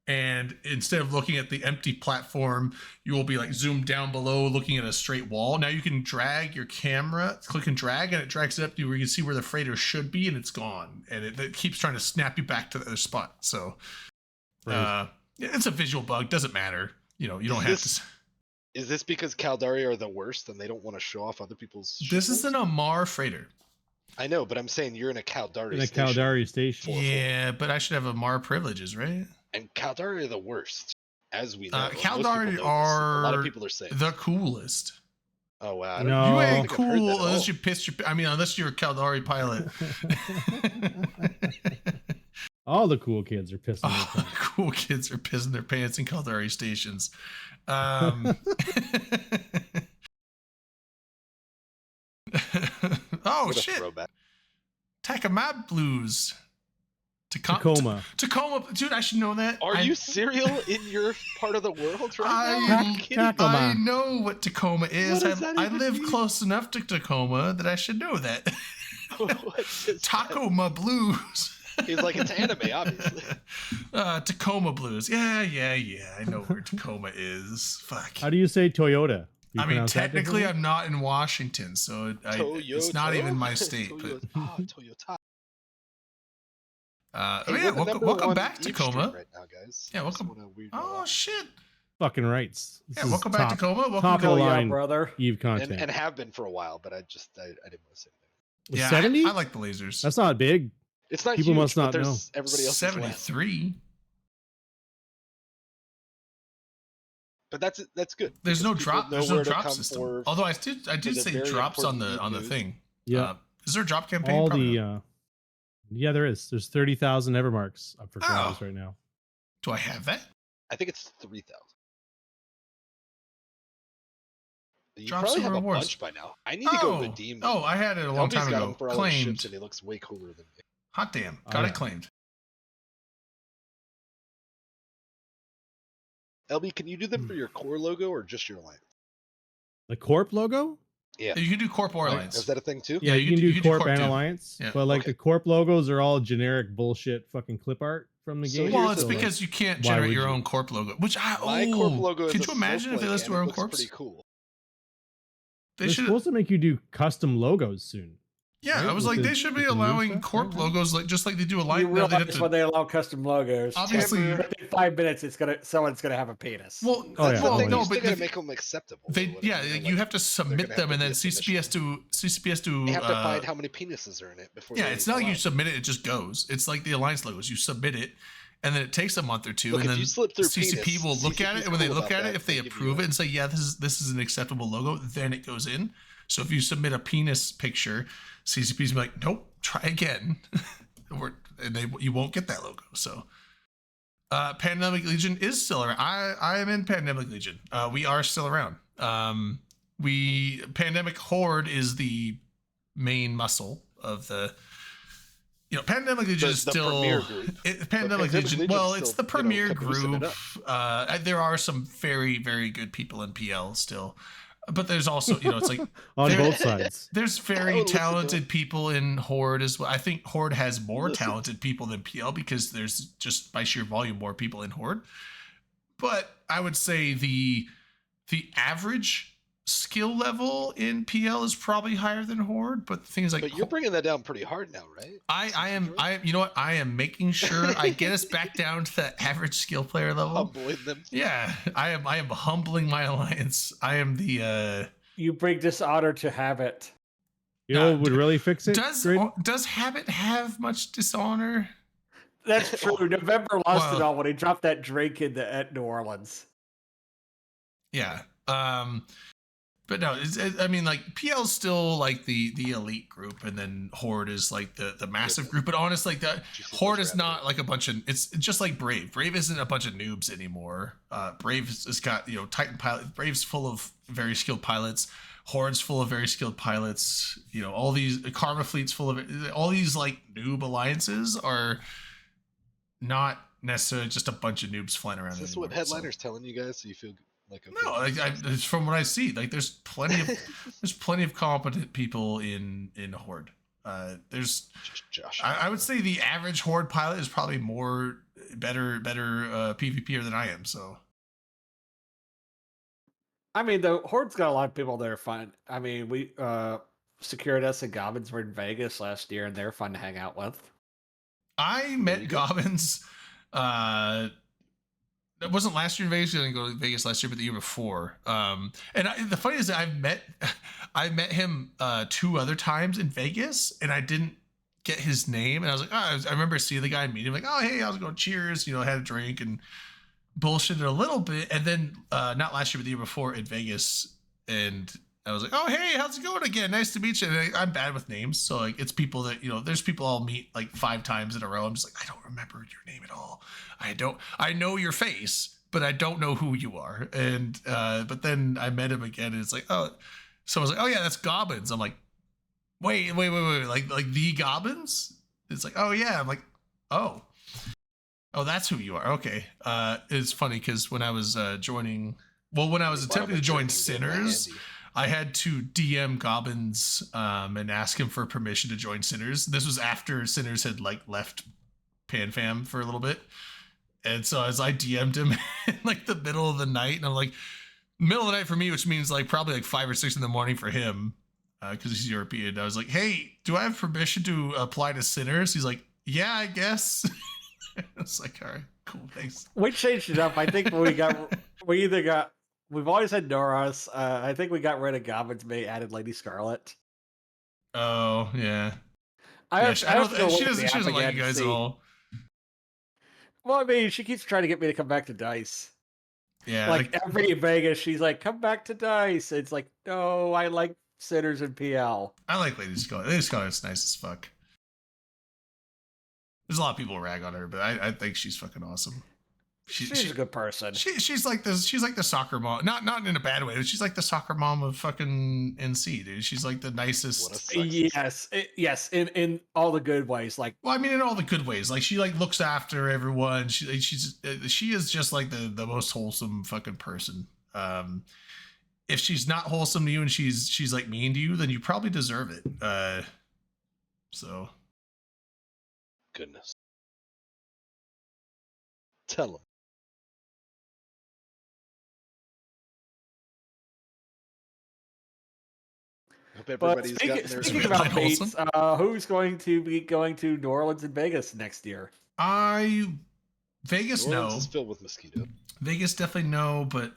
Speaker 1: and instead of looking at the empty platform, you will be like zoomed down below, looking at a straight wall. Now you can drag your camera, click and drag, and it drags it up to where you can see where the freighter should be, and it's gone, and it keeps trying to snap you back to the other spot. So, it's a visual bug. Doesn't matter. You know, you don't have to.
Speaker 3: Is this because Caldari are the worst and they don't want to show off other people's?
Speaker 1: This is an Amar freighter.
Speaker 3: I know, but I'm saying you're in a Caldari
Speaker 2: In a
Speaker 3: station.
Speaker 2: Caldari station.
Speaker 1: Yeah, but I should have Amar privileges, right?
Speaker 3: And Caldari are the worst, as we know. Most people
Speaker 1: Caldari
Speaker 3: know this.
Speaker 1: are
Speaker 3: A lot of people are saying
Speaker 1: the coolest.
Speaker 3: Oh wow! I
Speaker 2: No.
Speaker 3: don't
Speaker 1: You
Speaker 3: think
Speaker 1: ain't
Speaker 3: I've heard that
Speaker 1: cool
Speaker 3: at
Speaker 1: unless
Speaker 3: all.
Speaker 1: you piss your. I mean, unless you're a Caldari pilot.
Speaker 2: All the cool kids are pissing their
Speaker 1: All the
Speaker 2: pants.
Speaker 1: cool kids are pissing their pants in Caldari stations. Oh
Speaker 3: What a
Speaker 1: shit!
Speaker 3: throwback.
Speaker 1: Takamab Blues.
Speaker 2: Tacoma.
Speaker 1: Tacoma, dude, I should know that.
Speaker 3: Are you serial in your part of the world right now? Are
Speaker 1: I,
Speaker 3: you kidding me?
Speaker 2: Tacoma.
Speaker 1: I know what Tacoma is.
Speaker 3: What does that
Speaker 1: I
Speaker 3: even
Speaker 1: live
Speaker 3: mean?
Speaker 1: close enough to Tacoma that I should know that.
Speaker 3: What is that?
Speaker 1: Tacoma Blues.
Speaker 3: He's like, it's anime, obviously.
Speaker 1: Tacoma Blues. Yeah. I know where Tacoma is. Fuck.
Speaker 2: How do you say Toyota? You
Speaker 1: I mean,
Speaker 2: pronounce that
Speaker 1: technically,
Speaker 2: differently?
Speaker 1: I'm not in Washington, so it's not even my state. But
Speaker 3: Toyota.
Speaker 1: oh
Speaker 3: Hey,
Speaker 1: yeah,
Speaker 3: we're the
Speaker 1: welcome
Speaker 3: #1
Speaker 1: back,
Speaker 3: Eve
Speaker 1: Tacoma.
Speaker 3: stream right now, guys.
Speaker 1: Yeah,
Speaker 3: Just
Speaker 1: welcome.
Speaker 3: wanna weird
Speaker 1: Oh
Speaker 3: out.
Speaker 1: shit.
Speaker 2: Fucking rights. This
Speaker 1: Yeah,
Speaker 2: is
Speaker 1: welcome back,
Speaker 2: top-
Speaker 1: Tacoma. Welcome
Speaker 2: top
Speaker 1: to
Speaker 2: of the
Speaker 4: Hell yeah,
Speaker 2: line
Speaker 4: brother.
Speaker 2: Eve content.
Speaker 3: And have been for a while, but I didn't want to say anything.
Speaker 1: Yeah,
Speaker 2: 70?
Speaker 1: I like the lasers.
Speaker 2: That's not big.
Speaker 3: It's not
Speaker 2: People
Speaker 3: huge,
Speaker 2: must
Speaker 3: but
Speaker 2: not
Speaker 3: there's
Speaker 2: know.
Speaker 3: everybody else is less.
Speaker 1: 73.
Speaker 3: But that's good.
Speaker 1: There's no
Speaker 3: because people
Speaker 1: drop.
Speaker 3: know
Speaker 1: There's no
Speaker 3: where to
Speaker 1: drop
Speaker 3: come
Speaker 1: system.
Speaker 3: for-
Speaker 1: Although I did
Speaker 3: the
Speaker 1: say
Speaker 3: very
Speaker 1: drops on
Speaker 3: important
Speaker 1: the
Speaker 3: news.
Speaker 1: thing.
Speaker 2: Yeah.
Speaker 1: Is there a drop campaign?
Speaker 2: All
Speaker 1: Probably
Speaker 2: the
Speaker 1: not.
Speaker 2: yeah, there is. There's 30,000 Evermarks up for grabs
Speaker 1: Oh.
Speaker 2: right now.
Speaker 1: Do I have that?
Speaker 3: I think it's 3,000. You
Speaker 1: Drops
Speaker 3: probably
Speaker 1: and
Speaker 3: have
Speaker 1: rewards.
Speaker 3: a bunch by now. I need to go redeem them.
Speaker 1: Oh, I had it a long
Speaker 3: LB's
Speaker 1: time
Speaker 3: got
Speaker 1: ago.
Speaker 3: them for all his
Speaker 1: Claimed.
Speaker 3: ships, and he looks way cooler than me.
Speaker 1: Hot damn.
Speaker 2: Oh,
Speaker 1: Got
Speaker 2: yeah.
Speaker 1: it claimed.
Speaker 3: LB, can you do them for your core logo or just your alliance?
Speaker 2: The Corp logo?
Speaker 3: Yeah.
Speaker 1: You can do Corp or
Speaker 3: Right?
Speaker 1: Alliance.
Speaker 3: Is that a thing too?
Speaker 2: Yeah, you can do Corp and
Speaker 1: too.
Speaker 2: Alliance.
Speaker 1: Yeah.
Speaker 2: But like
Speaker 3: Okay.
Speaker 2: the Corp logos are all generic bullshit fucking clip art from the
Speaker 3: So
Speaker 2: game.
Speaker 1: Well,
Speaker 3: here's
Speaker 1: it's
Speaker 3: the thing.
Speaker 1: because you can't
Speaker 2: Why
Speaker 1: generate
Speaker 2: would
Speaker 1: your
Speaker 2: you?
Speaker 1: own Corp logo. Which
Speaker 3: My Corp logo is
Speaker 1: could
Speaker 3: a
Speaker 1: you imagine if they
Speaker 3: snowflake,
Speaker 1: let's do
Speaker 3: and
Speaker 1: our
Speaker 3: it
Speaker 1: own
Speaker 3: looks
Speaker 1: Corps?
Speaker 3: pretty cool.
Speaker 1: They
Speaker 2: They're
Speaker 1: should.
Speaker 2: supposed to make you do custom logos soon.
Speaker 1: Yeah,
Speaker 2: right?
Speaker 1: I was
Speaker 2: With
Speaker 1: like,
Speaker 2: the-
Speaker 1: they should be
Speaker 2: with the new
Speaker 1: allowing
Speaker 2: stuff?
Speaker 1: Corp
Speaker 2: Yeah.
Speaker 1: logos like just like they do a
Speaker 4: You
Speaker 1: line. No, they have
Speaker 4: realize
Speaker 1: to.
Speaker 4: when they allow custom logos,
Speaker 1: Obviously-
Speaker 4: within 5 minutes, someone's gonna have a penis.
Speaker 1: Well,
Speaker 2: Oh, yeah.
Speaker 3: That's the
Speaker 1: well,
Speaker 3: thing.
Speaker 1: no,
Speaker 3: You still
Speaker 1: but
Speaker 3: gotta
Speaker 1: the-
Speaker 3: make them acceptable.
Speaker 1: they
Speaker 3: or whatever,
Speaker 1: yeah,
Speaker 3: you know,
Speaker 1: you
Speaker 3: like,
Speaker 1: have to submit
Speaker 3: gonna have
Speaker 1: them,
Speaker 3: to
Speaker 1: and
Speaker 3: be
Speaker 1: then
Speaker 3: a submission.
Speaker 1: CCP has to.
Speaker 3: They have to find how many penises are in it before.
Speaker 1: Yeah,
Speaker 3: they
Speaker 1: it's not like you
Speaker 3: allow it.
Speaker 1: submit it; it just goes. It's like the Alliance logos. You submit it, and then it takes a month or two,
Speaker 3: Look,
Speaker 1: and
Speaker 3: if
Speaker 1: then
Speaker 3: you slip through
Speaker 1: CCP
Speaker 3: penis,
Speaker 1: will look at
Speaker 3: CCP
Speaker 1: it,
Speaker 3: 's
Speaker 1: and when they
Speaker 3: cool
Speaker 1: look
Speaker 3: about
Speaker 1: at
Speaker 3: that.
Speaker 1: it, if they
Speaker 3: They give you
Speaker 1: approve
Speaker 3: a-
Speaker 1: it and say, yeah, this is an acceptable logo, then it goes in. So if you submit a penis picture, CCP's be like, nope, try again, you won't get that logo. So, Pandemic Legion is still around. I am in Pandemic Legion. We are still around. Pandemic Horde is the main muscle of the. Pandemic Legion is
Speaker 3: The
Speaker 1: still
Speaker 3: premier group.
Speaker 1: Pandemic
Speaker 3: Pandemic
Speaker 1: Legion.
Speaker 3: Legion's
Speaker 1: Well,
Speaker 3: still,
Speaker 1: it's the
Speaker 3: you know,
Speaker 1: premier
Speaker 3: caboosing it
Speaker 1: group.
Speaker 3: up.
Speaker 1: There are some very, very good people in PL still, but there's also it's like
Speaker 2: On
Speaker 1: there-
Speaker 2: both sides.
Speaker 1: there's very
Speaker 3: listen to
Speaker 1: talented people in Horde as well. I think Horde has more
Speaker 3: Listen.
Speaker 1: talented people than PL because there's just by sheer volume more people in Horde. But I would say the average skill level in PL is probably higher than Horde. But the thing is, like,
Speaker 3: But you're bringing that down pretty hard now, right?
Speaker 1: I am you know what? I am making sure I get us back down to that average skill player level.
Speaker 3: Humbling them.
Speaker 1: Yeah, I am humbling my alliance. I am the
Speaker 4: You bring dishonor to habit.
Speaker 2: You know what would really fix it? Graydon?
Speaker 1: does Habit have much dishonor?
Speaker 4: That's true. November lost it
Speaker 1: Well-
Speaker 4: all when he dropped that drink at New Orleans.
Speaker 1: Yeah. But no, I mean, like, PL's still like the elite group, and then Horde is like the massive group. But honestly, like, that
Speaker 3: Did you see
Speaker 1: Horde
Speaker 3: those
Speaker 1: is
Speaker 3: rabbit
Speaker 1: not like a bunch of. It's just like Brave. Brave isn't a bunch of noobs anymore. Brave has got Titan pilot. Brave's full of very skilled pilots. Horde's full of very skilled pilots. All these Karma Fleet's full of all these like noob alliances are not necessarily just a bunch of noobs flying around.
Speaker 3: Is this
Speaker 1: anymore,
Speaker 3: what Headliner's telling you guys? So you feel like a
Speaker 1: No, it's from what I see. Like, there's plenty of competent people in Horde. There's
Speaker 3: Just Josh.
Speaker 1: I would say the average Horde pilot is probably better PvPer than I am. So
Speaker 4: I mean, the Horde's got a lot of people that are fun. I mean, we Securitas and Goblins were in Vegas last year, and they're fun to hang out with.
Speaker 1: I met Gobbins It wasn't last year in Vegas. I didn't go to Vegas last year, but the year before. And the funny is that I met him 2 other times in Vegas, and I didn't get his name. And I was like, I remember seeing the guy and meeting him, like, oh hey, how's it going? Cheers. You know, had a drink and bullshitted a little bit. And then not last year, but the year before in Vegas, and I was like, oh hey, how's it going again? Nice to meet you. And I'm bad with names, so like it's people that, you know, there's people I'll meet like 5 times in a row. I'm just like, I don't remember your name at all. I know your face, but I don't know who you are. And but then I met him again, and it's like, oh, someone's like, oh yeah, that's Gobbins. I'm like, wait, like the Gobbins? It's like, oh yeah. I'm like, oh, that's who you are. Okay. It's funny because when I was attempting to join Sinners, I had to DM Gobbins and ask him for permission to join Sinners. This was after Sinners had like left PanFam for a little bit. And so as I DM'd him in like the middle of the night, and I'm like, middle of the night for me, which means like probably like 5 or 6 in the morning for him, because he's European. I was like, hey, do I have permission to apply to Sinners? He's like, yeah, I guess. It's like, all right, cool, thanks.
Speaker 4: We changed it up. I think we've always had Noros. I think we got rid of Gobbins, May added Lady Scarlet.
Speaker 1: Oh yeah.
Speaker 4: She
Speaker 1: doesn't like you guys at all.
Speaker 4: Well, I mean, she keeps trying to get me to come back to Dice.
Speaker 1: Yeah,
Speaker 4: like every Vegas, she's like, "Come back to Dice." It's like, no, I like Sinners and PL.
Speaker 1: I like Lady Scarlet. Lady Scarlet's nice as fuck. There's a lot of people who rag on her, but I think she's fucking awesome.
Speaker 4: She's a good person.
Speaker 1: She's like this. She's like the soccer mom, not in a bad way. But she's like the soccer mom of fucking NC, dude. She's like the nicest.
Speaker 4: Yes, in all the good ways. Like,
Speaker 1: well, I mean, in all the good ways. Like she like looks after everyone. She is just like the most wholesome fucking person. If she's not wholesome to you and she's like mean to you, then you probably deserve it. So.
Speaker 3: Goodness. Tell him.
Speaker 4: But speaking about dates, who's going to be going to New Orleans and Vegas next year?
Speaker 1: Vegas,
Speaker 3: New
Speaker 1: no.
Speaker 3: Orleans is filled with mosquito.
Speaker 1: Vegas, definitely no. But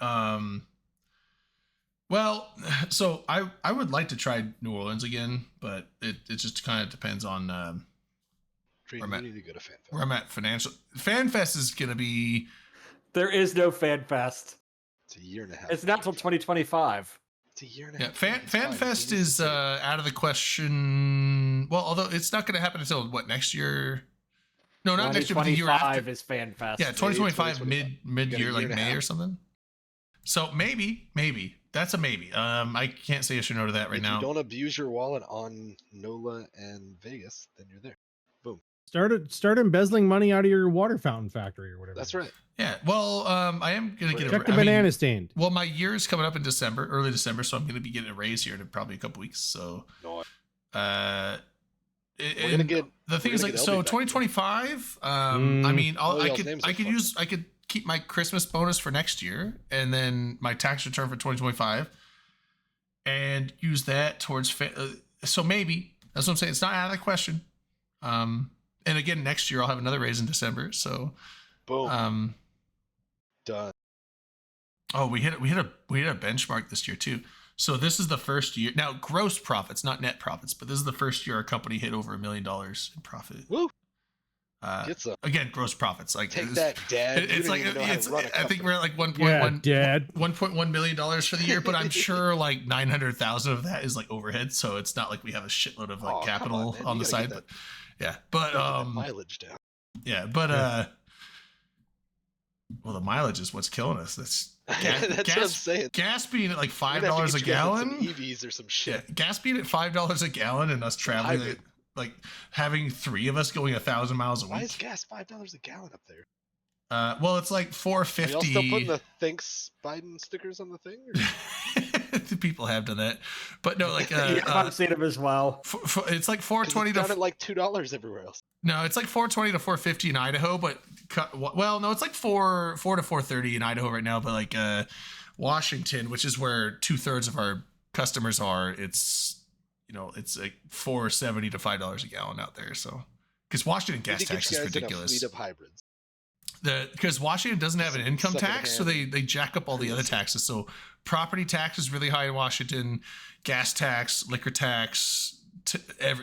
Speaker 1: well, so I would like to try New Orleans again, but it just kind of depends on where I'm at.
Speaker 3: Need to go to FanFest.
Speaker 1: Where I'm at financial. FanFest is gonna be.
Speaker 4: There is no FanFest.
Speaker 3: It's a year and a half.
Speaker 4: It's not until 2025.
Speaker 3: It's a year and a half.
Speaker 1: FanFest is out of the question. Well, although it's not going to happen until what, next year? No, not next year, but the year after.
Speaker 4: Is FanFest.
Speaker 1: Yeah, 2025 mid year, like May or something. So maybe that's a maybe. I can't say yes or no to that right now.
Speaker 3: If you don't abuse your wallet on NOLA and Vegas, then you're there. Boom.
Speaker 2: Start embezzling money out of your water fountain factory or whatever.
Speaker 3: That's right.
Speaker 1: Yeah, well, I am gonna get
Speaker 2: check the banana stand.
Speaker 1: Well, my year is coming up in December, early December, so I'm gonna be getting a raise here in probably a couple weeks. So,
Speaker 3: we're gonna get.
Speaker 1: The thing is, like, so 2025. I mean, I could keep my Christmas bonus for next year, and then my tax return for 2025, and use that towards. So maybe that's what I'm saying. It's not out of the question. And again, next year I'll have another raise in December. So,
Speaker 3: boom. Done.
Speaker 1: Oh, we hit a benchmark this year too. So this is the first year now, gross profits, not net profits, but this is the first year our company hit over $1 million in profit.
Speaker 3: Woo!
Speaker 1: Again, gross profits. Like
Speaker 3: take that, Dad.
Speaker 1: It's like I think we're at like 1.1 million dollars for the year, but I'm sure like 900,000 of that is like overhead. So it's not like we have a shitload of like capital on the side. But yeah, but
Speaker 3: mileage down.
Speaker 1: Yeah, but well, the mileage is what's killing us. That's
Speaker 3: what I'm saying.
Speaker 1: Gas being at like $5 a gallon.
Speaker 3: Some EVs or some shit.
Speaker 1: Yeah, gas being at $5 a gallon, and us traveling like having 3 of us going 1,000 miles a week.
Speaker 3: Why is gas $5 a gallon up there?
Speaker 1: Well, it's like $4.50.
Speaker 3: Are y'all still putting the thanks Biden stickers on the thing?
Speaker 1: The people have done that, but no, like
Speaker 4: I've seen them as well.
Speaker 1: It's like $4.20
Speaker 3: to like $2 everywhere else.
Speaker 1: No, it's like $4.20 to $4.50 in Idaho, but well, no, it's like $4 to $4.30 in Idaho right now. But like Washington, which is where 2/3 of our customers are, it's it's like $4.70 to $5 a gallon out there. So because Washington gas tax is ridiculous.
Speaker 3: In a fleet of hybrids.
Speaker 1: Because Washington doesn't have an income tax, so they jack up all the other taxes. So property tax is really high in Washington, gas tax, liquor tax,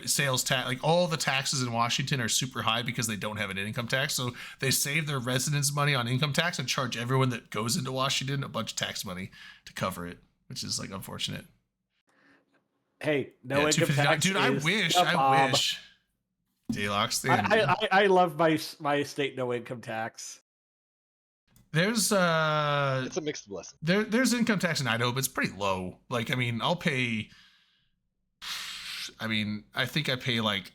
Speaker 1: sales tax, like all the taxes in Washington are super high because they don't have an income tax. So they save their residents money on income tax and charge everyone that goes into Washington a bunch of tax money to cover it, which is like unfortunate.
Speaker 4: Hey, no income tax.
Speaker 1: Dude, I wish. Daylox.
Speaker 4: I love my state no income tax.
Speaker 1: There's
Speaker 3: it's a mixed blessing.
Speaker 1: There's income tax in Idaho, but it's pretty low. Like, I mean, I'll pay. I mean, I think I pay like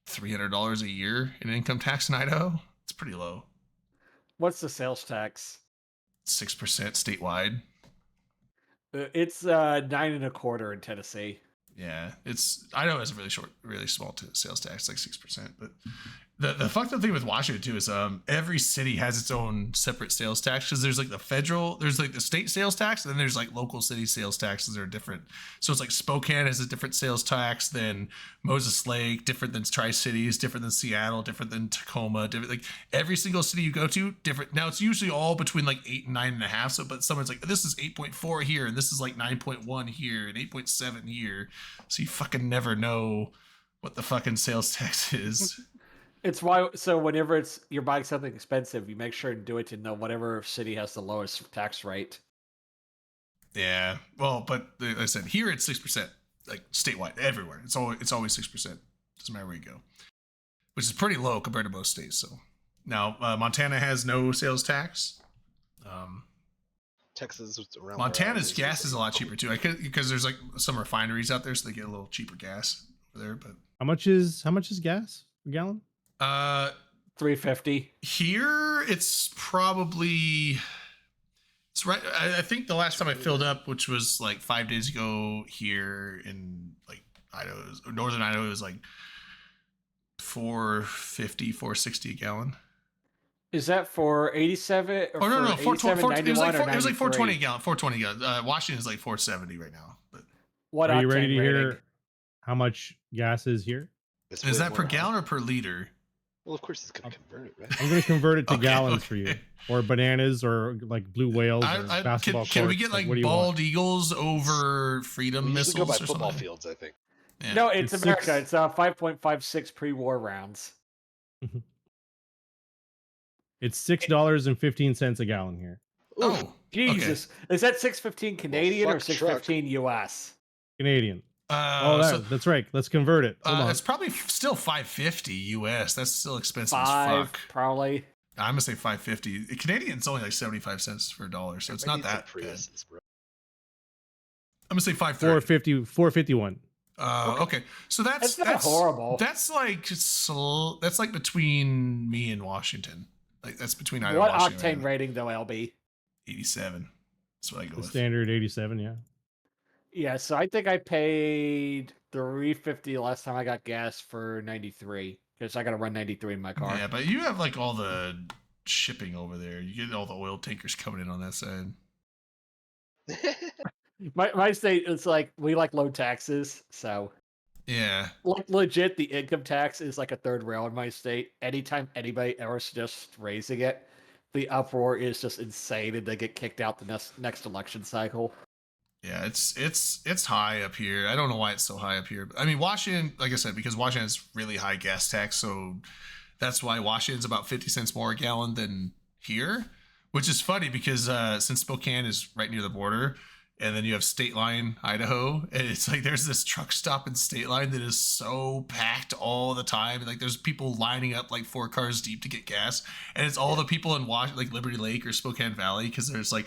Speaker 1: $300 a year in income tax in Idaho. It's pretty low.
Speaker 4: What's the sales tax?
Speaker 1: 6% statewide.
Speaker 4: It's 9.25% in Tennessee.
Speaker 1: Yeah, Idaho has a really small sales tax, like 6%. But the fucked up thing with Washington too is every city has its own separate sales tax, because there's like there's like the state sales tax, and then there's like local city sales taxes that are different. So it's like Spokane has a different sales tax than Moses Lake, different than Tri-Cities, different than Seattle, different than Tacoma, different, like every single city you go to different. Now it's usually all between like 8 and 9.5. So but someone's like, this is 8.4 here, and this is like 9.1 here, and 8.7 here. So you fucking never know what the fucking sales tax is.
Speaker 4: It's why, so whenever you're buying something expensive, you make sure to do it to know whatever city has the lowest tax rate.
Speaker 1: Yeah, well, but like I said, here it's 6%, like statewide, everywhere. It's always 6%. Doesn't matter where you go, which is pretty low compared to most states. So now Montana has no sales tax.
Speaker 3: Texas is around.
Speaker 1: Montana's gas is a lot cheaper too, because there's like some refineries out there, so they get a little cheaper gas over there. But
Speaker 2: how much is gas per gallon?
Speaker 4: $3.50.
Speaker 1: Here it's probably, it's right. I think the last time I filled up, which was like 5 days ago here in like Idaho, northern Idaho, it was like $4.50, $4.60 a gallon.
Speaker 4: Is that for 87?
Speaker 1: Or no, 420. It was like 420 a gallon. 420 a gallon. Washington is like 470 right now. But
Speaker 4: what
Speaker 2: are you ready to hear how much gas is here?
Speaker 1: Is that per gallon or per liter?
Speaker 3: Well, of course it's going to convert it, right?
Speaker 2: I'm going to convert it to gallons for you, or bananas, or like blue whales, or basketball courts.
Speaker 1: Can we get like bald eagles over Freedom missiles?
Speaker 3: Go by
Speaker 1: or
Speaker 3: football
Speaker 1: something?
Speaker 3: fields, I think.
Speaker 4: Yeah. No, it's America. It's 5.56 pre-war rounds.
Speaker 2: It's $6.15 a gallon here.
Speaker 1: Oh,
Speaker 4: Jesus!
Speaker 1: Okay.
Speaker 4: Is that $6.15 Canadian or $6.15 US?
Speaker 2: Canadian.
Speaker 1: So,
Speaker 2: that's right. Let's convert it.
Speaker 1: It's probably still $5.50 US. That's still expensive as fuck.
Speaker 4: Probably.
Speaker 1: I'm gonna say $5.50. Canadian's only like 75 cents for a dollar, so it's not that bad. I'm gonna say $5.30.
Speaker 2: $4.51.
Speaker 1: Okay, so that's
Speaker 4: not horrible.
Speaker 1: That's like between me and Washington. Like that's between Idaho
Speaker 4: and
Speaker 1: Washington.
Speaker 4: What octane rating though, LB?
Speaker 1: 87. That's what I go with.
Speaker 2: Standard 87, yeah.
Speaker 4: Yeah, so I think I paid $3.50 last time I got gas for 93, because I got to run 93 in my car.
Speaker 1: Yeah, but you have like all the shipping over there. You get all the oil tankers coming in on that side.
Speaker 4: my state, it's like we like low taxes, so
Speaker 1: yeah,
Speaker 4: like legit, the income tax is like a third rail in my state. Anytime anybody ever suggests raising it, the uproar is just insane, and they get kicked out the next election cycle.
Speaker 1: Yeah, it's high up here. I don't know why it's so high up here. I mean, Washington, like I said, because Washington has really high gas tax, so that's why Washington's about 50 cents more a gallon than here, which is funny because since Spokane is right near the border, and then you have State Line, Idaho, and it's like there's this truck stop in State Line that is so packed all the time. Like there's people lining up like 4 cars deep to get gas, and it's all the people in like Liberty Lake or Spokane Valley, because there's like,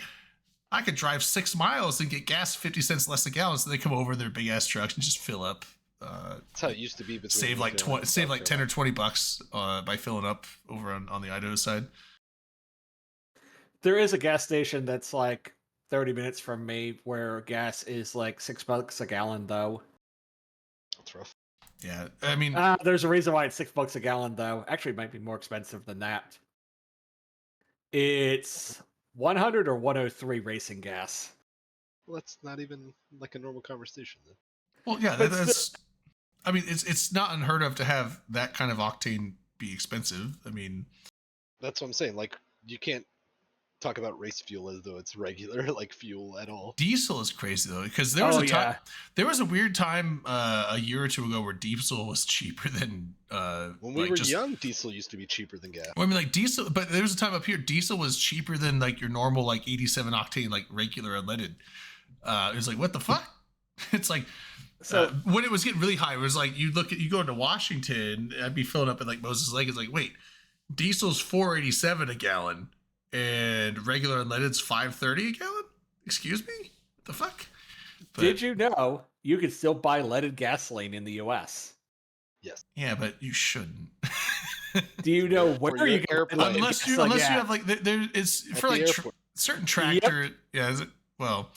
Speaker 1: I could drive 6 miles and get gas 50 cents less a gallon, so they come over in their big ass trucks and just fill up.
Speaker 3: That's how it used to be.
Speaker 1: Save like 10 or $20 by filling up over on the Idaho side.
Speaker 4: There is a gas station that's like 30 minutes from me where gas is like $6 a gallon, though.
Speaker 3: That's rough.
Speaker 1: Yeah, I mean,
Speaker 4: there's a reason why it's $6 a gallon, though. Actually, it might be more expensive than that. It's 100 or 103 racing gas.
Speaker 3: Well, that's not even like a normal conversation then.
Speaker 1: Well, yeah, that's. I mean, it's not unheard of to have that kind of octane be expensive. I mean,
Speaker 3: That's what I'm saying. Like, you can't talk about race fuel as though it's regular like fuel at all.
Speaker 1: Diesel is crazy though, because there was a time, there was a weird time a year or two ago where diesel was cheaper than
Speaker 3: when we were young. Diesel used to be cheaper than gas.
Speaker 1: Well, I mean, like diesel, but there was a time up here diesel was cheaper than like your normal like 87 octane like regular unleaded. It was like, what the fuck? It's like, so when it was getting really high, it was like you go into Washington, I'd be filling up at like Moses Lake. It's like, wait, diesel's $4.87 a gallon and regular unleaded's $5.30 a gallon. Excuse me, what the fuck? But,
Speaker 4: did you know you could still buy leaded gasoline in the U.S.?
Speaker 3: Yes.
Speaker 1: Yeah, but you shouldn't.
Speaker 4: Do you know where you can
Speaker 1: unless you have like there it's for like certain tractor. Yep. Yeah, is it? Well,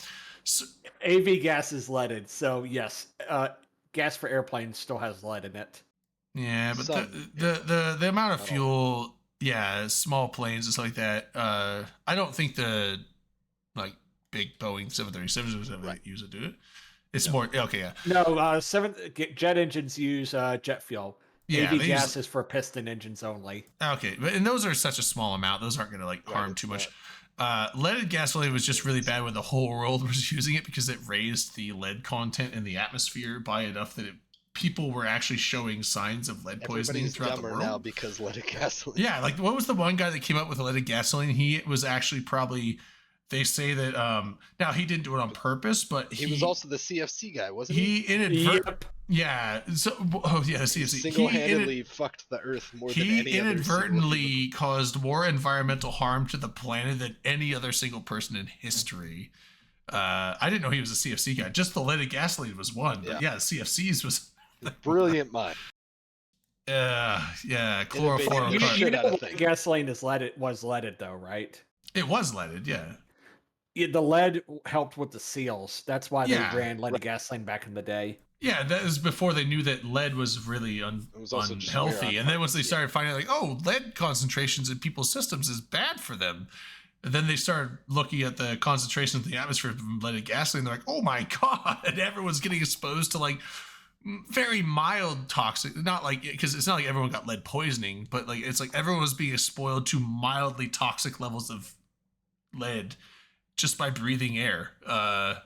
Speaker 4: AV gas is leaded, so yes, gas for airplanes still has lead in it.
Speaker 1: Yeah, but the amount of fuel, yeah, small planes and stuff like that. I don't think the like big Boeing 737s use it, do it? It's more okay, yeah.
Speaker 4: No, jet engines use jet fuel.
Speaker 1: Yeah,
Speaker 4: AV gas is for piston engines only.
Speaker 1: Okay, and those are such a small amount; those aren't going to like harm too much. Leaded gasoline was just really bad when the whole world was using it because it raised the lead content in the atmosphere by enough that people were actually showing signs of lead poisoning throughout the world.
Speaker 3: Now because leaded gasoline.
Speaker 1: Yeah, like what was the one guy that came up with leaded gasoline? He was actually probably. They say that now he didn't do it on purpose, but
Speaker 3: he was also the CFC guy, wasn't
Speaker 1: he? He inadvertently, yeah. So the CFC
Speaker 3: single-handedly fucked the Earth more than any other. He
Speaker 1: inadvertently caused more environmental harm to the planet than any other single person in history. I didn't know he was a CFC guy. Just the leaded gasoline was one, but yeah, CFCs was
Speaker 3: brilliant mind.
Speaker 1: Yeah, chloroform.
Speaker 4: Gasoline was leaded though, right?
Speaker 1: It was leaded, yeah.
Speaker 4: The lead helped with the seals. That's why they ran leaded gasoline back in the day.
Speaker 1: Yeah, that was before they knew that lead was really unhealthy. And then once they started finding out, like, oh, lead concentrations in people's systems is bad for them. And then they started looking at the concentrations in the atmosphere of leaded gasoline. They're like, oh my God. And everyone's getting exposed to like very mild toxic, not like, because it's not like everyone got lead poisoning, but like it's like everyone was being spoiled to mildly toxic levels of lead just by breathing air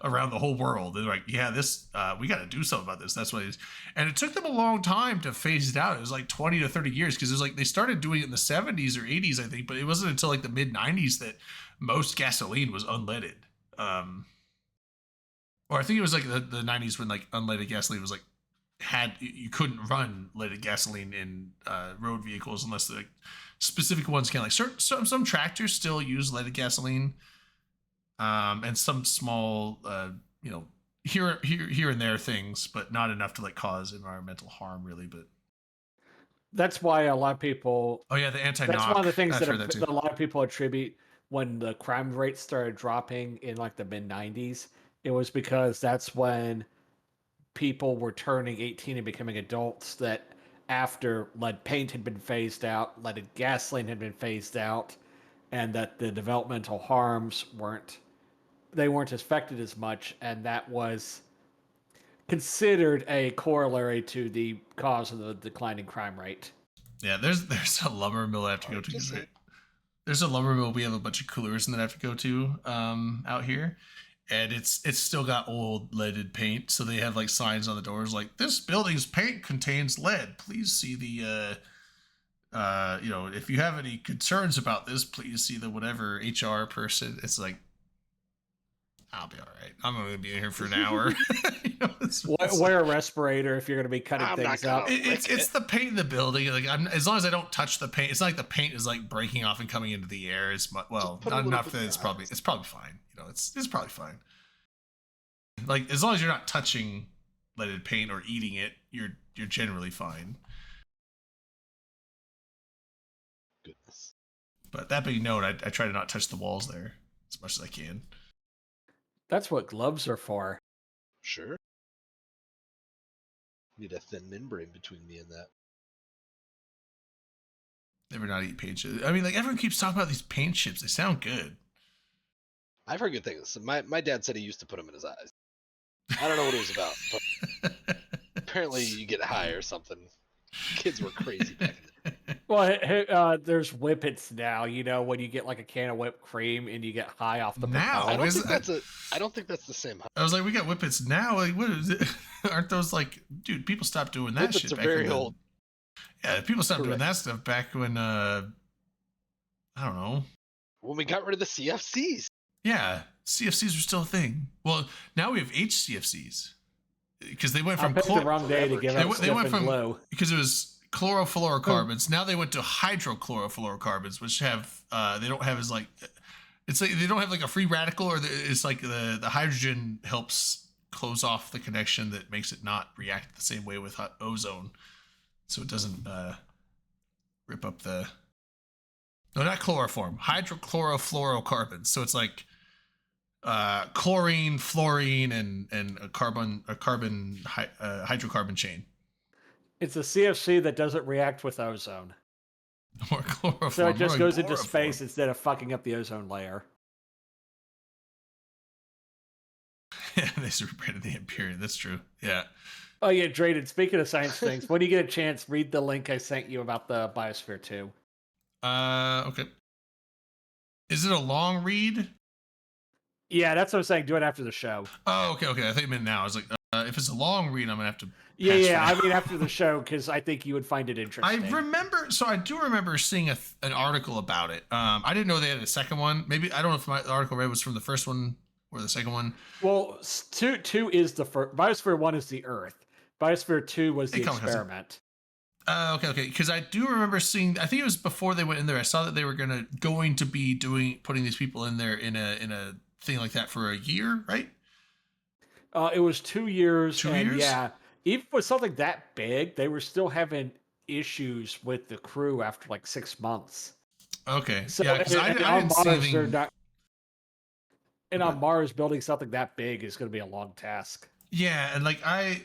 Speaker 1: around the whole world. They're like, yeah, this we got to do something about this. That's what it is. And it took them a long time to phase it out. It was like 20 to 30 years because it was like they started doing it in the 70s or 80s, I think, but it wasn't until like the mid 90s that most gasoline was unleaded. Or I think it was like the 90s when like unleaded gasoline was like you couldn't run leaded gasoline in road vehicles unless the specific ones can. Like some tractors still use leaded gasoline. And some small, here and there things, but not enough to like cause environmental harm, really. But
Speaker 4: that's why a lot of people.
Speaker 1: Oh yeah, the anti-knock.
Speaker 4: That's one of the things that a lot of people attribute when the crime rate started dropping in like the mid '90s. It was because that's when people were turning 18 and becoming adults. That after lead paint had been phased out, leaded gasoline had been phased out, and that the developmental harms weren't affected as much, and that was considered a corollary to the cause of the declining crime rate.
Speaker 1: Yeah, there's a lumber mill I have to go to. There's a lumber mill we have a bunch of coolers that I have to go to out here, and it's still got old leaded paint, so they have like signs on the doors like, this building's paint contains lead. Please see the if you have any concerns about this, please see the whatever HR person. It's like, I'll be all right. I'm going to be in here for an hour.
Speaker 4: Wear a respirator if you're going to be cutting things up.
Speaker 1: It's the paint in the building. Like as long as I don't touch the paint, it's not like the paint is like breaking off and coming into the air. It's not enough that it's probably fine. It's probably fine. Like as long as you're not touching leaded paint or eating it, you're generally fine.
Speaker 3: Goodness.
Speaker 1: But that being known, I try to not touch the walls there as much as I can.
Speaker 4: That's what gloves are for.
Speaker 3: Sure. Need a thin membrane between me and that.
Speaker 1: Never not eat paint chips. I mean, like everyone keeps talking about these paint chips. They sound good.
Speaker 3: I've heard good things. My dad said he used to put them in his eyes. I don't know what it was about, but apparently you get high or something. Kids were crazy back then.
Speaker 4: Well, there's whippets now. You know, when you get like a can of whipped cream and you get high off the
Speaker 1: Now?
Speaker 3: I
Speaker 4: propellant.
Speaker 3: don't think that's I don't think that's the same.
Speaker 1: I was like, we got whippets now. Like, what is it? Aren't those like, dude? People stopped doing that
Speaker 3: Whippets
Speaker 1: shit.
Speaker 3: are
Speaker 1: Back
Speaker 3: very
Speaker 1: in the-
Speaker 3: old.
Speaker 1: Yeah, people stopped doing
Speaker 3: Correct.
Speaker 1: that stuff back when. I don't know.
Speaker 3: When we got rid of the CFCs.
Speaker 1: Yeah, CFCs are still a thing. Well, now we have HCFCs because they went
Speaker 4: I
Speaker 1: from
Speaker 4: picked the wrong day to give
Speaker 1: They
Speaker 4: up
Speaker 1: went- they went
Speaker 4: Stiff and
Speaker 1: from-
Speaker 4: Glow.
Speaker 1: because it was chlorofluorocarbons. Now they went to hydrochlorofluorocarbons, which have they don't have as like it's like they don't have like a free radical, or it's like the hydrogen helps close off the connection that makes it not react the same way with ozone, so it doesn't rip up the. No, not chloroform. Hydrochlorofluorocarbons. So it's like chlorine, fluorine, and a hydrocarbon chain.
Speaker 4: It's a CFC that doesn't react with ozone.
Speaker 1: More chloroform.
Speaker 4: So it just
Speaker 1: more
Speaker 4: goes
Speaker 1: like
Speaker 4: into
Speaker 1: chloroform.
Speaker 4: space instead of fucking up the ozone layer.
Speaker 1: Yeah, they rebranded the Imperium. That's true. Yeah.
Speaker 4: Oh yeah, Drayden, speaking of science things, when you get a chance, read the link I sent you about the Biosphere 2.
Speaker 1: Okay. Is it a long read?
Speaker 4: Yeah, that's what I'm saying. Do it after the show.
Speaker 1: Oh, okay. I think you meant now. I was like, if it's a long read, I'm gonna have to.
Speaker 4: Yeah,
Speaker 1: pass
Speaker 4: yeah.
Speaker 1: for
Speaker 4: I
Speaker 1: now.
Speaker 4: mean, after the show, because I think you would find it interesting.
Speaker 1: I do remember seeing an article about it. I didn't know they had a second one. Maybe I don't know if the article I read was from the first one or the second one.
Speaker 4: Well, two is the first. Biosphere 1 is the Earth. Biosphere 2 was the
Speaker 1: Hey, Kamikaze.
Speaker 4: experiment.
Speaker 1: Okay. Because I do remember seeing. I think it was before they went in there. I saw that they were going to be putting these people in there in a thing like that for a year, right?
Speaker 4: It was 2 years.
Speaker 1: 2
Speaker 4: and
Speaker 1: years?
Speaker 4: Yeah, even with something that big, they were still having issues with the crew after like 6 months.
Speaker 1: Okay.
Speaker 4: So,
Speaker 1: yeah, because I
Speaker 4: and
Speaker 1: didn't
Speaker 4: on
Speaker 1: see
Speaker 4: Mars,
Speaker 1: anything.
Speaker 4: they're not. And on Mars, building something that big is going to be a long task.
Speaker 1: Yeah, and like I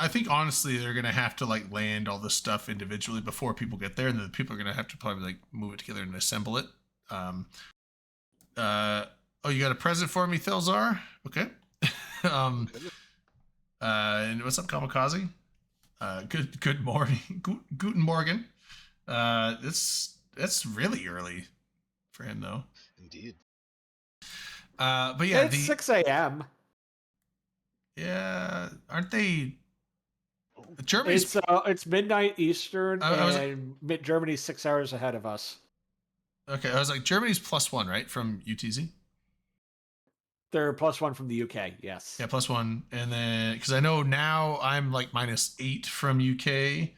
Speaker 1: think honestly they're gonna have to like land all this stuff individually before people get there, and then people are gonna have to probably like move it together and assemble it. Oh, you got a present for me, Thelzar? Okay. And what's up, Kamikaze? Good morning, Guten Morgen. That's really early for him though.
Speaker 3: Indeed.
Speaker 1: But yeah,
Speaker 4: It's 6 a.m.
Speaker 1: Yeah, aren't they? Germany's.
Speaker 4: It's midnight Eastern,
Speaker 1: I
Speaker 4: and Germany's 6 hours ahead of us.
Speaker 1: Okay, I was like, Germany's +1, right, from UTZ?
Speaker 4: They're +1 from the UK, yes.
Speaker 1: Yeah, +1, and then because I know now I'm like -8 from UK.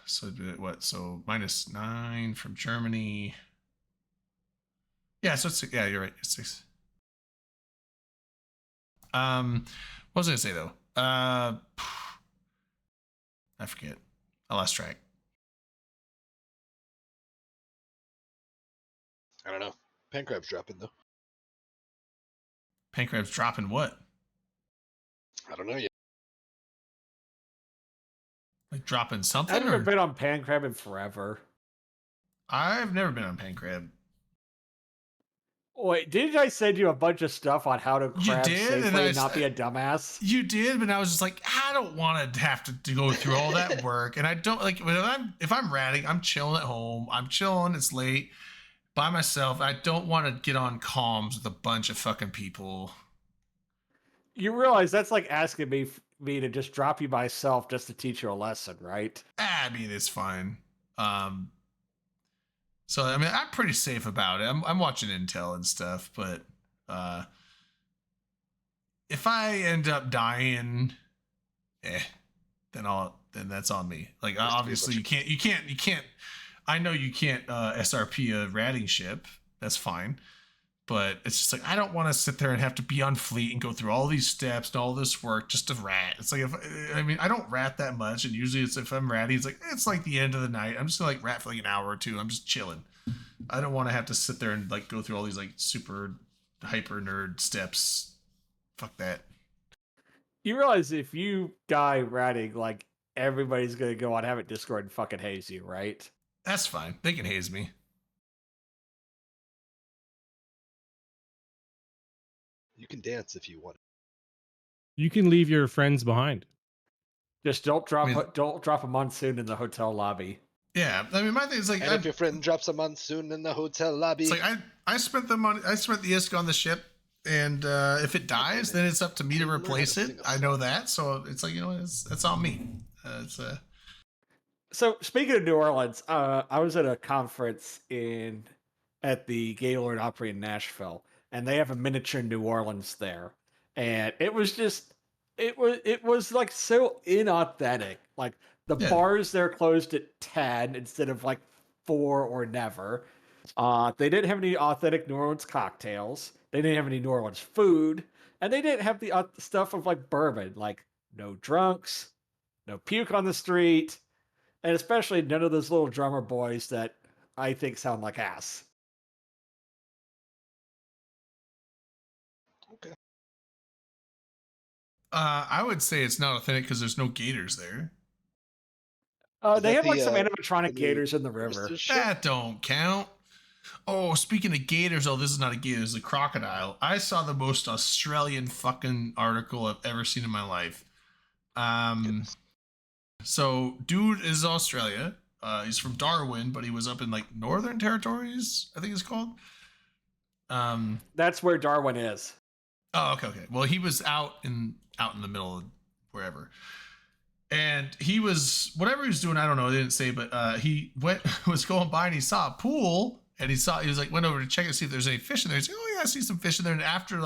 Speaker 1: So what? So -9 from Germany. Yeah, so it's you're right. It's 6. What was I gonna say though? I forget. I lost track.
Speaker 3: I don't know. Pancrab's dropping though.
Speaker 1: Pancrab's dropping what?
Speaker 3: I don't know yet.
Speaker 1: Like dropping
Speaker 4: I
Speaker 1: something?
Speaker 4: haven't
Speaker 1: Or?
Speaker 4: been on Pancrab in forever.
Speaker 1: I've never been on Pancrab.
Speaker 4: Wait, didn't I send you a bunch of stuff on how to crab
Speaker 1: did, and
Speaker 4: safely
Speaker 1: I
Speaker 4: and not be a dumbass?
Speaker 1: You did, but I was just like, I don't want to have to go through all that work, and I don't like if I'm ratting, I'm chilling at home. I'm chilling. It's late by myself. I don't want to get on comms with a bunch of fucking people.
Speaker 4: You realize that's like asking me to just drop you myself just to teach you a lesson, right?
Speaker 1: I mean, it's fine. So I mean, I'm pretty safe about it. I'm watching Intel and stuff, but if I end up dying, then that's on me. Like obviously you can't. I know you can't SRP a ratting ship. That's fine. But it's just like I don't want to sit there and have to be on fleet and go through all these steps and all this work just to rat. It's like I don't rat that much, and usually if I'm ratting, it's like the end of the night. I'm just gonna like rat for like an hour or two. I'm just chilling. I don't want to have to sit there and like go through all these like super hyper nerd steps. Fuck that.
Speaker 4: You realize if you die ratting, like everybody's gonna go on Habit Discord and fucking haze you, right?
Speaker 1: That's fine. They can haze me.
Speaker 3: You can dance if you want.
Speaker 2: You can leave your friends behind.
Speaker 4: Just don't drop a monsoon in the hotel lobby.
Speaker 1: Yeah, I mean, my thing is like,
Speaker 3: And if your friend drops a monsoon in the hotel lobby,
Speaker 1: it's like I spent the money, I spent the ISK on the ship, and if it dies, then it's up to me to replace it. I know that, so it's like, you know, it's on me.
Speaker 4: So speaking of New Orleans, I was at a conference at the Gaylord Opry in Nashville, and they have a miniature New Orleans there, and it was like so inauthentic. Like the bars there closed at 10 instead of like 4 or never. They didn't have any authentic New Orleans cocktails. They didn't have any New Orleans food, and they didn't have the stuff of like bourbon, like no drunks, no puke on the street. And especially none of those little drummer boys that I think sound like ass.
Speaker 3: okay.
Speaker 1: I would say it's not authentic because there's no gators there.
Speaker 4: They have like some animatronic gators in the river.
Speaker 1: That don't count. Oh, speaking of gators, this is not a gator, it's a crocodile. I saw the most Australian fucking article I've ever seen in my life. So, dude is Australia. He's from Darwin, but he was up in like Northern Territories, I think it's called.
Speaker 4: That's where Darwin is.
Speaker 1: Oh, okay. Well, he was out in the middle of wherever, and he was whatever he was doing. I don't know. They didn't say, but he was going by and he saw a pool, and he was like went over to check and see if there's any fish in there. He's like, oh yeah, I see some fish in there. And after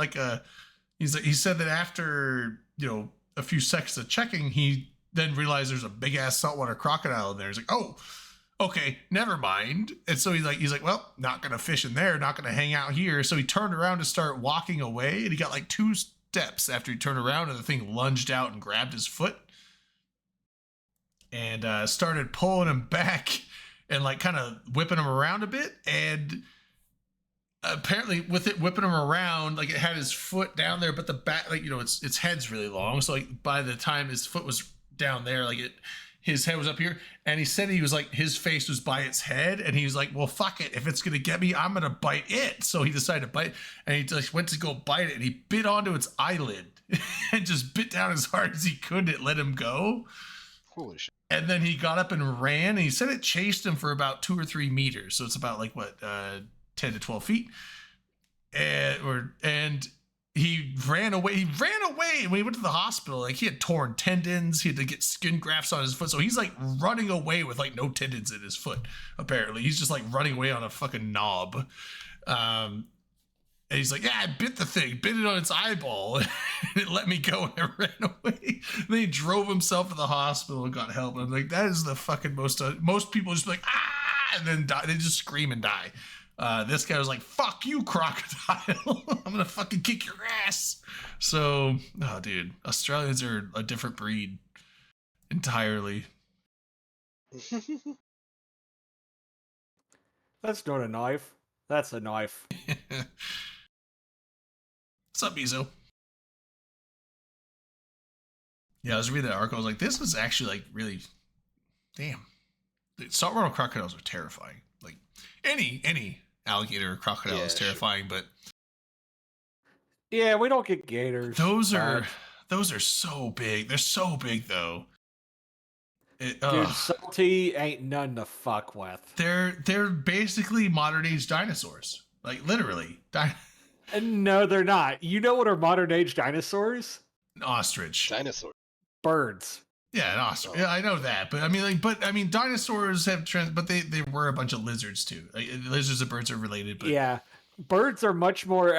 Speaker 1: he said that after a few seconds of checking, he then realized there's a big ass saltwater crocodile in there. He's like, oh, okay, never mind. And so he's like, well, not gonna fish in there, not gonna hang out here. So he turned around to start walking away, and he got like 2 steps after he turned around, and the thing lunged out and grabbed his foot and started pulling him back and like kind of whipping him around a bit. And apparently with it whipping him around, like it had his foot down there, but the back, like, its head's really long. So like by the time his foot was down there, like his head was up here, and he said he was like, his face was by its head, and he was like, well, fuck it, if it's gonna get me, I'm gonna bite it. So he decided to bite, and he just went to go bite it, and he bit onto its eyelid and just bit down as hard as he could. It let him go.
Speaker 3: Holy shit. And
Speaker 1: then he got up and ran, and he said it chased him for about 2 or 3 meters, so it's about like 10 to 12 feet, and he ran away. When he went to the hospital, like he had torn tendons. He had to get skin grafts on his foot. So he's like running away with like no tendons in his foot. Apparently, he's just like running away on a fucking knob. And he's like, yeah, I bit the thing, bit it on its eyeball, and it let me go, and I ran away. Then he drove himself to the hospital and got help. And I'm like, that is the fucking most people just be like, ah, and then die. They just scream and die. This guy was like, fuck you, crocodile. I'm gonna fucking kick your ass. So, oh dude, Australians are a different breed entirely.
Speaker 4: That's not a knife. That's a knife.
Speaker 1: What's up, Mizo? Yeah, I was reading that article. I was like, this was actually like really, damn. The saltwater crocodiles are terrifying. Like any alligator or crocodile is terrifying, but
Speaker 4: yeah, we don't get gators.
Speaker 1: Those are so big. They're so big though.
Speaker 4: Dude, salty ain't none to fuck with.
Speaker 1: They're basically modern age dinosaurs, like literally.
Speaker 4: No, they're not. You know what are modern age dinosaurs?
Speaker 1: An ostrich.
Speaker 3: Dinosaur.
Speaker 4: Birds.
Speaker 1: Yeah, an ostrich. Yeah, I know that, but I mean, dinosaurs have but they were a bunch of lizards too. Like, lizards and birds are related, but
Speaker 4: yeah, birds are much more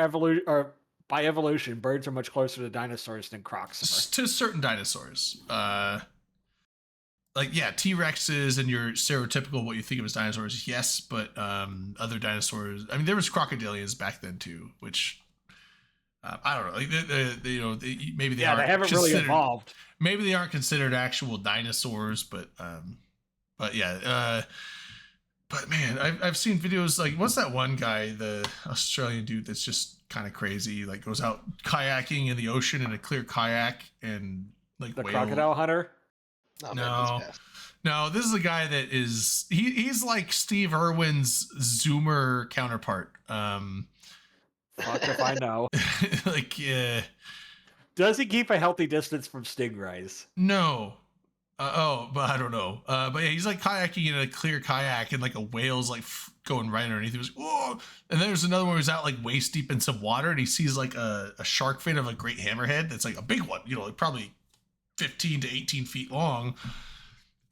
Speaker 4: by evolution. Birds are much closer to dinosaurs than crocs are.
Speaker 1: To certain dinosaurs, like T-Rexes and your stereotypical what you think of as dinosaurs, yes, but other dinosaurs. I mean, there was crocodilians back then too, which I don't know. Like maybe they
Speaker 4: haven't really evolved.
Speaker 1: Maybe they aren't considered actual dinosaurs, but yeah. But man, I've seen videos like, what's that one guy, the Australian dude that's just kind of crazy, like goes out kayaking in the ocean in a clear kayak and like
Speaker 4: the crocodile hunter.
Speaker 1: No, this is a guy that is he's like Steve Irwin's Zoomer counterpart.
Speaker 4: Fuck if I know.
Speaker 1: Like, yeah.
Speaker 4: Does he keep a healthy distance from stingrays?
Speaker 1: No, But I don't know. But yeah, he's like kayaking in a clear kayak, and like a whale's like going right underneath. He was, whoa! And then there's another one who's out like waist deep in some water, and he sees like a shark fin of a great hammerhead that's like a big one, like probably 15 to 18 feet long.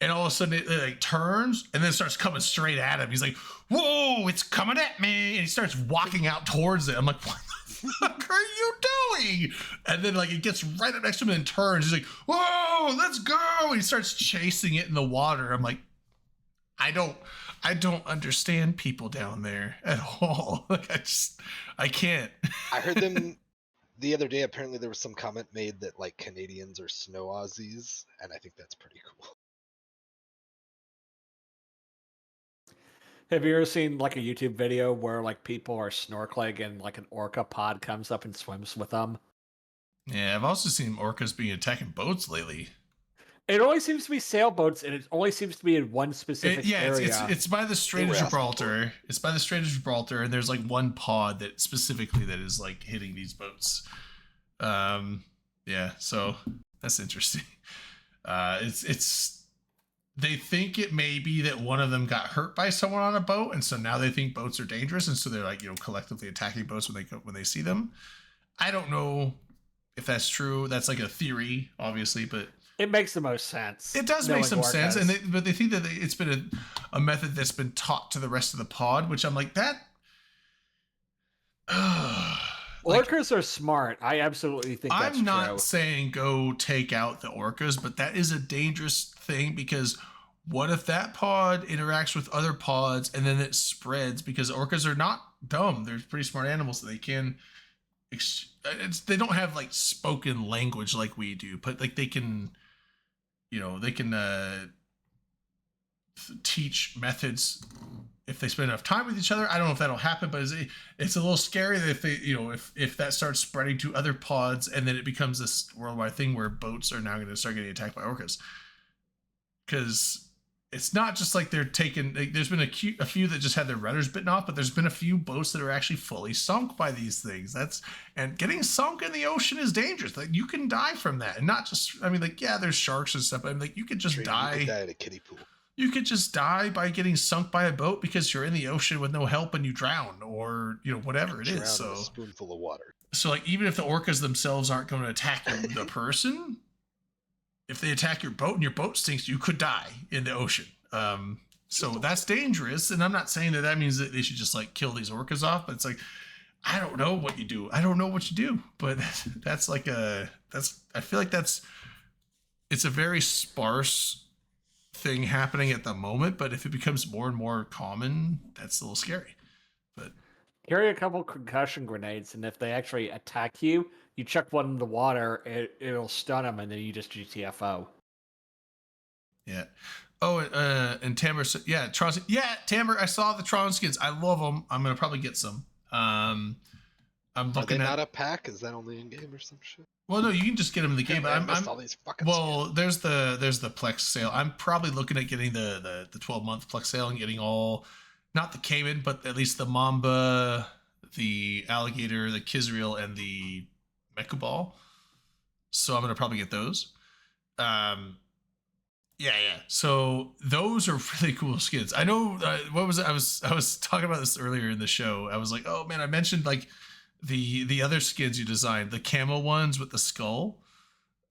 Speaker 1: And all of a sudden it like turns and then starts coming straight at him. He's like, whoa, it's coming at me. And he starts walking out towards it. I'm like, what the fuck are you doing? And then like it gets right up next to him and turns. He's like, whoa, let's go. And he starts chasing it in the water. I'm like, I don't understand people down there at all. Like I can't.
Speaker 3: I heard them the other day. Apparently there was some comment made that like Canadians are snow Aussies, and I think that's pretty cool.
Speaker 4: Have you ever seen like a YouTube video where like people are snorkeling and like an orca pod comes up and swims with them?
Speaker 1: Yeah, I've also seen orcas being attacking boats lately.
Speaker 4: It only seems to be sailboats, and it only seems to be in one specific area.
Speaker 1: It's by the Strait of Gibraltar. It's by the Strait of Gibraltar, and there's like one pod that specifically that is like hitting these boats. Yeah, so that's interesting. It's they think it may be that one of them got hurt by someone on a boat, and so now they think boats are dangerous, and so they're like collectively attacking boats when they see them. I don't know if that's true. That's like a theory, obviously, but
Speaker 4: it makes the most sense.
Speaker 1: It does make some sense, but they think that it's been a method that's been taught to the rest of the pod, which I'm like that.
Speaker 4: Orcas are smart. I absolutely think that's true.
Speaker 1: I'm not saying go take out the orcas, but that is a dangerous thing, because what if that pod interacts with other pods and then it spreads? Because orcas are not dumb. They're pretty smart animals. So they can, they don't have like spoken language like we do, but like they can, teach methods if they spend enough time with each other. I don't know if that'll happen, but it's a little scary that if they, if that starts spreading to other pods, and then it becomes this worldwide thing where boats are now going to start getting attacked by orcas. Because it's not just like they're taking, like, there's been a few that just had their rudders bitten off, but there's been a few boats that are actually fully sunk by these things. And getting sunk in the ocean is dangerous. Like, you can die from that. And not just, yeah, there's sharks and stuff, but like, you could just die.
Speaker 3: You could die in a kiddie pool.
Speaker 1: You could just die by getting sunk by a boat because you're in the ocean with no help and you drown, or whatever it is. So
Speaker 3: a spoonful of water.
Speaker 1: So like, even if the orcas themselves aren't going to attack the person, if they attack your boat and your boat sinks, you could die in the ocean. So that's dangerous. And I'm not saying that means that they should just like kill these orcas off, but it's like, I don't know what you do. But I feel like it's a very sparse thing happening at the moment, but if it becomes more and more common, that's a little scary. But
Speaker 4: carry a couple concussion grenades, and if they actually attack you, you chuck one in the water, it'll stun them, and then you just GTFO.
Speaker 1: Yeah. Oh, and Tamber said, yeah, Tron. Yeah, Tamber, I saw the Tron skins. I love them. I'm gonna probably get some. I'm looking
Speaker 3: Are they not a pack? Is that only in game or some shit?
Speaker 1: Well, no, you can just get them in the game. But I'm
Speaker 3: all these fucking
Speaker 1: skins. there's the Plex sale. I'm probably looking at getting the 12-month Plex sale and getting all, not the Cayman, but at least the Mamba, the Alligator, the Kizreal, and the Mechubal. So I'm gonna probably get those. Yeah. So those are really cool skins. I know. What was it? I was talking about this earlier in the show. I was like, oh man, I mentioned like the other skins you designed, the camo ones with the skull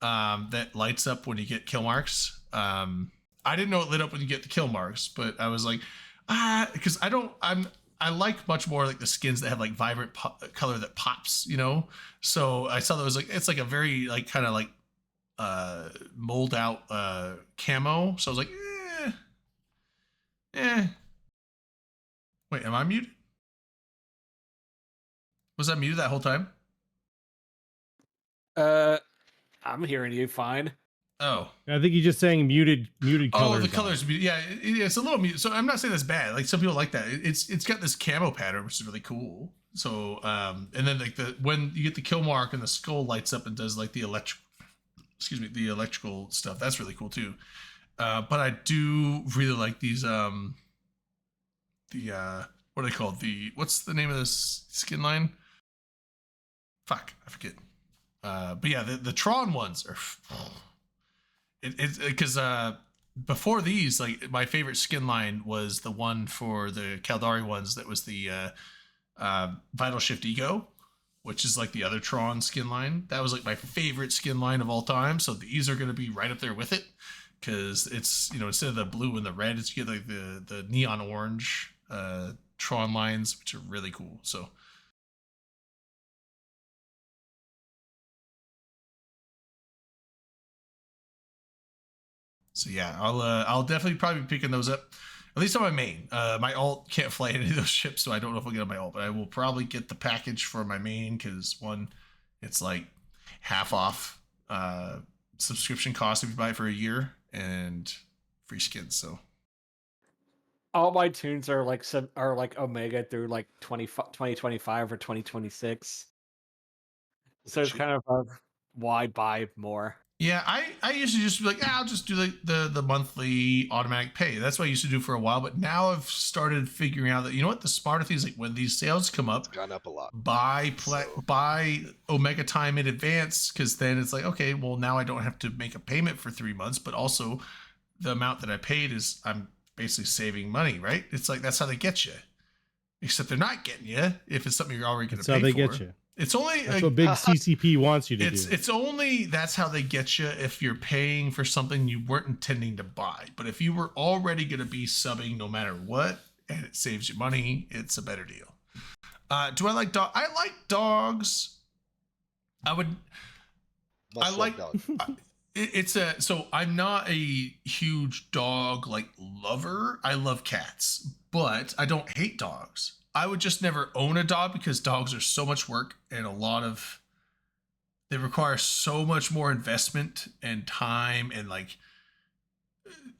Speaker 1: that lights up when you get kill marks. I didn't know it lit up when you get the kill marks, but I was like, because I like much more like the skins that have like vibrant color that pops, So I saw that was like, it's like a very like kind of like mold out camo. So I was like, Wait, am I muted? Was I muted that whole time?
Speaker 4: I'm hearing you fine.
Speaker 2: Oh, I think you're just saying muted colors.
Speaker 1: Oh, the colors. Yeah, it's a little muted. So I'm not saying that's bad. Like some people like that. It's got this camo pattern, which is really cool. So and then like when you get the kill mark and the skull lights up and does like the electrical stuff, that's really cool too. But I do really like these what are they called? What's the name of this skin line? Fuck, I forget. But yeah, the Tron ones are it's because before these, like my favorite skin line was the one for the Caldari ones. That was the Vital Shift Ego, which is like the other Tron skin line. That was like my favorite skin line of all time. So these are going to be right up there with it, because it's, you know, instead of the blue and the red, it's you get like the neon orange Tron lines, which are really cool. So. So yeah, I'll definitely probably be picking those up, at least on my main. My alt can't fly any of those ships, so I don't know if I'll get on my alt, but I will probably get the package for my main, because one, it's like half off subscription cost if you buy it for a year, and free skins. So
Speaker 4: all my tunes are like Omega through like 2025 or 2026. So it's kind of why buy more.
Speaker 1: yeah, I used to just be like, I'll just do the monthly automatic pay. That's what I used to do for a while, but now I've started figuring out that, you know what, the smarter thing is, like when these sales come up,
Speaker 3: It's gone up a lot.
Speaker 1: buy Omega time in advance, because then it's like, okay, well now I don't have to make a payment for 3 months, but also the amount that I paid is, I'm basically saving money, right? It's like, that's how they get you, except they're not getting you if it's something you're already going to pay for.
Speaker 2: That's how they get you.
Speaker 1: It's only
Speaker 2: That's what big CCP wants you to do.
Speaker 1: It's only, that's how they get you if you're paying for something you weren't intending to buy. But if you were already going to be subbing no matter what, and it saves you money, it's a better deal. Do I like dog? I like dogs. I like
Speaker 3: dogs.
Speaker 1: So I'm not a huge dog like lover. I love cats, but I don't hate dogs. I would just never own a dog, because dogs are so much work, and they require so much more investment and time and like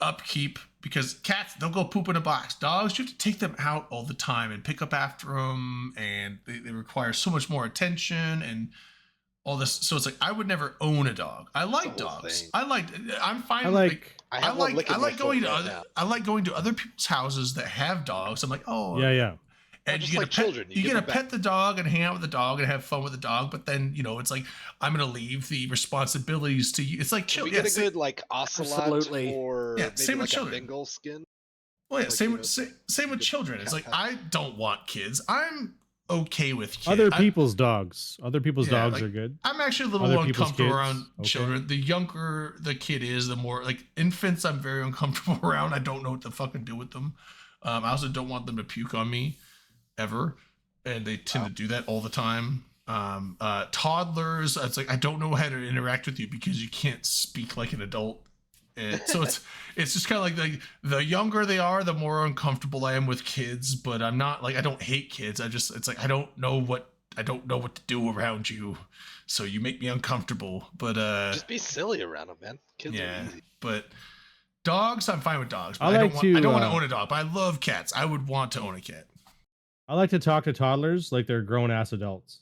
Speaker 1: upkeep, because cats, they'll go poop in a box. Dogs, you have to take them out all the time and pick up after them, and they require so much more attention and all this. So it's like, I would never own a dog. I like dogs. I'm fine. I like going to other people's houses that have dogs. I'm like, oh
Speaker 2: yeah.
Speaker 1: And you get to pet the dog and hang out with the dog and have fun with the dog, but then, you know, it's like, I'm gonna leave the responsibilities to you. It's like
Speaker 3: We get a good like ocelot or maybe
Speaker 1: same with
Speaker 3: like a
Speaker 1: children.
Speaker 3: Bengal skin.
Speaker 1: Well, yeah,
Speaker 3: Like,
Speaker 1: same with children. It's like, I don't want kids. I'm okay with kids.
Speaker 2: Other people's dogs. Other people's
Speaker 1: Yeah,
Speaker 2: dogs
Speaker 1: like,
Speaker 2: are good.
Speaker 1: I'm actually a little
Speaker 2: Other people's
Speaker 1: uncomfortable
Speaker 2: kids,
Speaker 1: around
Speaker 2: okay.
Speaker 1: children. The younger the kid is, the more, like, infants, I'm very uncomfortable around. I don't know what to fucking do with them. I also don't want them to puke on me ever, and they tend to do that all the time. Toddlers, it's like, I don't know how to interact with you because you can't speak like an adult. And so it's just kind of like the younger they are, the more uncomfortable I am with kids. But I'm not like, I don't hate kids. It's like, I don't know what to do around you, so you make me uncomfortable. But
Speaker 3: just be silly around them, man. Kids are easy.
Speaker 1: But dogs, I'm fine with dogs. But
Speaker 2: I
Speaker 1: don't want to
Speaker 2: to
Speaker 1: own a dog. But I love cats. I would want to own a cat.
Speaker 2: I like to talk to toddlers like they're grown ass adults.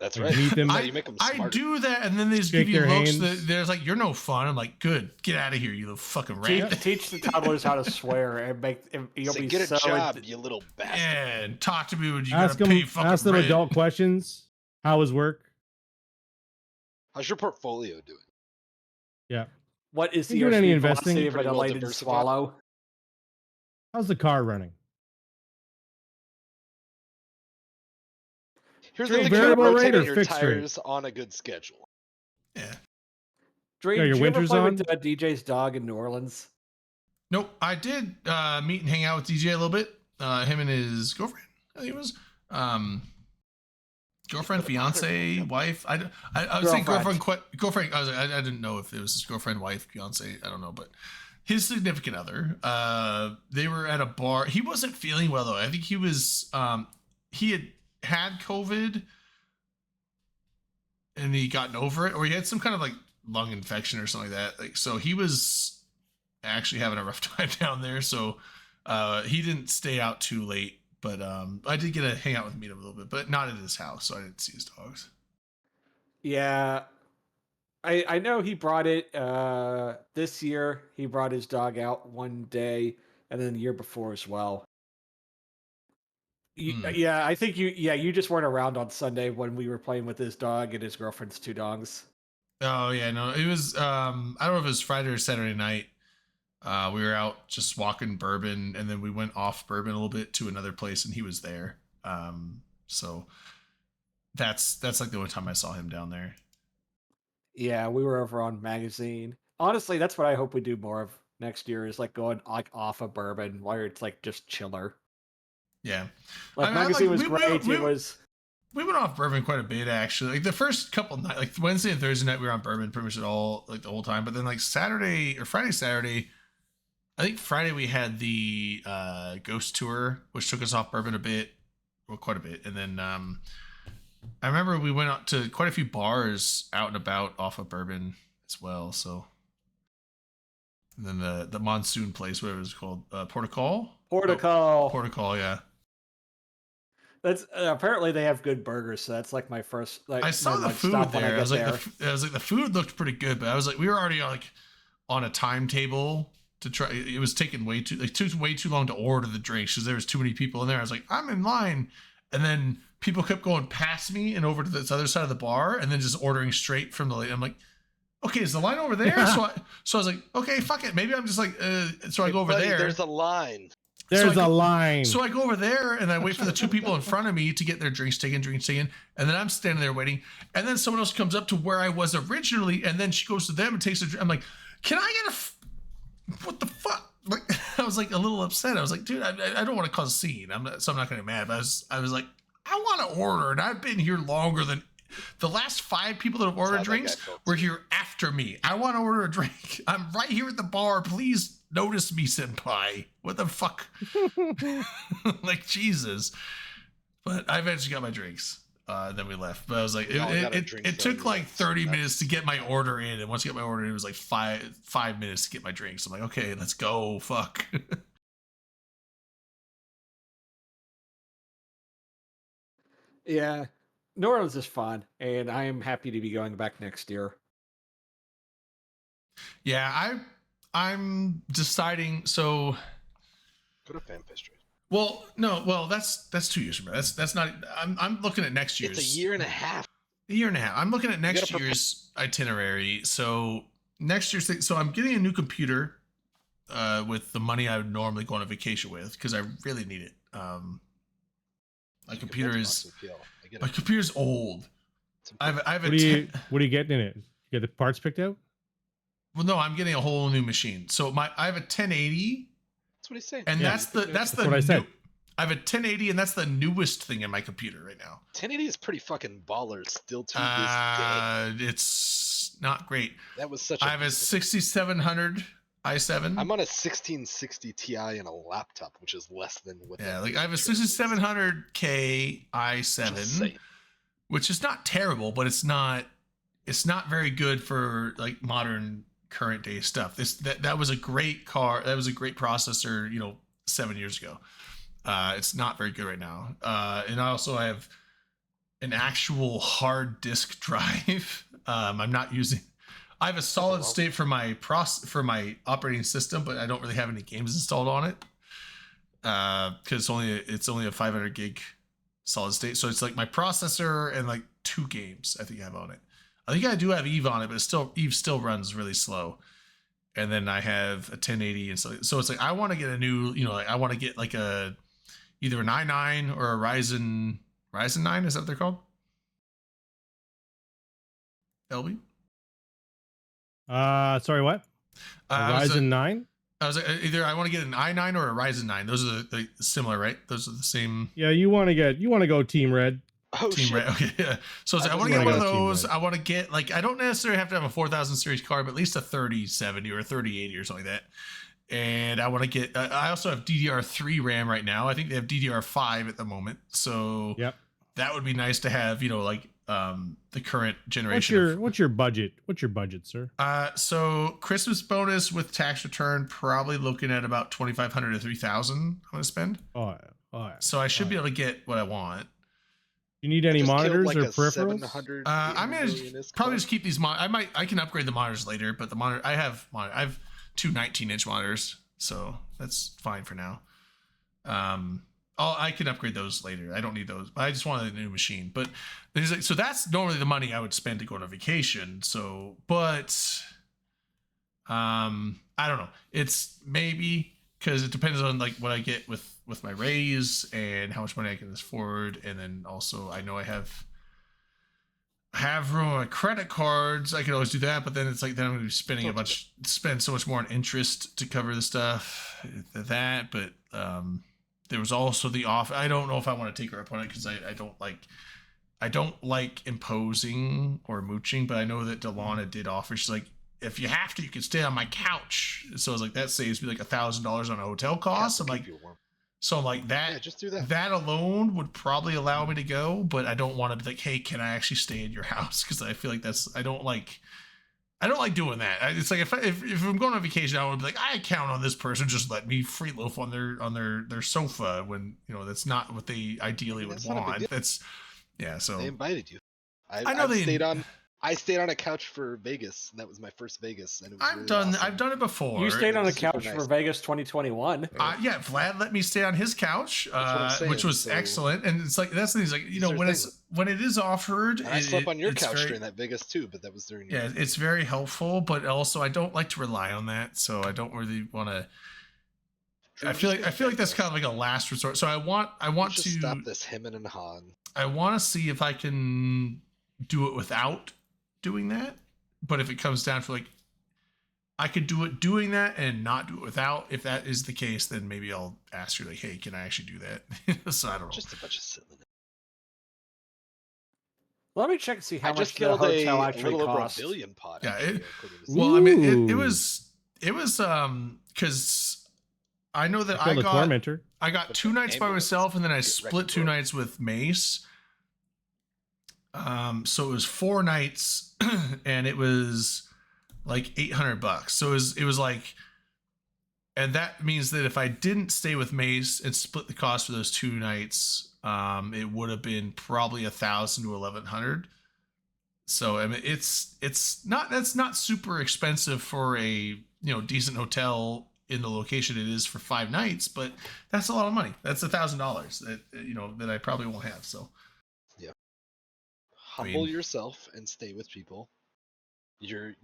Speaker 3: That's
Speaker 2: Like,
Speaker 3: right.
Speaker 2: meet them.
Speaker 3: You make them smarter.
Speaker 1: I do that, and then they just
Speaker 2: Shake
Speaker 1: give you
Speaker 2: their
Speaker 1: looks.
Speaker 2: hands.
Speaker 1: There's like, you're no fun. I'm like, good, get out of here, you little fucking rat.
Speaker 4: Teach the toddlers how to swear and you'll
Speaker 3: Say,
Speaker 4: be
Speaker 3: get
Speaker 4: so
Speaker 3: a job, you little bastard.
Speaker 1: Yeah, and talk to me when you
Speaker 2: Ask
Speaker 1: gotta
Speaker 2: them,
Speaker 1: pay fucking
Speaker 2: ask them
Speaker 1: rent.
Speaker 2: adult questions. How is work?
Speaker 3: How's your portfolio doing?
Speaker 2: Yeah.
Speaker 4: What is the
Speaker 2: You doing any
Speaker 4: airspeed velocity
Speaker 2: investing?
Speaker 4: of an
Speaker 3: Pretty well
Speaker 4: elated
Speaker 3: diversified.
Speaker 4: swallow?
Speaker 2: How's the car running?
Speaker 3: Here's
Speaker 2: Dream,
Speaker 3: the thing:
Speaker 2: variable rate
Speaker 3: rotating
Speaker 2: or
Speaker 3: your
Speaker 2: fixed rate?
Speaker 3: tires on a good schedule.
Speaker 1: Yeah.
Speaker 4: Dream,
Speaker 2: Yeah, your
Speaker 4: did you ever
Speaker 2: winter's
Speaker 4: play
Speaker 2: on?
Speaker 4: with DJ's dog in New Orleans?
Speaker 1: Nope, I did meet and hang out with DJ a little bit. Him and his girlfriend, I think it was. Girlfriend, fiance, wife. I was saying girlfriend. Girlfriend. I didn't know if it was his girlfriend, wife, fiance. I don't know, but his significant other. They were at a bar. He wasn't feeling well though. I think he was. He had COVID, and he gotten over it, or he had some kind of like lung infection or something like that. Like, so he was actually having a rough time down there. So he didn't stay out too late. But I did get to hang out with him, meet him a little bit, but not at his house, so I didn't see his dogs.
Speaker 4: Yeah. I know he brought it this year. He brought his dog out one day, and then the year before as well. Yeah, I think you just weren't around on Sunday when we were playing with his dog and his girlfriend's two dogs.
Speaker 1: Oh yeah, no, it was. I don't know if it was Friday or Saturday night. We were out just walking Bourbon, and then we went off Bourbon a little bit to another place, and he was there. So that's like the only time I saw him down there.
Speaker 4: Yeah, we were over on Magazine. Honestly, that's what I hope we do more of next year, is like going like off of Bourbon where it's like just chiller.
Speaker 1: Yeah,
Speaker 4: Like Magazine was great. It was.
Speaker 1: We went off Bourbon quite a bit actually. Like the first couple nights, like Wednesday and Thursday night, we were on Bourbon pretty much like the whole time. But then like Saturday or Friday, Saturday, I think Friday we had the Ghost Tour, which took us off Bourbon a bit, well, quite a bit. And then I remember we went out to quite a few bars out and about off of Bourbon as well. So, and then the Monsoon place, whatever it was called, Portical, yeah.
Speaker 4: That's apparently they have good burgers, so that's like my first. Like
Speaker 1: I saw the food there. I was like, the food looked pretty good, but I was like, we were already on a timetable to try. It was taking way too long to order the drinks because there was too many people in there. I was like, I'm in line, and then people kept going past me and over to this other side of the bar, and then just ordering straight from the. I'm like, okay, is the line over there? so I was like, okay, fuck it, maybe I'm just like, so I go over there.
Speaker 3: There's a line.
Speaker 2: There's a line.
Speaker 1: So I go over there and I wait for the two people in front of me to get their drinks taken. And then I'm standing there waiting. And then someone else comes up to where I was originally. And then she goes to them and takes a drink. I'm like, can I get what the fuck? Like, I was like a little upset. I was like, dude, I don't want to cause a scene. So I'm not going to get mad. But I was like, I want to order. And I've been here longer than the last 5 people that have ordered drinks were here after me. I want to order a drink. I'm right here at the bar. Please notice me, senpai. What the fuck? Like, Jesus. But I eventually got my drinks. Then we left. But I was like, it took like 30 minutes to get my order in. And once you get my order in, it was like five minutes to get my drinks. I'm like, okay, let's go. Fuck.
Speaker 4: Yeah. New Orleans is fun, and I am happy to be going back next year.
Speaker 1: Yeah, I'm deciding. So
Speaker 3: go to Fan Pastry.
Speaker 1: Well, no, that's 2 years from now. That's not. I'm looking at next year's.
Speaker 3: It's a year and a half.
Speaker 1: I'm looking at next year's itinerary. So next year's thing. So I'm getting a new computer with the money I would normally go on a vacation with because I really need it. My computer's old. I have
Speaker 2: what are you getting in it? You get the parts picked out?
Speaker 1: Well, no, I'm getting a whole new machine. So I have a 1080.
Speaker 3: That's what he's saying.
Speaker 1: And that's what I said. I have a 1080, and that's the newest thing in my computer right now.
Speaker 3: 1080 is pretty fucking baller still to this day.
Speaker 1: It's not great.
Speaker 3: That was such.
Speaker 1: I have a 6700 i7.
Speaker 3: I'm on a 1660 Ti in a laptop, which is less than what.
Speaker 1: Yeah, like I have a 6700K i7, which is not terrible, but it's not very good for like modern current day stuff. That was a great car. That was a great processor, 7 years ago. It's not very good right now. And I have an actual hard disk drive. I'm not using. I have a solid state for my operating system, but I don't really have any games installed on it because it's only a 500 gig solid state. So it's like my processor and like 2 games I think I have on it. I think I do have Eve on it, but Eve still runs really slow. And then I have a 1080 and so it's like I want to get a new, I want to get like either an i9 or a Ryzen 9. Is that what they're called? LB?
Speaker 2: Sorry, what? Ryzen 9?
Speaker 1: I was like, either I want to get an i9 or a Ryzen 9. Those are the similar, right? Those are the same.
Speaker 2: Yeah, you want to go Team Red.
Speaker 3: Oh,
Speaker 1: Team
Speaker 3: shit.
Speaker 1: Red. Okay, yeah. So I want to get one of those. I want to get I don't necessarily have to have a 4000 series card, but at least a 3070 or a 3080 or something like that. And I want to get. I also have DDR3 RAM right now. I think they have DDR5 at the moment. So that would be nice to have. The current generation.
Speaker 2: What's your budget? What's your budget, sir?
Speaker 1: So Christmas bonus with tax return, probably looking at about 2,500 to 3,000. I'm gonna spend.
Speaker 2: Oh yeah.
Speaker 1: So I should be able to get what I want.
Speaker 2: You need any monitors or peripherals?
Speaker 1: I'm gonna probably just keep these. I can upgrade the monitors later, but I have 2 19-inch monitors, so that's fine for now. I can upgrade those later. I don't need those. I just wanted a new machine. But there's like, so that's normally the money I would spend to go on a vacation. So, but I don't know. It's maybe because it depends on like what I get with my raise and how much money I can afford, and then also I know I have room on my credit cards. I could always do that, but then it's like then I'm gonna be spend so much more on interest to cover the stuff that. But there was also the off. I don't know if I want to take her up on it because I don't like imposing or mooching, but I know that Delana did offer. She's like, if you have to, you can stay on my couch. So I was like, that saves me like $1,000 on a hotel cost. I'm like, so I'm like that.
Speaker 3: Yeah, just do that.
Speaker 1: That alone would probably allow me to go, but I don't want to be like, hey, can I actually stay in your house? Because I feel like I don't like doing that. It's like if I'm going on vacation, I would be like, I count on this person just let me free loaf on their sofa when that's not what they ideally would want. That's So
Speaker 3: they invited you.
Speaker 1: I know they
Speaker 3: stayed on a couch for Vegas. And that was my first Vegas, and it was
Speaker 1: I've done it before.
Speaker 4: You stayed on a couch for Vegas 2021.
Speaker 1: Yeah, Vlad let me stay on his couch, which was excellent. And it's like that's the thing. Like when it is offered,
Speaker 3: and I slept on your couch during that Vegas too, but that was during.
Speaker 1: Yeah, it's very helpful, but also I don't like to rely on that, so I don't really want to. I feel like that's kind of like a last resort. So I want to
Speaker 3: stop this hemming and hawing.
Speaker 1: I want to see if I can do it without doing that, but if it comes down to like I could do it doing that and not do it without, if that is the case, then maybe I'll ask her like, hey, can I actually do that? So I don't know.
Speaker 3: Just a bunch of silliness.
Speaker 4: Let me check and see how much the hotel actually cost.
Speaker 3: Over $1 billion pot.
Speaker 1: Yeah, well, I mean, it was because I know that I got 2 nights by myself, and then I split 2 nights with Mace. So it was 4 nights, and it was like $800. So it was like, and that means that if I didn't stay with Mace and split the cost for those 2 nights, it would have been probably $1,000 to $1,100. So I mean, that's not super expensive for a decent hotel in the location it is for 5 nights, but that's a lot of money. That's $1,000 that I probably won't have. So.
Speaker 3: Humble yourself and stay with people. Your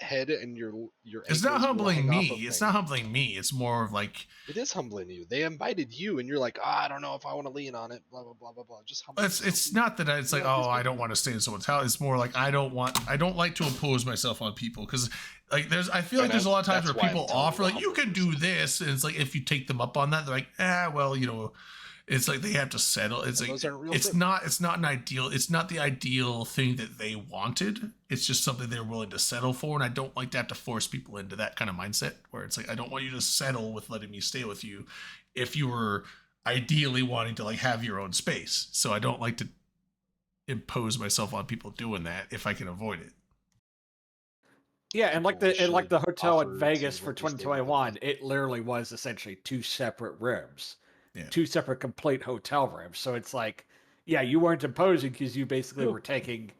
Speaker 3: head and your
Speaker 1: it's not humbling me. It's not humbling me. It's more of like
Speaker 3: it is humbling you. They invited you, and you're like, I don't know if I want to lean on it. Blah blah blah blah blah. Just humble.
Speaker 1: It's not that it's like I don't want to stay in someone's house. It's more like I don't like to impose myself on people because like I feel like there's a lot of times where people offer like you can do this, and it's like if you take them up on that, they're like well it's like they have to settle. It's like it's not an ideal. It's not the ideal thing that they wanted. It's just something they're willing to settle for, and I don't like to have to force people into that kind of mindset where it's like I don't want you to settle with letting me stay with you if you were ideally wanting to like have your own space. So I don't like to impose myself on people doing that if I can avoid it.
Speaker 4: Yeah, and like the hotel in Vegas for 2021, it literally was essentially 2 separate rooms. Yeah. 2 separate complete hotel rooms. So it's like, yeah, you weren't imposing because you basically were taking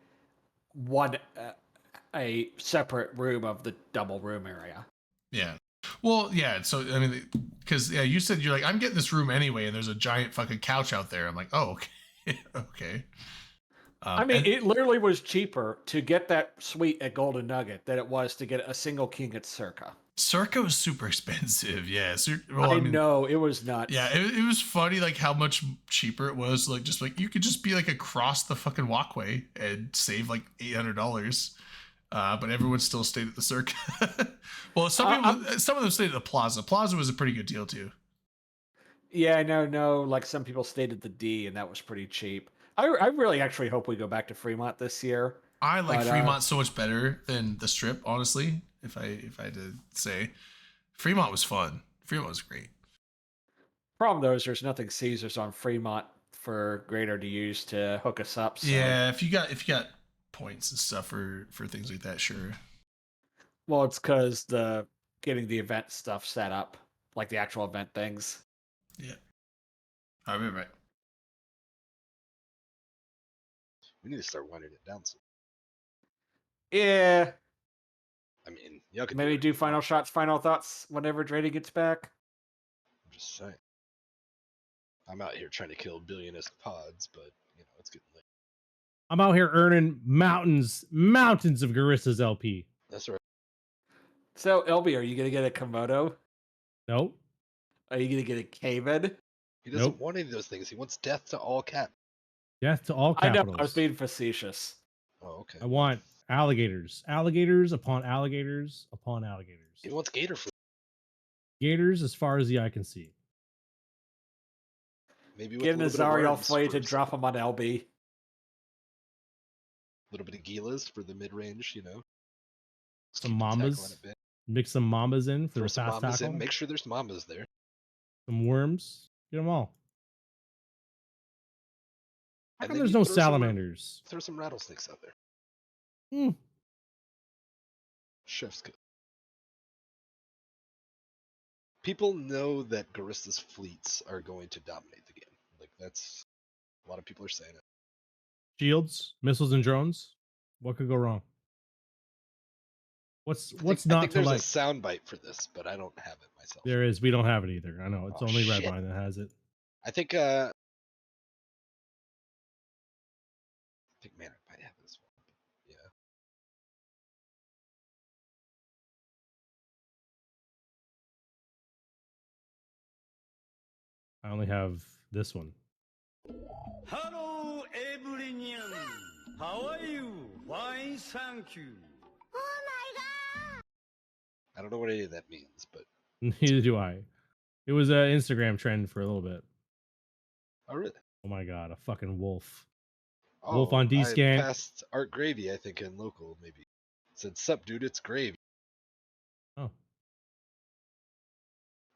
Speaker 4: a separate room of the double room area.
Speaker 1: Yeah. Well, yeah. So I mean, because you said you're like, I'm getting this room anyway, and there's a giant fucking couch out there. I'm like, oh, okay, okay.
Speaker 4: I mean, it literally was cheaper to get that suite at Golden Nugget than it was to get a single king at Circa.
Speaker 1: Circa was super expensive. Yeah.
Speaker 4: I know it was nuts.
Speaker 1: Yeah. It was funny, like how much cheaper it was. Like, just like you could just be like across the fucking walkway and save like $800. But everyone still stayed at the Circa. Well, some of them stayed at the Plaza. Plaza was a pretty good deal too.
Speaker 4: Yeah, I know. Like some people stayed at the D, and that was pretty cheap. I really actually hope we go back to Fremont this year.
Speaker 1: I like Fremont so much better than the Strip, honestly. If I had to say, Fremont was fun. Fremont was great.
Speaker 4: Problem though is there's nothing Caesars on Fremont for Greater to use to hook us up. So.
Speaker 1: Yeah, if you got points and stuff for things like that, sure.
Speaker 4: Well, it's because getting the event stuff set up, like the actual event things.
Speaker 1: Yeah, I remember right.
Speaker 3: We need to start winding it down soon.
Speaker 4: Yeah.
Speaker 3: I mean, y'all could
Speaker 4: maybe do final shots, final thoughts whenever Drady gets back.
Speaker 3: I'm just saying. I'm out here trying to kill billionist pods, but you know it's getting late.
Speaker 2: I'm out here earning mountains of Garissa's LP.
Speaker 3: That's right.
Speaker 4: So, LB, are you gonna get a Komodo?
Speaker 2: Nope.
Speaker 4: Are you gonna get a Cayman?
Speaker 3: He doesn't
Speaker 2: Nope.
Speaker 3: want any of those things. He wants death to all cat.
Speaker 2: Death to all
Speaker 4: I know,
Speaker 2: capitals.
Speaker 4: I was being facetious.
Speaker 3: Oh, okay.
Speaker 2: I want alligators. Alligators upon alligators upon alligators.
Speaker 3: He wants gator food.
Speaker 2: Gators as far as the eye can see.
Speaker 3: Maybe with
Speaker 4: Get
Speaker 3: a
Speaker 4: an
Speaker 3: little bit of
Speaker 4: Azariel
Speaker 3: worms
Speaker 4: Flay to
Speaker 3: for
Speaker 4: drop him on LB.
Speaker 3: a little bit of Gilas for the mid range, you know. Just
Speaker 2: Some
Speaker 3: keep the tackle
Speaker 2: mambas.
Speaker 3: on it bit.
Speaker 2: Mix some mambas in for
Speaker 3: Throw
Speaker 2: the
Speaker 3: some
Speaker 2: fast
Speaker 3: mambas
Speaker 2: tackle.
Speaker 3: in. Make sure there's mambas there.
Speaker 2: Some worms. Get them all. How
Speaker 3: And
Speaker 2: come
Speaker 3: then
Speaker 2: there's
Speaker 3: you
Speaker 2: no
Speaker 3: throw some
Speaker 2: salamanders?
Speaker 3: Throw some rattlesnakes out there.
Speaker 2: Hmm.
Speaker 3: Chef's kiss. People know that Garissa's fleets are going to dominate the game. Like that's a lot of people are saying it.
Speaker 2: Shields, missiles, and drones. What could go wrong? What's
Speaker 3: I
Speaker 2: not
Speaker 3: think
Speaker 2: to
Speaker 3: there's
Speaker 2: like?
Speaker 3: a soundbite for this, but I don't have it myself.
Speaker 2: There is. We don't have it either. I know. It's
Speaker 3: Oh,
Speaker 2: only
Speaker 3: shit.
Speaker 2: Redline that has it.
Speaker 3: I think Manic might have this one. Yeah.
Speaker 2: I only have this one.
Speaker 10: Hello, everyone. How are you? Fine, thank you.
Speaker 3: I don't know what any of that means, but
Speaker 2: Neither do I. It was an Instagram trend for a little bit.
Speaker 3: oh really?
Speaker 2: Oh my god, a fucking wolf.
Speaker 3: Oh,
Speaker 2: Wolf on
Speaker 3: I
Speaker 2: D-Scan.
Speaker 3: passed Art Gravy, I think, in local maybe. Said, "Sup, dude? It's Gravy."
Speaker 2: Oh.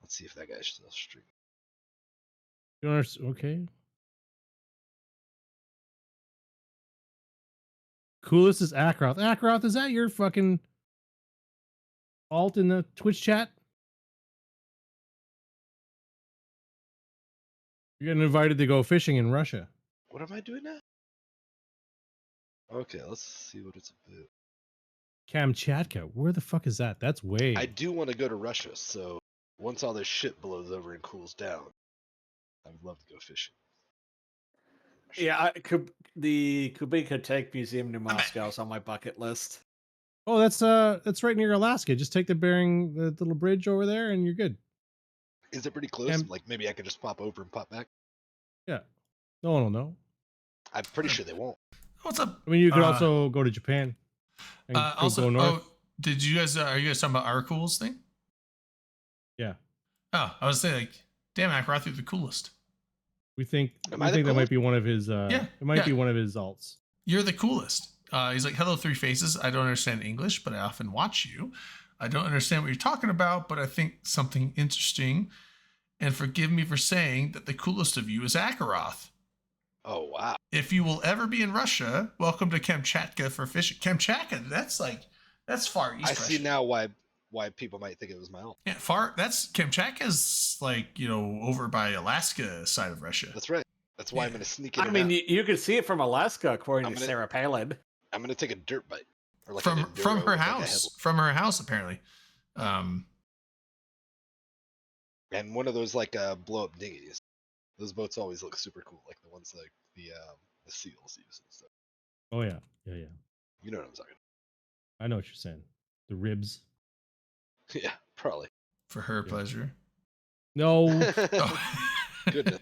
Speaker 3: Let's see if that guy's still streaming.
Speaker 2: You understand? Okay. Coolest is Akroth. Akroth, is that your fucking alt in the Twitch chat? You're getting invited to go fishing in Russia.
Speaker 3: What am I doing now? Okay, let's see what it's about.
Speaker 2: Kamchatka. Where the fuck is that? That's way.
Speaker 3: I do want to go to Russia, so once all this shit blows over and cools down, I would love to go fishing.
Speaker 4: Yeah, the Kubika Tank Museum in Moscow is on my bucket list.
Speaker 2: Oh, that's right near Alaska. Just take the little bridge over there, and you're good.
Speaker 3: Is it pretty close? Like maybe I could just pop over and pop back.
Speaker 2: Yeah, no one will know.
Speaker 3: I'm pretty sure they won't.
Speaker 1: What's up?
Speaker 2: I mean, you could also go to Japan. And
Speaker 1: Also,
Speaker 2: go north.
Speaker 1: did you guys? Are you guys talking about our cools thing?
Speaker 2: Yeah.
Speaker 1: Oh, I was saying like, damn, Akroth, you're the coolest.
Speaker 2: We think
Speaker 3: Am
Speaker 2: we
Speaker 3: I the
Speaker 2: think that might
Speaker 3: coolest?
Speaker 2: be one of his.
Speaker 1: Yeah,
Speaker 2: it might
Speaker 1: yeah.
Speaker 2: be one of his alts.
Speaker 1: You're the coolest. He's like, hello, Three Faces. I don't understand English, but I often watch you. I don't understand what you're talking about, but I think something interesting. And forgive me for saying that the coolest of you is Akroth.
Speaker 3: Oh wow!
Speaker 1: If you will ever be in Russia, welcome to Kamchatka for fishing. Kamchatka, that's far east.
Speaker 3: I see
Speaker 1: Russia.
Speaker 3: now why people might think it was my alt.
Speaker 1: Yeah, that's Kamchatka's like, over by Alaska side of Russia.
Speaker 3: That's right. That's why I'm gonna sneak in.
Speaker 4: I mean, you can see it from Alaska, according
Speaker 3: I'm
Speaker 4: to
Speaker 3: gonna-
Speaker 4: Sarah Palin.
Speaker 3: I'm gonna take a dirt bite, or like
Speaker 1: from
Speaker 3: an enduro
Speaker 1: from her
Speaker 3: with, like, a
Speaker 1: house. From her house, apparently.
Speaker 3: and one of those like blow up dinghies. Those boats always look super cool, like the ones like the seals use and stuff.
Speaker 2: Oh yeah.
Speaker 3: You know what I'm talking
Speaker 2: I know what you're saying. The ribs.
Speaker 3: about. Yeah, probably.
Speaker 1: For her pleasure.
Speaker 2: No.
Speaker 3: Goodness.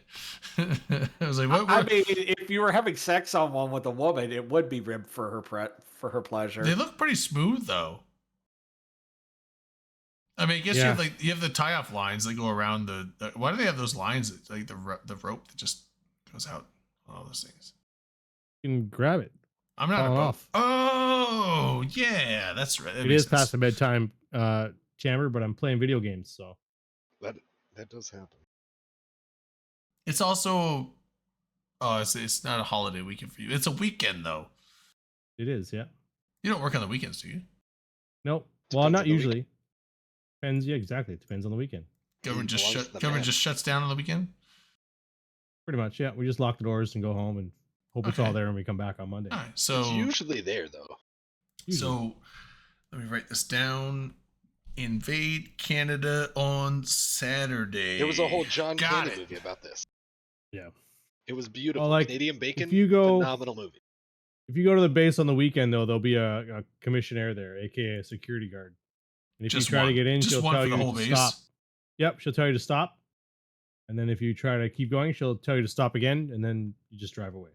Speaker 1: I was like, what?
Speaker 4: I mean, if you were having sex on one with a woman, it would be ribbed for her pleasure.
Speaker 1: They look pretty smooth though. I mean, I guess
Speaker 2: Yeah.
Speaker 1: you have the tie-off lines that go around the. Why do they have those lines? Like the rope that just goes out. All those things.
Speaker 2: You can grab it.
Speaker 1: I'm not a
Speaker 2: Fall
Speaker 1: boat.
Speaker 2: off.
Speaker 1: Oh yeah, that's right. That
Speaker 2: It
Speaker 1: makes
Speaker 2: is past
Speaker 1: sense.
Speaker 2: the bedtime chamber, but I'm playing video games, so
Speaker 3: That does happen.
Speaker 1: It's also. Oh, it's not a holiday weekend for you. It's a weekend though.
Speaker 2: it is. Yeah.
Speaker 1: You don't work on the weekends, do you?
Speaker 2: Nope. Well,
Speaker 3: Depends
Speaker 2: not
Speaker 3: on the
Speaker 2: usually. Depends. Yeah, exactly. It depends on the weekend.
Speaker 1: Government
Speaker 3: belongs to the
Speaker 1: government
Speaker 3: man.
Speaker 1: just shuts down on the weekend.
Speaker 2: Pretty much. Yeah. We just lock the doors and go home and hope it's all
Speaker 1: Okay.
Speaker 2: there when we come back on Monday.
Speaker 1: All right, so
Speaker 3: It's usually there though.
Speaker 1: So let me write this down. Invade Canada on Saturday.
Speaker 3: There was a whole John
Speaker 1: Got
Speaker 3: Candy
Speaker 1: it.
Speaker 3: movie about this.
Speaker 2: Yeah.
Speaker 3: It was beautiful.
Speaker 2: Well, like,
Speaker 3: Canadian Bacon,
Speaker 2: if you go,
Speaker 3: phenomenal movie.
Speaker 2: If you go to the base on the weekend, though, there'll be a commissionaire there, aka a security guard. And if
Speaker 1: Just
Speaker 2: you try
Speaker 1: one.
Speaker 2: to get in,
Speaker 1: Just
Speaker 2: she'll
Speaker 1: one
Speaker 2: tell
Speaker 1: for the
Speaker 2: you
Speaker 1: whole
Speaker 2: to
Speaker 1: base?
Speaker 2: stop. Yep, she'll tell you to stop. And then if you try to keep going, she'll tell you to stop again, and then you just drive away.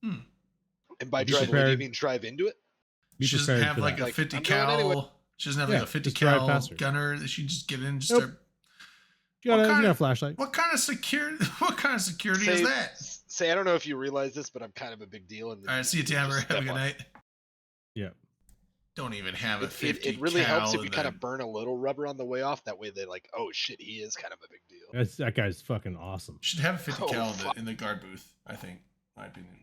Speaker 3: And by
Speaker 2: Be
Speaker 3: drive away, do you
Speaker 2: prepared.
Speaker 3: mean drive into it?
Speaker 2: Be
Speaker 1: She doesn't
Speaker 2: prepared
Speaker 1: have
Speaker 2: for
Speaker 1: like
Speaker 2: that.
Speaker 1: a 50
Speaker 3: I'm going anyway.
Speaker 1: cal. She doesn't have
Speaker 2: Yeah,
Speaker 1: like a 50
Speaker 2: just drive
Speaker 1: cal
Speaker 2: past her.
Speaker 1: gunner that she can just get in. Just
Speaker 2: Nope.
Speaker 1: start.
Speaker 2: You got
Speaker 1: What kind
Speaker 2: a
Speaker 1: of-
Speaker 2: flashlight.
Speaker 1: What kind of security? What kind of security is that?
Speaker 3: Say, I don't know if you realize this, but I'm kind of a big deal. And
Speaker 1: All right, see you, Tamara. Have a good night.
Speaker 2: Yeah.
Speaker 1: Don't even have a 50
Speaker 3: It really helps
Speaker 1: cal
Speaker 3: if you
Speaker 1: in
Speaker 3: kind
Speaker 1: the-
Speaker 3: of burn a little rubber on the way off. That way they're like, oh shit, he is kind of a big deal.
Speaker 2: That guy's fucking awesome.
Speaker 1: Should have a 50
Speaker 3: Oh,
Speaker 1: cal
Speaker 3: fuck.
Speaker 1: in the guard booth. I think, my opinion.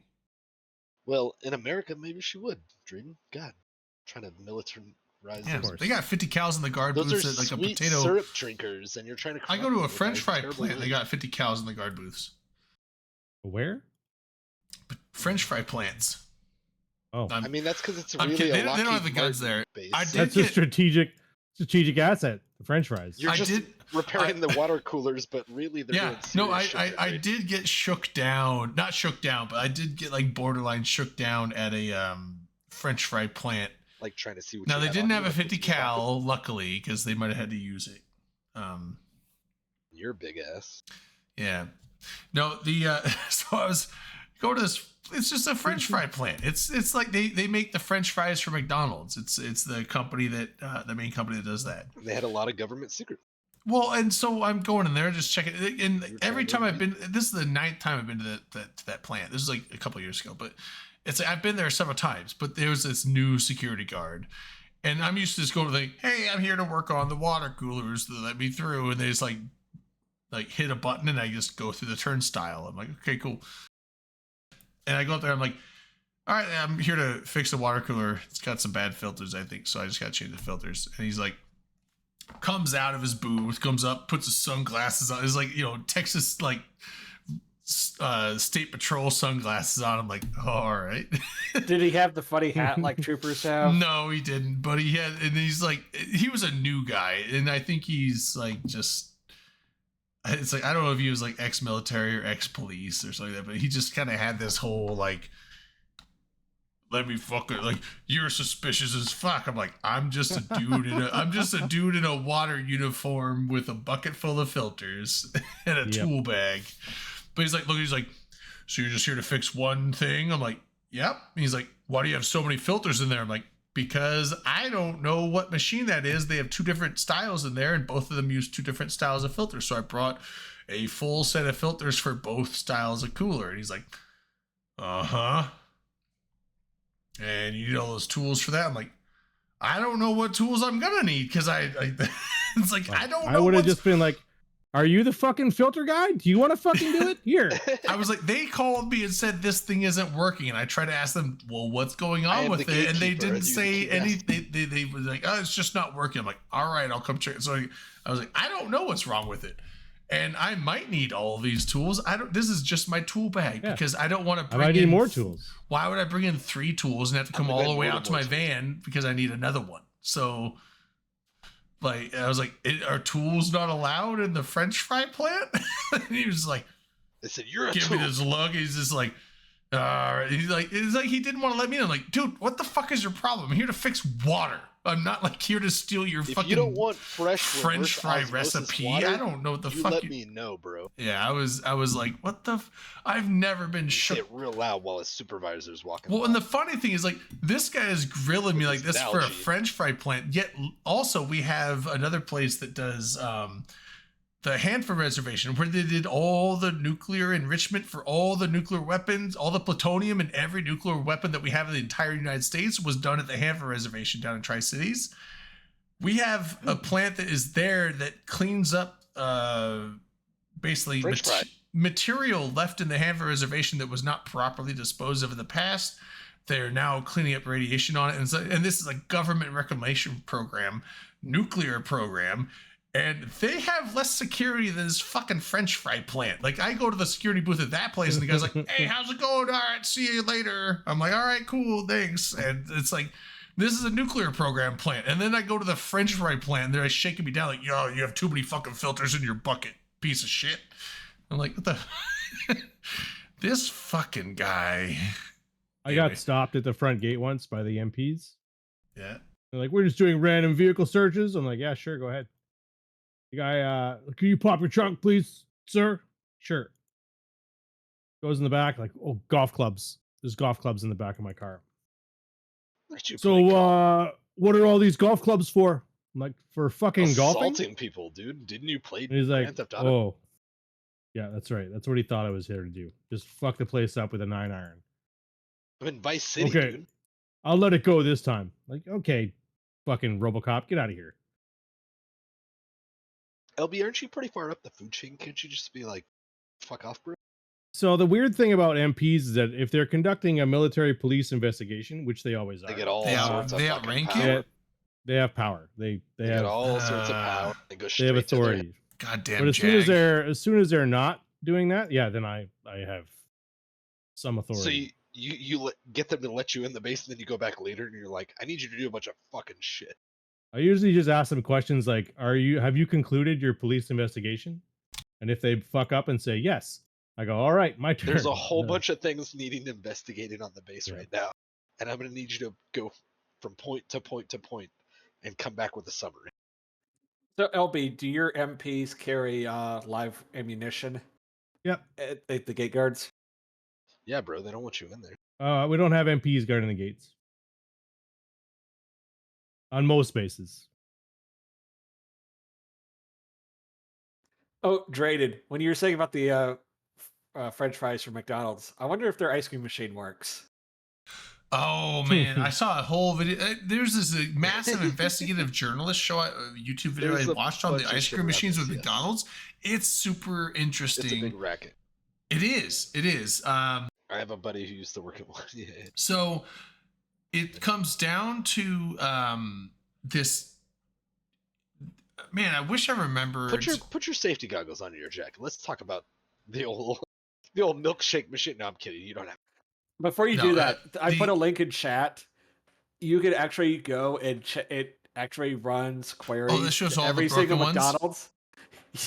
Speaker 3: Well, in America, maybe she would. Dream, God, trying to militarize.
Speaker 1: Yeah,
Speaker 3: those.
Speaker 1: they got 50 cals in the guard
Speaker 3: Those
Speaker 1: booths
Speaker 3: are
Speaker 1: at like a
Speaker 3: sweet
Speaker 1: potato.
Speaker 3: syrup drinkers, and you're trying to.
Speaker 1: I go
Speaker 3: corrupt
Speaker 1: to a
Speaker 3: them with
Speaker 1: French
Speaker 3: a
Speaker 1: fry
Speaker 3: terrible
Speaker 1: plant. They
Speaker 3: way.
Speaker 1: got 50 cals in the guard booths.
Speaker 2: Where?
Speaker 1: French fry plants.
Speaker 2: Oh,
Speaker 3: I mean, that's because it's
Speaker 1: I'm
Speaker 3: really
Speaker 1: kidding.
Speaker 3: a
Speaker 1: They don't have
Speaker 3: Lockheed
Speaker 1: the guns
Speaker 3: Martin
Speaker 1: there.
Speaker 3: base.
Speaker 1: I did
Speaker 2: that's a
Speaker 1: get-
Speaker 2: strategic asset. The French fries.
Speaker 3: You're
Speaker 1: I
Speaker 3: just
Speaker 1: did-
Speaker 3: repairing the water coolers, but really they're
Speaker 1: Yeah,
Speaker 3: doing
Speaker 1: no,
Speaker 3: serious shit
Speaker 1: I
Speaker 3: right?
Speaker 1: did get shook down. Not shook down, but I did get like borderline shook down at a French fry plant.
Speaker 3: Like trying to see what.
Speaker 1: Now
Speaker 3: you
Speaker 1: they
Speaker 3: had
Speaker 1: didn't
Speaker 3: on
Speaker 1: have
Speaker 3: you,
Speaker 1: a
Speaker 3: like,
Speaker 1: 50
Speaker 3: what's in your pocket.
Speaker 1: cal, luckily, because they might have had to use it.
Speaker 3: You're big ass.
Speaker 1: Yeah. No, the so I was going to this. It's just a French fry plant. It's like they make the French fries for McDonald's. It's the company that the main company that does that.
Speaker 3: They had a lot of government secrets.
Speaker 1: Well, and so I'm going in there just checking. And
Speaker 3: You're
Speaker 1: every
Speaker 3: trying
Speaker 1: time
Speaker 3: to
Speaker 1: I've been, this is the 9th time I've been to that plant. This is like a couple of years ago, but it's I've been there several times. But there was this new security guard, and I'm used to just going to like, hey, I'm here to work on the water coolers that let me through, and they just like hit a button, and I just go through the turnstile. I'm like, okay, cool. And I go up there, I'm like, all right, I'm here to fix the water cooler. It's got some bad filters, I think, so I just got to change the filters. And he's like, comes out of his booth, comes up, puts his sunglasses on. It's like, Texas, like, State Patrol sunglasses on. I'm like, oh, all right.
Speaker 4: Did he have the funny hat like troopers have?
Speaker 1: No, he didn't. But he had, and he's like, he was a new guy. And I think he's like, just, it's like, I don't know if he was like ex-military or ex-police or something like that, but he just kind of had this whole like, let me fucking, like, you're suspicious as fuck. I'm like, I'm just a dude in a water uniform with a bucket full of filters and a tool bag. But he's like, look, he's like, so you're just here to fix one thing? I'm like, yep. And he's like, why do you have so many filters in there? I'm like, because I don't know what machine that is. They have 2 different styles in there, and both of them use 2 different styles of filters. So I brought a full set of filters for both styles of cooler. And he's like, uh-huh. And you need all those tools for that? I'm like, I don't know what tools I'm gonna need, because it's like, I don't know.
Speaker 2: I would have just been like, are you the fucking filter guy? Do you want to fucking do it? Here.
Speaker 1: I was like, they called me and said this thing isn't working, and I tried to ask them, well, what's going
Speaker 3: I
Speaker 1: on
Speaker 3: am
Speaker 1: with
Speaker 3: the
Speaker 1: it, and they
Speaker 3: gatekeeper.
Speaker 1: didn't
Speaker 3: You
Speaker 1: say
Speaker 3: keep
Speaker 1: anything. They was like, oh, it's just not working. I'm like, all right, I'll come check. So I was like, I don't know what's wrong with it, and I might need all of these tools. This is just my tool bag, because I don't want to
Speaker 2: I
Speaker 1: bring
Speaker 2: might need
Speaker 1: in
Speaker 2: more tools.
Speaker 1: Why would I bring in 3 tools and have to come all the way out to my van because I need another one? So, like, I was like, are tools not allowed in the French fry plant? And he was like,
Speaker 3: They said, you're a
Speaker 1: give
Speaker 3: tool.
Speaker 1: me this look. He's just like, he's like, it's like he didn't want to let me in. I'm like, dude, what the fuck is your problem? I'm here to fix water. I'm not like here to steal your
Speaker 3: If
Speaker 1: fucking
Speaker 3: you don't want fresh
Speaker 1: French
Speaker 3: reverse
Speaker 1: fry
Speaker 3: osmosis
Speaker 1: recipe.
Speaker 3: water,
Speaker 1: I don't know what the
Speaker 3: you
Speaker 1: fuck.
Speaker 3: let me know, bro.
Speaker 1: Yeah, I was like, what the? I've never been
Speaker 3: You
Speaker 1: shook.
Speaker 3: say it real loud while his supervisor's walking.
Speaker 1: Well,
Speaker 3: by.
Speaker 1: and the funny thing is, like, this guy is grilling me like
Speaker 3: With
Speaker 1: this
Speaker 3: his
Speaker 1: for a
Speaker 3: algae.
Speaker 1: French fry plant. Yet, also, we have another place that does the Hanford Reservation, where they did all the nuclear enrichment for all the nuclear weapons, all the plutonium, and every nuclear weapon that we have in the entire United States was done at the Hanford Reservation down in Tri-Cities. We have a plant that is there that cleans up basically
Speaker 3: French fry.
Speaker 1: material left in the Hanford Reservation that was not properly disposed of in the past. They're now cleaning up radiation on it. And this is a government reclamation program, nuclear program. And they have less security than this fucking French fry plant. Like, I go to the security booth at that place and the guy's like, hey, how's it going? All right, see you later. I'm like, all right, cool, thanks. And it's like, this is a nuclear program plant. And then I go to the French fry plant and they're like shaking me down like, yo, you have too many fucking filters in your bucket, piece of shit. I'm like, what the? This fucking guy.
Speaker 2: I got stopped at the front gate once by the MPs.
Speaker 1: Yeah.
Speaker 2: They're like, we're just doing random vehicle searches. I'm like, yeah, sure, go ahead. The guy, can you pop your trunk, please, sir? Sure. Goes in the back, like, oh, golf clubs. There's golf clubs in the back of my car. So, what are all these golf clubs for? I'm like, for fucking golfing?
Speaker 3: Assaulting people, dude. Didn't you play
Speaker 2: And he's like,
Speaker 3: Grand Theft Auto?
Speaker 2: oh. Yeah, that's right. That's what he thought I was here to do. Just fuck the place up with a 9-iron.
Speaker 3: I'm in Vice City,
Speaker 2: Okay.
Speaker 3: dude.
Speaker 2: I'll let it go this time. Like, okay, fucking RoboCop, get out of here.
Speaker 3: LB, aren't you pretty far up the food chain? Can't you just be like, fuck off, bro?
Speaker 2: So the weird thing about MPs is that if they're conducting a military police investigation, which they always are,
Speaker 3: They get all sorts of fucking
Speaker 1: outrank
Speaker 3: power.
Speaker 2: they have power. They
Speaker 3: They
Speaker 2: have
Speaker 3: get all sorts of power. They go
Speaker 2: they
Speaker 3: straight
Speaker 2: have
Speaker 3: to their
Speaker 2: authority.
Speaker 1: Goddamn.
Speaker 2: But as soon as they're not doing that, yeah, then I have some authority.
Speaker 3: So you get them to let you in the base, and then you go back later, and you're like, I need you to do a bunch of fucking shit.
Speaker 2: I usually just ask them questions like, have you concluded your police investigation? And if they fuck up and say yes, I go, all right, my turn.
Speaker 3: There's a whole bunch of things needing investigated on the base right now, and I'm gonna need you to go from point to point to point and come back with a summary.
Speaker 4: So LB, do your MPs carry live ammunition?
Speaker 2: Yep.
Speaker 4: At the gate guards?
Speaker 3: Yeah, bro, they don't want you in there.
Speaker 2: We don't have MPs guarding the gates. On most bases.
Speaker 4: Oh, Draded, when you were saying about the French fries from McDonald's, I wonder if their ice cream machine works.
Speaker 1: Oh man, I saw a whole video. There's this massive investigative journalist show, YouTube video I watched on the ice cream machines with McDonald's. It's super interesting.
Speaker 3: It's a big racket.
Speaker 1: It is. It is.
Speaker 3: I have a buddy who used to work at one. Yeah.
Speaker 1: So it comes down to this. Man, I wish I remembered.
Speaker 3: Put your safety goggles on your jacket. Let's talk about the old milkshake machine. No, I'm kidding. You don't have.
Speaker 4: Before you do that, I put a link in chat. You could actually go and it actually runs queries.
Speaker 1: Oh, this shows all
Speaker 4: every
Speaker 1: the broken
Speaker 4: single
Speaker 1: ones?
Speaker 4: McDonald's.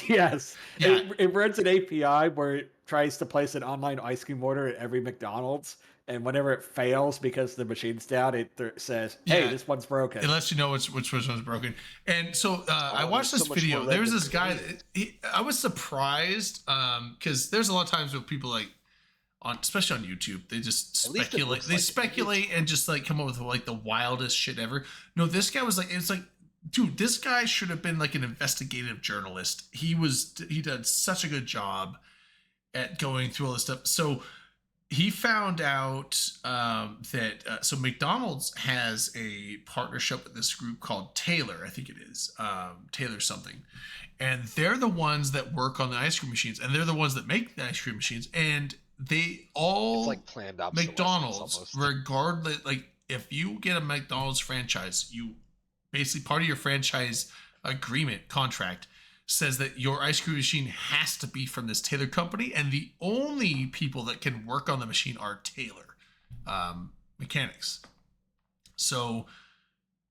Speaker 4: Yes.
Speaker 1: Yeah.
Speaker 4: It runs an API where it tries to place an online ice cream order at every McDonald's. And whenever it fails because the machine's down, it says, hey, this one's broken.
Speaker 1: It lets you know which one's broken. And so I watched this video. There was this guy. I was surprised because there's a lot of times with people like, especially on YouTube, they just speculate. They speculate and just like come up with like the wildest shit ever. No, this guy was like, it's like, dude, this guy should have been like an investigative journalist. He did such a good job at going through all this stuff. So he found out that so McDonald's has a partnership with this group called Taylor, I think it is Taylor something, and they're the ones that work on the ice cream machines, and they're the ones that make the ice cream machines, and they all
Speaker 3: it's like planned obsolescence
Speaker 1: McDonald's,
Speaker 3: almost.
Speaker 1: regardless, like if you get a McDonald's franchise, you basically part of your franchise agreement contract says that your ice cream machine has to be from this Taylor company, and the only people that can work on the machine are Taylor mechanics. So,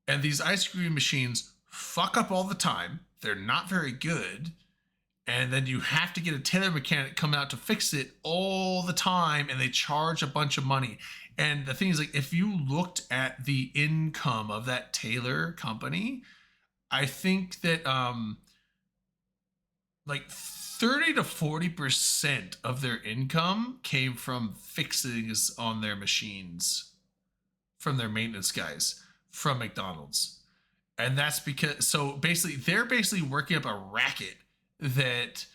Speaker 1: and these ice cream machines fuck up all the time. They're not very good. And then you have to get a Taylor mechanic come out to fix it all the time, and they charge a bunch of money. And the thing is, like, if you looked at the income of that Taylor company, I think that like 30 to 40% of their income came from fixings on their machines from their maintenance guys from McDonald's. And that's because, so basically, they're basically working up a racket that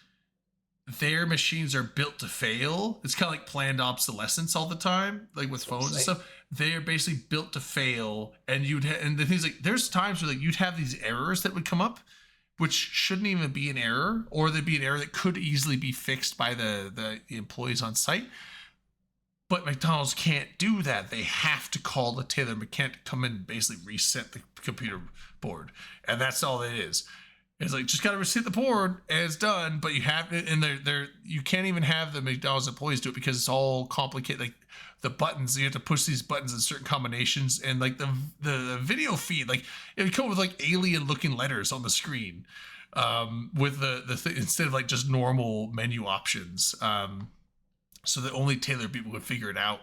Speaker 1: their machines are built to fail. It's kind of like planned obsolescence all the time, like with phones and stuff. They're basically built to fail, and and the things like there's times where like you'd have these errors that would come up, which shouldn't even be an error, or there'd be an error that could easily be fixed by the employees on site. But McDonald's can't do that. They have to call the Taylor mechanic to come in and basically reset the computer board, and that's all it is. It's like, just gotta reset the board and it's done, but you have it, and you can't even have the McDonald's employees do it because it's all complicated. Like the buttons, you have to push these buttons in certain combinations, and like the video feed, like it would come with like alien looking letters on the screen, with the instead of like just normal menu options. so that only Taylor people could figure it out.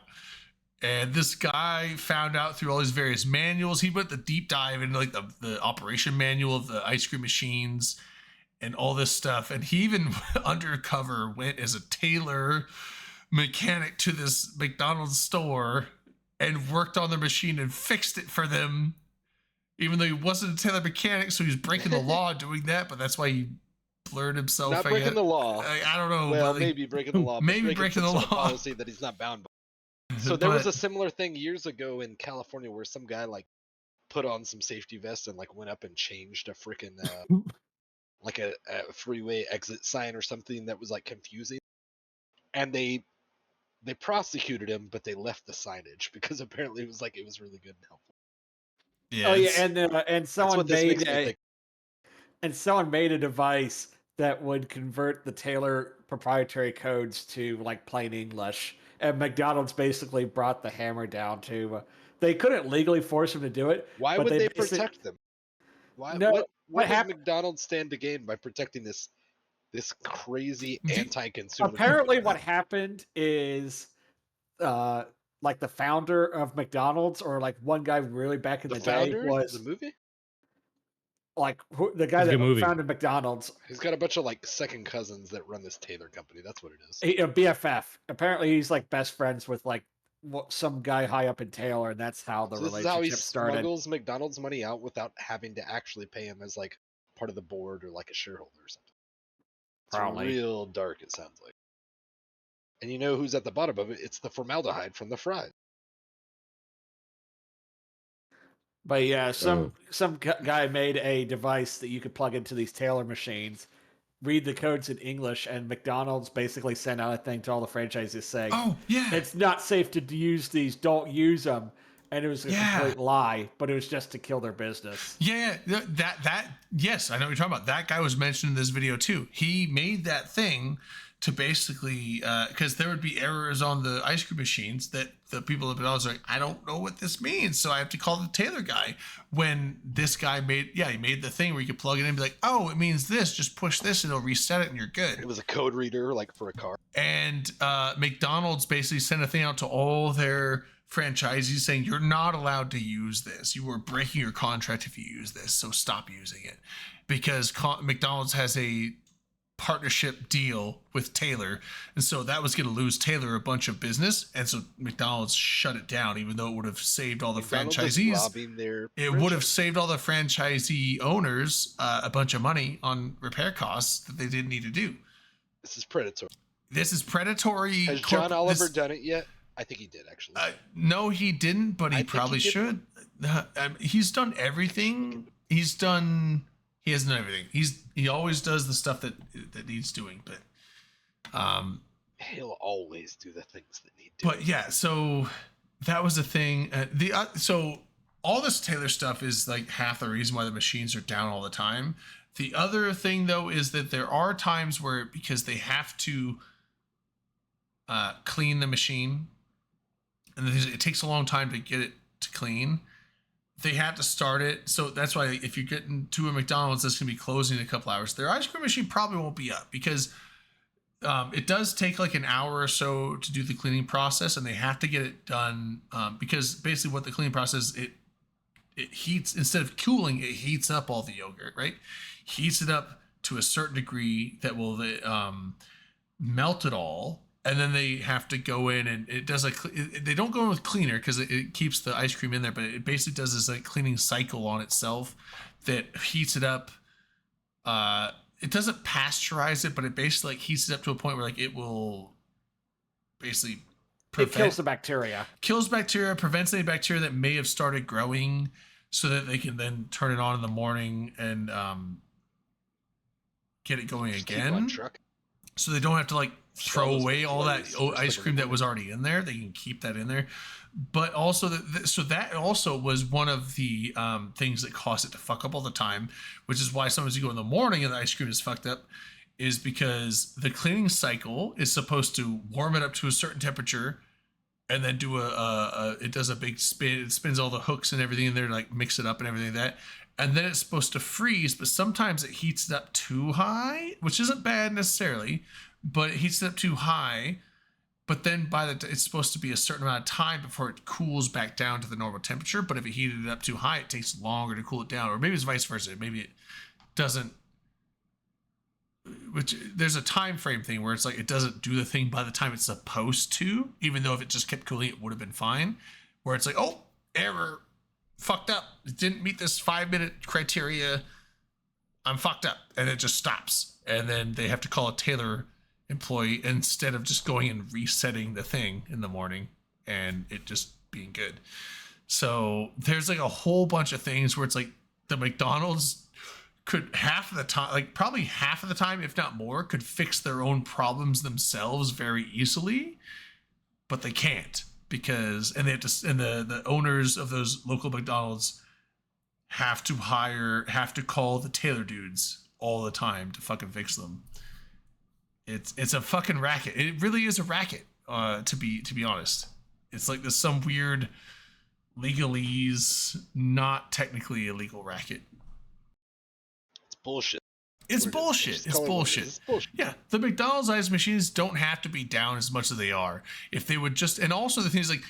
Speaker 1: And this guy found out through all these various manuals. He went the deep dive into like the operation manual of the ice cream machines and all this stuff. And he even undercover went as a Taylor mechanic to this McDonald's store and worked on their machine and fixed it for them, even though he wasn't a Taylor mechanic. So he was breaking the law doing that, but that's why he blurred himself.
Speaker 3: Not breaking the law.
Speaker 1: I don't know.
Speaker 3: Well, maybe breaking the law. But
Speaker 1: Maybe breaking the law.
Speaker 3: Policy that he's not bound by. So there was a similar thing years ago in California where some guy like put on some safety vests and like went up and changed a freaking like a freeway exit sign or something that was like confusing, and they prosecuted him, but they left the signage because apparently it was really good and helpful.
Speaker 1: Yeah.
Speaker 4: Oh yeah, and someone made a device that would convert the Taylor proprietary codes to like plain English. And McDonald's basically brought the hammer down to. They couldn't legally force him to do it.
Speaker 3: Why would they protect them? Why?
Speaker 4: No,
Speaker 3: what does McDonald's stand to gain by protecting this crazy anti-consumer?
Speaker 4: Apparently, what happened is, like the founder of McDonald's, or like one guy really back in the day was
Speaker 3: the movie.
Speaker 4: Like the guy that founded McDonald's.
Speaker 3: He's got a bunch of like second cousins that run this Taylor company. That's what it is.
Speaker 4: A BFF. Apparently, he's like best friends with like some guy high up in Taylor, and that's how the relationship started.
Speaker 3: This is how he smuggles McDonald's money out without having to actually pay him as like part of the board or like a shareholder or something. It's
Speaker 4: Probably.
Speaker 3: Real dark, it sounds like. And you know who's at the bottom of it? It's the formaldehyde from the fries.
Speaker 4: But yeah, some guy made a device that you could plug into these Taylor machines, read the codes in English, and McDonald's basically sent out a thing to all the franchises saying,
Speaker 1: "Oh yeah,
Speaker 4: it's not safe to use these. Don't use them." And it was a complete lie, but it was just to kill their business.
Speaker 1: Yeah, that yes, I know what you're talking about. That guy was mentioned in this video too. He made that thing to basically because there would be errors on the ice cream machines that the people at McDonald's are like, I don't know what this means, so I have to call the Taylor guy. When this guy made the thing where you could plug it in and be like, oh, it means this, just push this and it'll reset it and you're good.
Speaker 3: It was a code reader like for a car.
Speaker 1: And McDonald's basically sent a thing out to all their franchisees saying, you're not allowed to use this. You are breaking your contract if you use this, so stop using it. Because McDonald's has a partnership deal with Taylor, and so that was going to lose Taylor a bunch of business, and so McDonald's shut it down, even though it would have saved all the franchisees. It would have saved all the franchisee owners a bunch of money on repair costs that they didn't need to do.
Speaker 3: This is predatory.
Speaker 1: Has
Speaker 3: John Oliver done it yet? I think he did, actually.
Speaker 1: No, he didn't, but he probably should. He's done everything. He hasn't done everything. He always does the stuff that needs doing, but
Speaker 3: he'll always do the things that need doing.
Speaker 1: But yeah, so that was the thing. So all this Taylor stuff is like half the reason why the machines are down all the time. The other thing though is that there are times where, because they have to clean the machine, and it takes a long time to get it to clean. They have to start it, so that's why if you get into a McDonald's that's going to be closing in a couple hours, their ice cream machine probably won't be up, because it does take like an hour or so to do the cleaning process, and they have to get it done because basically what the cleaning process, it heats, instead of cooling, it heats up all the yogurt, right? Heats it up to a certain degree that will melt it all. And then they have to go in and it does they don't go in with cleaner because it keeps the ice cream in there, but it basically does this like cleaning cycle on itself that heats it up. It doesn't pasteurize it, but it basically like heats it up to a point where like it will basically
Speaker 4: it kills the bacteria.
Speaker 1: Kills bacteria, prevents any bacteria that may have started growing, so that they can then turn it on in the morning and get it going again. So they don't have to like throw away all that ice cream that was already in there. They can keep that in there. But also, so that also was one of the things that caused it to fuck up all the time, which is why sometimes you go in the morning and the ice cream is fucked up, is because the cleaning cycle is supposed to warm it up to a certain temperature and then do it does a big spin. It spins all the hooks and everything in there to like mix it up and everything like that. And then it's supposed to freeze, but sometimes it heats it up too high, which isn't bad necessarily, but it heats it up too high. but then it's supposed to be a certain amount of time before it cools back down to the normal temperature. But if it heated it up too high, it takes longer to cool it down, or maybe it's vice versa. Maybe it doesn't. Which there's a time frame thing where it's like it doesn't do the thing by the time it's supposed to, even though if it just kept cooling, it would have been fine. Where it's like, oh, error, fucked up, it didn't meet this 5-minute criteria. I'm fucked up, and it just stops, and then they have to call a Taylor employee instead of just going and resetting the thing in the morning and it just being good. So there's like a whole bunch of things where it's like the McDonald's could half of the time, like probably half of the time, if not more, could fix their own problems themselves very easily, but they can't because, and they have to, and the owners of those local McDonald's have to call the Taylor dudes all the time to fucking fix them. It's a fucking racket. It really is a racket. To be honest, it's like there's some weird legalese, not technically illegal racket.
Speaker 3: It's bullshit.
Speaker 1: It's bullshit. It's bullshit.
Speaker 3: It's bullshit.
Speaker 1: Yeah, the McDonald's ice machines don't have to be down as much as they are. If they would just, and also the thing is like,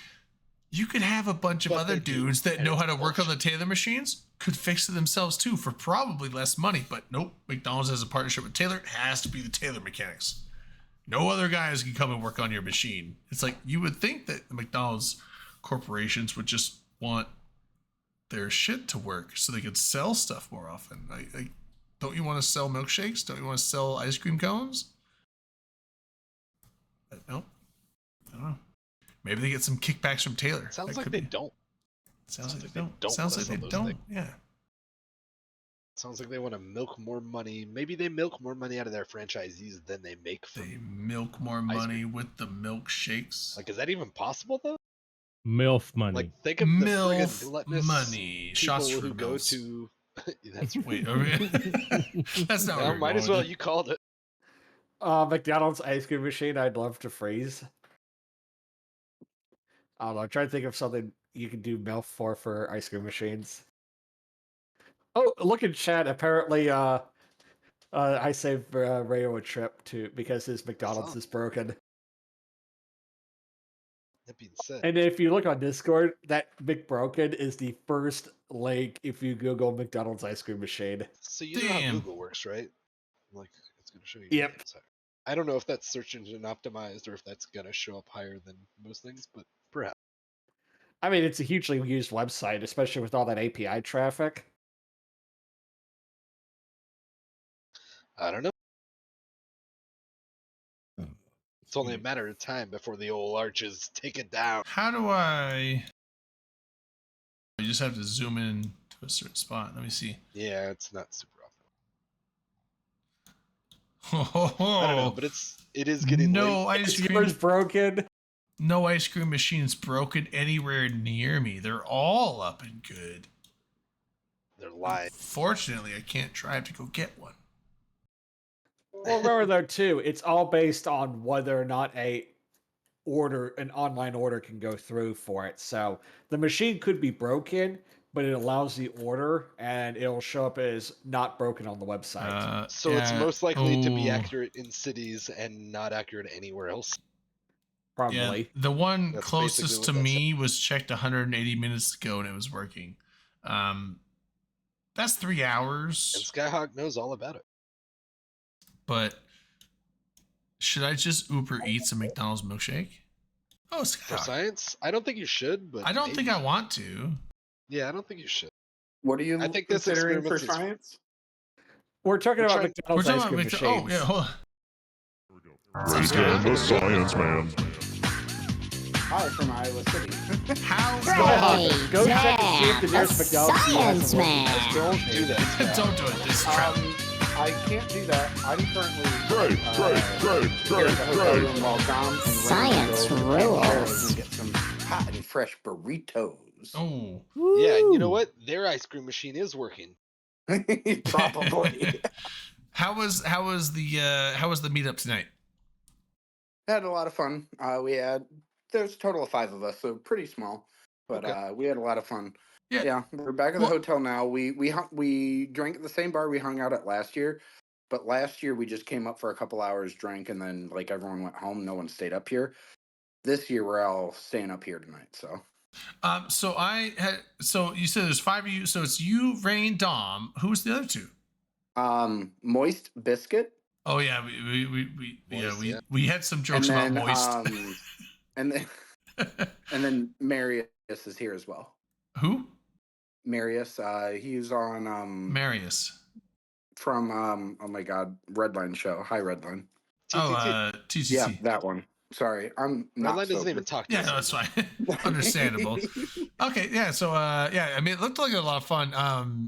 Speaker 1: you could have a bunch of other dudes that know how to work on the Taylor machines, could fix it themselves too for probably less money. But nope, McDonald's has a partnership with Taylor. It has to be the Taylor mechanics. No other guys can come and work on your machine. It's like you would think that the McDonald's corporations would just want their shit to work so they could sell stuff more often. Like don't you want to sell milkshakes? Don't you want to sell ice cream cones? Nope. I don't know. Maybe they get some kickbacks from Taylor.
Speaker 3: Sounds like they don't.
Speaker 1: Sounds like they don't. Sounds like they don't. Yeah.
Speaker 3: Sounds like they want to milk more money. Maybe they milk more money out of their franchisees than they make.
Speaker 1: They milk more money with the milkshakes.
Speaker 3: Like, is that even possible though?
Speaker 2: MILF money.
Speaker 3: Like, think of the friggin' gluttonous
Speaker 1: money. Shots
Speaker 3: people
Speaker 1: for
Speaker 3: who go to. That's
Speaker 1: wait. That's not.
Speaker 3: No, might as well. You called it.
Speaker 4: McDonald's ice cream machine. I'd love to freeze. I don't know. I'm trying to think of something you can do MILF for ice cream machines. Oh, look in chat. Apparently, I saved Rayo a trip because his McDonald's is broken.
Speaker 3: That being said,
Speaker 4: and if you look on Discord, that McBroken is the first link if you Google McDonald's ice cream machine.
Speaker 3: So you know how Google works, right? Like, it's going to show you.
Speaker 4: Yep.
Speaker 3: I don't know if that's search engine optimized or if that's going to show up higher than most things, but perhaps.
Speaker 4: I mean, it's a hugely used website, especially with all that API traffic.
Speaker 3: I don't know. It's only a matter of time before the old arches take it down.
Speaker 1: How do I? You just have to zoom in to a certain spot. Let me see.
Speaker 3: Yeah, it's not super
Speaker 1: often.
Speaker 3: I don't know, but it is getting
Speaker 1: no
Speaker 3: late.
Speaker 1: ice cream
Speaker 4: is broken.
Speaker 1: No ice cream machines broken anywhere near me. They're all up and good.
Speaker 3: They're lying.
Speaker 1: Fortunately, I can't drive to go get one.
Speaker 4: Well, remember though too, it's all based on whether or not an online order can go through for it. So the machine could be broken, but it allows the order and it'll show up as not broken on the website.
Speaker 3: So it's most likely to be accurate in cities and not accurate anywhere else.
Speaker 4: Probably.
Speaker 1: Yeah, the one closest to me was checked 180 minutes ago and it was working. That's 3 hours.
Speaker 3: And Skyhawk knows all about it.
Speaker 1: But should I just Uber Eats a McDonald's milkshake? Oh,
Speaker 3: for science? I don't think you should, but
Speaker 1: I don't think I want to.
Speaker 3: Yeah, I don't think you should.
Speaker 11: What are you considering for science?
Speaker 4: We're talking about McDonald's ice cream machines.
Speaker 1: Oh, yeah, hold on.
Speaker 7: Ray Dan the Science Man.
Speaker 11: Hi from Iowa City.
Speaker 8: How's
Speaker 4: Go check and see if the nearest McDonald's
Speaker 8: Science Man.
Speaker 3: Don't do that.
Speaker 1: Don't do it. This is trap.
Speaker 11: I can't do that. I'm currently
Speaker 7: Great.
Speaker 11: here at the hotel room while Dom and
Speaker 8: Science rules.
Speaker 11: And get some hot and fresh burritos.
Speaker 1: Oh.
Speaker 3: Yeah, you know what? Their ice cream machine is working.
Speaker 11: Probably.
Speaker 1: How was the meetup tonight?
Speaker 11: Had a lot of fun. There's a total of 5 of us, so pretty small, but we had a lot of fun. Yeah, we're back at the hotel now. We drank at the same bar we hung out at last year, but last year we just came up for a couple hours, drank, and then like everyone went home. No one stayed up here. this year we're all staying up here tonight.
Speaker 1: So you said there's 5 of you. So it's you, Rain, Dom. Who's the other 2?
Speaker 11: Moist Biscuit.
Speaker 1: Oh yeah, we had some jokes about Moist.
Speaker 11: And then and then Marius is here as well.
Speaker 1: Who?
Speaker 11: Marius. He's on
Speaker 1: Marius
Speaker 11: from oh my god, Redline show. Hi Redline.
Speaker 1: TTT.
Speaker 11: Yeah, that one. Sorry, I'm not.
Speaker 3: Redline doesn't even talk to us.
Speaker 1: Yeah, no, that's fine. Understandable. Okay, yeah. So I mean, it looked like a lot of fun.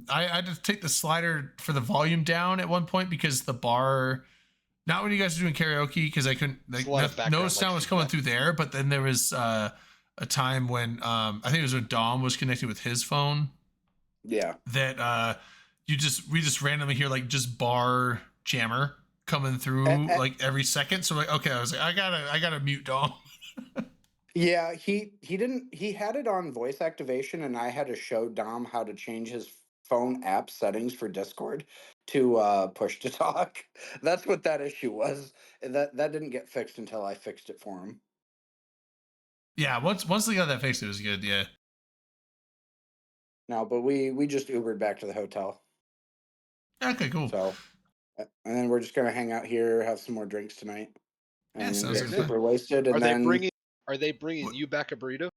Speaker 1: I had to take the slider for the volume down at one point because the bar. Not when you guys are doing karaoke, because I couldn't. Like, no sound was coming through there. But then there was a time when I think it was when Dom was connected with his phone.
Speaker 11: Yeah.
Speaker 1: That we just randomly hear like just bar jammer coming through like every second. So like, okay, I was like, I gotta mute Dom.
Speaker 11: Yeah, he had it on voice activation, and I had to show Dom how to change his phone app settings for Discord to push to talk. That's what that issue was. That didn't get fixed until I fixed it for him.
Speaker 1: Yeah, once they got that fixed, it was good. Yeah.
Speaker 11: No, but we just Ubered back to the hotel.
Speaker 1: Okay, cool.
Speaker 11: So, and then we're just gonna hang out here, have some more drinks tonight, and get super wasted. And
Speaker 3: Are they bringing you back a burrito?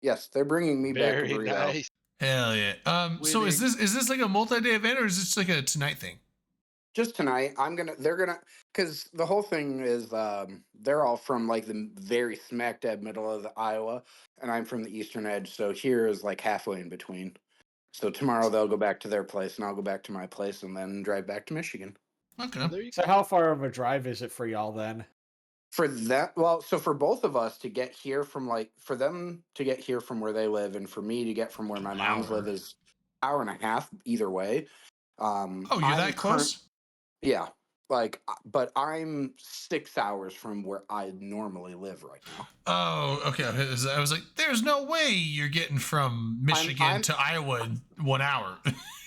Speaker 11: Yes, they're bringing me back a
Speaker 3: Very
Speaker 11: burrito.
Speaker 3: nice.
Speaker 1: Hell yeah. So is this like a multi-day event, or is this like a tonight thing?
Speaker 11: Just tonight. They're gonna, because the whole thing is they're all from like the very smack dab middle of Iowa, and I'm from the eastern edge, so here is like halfway in between. So tomorrow they'll go back to their place, and I'll go back to my place, and then drive back to Michigan.
Speaker 1: Okay.
Speaker 4: So how far of a drive is it for y'all then?
Speaker 11: For that, well, so for both of us to get here from for them to get here from where they live, and for me to get from where my mom's live is hour and a half either way.
Speaker 1: You're that close?
Speaker 11: Yeah, but I'm 6 hours from where I normally live right now.
Speaker 1: Oh, okay. I was like, there's no way you're getting from Michigan to Iowa in 1 hour.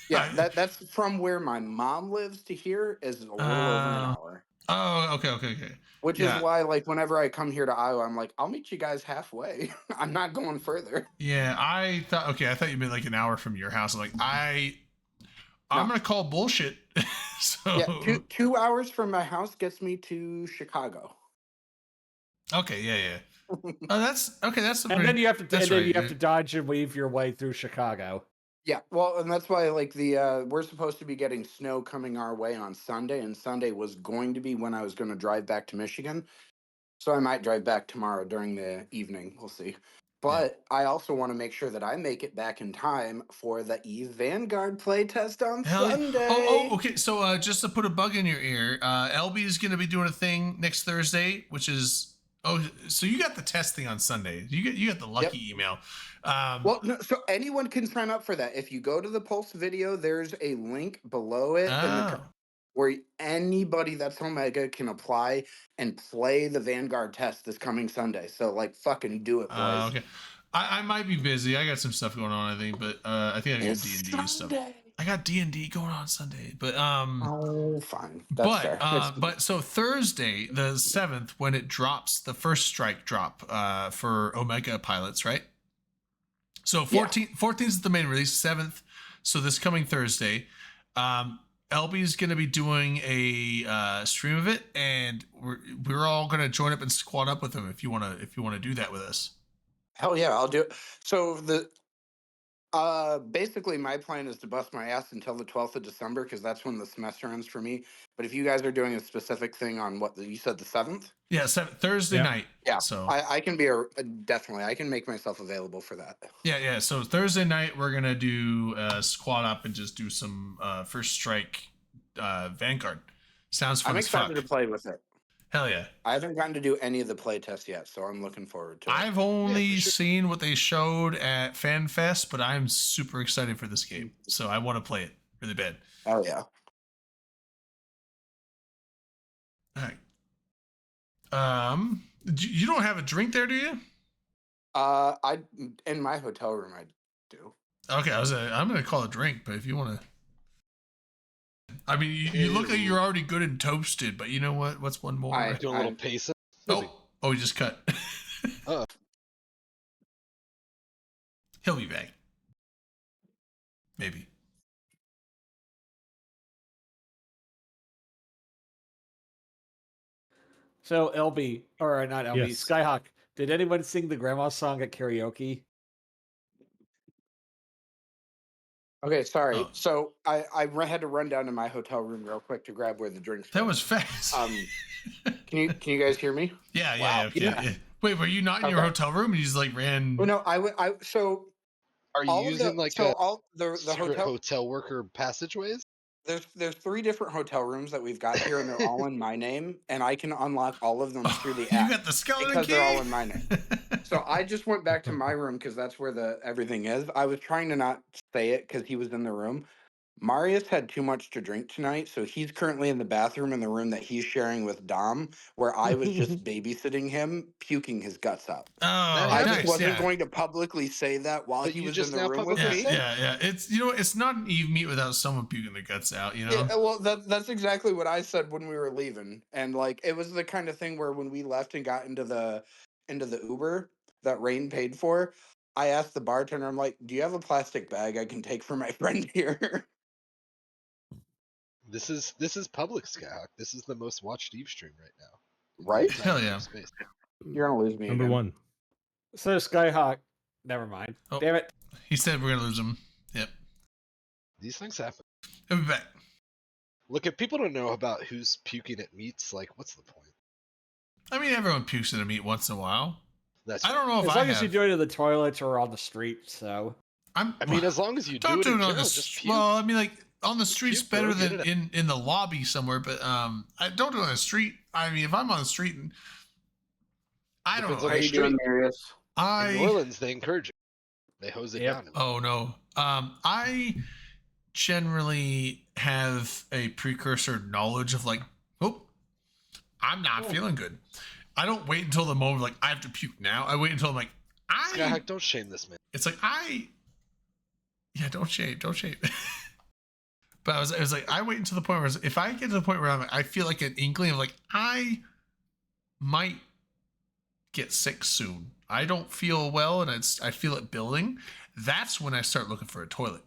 Speaker 11: Yeah, that's from where my mom lives to here is a little over an hour.
Speaker 1: Oh, okay.
Speaker 11: Which is why, like, whenever I come here to Iowa, I'm like, I'll meet you guys halfway. I'm not going further.
Speaker 1: Yeah, I thought you meant like an hour from your house. Like, I'm gonna call bullshit. So
Speaker 11: yeah, 2 hours from my house gets me to Chicago.
Speaker 1: Okay, yeah. Oh, that's okay.
Speaker 4: And then you have to dodge and weave your way through Chicago.
Speaker 11: Yeah, well, and that's why like we're supposed to be getting snow coming our way on Sunday, and Sunday was going to be when I was going to drive back to Michigan. So I might drive back tomorrow during the evening. We'll see. But I also want to make sure that I make it back in time for the Eve Vanguard playtest on Sunday.
Speaker 1: Oh, okay. So just to put a bug in your ear, LB is going to be doing a thing next Thursday, which is so you got the test thing on Sunday. You got the lucky email.
Speaker 11: Well, no, so anyone can sign up for that. If you go to the Pulse video, there's a link below it where anybody that's Omega can apply and play the Vanguard test this coming Sunday. So, like, fucking do it, boys.
Speaker 1: Okay. I might be busy. I got some stuff going on, I think, but I think I got D&D stuff. I got D&D going on Sunday, but
Speaker 11: oh, fine. That's fair.
Speaker 1: But so Thursday, the 7th, when it drops, the first strike drop for Omega pilots, right? So 14th is the main release, 7th. So this coming Thursday, LB is going to be doing a stream of it, and we're all going to join up and squad up with him if you want to do that with us.
Speaker 11: Hell yeah, I'll do it. So basically my plan is to bust my ass until the 12th of December because that's when the semester ends for me. But if you guys are doing a specific thing on you said the 7th?
Speaker 1: Yeah, Thursday night.
Speaker 11: Yeah,
Speaker 1: so
Speaker 11: I can be definitely. I can make myself available for that.
Speaker 1: Yeah. So Thursday night we're gonna do squad up and just do some first strike Vanguard. Sounds fun.
Speaker 11: I'm excited to play with it.
Speaker 1: Hell yeah!
Speaker 11: I haven't gotten to do any of the play tests yet, so I'm looking forward to it.
Speaker 1: I've only seen what they showed at FanFest, but I'm super excited for this game, so I want to play it really bad.
Speaker 11: Oh yeah!
Speaker 1: All right. You don't have a drink there, do you?
Speaker 11: I in my hotel room I do.
Speaker 1: Okay, I'm gonna call a drink, but if you want to. I mean, you look like you're already good and toasted, but you know what? What's one more?
Speaker 3: Do a little pacing.
Speaker 1: Oh, he just cut. He'll be back. Maybe.
Speaker 4: So LB, or not LB,
Speaker 2: Yes.
Speaker 4: Skyhawk, did anyone sing the grandma song at karaoke?
Speaker 11: Okay, sorry.
Speaker 1: Oh.
Speaker 11: So I had to run down to my hotel room real quick to grab where the drinks
Speaker 1: That
Speaker 11: were.
Speaker 1: was fast.
Speaker 11: Can you guys hear me?
Speaker 1: Yeah,
Speaker 11: Wow.
Speaker 1: yeah. Wait, were you not in your hotel room and you just like ran?
Speaker 11: Well, no, so
Speaker 3: Are you
Speaker 11: all of
Speaker 3: using
Speaker 11: the
Speaker 3: like
Speaker 11: so
Speaker 3: a
Speaker 11: all the
Speaker 3: secret
Speaker 11: hotel
Speaker 3: hotel worker passageways?
Speaker 11: there's 3 different hotel rooms that we've got here, and they're all in my name, and I can unlock all of them through the app.
Speaker 1: You got the skeleton
Speaker 11: because
Speaker 1: key?
Speaker 11: they're all in my name. So I just went back to my room because that's where everything is. I was trying to not say it because he was in the room. Marius had too much to drink tonight, so he's currently in the bathroom in the room that he's sharing with Dom, where I was just babysitting him, puking his guts out.
Speaker 1: Oh,
Speaker 11: I
Speaker 1: nice,
Speaker 11: just wasn't
Speaker 1: yeah.
Speaker 11: going to publicly say that while
Speaker 3: But
Speaker 11: he
Speaker 3: you
Speaker 11: was
Speaker 3: just
Speaker 11: in the
Speaker 3: now
Speaker 11: room with
Speaker 3: publicly
Speaker 11: me.
Speaker 3: said it.
Speaker 1: Yeah. It's it's not an Eve meet without someone puking their guts out. You know.
Speaker 11: Yeah, well, that's exactly what I said when we were leaving, and like it was the kind of thing where when we left and got into the Uber that Rain paid for, I asked the bartender, I'm like, "Do you have a plastic bag I can take for my friend here?"
Speaker 3: This is public, Skyhawk. This is the most watched Eve stream right now.
Speaker 11: Right?
Speaker 1: Hell yeah.
Speaker 3: Space.
Speaker 11: You're gonna lose me.
Speaker 2: Number
Speaker 11: again.
Speaker 2: 1.
Speaker 4: So Skyhawk, never mind.
Speaker 1: Oh.
Speaker 4: Damn it.
Speaker 1: He said we're gonna lose him. Yep.
Speaker 3: These things happen.
Speaker 1: He'll be back.
Speaker 3: Look, if people don't know about who's puking at meats, like, what's the point?
Speaker 1: I mean, everyone pukes at a meet once in a while. I don't know if
Speaker 4: As
Speaker 1: I
Speaker 4: long as
Speaker 1: have.
Speaker 4: you do it in the toilets or on the street, so.
Speaker 3: I mean, as long as you
Speaker 1: Don't
Speaker 3: do it
Speaker 1: do
Speaker 3: in
Speaker 1: it on
Speaker 3: general,
Speaker 1: the
Speaker 3: just puke.
Speaker 1: well. I mean, like on the street's
Speaker 3: Puke, bro,
Speaker 1: better
Speaker 3: get
Speaker 1: than
Speaker 3: it
Speaker 1: in the lobby somewhere. But I don't do it on the street. I mean, if I'm on the street and I don't
Speaker 3: Depends
Speaker 1: know.
Speaker 3: on the street.
Speaker 11: Marius?
Speaker 3: In New Orleans, they encourage it. They hose it down.
Speaker 1: Oh no. I generally have a precursor knowledge of like, oh, I'm not feeling good. I don't wait until the moment like I have to puke now. I wait until I'm like,
Speaker 3: Skyhawk, don't shame this man.
Speaker 1: It's like don't shame. But I was like, I wait until the point where if I get to the point where I feel like an inkling of like I might get sick soon. I don't feel well, and I feel it building. That's when I start looking for a toilet.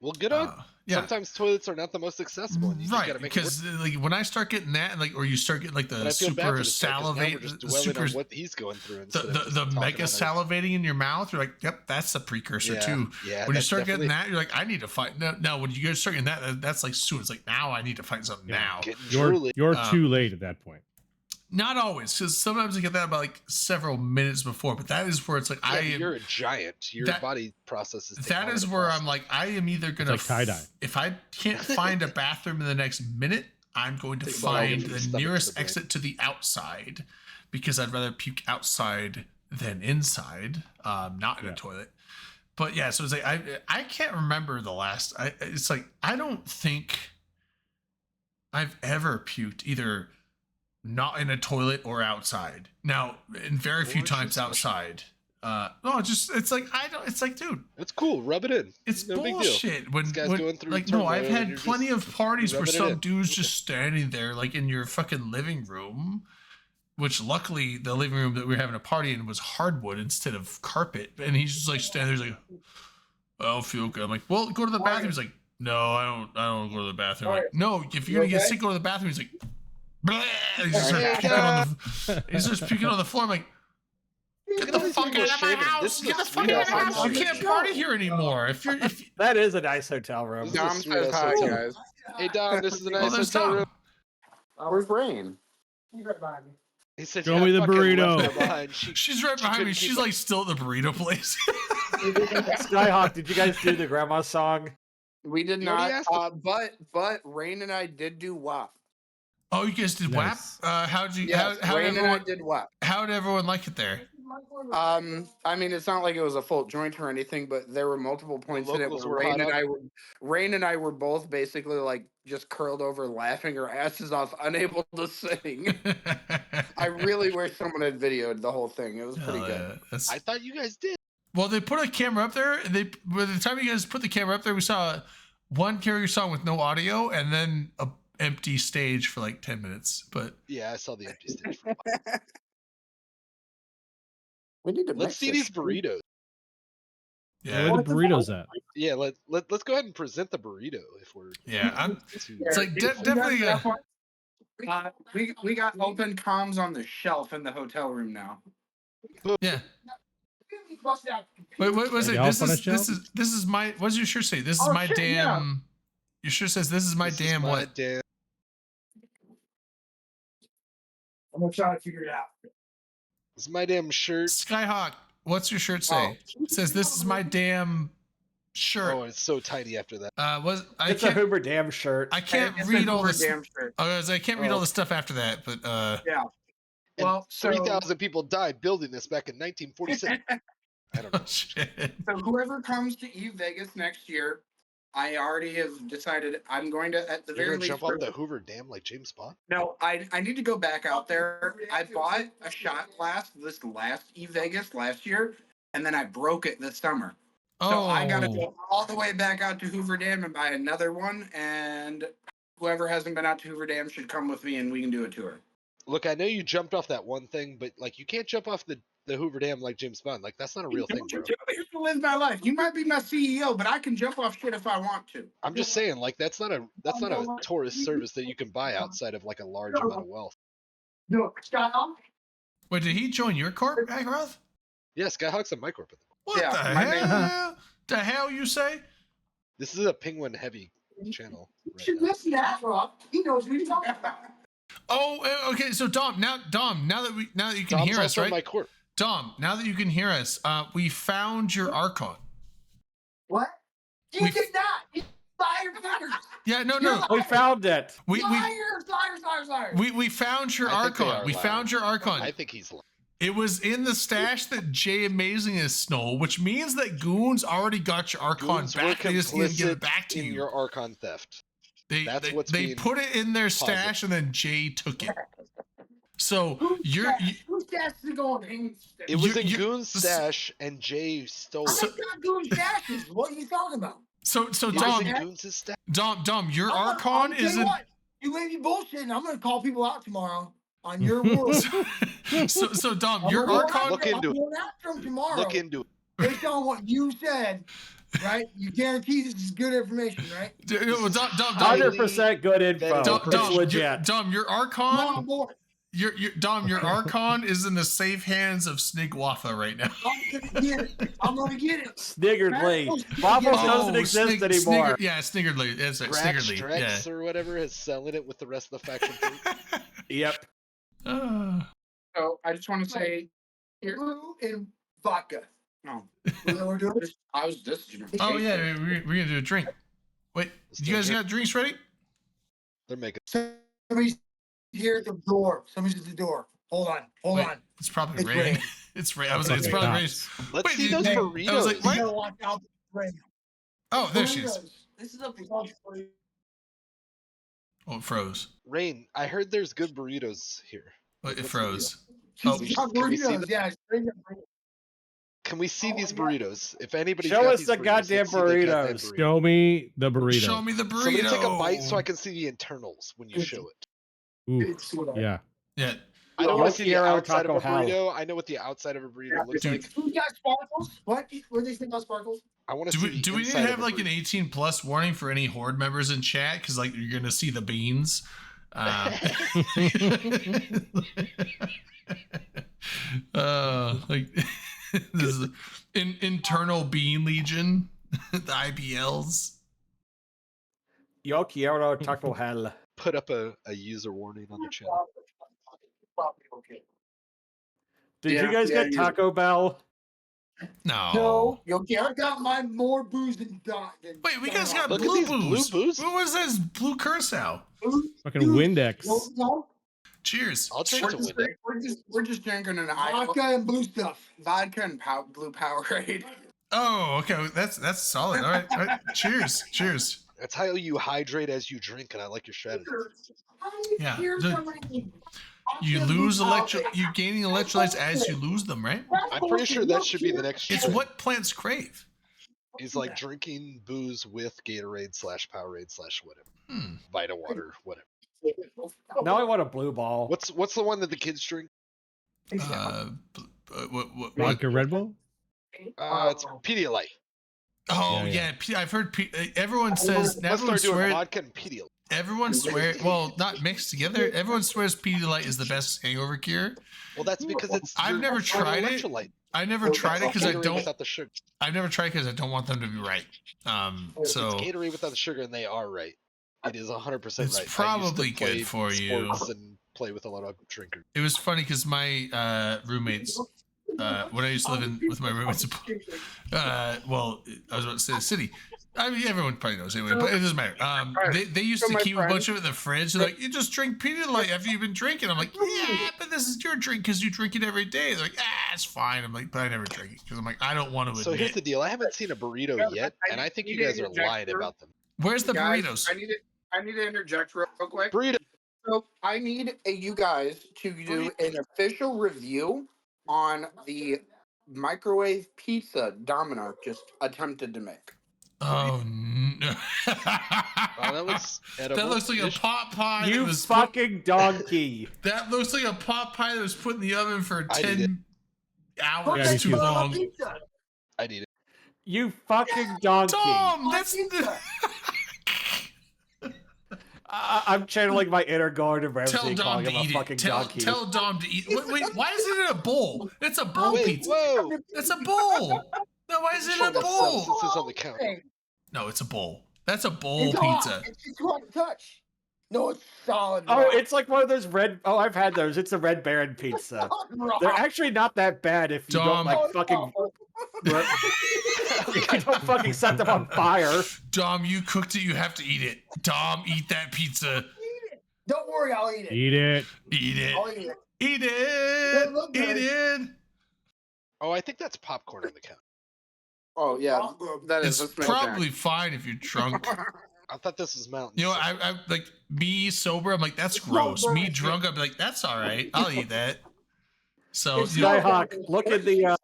Speaker 3: Well, good on.
Speaker 1: Yeah.
Speaker 3: Sometimes toilets are not the most accessible, and you just
Speaker 1: Right,
Speaker 3: gotta make
Speaker 1: because
Speaker 3: it work.
Speaker 1: like when I start getting that, like, or you start getting like
Speaker 3: But
Speaker 1: the
Speaker 3: I feel bad
Speaker 1: super
Speaker 3: for this guy, 'cause now we're
Speaker 1: salivate,
Speaker 3: just
Speaker 1: the
Speaker 3: dwelling
Speaker 1: super,
Speaker 3: on what he's going through. instead of
Speaker 1: the
Speaker 3: just
Speaker 1: mega
Speaker 3: talking about
Speaker 1: salivating in your mouth. You're like, yep, that's the precursor
Speaker 3: Yeah,
Speaker 1: too.
Speaker 3: yeah,
Speaker 1: When you
Speaker 3: that's
Speaker 1: start getting
Speaker 3: definitely-
Speaker 1: that, you're like, I need to fight. No, when you guys start getting that, that's like soon. It's like now I need to find something now.
Speaker 2: You're too late at that point.
Speaker 1: Not always, because sometimes I get that about like several minutes before. But that is where it's like
Speaker 3: Yeah,
Speaker 1: I
Speaker 3: but
Speaker 1: am.
Speaker 3: you're a giant. Your
Speaker 1: that-
Speaker 3: body processes. take
Speaker 1: That
Speaker 3: longer
Speaker 1: is
Speaker 3: to
Speaker 1: where
Speaker 3: process.
Speaker 1: I'm like, I am either gonna
Speaker 2: like tie-dye.
Speaker 1: if I can't find a bathroom in the next minute, I'm going to
Speaker 3: Takes longer
Speaker 1: find
Speaker 3: from the
Speaker 1: the
Speaker 3: stomach to
Speaker 1: nearest
Speaker 3: the brain.
Speaker 1: exit to the outside, because I'd rather puke outside than inside, not in a toilet. But yeah, so it's like I can't remember the last. It's like I don't think I've ever puked either not in a toilet or outside. Now, in very few times outside. No, just it's like it's like, dude,
Speaker 3: it's cool. Rub it in.
Speaker 1: It's
Speaker 3: No big deal.
Speaker 1: bullshit. When
Speaker 3: This guy's going through
Speaker 1: like no, I've
Speaker 3: turmoil and
Speaker 1: had
Speaker 3: you're
Speaker 1: plenty
Speaker 3: just
Speaker 1: of parties where
Speaker 3: rubbing it
Speaker 1: some
Speaker 3: in.
Speaker 1: dude's just standing there, like in your fucking living room. Which luckily the living room that we were having a party in was hardwood instead of carpet, and he's just like standing there, he's like, I don't feel good. I'm like, well, go to the bathroom. He's like, no, I don't go to the bathroom. I'm like, no, if you're gonna get sick, go to the bathroom. He's like, bleh. He just starts puking on the floor. I'm like, get the fuck out of my house! Get the fuck out of my house! You can't party here anymore. If
Speaker 4: That is a nice hotel room.
Speaker 3: This is a
Speaker 11: Dom
Speaker 3: sweet
Speaker 11: says
Speaker 3: ass
Speaker 11: hi,
Speaker 3: hotel.
Speaker 11: guys.
Speaker 3: Hey Dom, this is a
Speaker 1: well,
Speaker 3: nice
Speaker 1: there's
Speaker 3: hotel room.
Speaker 1: Tom.
Speaker 11: Where's Rain?
Speaker 3: He said,
Speaker 2: Show
Speaker 3: "Yeah,
Speaker 2: me
Speaker 3: I
Speaker 2: the
Speaker 3: fucking
Speaker 2: burrito."
Speaker 3: left her behind.
Speaker 1: She's right behind me.
Speaker 3: couldn't
Speaker 1: She's
Speaker 3: keep up.
Speaker 1: like still at the burrito place.
Speaker 4: Skyhawk, did you guys do the grandma song?
Speaker 11: We did
Speaker 3: You already
Speaker 11: not,
Speaker 3: asked
Speaker 11: but Rain and I did do WAP.
Speaker 1: Oh, you guys did
Speaker 2: Nice.
Speaker 1: WAP? How'd you?
Speaker 11: Yes,
Speaker 1: How
Speaker 11: Rain
Speaker 1: did
Speaker 11: and I
Speaker 1: everyone?
Speaker 11: did WAP.
Speaker 1: How did everyone like it there?
Speaker 11: I mean, it's not like it was a full joint or anything, but there were multiple points in it
Speaker 3: locals
Speaker 11: where
Speaker 3: were hot up.
Speaker 11: Rain and I were both basically like just curled over, laughing our asses off, unable to sing. I really wish someone had videoed the whole thing. It was pretty
Speaker 1: Hell
Speaker 11: good.
Speaker 1: yeah. That's-
Speaker 3: I thought you guys did.
Speaker 1: Well, they put a camera up there. By the time you guys put the camera up there, we saw one karaoke song with no audio, and then a empty stage for like 10 minutes. But
Speaker 3: Yeah, I saw the empty stage. For a while.
Speaker 11: We need to
Speaker 3: Let's
Speaker 11: mix
Speaker 3: see
Speaker 11: this
Speaker 3: these burritos.
Speaker 2: Yeah. Where the burritos at?
Speaker 3: Yeah, let's go ahead and present the burrito if we're.
Speaker 1: Yeah, it's like definitely.
Speaker 11: We got open comms on the shelf in the hotel room now.
Speaker 1: Yeah. Wait, what was it? This is my. What does your shirt say? This is my damn. Yeah. Your shirt says this is my damn what?
Speaker 11: I'm gonna try to figure it out.
Speaker 3: This is my damn shirt.
Speaker 1: Skyhawk, what's your shirt say? It says this is my damn shirt.
Speaker 3: Oh, it's so tidy after that.
Speaker 4: It's a Hoover Dam shirt.
Speaker 1: I can't read all this. I can't read all the stuff after that, but
Speaker 11: yeah. Well,
Speaker 3: 3,000 people died building this back in 1947. I don't know.
Speaker 11: So whoever comes to Eve Vegas next year, I already have decided I'm going to at the very least
Speaker 3: jump off the Hoover Dam like James Bond.
Speaker 11: No, I need to go back out there. I bought a shot glass this last Eve Vegas last year, and then I broke it this summer. So I got to go all the way back out to Hoover Dam and buy another one. And whoever hasn't been out to Hoover Dam should come with me, and we can do a tour.
Speaker 3: Look, I know you jumped off that one thing, but like you can't jump off the Hoover Dam like James Bond. Like that's not a real thing, bro.
Speaker 11: To live my life. You might be my CEO, but I can jump off shit if I want to.
Speaker 3: I'm just saying, like that's not a tourist service that you can buy outside of like a large amount of wealth.
Speaker 1: Wait, did he join your corp, Agroth?
Speaker 3: Yeah, Skyhawk's in my corp.
Speaker 1: What the hell? The hell you say?
Speaker 3: This is a penguin heavy channel.
Speaker 11: You should listen to Agroth. He knows what he's talking about.
Speaker 1: Oh, okay. So Dom, now that you can hear us, right?
Speaker 3: My corp.
Speaker 1: Dom, now that you can hear us, we found your Archon.
Speaker 11: What? You did not. You liars.
Speaker 1: Yeah, no.
Speaker 4: We found it.
Speaker 11: Liars.
Speaker 1: We found your Archon. We found your Archon.
Speaker 3: I think he's lying.
Speaker 1: It was in the stash that Jay Amazing has stole, which means that Goons already got your Archon back. They just need to give it back to you.
Speaker 3: Your Archon theft.
Speaker 1: They put it in their stash and then Jay took it. So
Speaker 11: whose stash is going?
Speaker 3: It was in Goon's stash and Jay stole it.
Speaker 11: I got Goon's stashes. What are you talking about?
Speaker 1: So Dom, your Archon is in.
Speaker 11: You may be bullshitting. I'm gonna call people out tomorrow on your world.
Speaker 1: so Dom, your Archon.
Speaker 11: Look into it. Tomorrow.
Speaker 3: Look into it.
Speaker 11: Based on what you said. Right? You guarantee this is good information, right?
Speaker 4: 100% good info. It's legit.
Speaker 1: Dom, your Archon. Your Archon is in the safe hands of Snigwaffa right now.
Speaker 11: I'm gonna get it.
Speaker 4: Sniggardly. Waffles doesn't exist anymore.
Speaker 1: Sniggardly. That's right. Sniggardly.
Speaker 3: Drex or whatever is selling it with the rest of the faction.
Speaker 4: Yep.
Speaker 11: So I just want to say, Hero and vodka. No. We're doing this.
Speaker 1: Oh yeah, we're gonna do a drink. Wait, you guys got drinks ready?
Speaker 3: They're making.
Speaker 11: Somebody's here at the door. Somebody's at the door. Hold on.
Speaker 1: It's probably rain. It's rain. I was like, it's probably rain.
Speaker 3: Let's see those burritos.
Speaker 1: I was like, what?
Speaker 11: You gotta watch out for rain.
Speaker 1: Oh, there she is.
Speaker 11: This is a
Speaker 1: Oh, it froze.
Speaker 3: Rain, I heard there's good burritos here.
Speaker 1: It froze.
Speaker 3: Can we see these burritos? If anybody
Speaker 4: show us the goddamn burritos.
Speaker 2: Show me the burrito.
Speaker 1: Show me the burrito.
Speaker 3: Somebody take a bite so I can see the internals when you show it.
Speaker 2: Ooh, yeah.
Speaker 1: Yeah.
Speaker 3: I don't want to see the outside of a burrito. I know what the outside of a burrito looks like.
Speaker 11: Who got sparkles? What do they think about sparkles?
Speaker 3: I want to see.
Speaker 1: Do we need to have like an 18+ warning for any Horde members in chat? Because like you're gonna see the beans. Like this is internal bean legion, the IBLs.
Speaker 4: Yo quiero Taco Hell.
Speaker 3: Put up a user warning on the channel.
Speaker 4: Did you guys get Taco Bell?
Speaker 1: No.
Speaker 11: I got my more booze than Dot.
Speaker 1: Wait, we guys got blue booze. What was this? Blue Curacao.
Speaker 2: Fucking Windex.
Speaker 1: Cheers.
Speaker 3: I'll drink to Windex.
Speaker 11: We're just drinking an vodka and blue stuff. Vodka and blue Powerade.
Speaker 1: Oh, okay. That's solid. All right. Cheers. Cheers.
Speaker 3: That's how you hydrate as you drink, and I like your strategy.
Speaker 1: Yeah. You lose you're gaining electrolytes as you lose them, right?
Speaker 3: I'm pretty sure that should be the next.
Speaker 1: It's what plants crave.
Speaker 3: Is like drinking booze with Gatorade / Powerade / whatever. Vita water, whatever.
Speaker 4: Now I want a blue ball.
Speaker 3: What's the one that the kids drink?
Speaker 2: Vodka Red Bull?
Speaker 3: It's Pedialyte.
Speaker 1: Oh yeah, I've heard. Everyone says.
Speaker 3: Let's start doing vodka and Pedialyte.
Speaker 1: Everyone swears. Well, not mixed together. Everyone swears Pedialyte is the best hangover cure.
Speaker 3: Well, that's because it's.
Speaker 1: I've never tried it. I never tried it because I don't.
Speaker 3: Without the sugar.
Speaker 1: I've never tried because I don't want them to be right. So
Speaker 3: it's Gatorade without the sugar, and they are right. It is 100% right.
Speaker 1: It's probably good for you.
Speaker 3: And play with a lot of drinkers.
Speaker 1: It was funny because my roommates. When I used to live with my roommates, well, I was about to say the city. I mean, everyone probably knows anyway, but it doesn't matter. They used to keep a bunch of it in the fridge. They're like, you just drink Pedialyte after you've been drinking. I'm like, yeah, but this is your drink because you drink it every day. They're like, it's fine. I'm like, but I never drink it because I'm like, I don't want to.
Speaker 3: So here's the deal. I haven't seen a burrito yet, and I think you guys are lying about them.
Speaker 1: Where's the burritos?
Speaker 11: I need to interject real quick.
Speaker 3: Burrito.
Speaker 11: So I need you guys to do an official review on the microwave pizza Domino just attempted to make.
Speaker 1: Oh no!
Speaker 3: That looks edible.
Speaker 1: That looks like a pot pie.
Speaker 4: You fucking donkey!
Speaker 1: That looks like a pot pie that was put in the oven for 10 hours too long.
Speaker 3: I need it.
Speaker 4: You fucking donkey!
Speaker 1: Tom, that's.
Speaker 4: I'm channeling my inner Gordon Ramsay.
Speaker 1: Tell Dom to eat it. Tell Dom to eat. Wait, why is it in a bowl? It's a bowl pizza.
Speaker 3: Whoa!
Speaker 1: It's a bowl. No, why is it in a bowl?
Speaker 3: Substances on the counter.
Speaker 1: No, it's a bowl. That's a bowl pizza.
Speaker 9: It's too hard to touch. No, it's solid.
Speaker 4: Oh, it's like one of those red. Oh, I've had those. It's a Red Baron pizza. They're actually not that bad if you don't like fucking. You don't fucking set them on fire.
Speaker 1: Dom, you cooked it. You have to eat it. Dom, eat that pizza.
Speaker 9: Eat it. Don't worry, I'll eat it.
Speaker 2: Eat it.
Speaker 1: Eat it.
Speaker 9: I'll eat it.
Speaker 1: Eat it. Eat it.
Speaker 3: Oh, I think that's popcorn on the counter.
Speaker 11: Oh yeah, that is.
Speaker 1: It's probably fine if you're drunk.
Speaker 3: I thought this was Mountain.
Speaker 1: You know, I like me sober. I'm like, that's gross. Me drunk, I'm like, that's all right. I'll eat that. So
Speaker 4: Skyhawk, look at the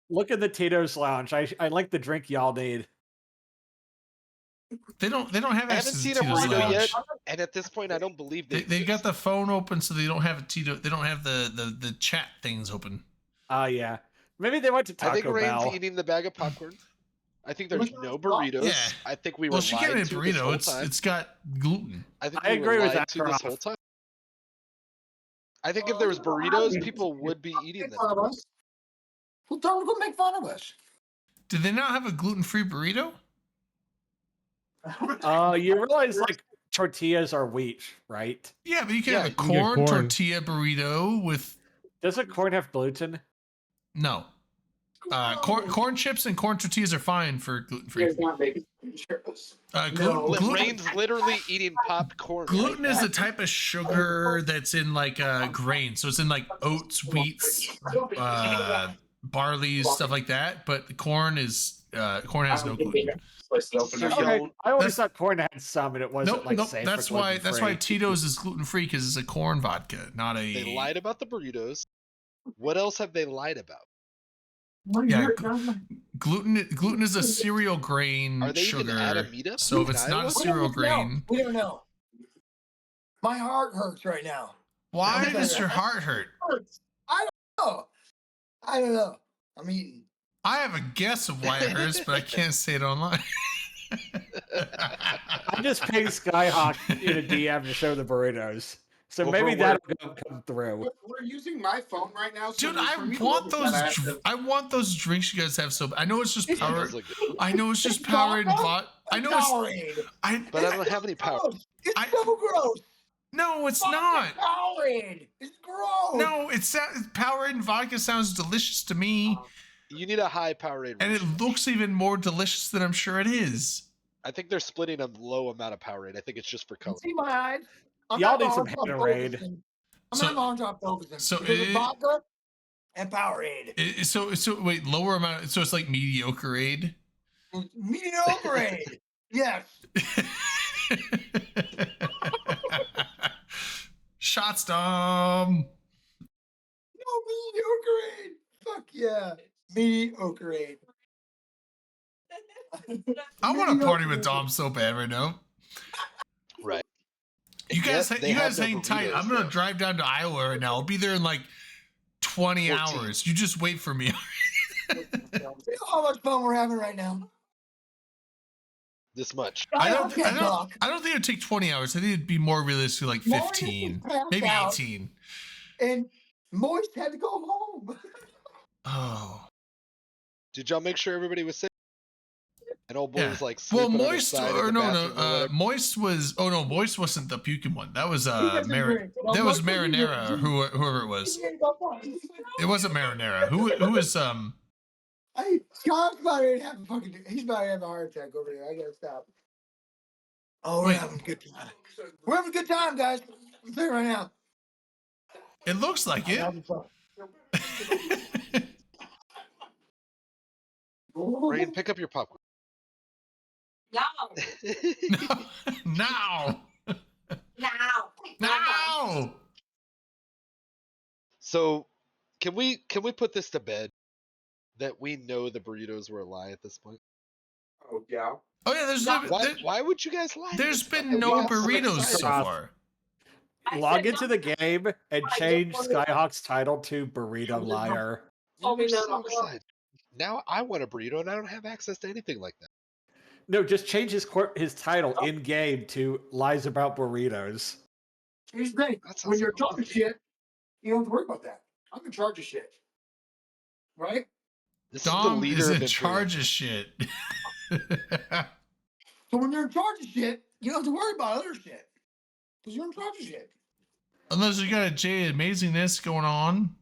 Speaker 4: look at the Tito's Lounge. I like the drink y'all need.
Speaker 1: They don't have.
Speaker 3: I haven't seen a burrito yet, and at this point, I don't believe
Speaker 1: they got the phone open, so they don't have a Tito. They don't have the chat things open.
Speaker 4: Yeah. Maybe they went to Taco Bell.
Speaker 3: I think Rain's eating the bag of popcorn. I think there's no burritos.
Speaker 1: Yeah.
Speaker 3: I think we were
Speaker 1: Well, she
Speaker 3: lied
Speaker 1: getting a
Speaker 3: to
Speaker 1: burrito.
Speaker 3: this whole time.
Speaker 1: It's got gluten.
Speaker 3: I think
Speaker 4: I
Speaker 3: we
Speaker 4: agree
Speaker 3: were
Speaker 4: with
Speaker 3: lied
Speaker 4: that,
Speaker 3: to this whole time. I think if there was burritos, people would be eating them.
Speaker 9: Who told them to make fun of us?
Speaker 1: Did they not have a gluten-free burrito?
Speaker 4: You realize like tortillas are wheat, right?
Speaker 1: Yeah, but you can have a corn tortilla burrito with.
Speaker 4: Doesn't corn have gluten?
Speaker 1: No. Corn chips and corn tortillas are fine for gluten-free.
Speaker 3: Rain's literally eating popcorn.
Speaker 1: Gluten is the type of sugar that's in like grain. So it's in like oats, wheats, barley, stuff like that. But corn has no gluten.
Speaker 4: Okay. I always thought corn had some, and it wasn't safe.
Speaker 1: That's why Tito's is gluten-free because it's a corn vodka, not a.
Speaker 3: They lied about the burritos. What else have they lied about?
Speaker 1: Yeah, gluten is a cereal grain
Speaker 3: Are they
Speaker 1: sugar.
Speaker 3: even at a meetup?
Speaker 1: So if it's not a cereal grain,
Speaker 9: we don't know. My heart hurts right now.
Speaker 1: Why does your heart hurt?
Speaker 9: I don't know. I'm eating.
Speaker 1: I have a guess of why it hurts, but I can't say it online.
Speaker 4: I just paid Skyhawk in a DM to show the burritos. So maybe that'll come through.
Speaker 11: We're using my phone right now. So
Speaker 1: dude, I want those drinks you guys have. So I know it's just power. I know it's just Powerade and vodka. I know it's.
Speaker 3: But I don't have any power.
Speaker 9: It's so gross.
Speaker 1: No, it's not.
Speaker 9: Powerade. It's gross.
Speaker 1: No, Powerade and vodka sounds delicious to me.
Speaker 3: You need a high Powerade.
Speaker 1: And it looks even more delicious than I'm sure it is.
Speaker 3: I think they're splitting a low amount of Powerade. I think it's just for color.
Speaker 9: See my eyes.
Speaker 4: Y'all need some Haterade.
Speaker 9: I'm not long drop focusing.
Speaker 1: So
Speaker 9: vodka and Powerade.
Speaker 1: So wait, lower amount. So it's like mediocre-ade.
Speaker 9: Mediocre-ade. Yes.
Speaker 1: Shots, Dom.
Speaker 9: No, mediocre-ade. Fuck yeah. Mediocre-ade.
Speaker 1: I want to party with Dom so bad right now.
Speaker 3: Right.
Speaker 1: You guys hang tight. I'm gonna drive down to Iowa right now. I'll be there in like 20
Speaker 3: 14.
Speaker 1: hours. You just wait for me.
Speaker 9: See how much fun we're having right now.
Speaker 3: This much.
Speaker 1: I don't think it'd take 20 hours. I think it'd be more realistic, like 15, maybe 18.
Speaker 9: And Moist had to go home.
Speaker 1: Oh.
Speaker 3: Did y'all make sure everybody was safe? And old boy was like,
Speaker 1: well,
Speaker 3: sleeping on the
Speaker 1: Moist
Speaker 3: side of
Speaker 1: or
Speaker 3: the
Speaker 1: no,
Speaker 3: bathroom or
Speaker 1: no,
Speaker 3: whatever.
Speaker 1: Moist was. Oh no, Moist wasn't the puking one. That was
Speaker 9: doesn't drink. No,
Speaker 1: that was
Speaker 9: Moist doesn't
Speaker 1: Marinara, or
Speaker 9: drink.
Speaker 1: whoever it was.
Speaker 9: He ain't got fun.
Speaker 1: It wasn't Marinara. Who was
Speaker 9: Hey, Scott's about to have a fucking. He's about to have a heart attack over there. I gotta stop. Oh, we're
Speaker 1: Wait.
Speaker 9: having a good time. We're having a good time, guys. I'm saying right now.
Speaker 1: It looks like
Speaker 9: I'm
Speaker 1: it.
Speaker 9: having fun.
Speaker 3: Rain, pick up your popcorn.
Speaker 1: Now.
Speaker 3: So, can we put this to bed? That we know the burritos were a lie at this point.
Speaker 11: Oh yeah.
Speaker 1: Oh yeah, there's
Speaker 3: Why would you guys lie?
Speaker 1: There's been no burritos so far.
Speaker 4: Log into the game and change Skyhawk's title to Burrito Liar.
Speaker 3: I'm so excited. Now I want a burrito and I don't have access to anything like that.
Speaker 4: No, just change his title in game to Lies About Burritos.
Speaker 9: Here's the thing. When you're talking shit, you don't have to worry about that. I'm in charge of shit. Right?
Speaker 3: This
Speaker 1: Dom
Speaker 3: is
Speaker 1: is
Speaker 3: the leader
Speaker 1: in
Speaker 3: of
Speaker 1: charge of shit.
Speaker 9: So when you're in charge of shit, you don't have to worry about other shit. Because you're in charge of shit.
Speaker 1: Unless you got a Jay Amazingness going on.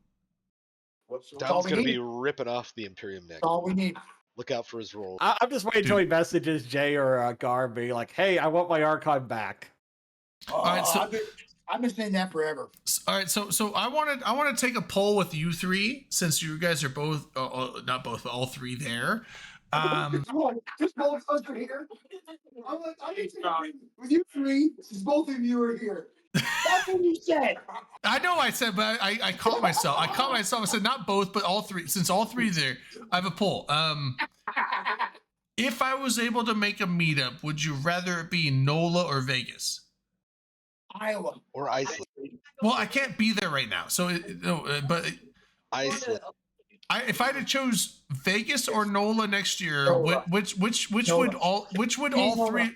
Speaker 3: Dom's going to be ripping off the Imperium next.
Speaker 9: That's all we need.
Speaker 3: Look out for his roll.
Speaker 4: I'm just waiting until he messages Jay or Gar be like, hey, I want my Archon back.
Speaker 1: All right, so
Speaker 9: I've been saying that forever.
Speaker 1: All right, so I want to take a poll with you three since you guys are both not both but all three there.
Speaker 9: Just both of us are here. I'm with you three, since both of you are here. That's what you said.
Speaker 1: I know I said, but I caught myself. I said not both, but all three. Since all three there, I have a poll. If I was able to make a meetup, would you rather it be NOLA or Vegas?
Speaker 9: Iowa
Speaker 3: or Iceland.
Speaker 1: Well, I can't be there right now, so but
Speaker 3: Iceland.
Speaker 1: If I'd have chose Vegas or NOLA next year, which would all three?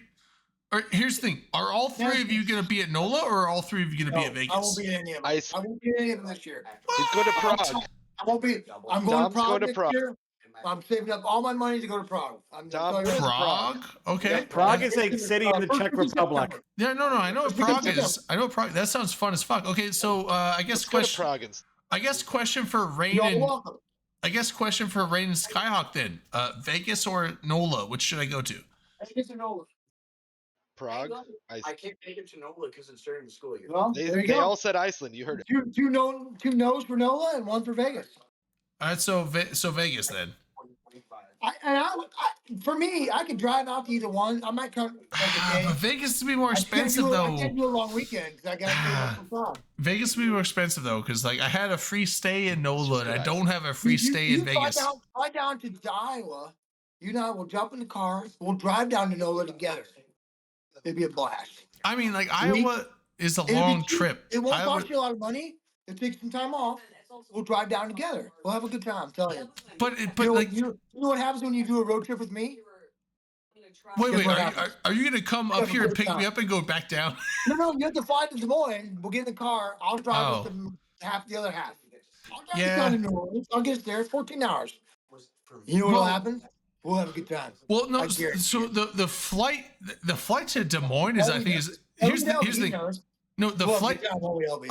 Speaker 1: Or here's the thing: are all three of you going to be at NOLA, or are all three of you going to be at Vegas?
Speaker 9: I won't be at any of them. I won't be at any of them this year.
Speaker 3: He's going to Prague.
Speaker 9: I won't be. I'm going to Prague next year. I'm saving up all my money to go to Prague.
Speaker 1: Prague? Okay.
Speaker 4: Prague is a city in the Czech Republic.
Speaker 1: Yeah, no, I know Prague is. I know Prague. That sounds fun as fuck. Okay, so I guess question for Rain and I guess question for Rain and Skyhawk then. Vegas or NOLA? Which should I go to?
Speaker 9: Vegas or NOLA?
Speaker 3: Prague.
Speaker 11: I can't make it to NOLA because it's during the school year.
Speaker 9: Well,
Speaker 3: they all said Iceland. You heard it.
Speaker 9: Two no's for NOLA and one for Vegas.
Speaker 1: All right, so Vegas then.
Speaker 9: For me, I could drive out to either one. I might come.
Speaker 1: But Vegas to be more expensive though.
Speaker 9: I can't do a long weekend because I got to do Prague.
Speaker 1: Vegas would be more expensive though, because like I had a free stay in NOLA and I don't have a free stay in Vegas.
Speaker 9: Fly down to Iowa. You and I will jump in the car. We'll drive down to NOLA together. It'd be a blast.
Speaker 1: I mean, like Iowa is a long trip.
Speaker 9: It won't cost you a lot of money. It'll take some time off. We'll drive down together. We'll have a good time. I'm telling you.
Speaker 1: But
Speaker 9: you know,
Speaker 1: like
Speaker 9: you know what happens when you do a road trip with me?
Speaker 1: Wait. Are you gonna come up here and pick me up and go back down?
Speaker 9: No. You have to fly to Des Moines. We'll get in the car. I'll drive with the other half. I'll drive down to New Orleans. I'll get us there. 14 hours. You know what'll happen? We'll have a good time.
Speaker 1: Well, no. So the flight to Des Moines is here's the thing. No, a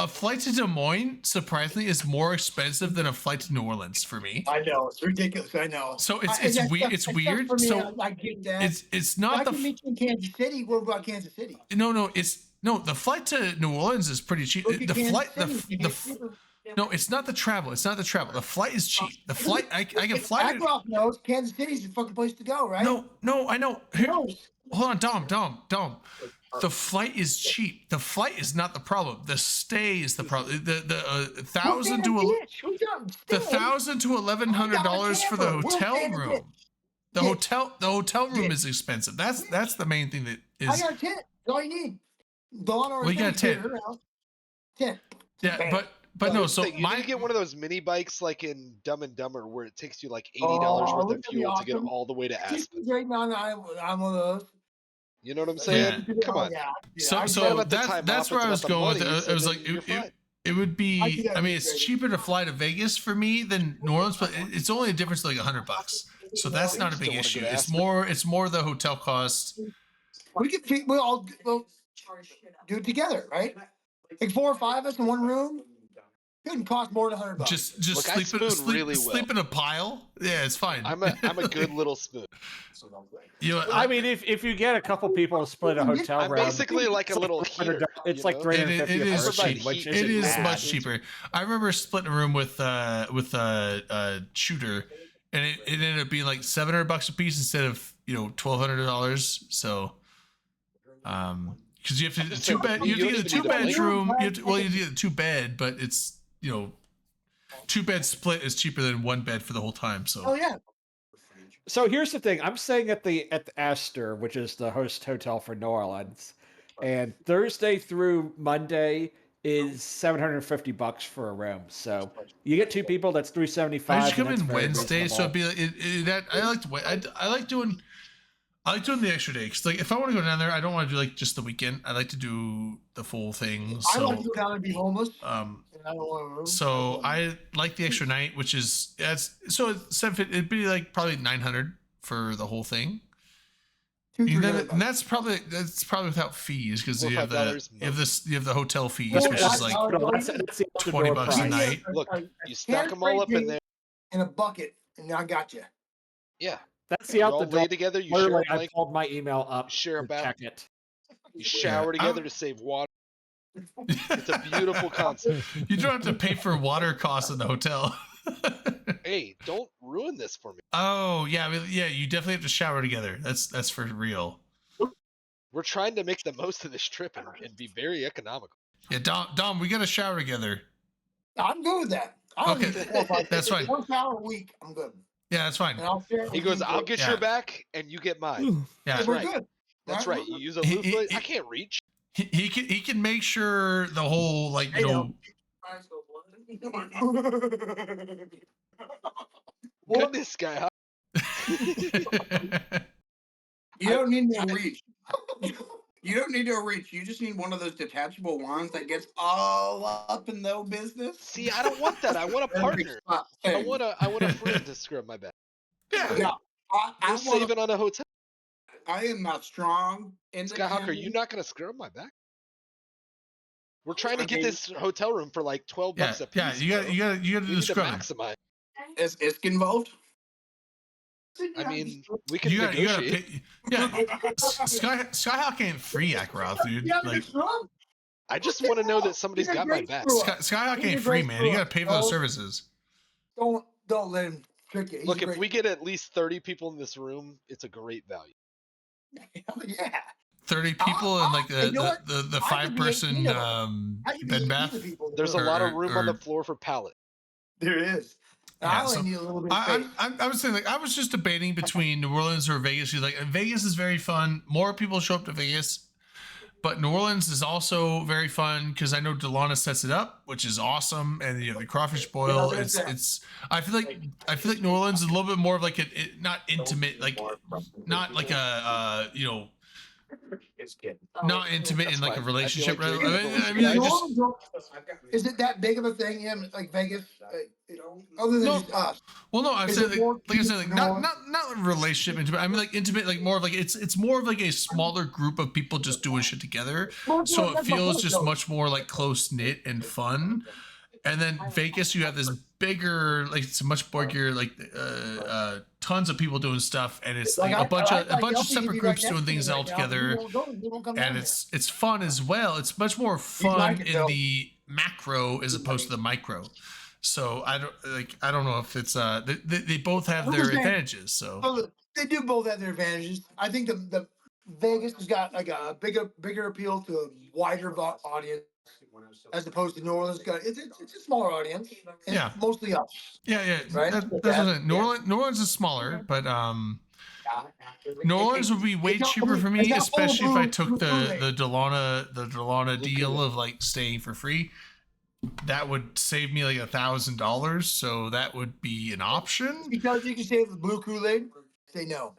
Speaker 1: flight to Des Moines surprisingly is more expensive than a flight to New Orleans for me.
Speaker 9: I know, it's ridiculous. I know.
Speaker 1: So it's weird. It's weird. So
Speaker 9: I get that.
Speaker 1: It's not
Speaker 9: I can meet you in Kansas City. What about Kansas City?
Speaker 1: No. The flight to New Orleans is pretty cheap. No, it's not the travel. It's not the travel. The flight is cheap. The flight I can fly.
Speaker 9: Ackroft knows Kansas City's the fucking place to go, right?
Speaker 1: No, I know. Hold on, Dom. The flight is cheap. The flight is not the problem. The stay is the problem. The $1,000 to $1,100 for the hotel room. The hotel room is expensive. That's the main thing that is.
Speaker 9: I got a tent. That's all you need.
Speaker 1: You got a tent.
Speaker 9: 10.
Speaker 1: Yeah, But no, so
Speaker 3: you need to get one of those mini bikes like in Dumb and Dumber where it takes you like $80 worth of fuel to get all the way to Aspen.
Speaker 9: Right now, I'm one of those.
Speaker 3: You know what I'm saying?
Speaker 1: Yeah.
Speaker 3: Come on.
Speaker 1: So that's where I was going with it. It was like it would be. I mean, it's cheaper to fly to Vegas for me than New Orleans, but it's only a difference of like $100. So that's not a big issue. It's more the hotel cost.
Speaker 9: We'll all do it together, right? Like 4 or 5 of us in one room. It wouldn't cost more than $100.
Speaker 1: Just sleep in a pile. Yeah, it's fine.
Speaker 3: I'm a good little spoon.
Speaker 1: You know,
Speaker 4: I mean, if you get a couple people to split a hotel room,
Speaker 3: I'm basically like a little heater.
Speaker 4: It's like $350.
Speaker 1: It is cheap.
Speaker 4: Which
Speaker 1: it is much cheaper. I remember splitting a room with a shooter, and it ended up being like $700 a piece instead of $1,200. So, because you have to get a 2-bedroom. You have to get a 2-bed, but it's 2-bed split is cheaper than 1 bed for the whole time. So.
Speaker 9: Oh yeah.
Speaker 4: So here's the thing. I'm staying at the Astor, which is the host hotel for New Orleans, and Thursday through Monday is $750 for a room. So you get 2 people, that's $375.
Speaker 1: I just come in Wednesday, so it'd be like I like doing the extra day because like if I want to go down there, I don't want to do like just the weekend. I like to do the full thing. So,
Speaker 9: I want to go down and be homeless.
Speaker 1: So I like the extra night, which is it'd be like probably $900 for the whole thing. And that's probably without fees because you have the hotel fees, which is like $20 a night.
Speaker 3: Look, you stack them all up in there
Speaker 9: in a bucket, and I got you.
Speaker 3: Yeah.
Speaker 4: That's the out the door.
Speaker 3: Together. You share.
Speaker 4: I pulled my email up.
Speaker 3: Share a bath.
Speaker 4: Check it.
Speaker 3: You shower together to save water. It's a beautiful concept.
Speaker 1: You don't have to pay for water costs in the hotel.
Speaker 3: Hey, don't ruin this for me.
Speaker 1: Oh yeah, you definitely have to shower together. That's for real.
Speaker 3: We're trying to make the most of this trip and be very economical.
Speaker 1: Yeah, Dom, we got to shower together.
Speaker 9: I'm good with that.
Speaker 1: Okay, that's fine.
Speaker 9: 1 shower a week, I'm good.
Speaker 1: Yeah, that's fine.
Speaker 3: He goes, I'll get your back and you get mine.
Speaker 1: Yeah,
Speaker 3: that's right. Good. That's right. You use a loop. I can't reach.
Speaker 1: He can make sure the whole
Speaker 3: What this guy?
Speaker 11: You don't need no reach. You don't need no reach. You just need one of those detachable wands that gets all up in no business.
Speaker 3: See, I don't want that. I want a partner. I want a friend to scrub my back.
Speaker 9: Yeah.
Speaker 3: I'm saving on a hotel.
Speaker 11: I am not strong.
Speaker 3: Skyhawk, are you not going to scrub my back? We're trying to get this hotel room for like $12 a piece.
Speaker 1: Yeah, you got to do the scrubbing.
Speaker 3: Maximize.
Speaker 11: Is Isk involved?
Speaker 3: I mean, we can negotiate.
Speaker 1: Skyhawk ain't free, Akaroth, dude. Like,
Speaker 3: I just want to know that somebody's got my back.
Speaker 1: Skyhawk ain't free, man. You got to pay for those services.
Speaker 9: Don't let him trick you.
Speaker 3: Look, if we get at least 30 people in this room, it's a great value.
Speaker 9: Yeah.
Speaker 1: 30 people and like the 5-person bed bath.
Speaker 3: There's a lot of room on the floor for pallet.
Speaker 9: There is.
Speaker 1: Yeah, I need a little bit. I was saying, like, I was just debating between New Orleans or Vegas. Like, Vegas is very fun. More people show up to Vegas, but New Orleans is also very fun because I know Delana sets it up, which is awesome. And you have the crawfish boil. It's. I feel like New Orleans is a little bit more of like not intimate, like not like a not intimate in like a relationship.
Speaker 9: Is it that big of a thing in like Vegas? Other than just us.
Speaker 1: Well, no, I'm saying like I said, like not relationship intimate. I mean like intimate, like more of like it's more of like a smaller group of people just doing shit together. So it feels just much more like close knit and fun. And then Vegas, you have this bigger, like it's a much bigger, like tons of people doing stuff, and it's like a bunch of separate groups doing things all together, and it's fun as well. It's much more fun in the macro as opposed to the micro. So I don't know if it's they both have their advantages. So
Speaker 9: they do both have their advantages. I think the Vegas has got like a bigger appeal to a wider audience. As opposed to New Orleans, it's a smaller audience. And
Speaker 1: yeah,
Speaker 9: mostly us.
Speaker 1: Yeah. Right. That's New Orleans is smaller, but New Orleans would be way cheaper for me, especially if I took the Delana deal of like staying for free. that would save me like $1,000. So that would be an option.
Speaker 9: Because you can save the blue Kool-Aid. Say no.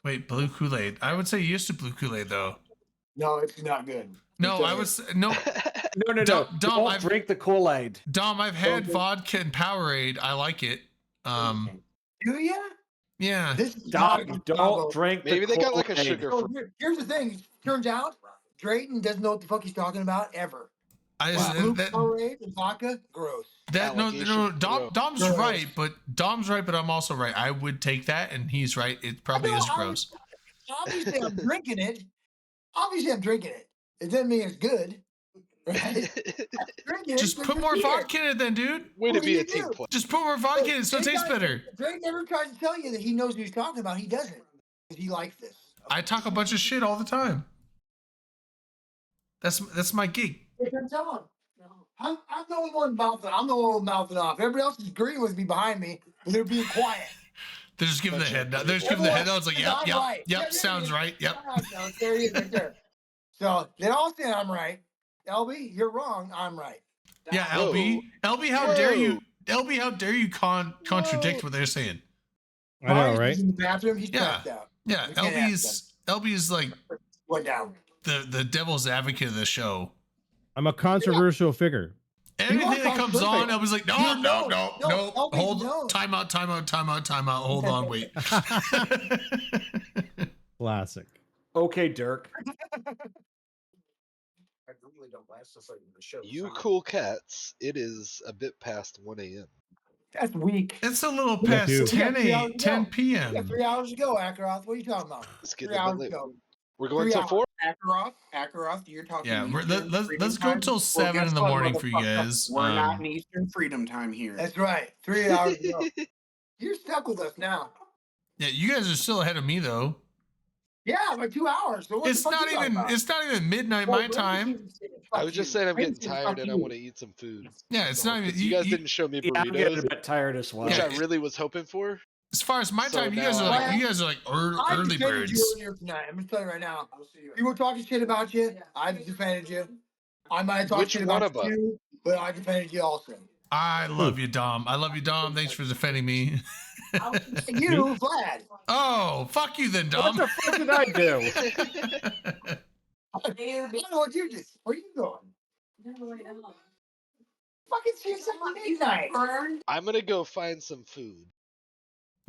Speaker 1: Wait, blue Kool-Aid. I would say yes to blue Kool-Aid though.
Speaker 9: No, it's not good.
Speaker 1: No, I was no.
Speaker 4: No.
Speaker 1: Dom,
Speaker 4: Don't drink the Kool-Aid.
Speaker 1: Dom, I've had vodka and Powerade. I like it.
Speaker 9: Do ya?
Speaker 1: Yeah.
Speaker 9: This is
Speaker 4: Dom, don't drink.
Speaker 3: Maybe they got like a
Speaker 4: Kool-Aid.
Speaker 3: sugar.
Speaker 9: So here's the thing. Turns out Drayton doesn't know what the fuck he's talking about ever. Blue Powerade and vodka, gross.
Speaker 1: Dom's
Speaker 9: Gross.
Speaker 1: right, but I'm also right. I would take that, and he's right. It probably is gross.
Speaker 9: Obviously, I'm drinking it. It doesn't mean it's good. Right?
Speaker 1: Just put more vodka in it then, dude.
Speaker 3: Way to be a team player.
Speaker 1: Just put more vodka in it so it tastes better.
Speaker 9: Drake never tries to tell you that he knows what he's talking about. He doesn't. Because he likes this.
Speaker 1: I talk a bunch of shit all the time. That's my gig.
Speaker 9: I'm telling him. I'm the only one mouthing. I'm the only one mouthing off. Everybody else is agreeing with me behind me, but they're being quiet.
Speaker 1: They're just giving the head nod. They're just giving the head nods like, yep, sounds right. Yep.
Speaker 9: There he is right there. So they all say I'm right. LB, you're wrong. I'm right.
Speaker 1: Yeah, LB, how dare you? LB, how dare you contradict what they're saying?
Speaker 2: I know, right?
Speaker 9: He's in the bathroom. He's passed out.
Speaker 1: Yeah, LB's like
Speaker 9: went down.
Speaker 1: The devil's advocate of the show.
Speaker 2: I'm a controversial figure.
Speaker 1: Anything that comes on, I was like, no. Hold, time out. Hold on, wait.
Speaker 2: Classic.
Speaker 4: Okay, Dirk.
Speaker 3: You cool cats. It is a bit past 1 a.m.
Speaker 9: That's weak.
Speaker 1: It's a little past 10 p.m.
Speaker 9: Yeah, 3 hours ago, Akaroth. What are you talking about?
Speaker 3: Let's get
Speaker 9: 3 hours ago.
Speaker 3: We're going till 4.
Speaker 11: Akaroth, you're talking.
Speaker 1: Yeah, let's go till 7 in the morning for you guys.
Speaker 11: We're not in Eastern Freedom Time here.
Speaker 9: That's right. 3 hours ago. You're stuck with us now.
Speaker 1: Yeah, you guys are still ahead of me though.
Speaker 9: Yeah, by 2 hours. So
Speaker 1: it's not even midnight my time.
Speaker 3: I was just saying I'm getting tired and I want to eat some food.
Speaker 1: Yeah, it's not even.
Speaker 3: You guys didn't show me burritos.
Speaker 4: Yeah, I'm getting a bit tired as well.
Speaker 3: Which I really was hoping for.
Speaker 1: As far as my time, you guys are like early birds.
Speaker 9: I'm just telling you right now. People were talking shit about you. I defended you. I might have talked shit about you, but I defended you also.
Speaker 1: I love you, Dom. Thanks for defending me.
Speaker 9: You, Vlad.
Speaker 1: Oh, fuck you then, Dom.
Speaker 4: What the fuck did I do?
Speaker 9: I don't know what you did. Where are you going? Fucking see midnight.
Speaker 3: I'm gonna go find some food.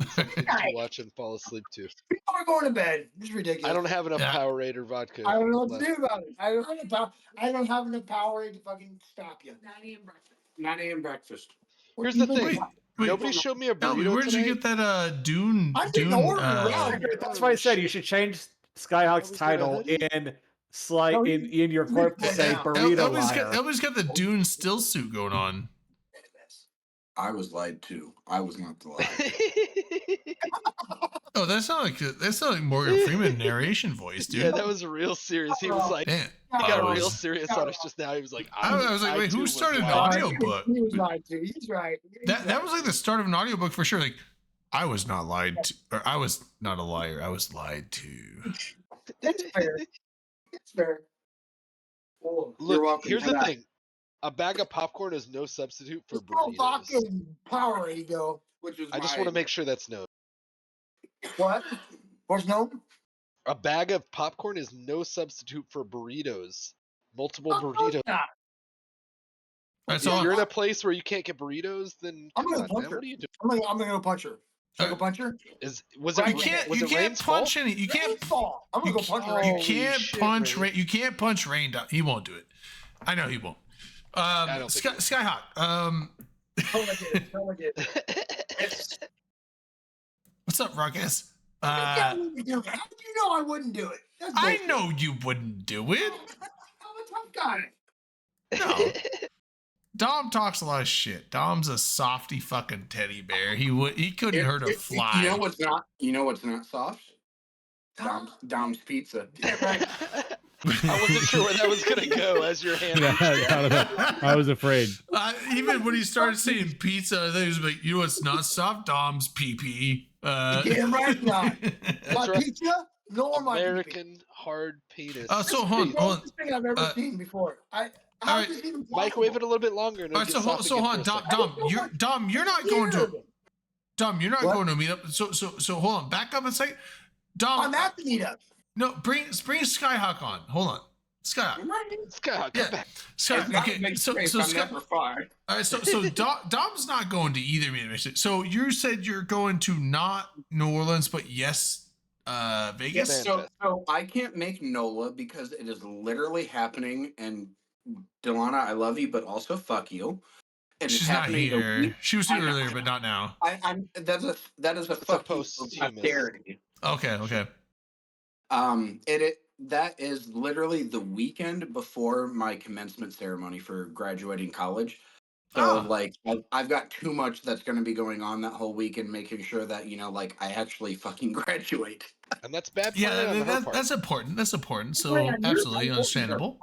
Speaker 3: Something to watch and fall asleep to.
Speaker 9: People are going to bed. It's ridiculous.
Speaker 3: I don't have enough Powerade or vodka.
Speaker 9: I don't know what to do about it. I don't have enough Powerade to fucking stop you.
Speaker 11: 9 a.m. breakfast.
Speaker 3: Here's the thing. Nobody showed me a burrito.
Speaker 1: Where did you get that Dune?
Speaker 4: That's why I said you should change Skyhawk's title in your corp to say burrito liar.
Speaker 1: Elby's got the Dune still suit going on.
Speaker 11: I was lied to. I was not the liar.
Speaker 1: Oh, that's not like Morgan Freeman narration voice, dude.
Speaker 3: Yeah, that was real serious. He was like, he got real serious on us just now. He was like,
Speaker 1: I was like, wait, who started an audiobook?
Speaker 9: He was lied to. He's right.
Speaker 1: That was like the start of an audiobook for sure. Like, I was not lied to, or I was not a liar. I was lied to.
Speaker 9: That's fair. That's fair.
Speaker 3: Look, here's the thing. A bag of popcorn is no substitute for burritos.
Speaker 9: Vodka and Powerade, you go.
Speaker 3: I just want to make sure that's known.
Speaker 9: What? What's known?
Speaker 3: A bag of popcorn is no substitute for burritos. Multiple burritos. If you're in a place where you can't get burritos, then
Speaker 9: I'm gonna punch
Speaker 3: man,
Speaker 9: her.
Speaker 3: what are you doing?
Speaker 9: I'm gonna go punch her. Should I go punch her?
Speaker 1: You can't punch any. You can't.
Speaker 9: I'm gonna go punch her.
Speaker 1: You can't punch Rain. You can't punch Rain. He won't do it. I know he won't. Skyhawk. What's up, Ruckus?
Speaker 9: How do you know I wouldn't do it?
Speaker 1: I know you wouldn't do it.
Speaker 9: I'm a tough guy.
Speaker 1: No. Dom talks a lot of shit. Dom's a softy fucking teddy bear. He couldn't hurt a fly.
Speaker 11: You know what's not soft? Dom's pizza.
Speaker 9: Yeah, right.
Speaker 3: I wasn't sure where that was gonna go as your hand.
Speaker 2: I was afraid.
Speaker 1: Even when he started saying pizza, he was like, "You know what's not soft? Dom's pee.
Speaker 9: Damn right, not. My
Speaker 3: right.
Speaker 9: pizza, no on my
Speaker 3: American hard penis.
Speaker 1: So hold on.
Speaker 9: Thing I've ever seen before.
Speaker 1: All right,
Speaker 3: microwave it a little bit longer.
Speaker 1: All right, so hold on, Dom, you're not going to. Dom, you're not going to a meetup. So hold on, back up a second. Dom,
Speaker 9: I'm at the meetup.
Speaker 1: No, bring Skyhawk on. Hold on, Skyhawk.
Speaker 3: Skyhawk, come back.
Speaker 1: Skyhawk. Okay, so Skyhawk. All right, so Dom's not going to either meetup. So you said you're going to not New Orleans, but yes, Vegas.
Speaker 11: So I can't make NOLA because it is literally happening. And Delana, I love you, but also fuck you.
Speaker 1: She's not here. She was here earlier, but not now.
Speaker 11: That is a fuck posterity.
Speaker 1: Okay.
Speaker 11: That is literally the weekend before my commencement ceremony for graduating college. So I've got too much that's going to be going on that whole weekend, making sure that I actually fucking graduate.
Speaker 3: And that's bad.
Speaker 1: Yeah, that's important. That's important. So absolutely understandable.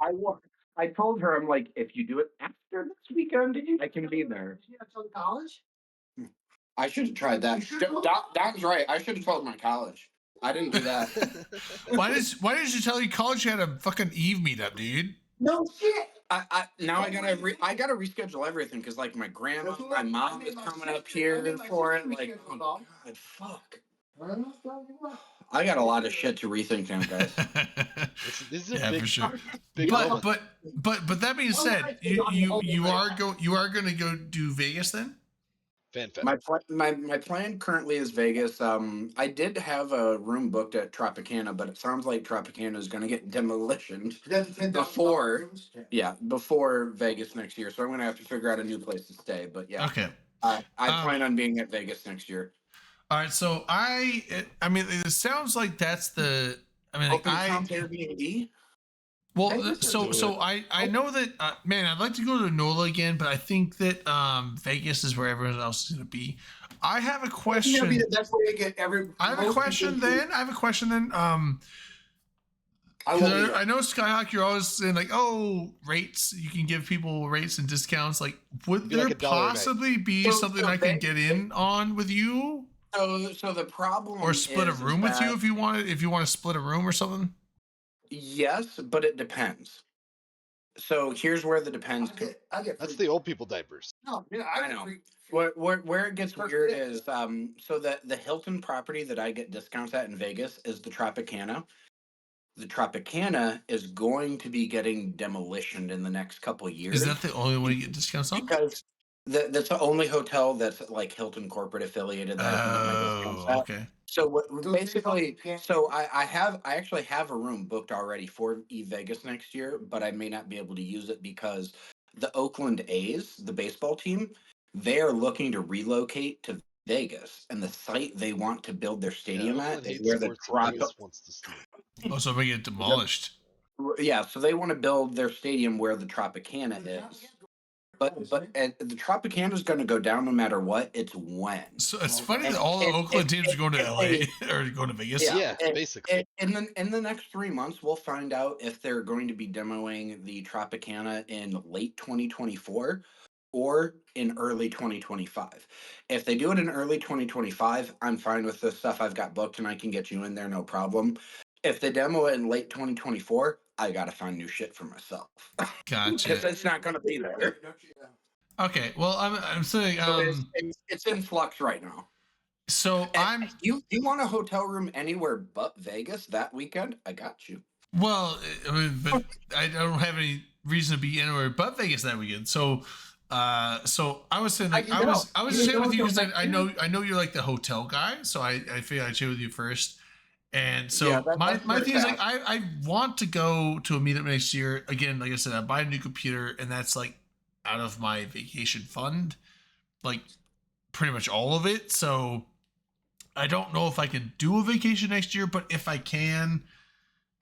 Speaker 11: I told her, I'm like, if you do it after this weekend, I can be there.
Speaker 9: College?
Speaker 11: I should have tried that. Dom's right. I should have told my college. I didn't do that.
Speaker 1: Why did you tell your college you had a fucking Eve meetup, dude?
Speaker 9: No shit.
Speaker 11: I gotta reschedule everything because my grandma, my mom is coming up here for it. Oh God, fuck. I got a lot of shit to rethink now, guys.
Speaker 3: This is a
Speaker 1: big, for sure. But that being said, you are going to go do Vegas then?
Speaker 11: My plan currently is Vegas. I did have a room booked at Tropicana, but it sounds like Tropicana is going to get demolitioned before Vegas next year. So I'm going to have to figure out a new place to stay. But yeah,
Speaker 1: okay.
Speaker 11: I plan on being at Vegas next year.
Speaker 1: All right, so I mean, it sounds like that's the. I mean,
Speaker 11: Airbnb.
Speaker 1: Well, so I know that man, I'd like to go to NOLA again, but I think that Vegas is where everyone else is going to be. I have a question.
Speaker 9: That's where you get every.
Speaker 1: I have a question then. I know Skyhawk, you're always saying rates. You can give people rates and discounts. Would there possibly be something I can get in on with you?
Speaker 11: So the problem,
Speaker 1: or split a room with you if you want to split a room or something.
Speaker 11: Yes, but it depends. So here's where the depends.
Speaker 3: That's the old people diapers.
Speaker 9: No,
Speaker 11: I know. Where it gets weird is so that the Hilton property that I get discounts at in Vegas is the Tropicana. The Tropicana is going to be getting demolitioned in the next couple of years.
Speaker 1: Is that the only way you get discounts on?
Speaker 11: Because that's the only hotel that's Hilton corporate affiliated that I can get my discounts at.
Speaker 1: Okay.
Speaker 11: So basically, I actually have a room booked already for Vegas next year, but I may not be able to use it because the Oakland A's, the baseball team, they are looking to relocate to Vegas, and the site they want to build their stadium at is where the
Speaker 3: wants to stay.
Speaker 1: Oh, so we get demolished.
Speaker 11: Yeah, so they want to build their stadium where the Tropicana is. But the Tropicana is going to go down no matter what. It's when.
Speaker 1: So it's funny that all the Oakland teams are going to LA or going to Vegas.
Speaker 3: Yeah, basically.
Speaker 11: In the next 3 months, we'll find out if they're going to be demoing the Tropicana in late 2024 or in early 2025. If they do it in early 2025, I'm fine with the stuff I've got booked and I can get you in there, no problem. If they demo it in late 2024, I gotta find new shit for myself.
Speaker 1: Gotcha.
Speaker 11: Because it's not gonna be there.
Speaker 1: Okay. Well, I'm saying
Speaker 11: it's in flux right now.
Speaker 1: So
Speaker 11: you want a hotel room anywhere but Vegas that weekend? I got you.
Speaker 1: Well, I mean, but I don't have any reason to be anywhere but Vegas that weekend. So I was saying I was chatting with you because I know you're the hotel guy. So I figured I'd chat with you first. And so my thing is I want to go to a meetup next year. Again, like I said, I buy a new computer and that's out of my vacation fund, pretty much all of it. So I don't know if I can do a vacation next year, but if I can,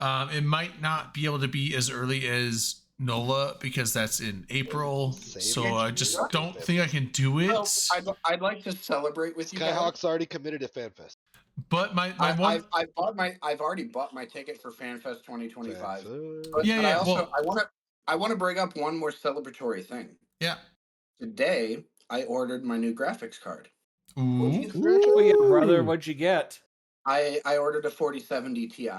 Speaker 1: it might not be able to be as early as NOLA because that's in April. So I just don't think I can do it.
Speaker 11: Well, I'd like to celebrate with you.
Speaker 3: Skyhawk's already committed to FanFest.
Speaker 1: But I've
Speaker 11: already bought my ticket for FanFest 2025. I want to bring up one more celebratory thing.
Speaker 1: Yeah.
Speaker 11: Today I ordered my new graphics card.
Speaker 4: Ooh, brother, what'd you get?
Speaker 11: I ordered a 4070 Ti.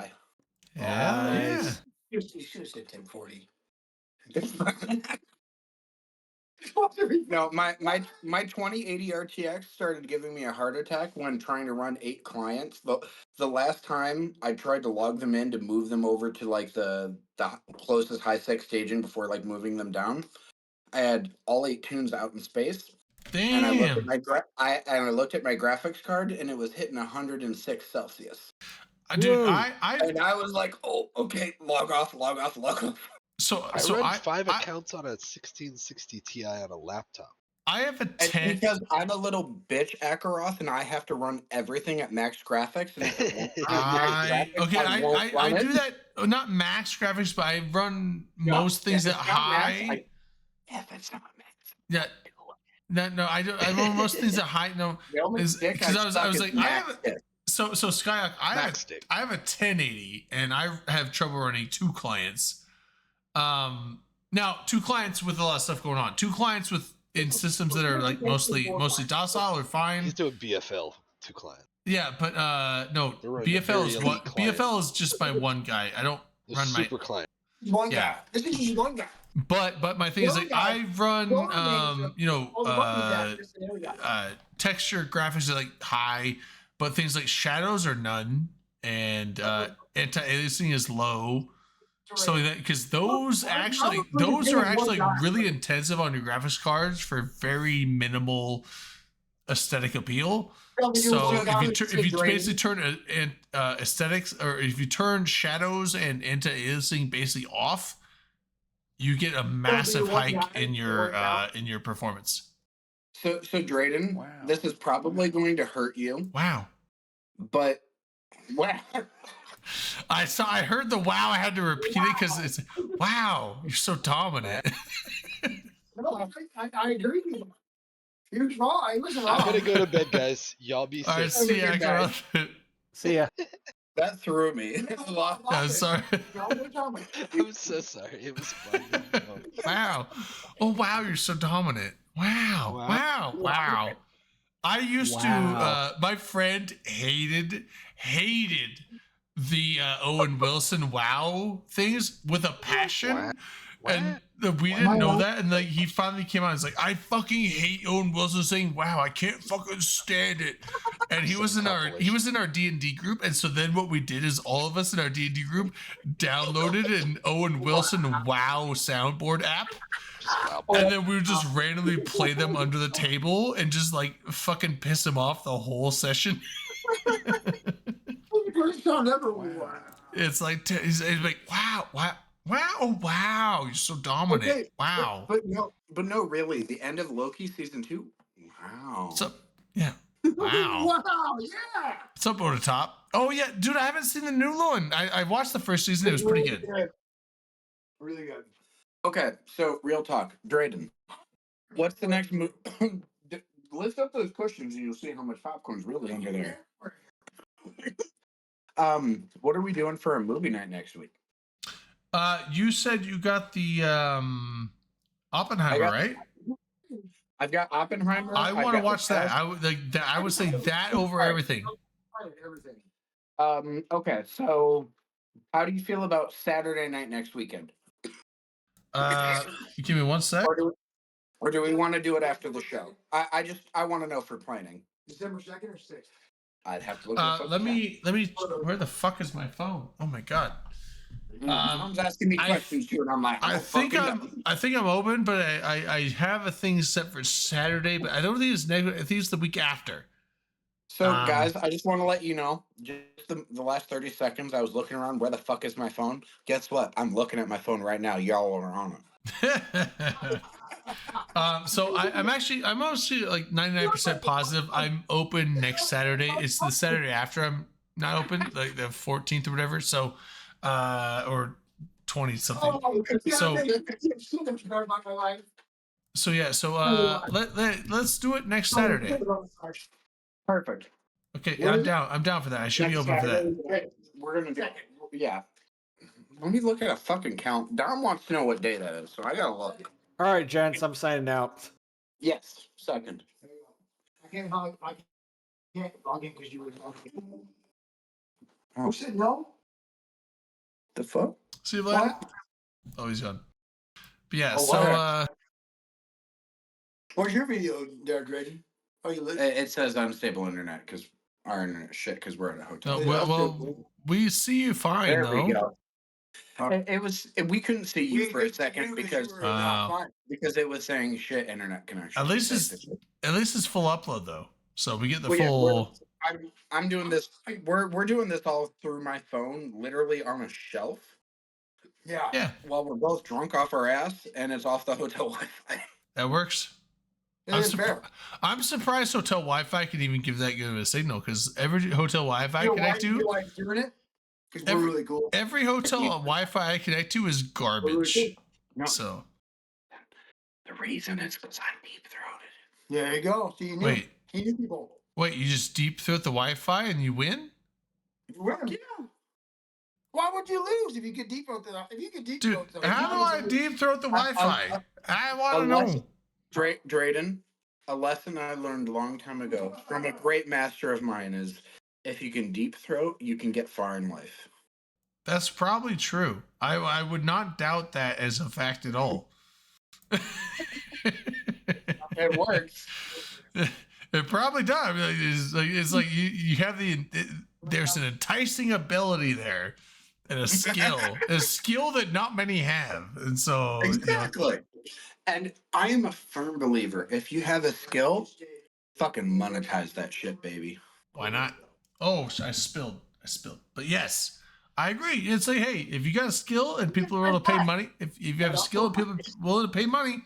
Speaker 1: Nice.
Speaker 9: You should have said 1040.
Speaker 11: No, my 2080 RTX started giving me a heart attack when trying to run 8 clients. The last time I tried to log them in to move them over to like the closest high sec staging before like moving them down, I had all 8 tunes out in space.
Speaker 1: Damn.
Speaker 11: And I looked at my graphics card and it was hitting 106 Celsius.
Speaker 1: Dude,
Speaker 11: and I was like, oh, okay, log off.
Speaker 1: So
Speaker 3: I run 5 accounts on a 1660 Ti on a laptop.
Speaker 1: I have a 10
Speaker 11: because I'm a little bitch Akaroth and I have to run everything at max graphics. And if it won't
Speaker 1: I do that, not max graphics, but I run most things at high.
Speaker 11: If it's not max.
Speaker 1: Yeah. No, I don't. I run most things at high. No, because I was like, so Skyhawk, I have a 1080 and I have trouble running 2 clients. Now 2 clients with a lot of stuff going on. 2 clients in systems that are like mostly docile or fine.
Speaker 3: He's doing BFL 2 clients.
Speaker 1: Yeah, but no, BFL is just my one guy. I don't run my
Speaker 3: super client.
Speaker 9: One guy. This is just one guy.
Speaker 1: But my thing is like I run texture graphics are like high, but things like shadows are none, and anti-aliasing is low. So that because those are actually really intensive on your graphics cards for very minimal aesthetic appeal. So if you basically turn aesthetics, or if you turn shadows and anti-aliasing basically off, you get a massive hike in your performance.
Speaker 11: So Drayden, wow. This is probably going to hurt you.
Speaker 1: Wow.
Speaker 11: But wow.
Speaker 1: I heard the wow. I had to repeat it because it's wow. You're so dominant.
Speaker 9: No, I agree with you. You're wrong. I wasn't wrong.
Speaker 3: I'm gonna go to bed, guys. Y'all be safe.
Speaker 1: All right, see ya.
Speaker 4: See ya.
Speaker 11: That threw me.
Speaker 1: I'm sorry.
Speaker 3: I'm so sorry. It was fun.
Speaker 1: Wow. Oh wow, you're so dominant. Wow. I used to. My friend hated the Owen Wilson wow things with a passion. And we didn't know that, and like he finally came out. He's like, "I fucking hate Owen Wilson saying wow. I can't fucking stand it." And he was in our D&D group, and so then what we did is all of us in our D&D group downloaded an Owen Wilson wow soundboard app, and then we would just randomly play them under the table and just like fucking piss him off the whole session. It's like he's like wow, you're so dominant. Okay, wow.
Speaker 11: But no, really, the end of Loki season 2. Wow.
Speaker 1: What's up? Yeah. Wow.
Speaker 9: Wow, yeah.
Speaker 1: What's up over the top? Oh yeah, dude, I haven't seen the new one. I watched the first season. It was pretty good.
Speaker 9: Really good.
Speaker 11: Okay, so real talk, Drayden. What's the next move? Lift up those cushions and you'll see how much popcorn's really under there. What are we doing for a movie night next week?
Speaker 1: You said you got the Oppenheimer, right?
Speaker 11: I've got Oppenheimer.
Speaker 1: I want to watch that. I would say that over everything.
Speaker 11: Okay, so how do you feel about Saturday night next weekend?
Speaker 1: You give me one sec.
Speaker 11: Or do we want to do it after the show? I want to know for planning.
Speaker 9: December 2nd or 6th?
Speaker 11: I'd have to look.
Speaker 1: Let me. Where the fuck is my phone? Oh my god.
Speaker 11: Mom's asking me questions too, and I'm like,
Speaker 1: I think I'm open, but I have a thing set for Saturday, but I don't think it's negative. I think it's the week after.
Speaker 11: So guys, I just want to let you know, just the last 30 seconds, I was looking around. Where the fuck is my phone? Guess what? I'm looking at my phone right now. Y'all are on it.
Speaker 1: So I'm actually like 99% positive I'm open next Saturday. It's the Saturday after I'm not open, like the 14th or whatever. So or 20 something. So yeah, so let's do it next Saturday.
Speaker 11: Perfect.
Speaker 1: Okay, yeah, I'm down for that. I should be open for that.
Speaker 11: We're gonna do, yeah. Let me look at a fucking count. Dom wants to know what day that is, so I gotta look.
Speaker 4: All right, gents, I'm signing out.
Speaker 11: Yes, second.
Speaker 9: I can't log in because you were talking. Who said no?
Speaker 11: The fuck?
Speaker 1: See you later. Oh, he's gone. But yeah,
Speaker 9: where's your video there, Drayden? Oh, you live?
Speaker 11: It says unstable internet because our internet shit because we're at a hotel.
Speaker 1: We see you fine
Speaker 11: there
Speaker 1: though.
Speaker 11: We go. We couldn't see you for a second because it was saying shit internet connection.
Speaker 1: At least it's full upload though, so we get the full.
Speaker 11: I'm doing this. We're doing this all through my phone, literally on a shelf.
Speaker 1: Yeah.
Speaker 11: While we're both drunk off our ass, and it's off the hotel Wi-Fi.
Speaker 1: That works. I'm surprised hotel Wi-Fi can even give that good of a signal because every hotel Wi-Fi I connect to.
Speaker 9: You like doing it? Because we're really cool.
Speaker 1: Every hotel Wi-Fi I connect to is garbage.
Speaker 11: No.
Speaker 1: So.
Speaker 11: The reason is because I'm deep throated.
Speaker 9: There you go. See, you knew.
Speaker 1: Wait.
Speaker 9: You knew people.
Speaker 1: Wait, you just deep throat the Wi-Fi and you win?
Speaker 9: Yeah. Why would you lose if you could deep throat the? If you could deep throat the.
Speaker 1: How do I deep throat the Wi-Fi? I want to know.
Speaker 11: Drayden, a lesson I learned a long time ago from a great master of mine is if you can deep throat, you can get far in life.
Speaker 1: That's probably true. I would not doubt that as a fact at all.
Speaker 11: It works.
Speaker 1: It probably does. I mean, it's like you have there's an enticing ability there and a skill that not many have. And so
Speaker 11: exactly. And I am a firm believer. If you have a skill, fucking monetize that shit, baby.
Speaker 1: Why not? Oh, I spilled. But yes, I agree. It's like, hey, if you got a skill and people are willing to pay money, if you have a skill and people are willing to pay money,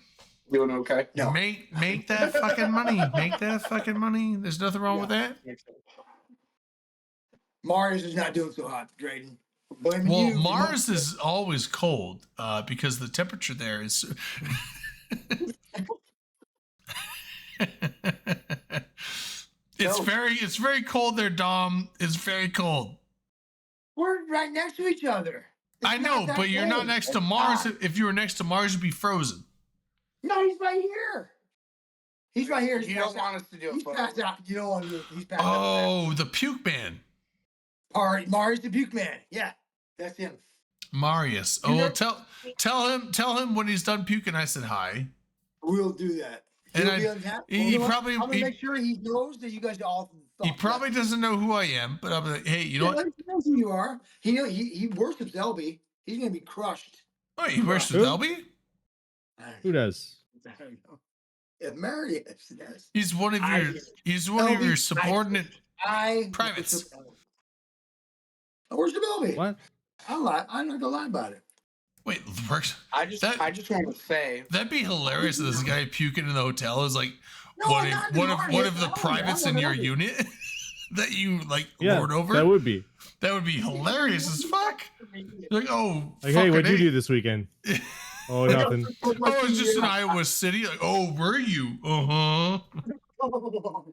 Speaker 11: doing okay.
Speaker 1: No. Make that fucking money. Make that fucking money. There's nothing wrong with that.
Speaker 9: Mars is not doing so hot, Drayden.
Speaker 1: Mars is always cold because the temperature there is. It's very cold there, Dom. It's very cold.
Speaker 9: We're right next to each other.
Speaker 1: I know, but you're not next to Mars. If you were next to Mars, you'd be frozen.
Speaker 9: No, he's right here. He's right here.
Speaker 11: You don't want us to do it.
Speaker 9: He's passed out. You don't want to do it. He's passed out.
Speaker 1: Oh, the puke man.
Speaker 9: All right, Marius the puke man. Yeah, that's him.
Speaker 1: Marius. Oh, well, tell him when he's done puking. I said hi.
Speaker 9: We'll do that.
Speaker 1: And
Speaker 9: I'm gonna make sure he knows that you guys all.
Speaker 1: He probably doesn't know who I am, but I'm like, hey, you know what?
Speaker 9: He knows who you are. He worships LB. He's gonna be crushed.
Speaker 1: Oh, he worships LB?
Speaker 2: Who does?
Speaker 9: I don't know. Yeah, Marius does.
Speaker 1: He's one of your subordinate privates.
Speaker 9: I worship LB.
Speaker 2: What?
Speaker 9: I'm not gonna lie about it.
Speaker 1: Wait, works.
Speaker 11: I just want to say
Speaker 1: that'd be hilarious. If this guy puking in the hotel is like one of the privates in your unit that you lord over.
Speaker 2: That would be
Speaker 1: hilarious as fuck. Like,
Speaker 2: hey, what'd you do this weekend? Oh, nothing.
Speaker 1: Oh, it's just in Iowa City. Like, oh, were you?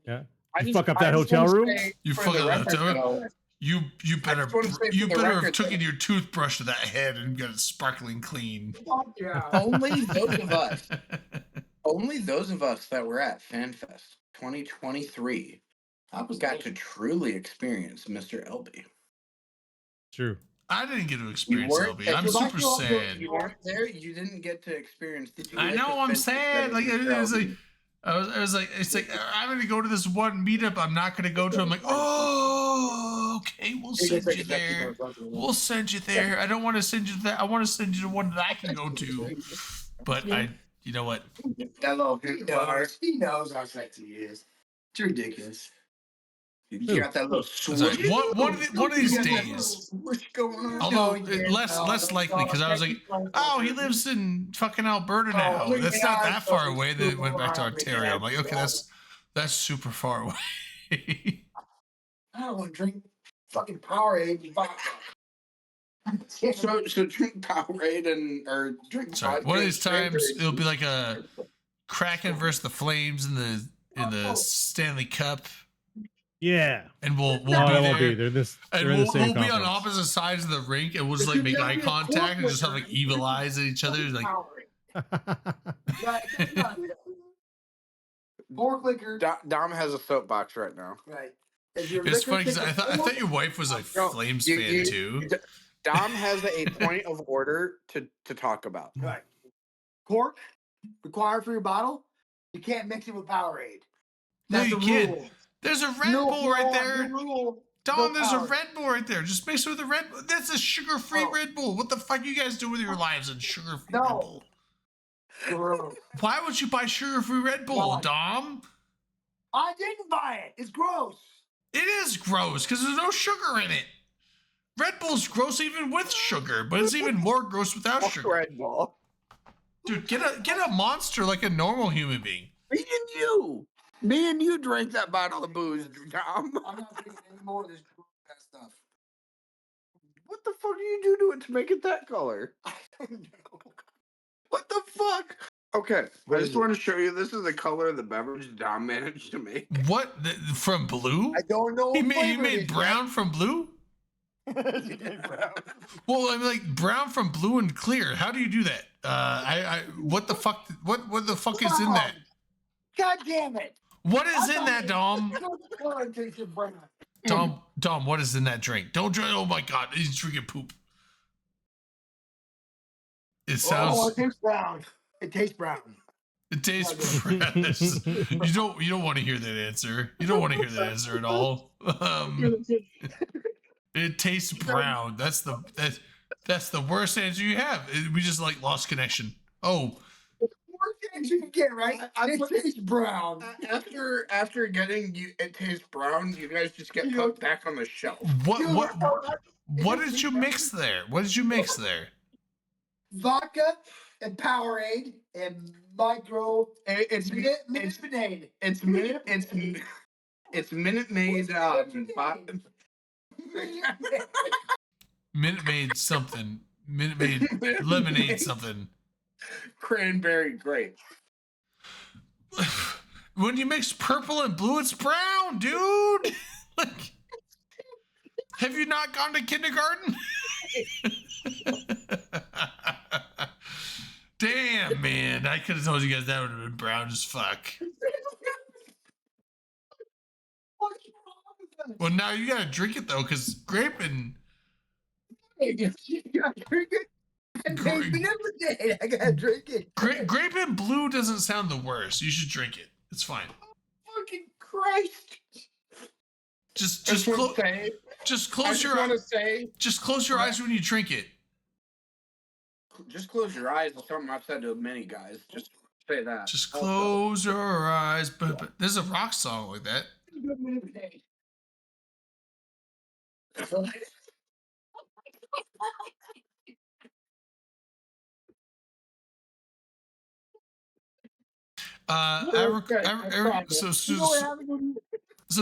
Speaker 2: Yeah. You fuck up that hotel room.
Speaker 1: You fuck up that hotel room. You better have taken your toothbrush to that head and got it sparkling clean.
Speaker 9: Yeah.
Speaker 11: Only those of us that were at FanFest 2023 got to truly experience Mr. LB.
Speaker 2: True.
Speaker 1: I didn't get to experience LB. I'm super sad.
Speaker 11: You weren't there. You didn't get to experience.
Speaker 1: I know. I'm sad. Like it was like. I was like, it's like I'm gonna go to this one meetup. I'm not gonna go to. I'm like, oh, okay, we'll send you there. We'll send you there. I don't want to send you that. I want to send you to one that I can go to. But you know what?
Speaker 9: That little he knows how sexy he is. It's ridiculous. You got that little switch.
Speaker 1: One of these days. Although less likely, because I was like, oh, he lives in fucking Alberta now. That's not that far away. Then it went back to Ontario. I'm like, okay, that's super far away.
Speaker 9: I don't want to drink fucking Powerade.
Speaker 11: So drink Powerade or drink.
Speaker 1: Sorry, one of these times it'll be like a Kraken versus the Flames in the Stanley Cup.
Speaker 2: Yeah,
Speaker 1: and we'll be there. They're we'll be on opposite sides of the rink, and we'll just make eye contact and just have evil eyes at each other, like.
Speaker 9: Pork liquor.
Speaker 11: Dom has a soapbox right now.
Speaker 9: Right.
Speaker 1: It's funny because I thought your wife was a Flames fan too.
Speaker 11: Dom has a point of order to talk about.
Speaker 9: Right. cork required for your bottle, you can't mix it with Powerade. That's
Speaker 1: no, you can't. There's a Red Bull right there. Dom, there's a Red Bull right there. Just mix it with a Red Bull. That's a sugar-free Red Bull. What the fuck you guys do with your lives in sugar-free Red Bull? Why would you buy sugar-free Red Bull, Dom?
Speaker 9: I didn't buy it. It's gross.
Speaker 1: It is gross because there's no sugar in it. Red Bull's gross even with sugar, but it's even more gross without sugar.
Speaker 11: Red Bull.
Speaker 1: Dude, get a Monster like a normal human being.
Speaker 11: Me and you drank that bottle of booze, Tom.
Speaker 9: I'm not drinking any more of this stuff.
Speaker 11: What the fuck do you do to it to make it that color?
Speaker 9: I don't know.
Speaker 11: What the fuck? Okay, I just want to show you. This is the color of the beverage Dom managed to make.
Speaker 1: What? From blue?
Speaker 9: I don't know.
Speaker 1: He made brown from blue? Well, I mean, like brown from blue and clear. How do you do that? What the fuck? What the fuck is in that?
Speaker 9: God damn it!
Speaker 1: What is in that, Dom? Dom, what is in that drink? Don't drink. Oh my God, he's drinking poop. It sounds.
Speaker 9: Oh, it tastes brown. It tastes brown.
Speaker 1: It tastes brown. You don't want to hear that answer. You don't want to hear that answer at all. It tastes brown. That's the worst answer you have. We just like lost connection. Oh.
Speaker 9: Worst answer you get, right? It tastes brown.
Speaker 11: After getting it tastes brown, you guys just get put back on the shelf.
Speaker 1: What did you mix there? What did you mix there?
Speaker 9: Vodka and Powerade and It's Minute Maid.
Speaker 11: It's Minute Maid.
Speaker 1: Minute Maid something. Minute Maid lemonade something.
Speaker 11: Cranberry grape.
Speaker 1: When you mix purple and blue, it's brown, dude. Like, have you not gone to kindergarten? Damn, man. I could have told you guys that would have been brown as fuck. Well, now you gotta drink it though, because grape and
Speaker 9: you gotta drink it. I gotta drink it.
Speaker 1: Grape and blue doesn't sound the worst. You should drink it. It's fine.
Speaker 9: Fucking Christ!
Speaker 1: Just close your eyes. Just close your eyes when you drink it.
Speaker 11: Just close your eyes. That's something I've said to many guys. Just say that.
Speaker 1: Just close your eyes. But there's a rock song like that. So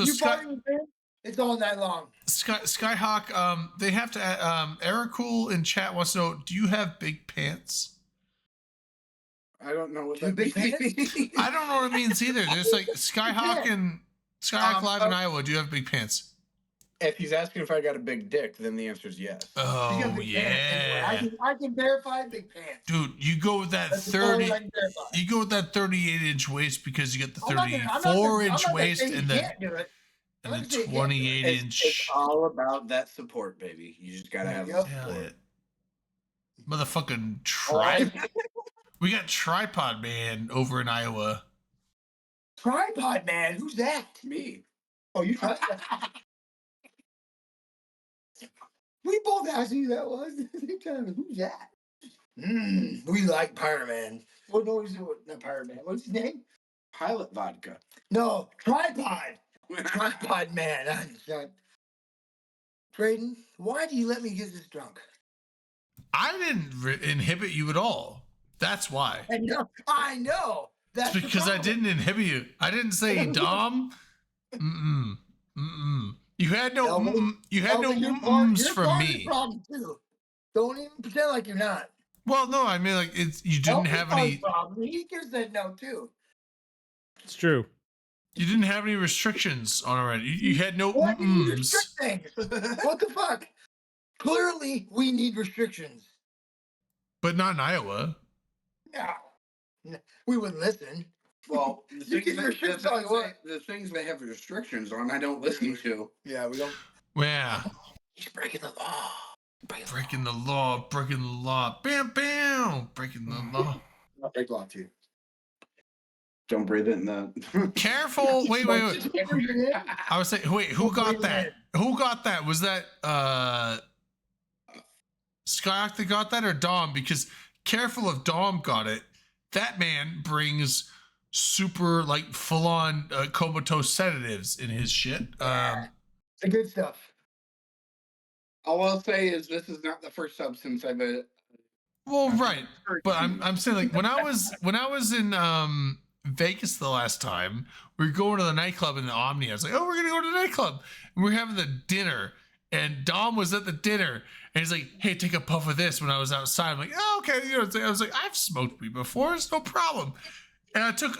Speaker 1: Sky,
Speaker 9: it's all night long.
Speaker 1: Skyhawk, they have to. Ericool in chat wants to know: do you have big pants?
Speaker 11: I don't know what that means.
Speaker 1: I don't know what it means either. There's like Skyhawk and Skyhawk Live in Iowa. Do you have big pants?
Speaker 11: If he's asking if I got a big dick, then the answer is yes.
Speaker 1: Oh yeah.
Speaker 9: I can verify big pants.
Speaker 1: Dude, you go with that 30. You go with that 38-inch waist because you get the 34-inch waist and the 28-inch.
Speaker 11: It's all about that support, baby. You just gotta have support.
Speaker 1: Motherfucking tripod. We got Tripod Man over in Iowa.
Speaker 9: Tripod Man? Who's that?
Speaker 11: Me.
Speaker 9: Oh, you tried that? We both asked who that was at the same time. Who's that? We like Pirate Man. Well, no, he's not Pirate Man. What's his name?
Speaker 11: Pilot Vodka.
Speaker 9: No, Tripod. Tripod Man. Drayden, why do you let me get this drunk?
Speaker 1: I didn't inhibit you at all. That's why.
Speaker 9: I know. That's
Speaker 1: because I didn't inhibit you. I didn't say Dom. You had no from me.
Speaker 9: Too. Don't even pretend like you're not.
Speaker 1: Well, no, I mean like you didn't have any.
Speaker 9: He just said no too.
Speaker 2: It's true.
Speaker 1: You didn't have any restrictions on it. You had no.
Speaker 9: What the fuck? Clearly, we need restrictions.
Speaker 1: But not in Iowa.
Speaker 9: No, we wouldn't listen.
Speaker 11: Well, the things they have restrictions on, I don't listen to.
Speaker 9: Yeah, we don't.
Speaker 1: Yeah.
Speaker 9: He's breaking the law.
Speaker 1: Breaking the law. Bam, bam. Breaking the law.
Speaker 11: Big love to you. Don't breathe it in the.
Speaker 1: Careful! Wait. I was saying, wait, who got that? Who got that? Was that Skyrock that got that or Dom? Because careful if Dom got it. That man brings super like full-on comatose sedatives in his shit.
Speaker 9: The good stuff.
Speaker 11: All I'll say is this is not the first substance I've been.
Speaker 1: Well, right, but I'm saying like when I was in Vegas the last time, we were going to the nightclub in the Omni. I was like, oh, we're gonna go to the nightclub, and we're having the dinner. And Dom was at the dinner, and he's like, "Hey, take a puff of this." When I was outside, I'm like, "Oh, okay." You know, I was like, "I've smoked weed before, it's no problem." And I took,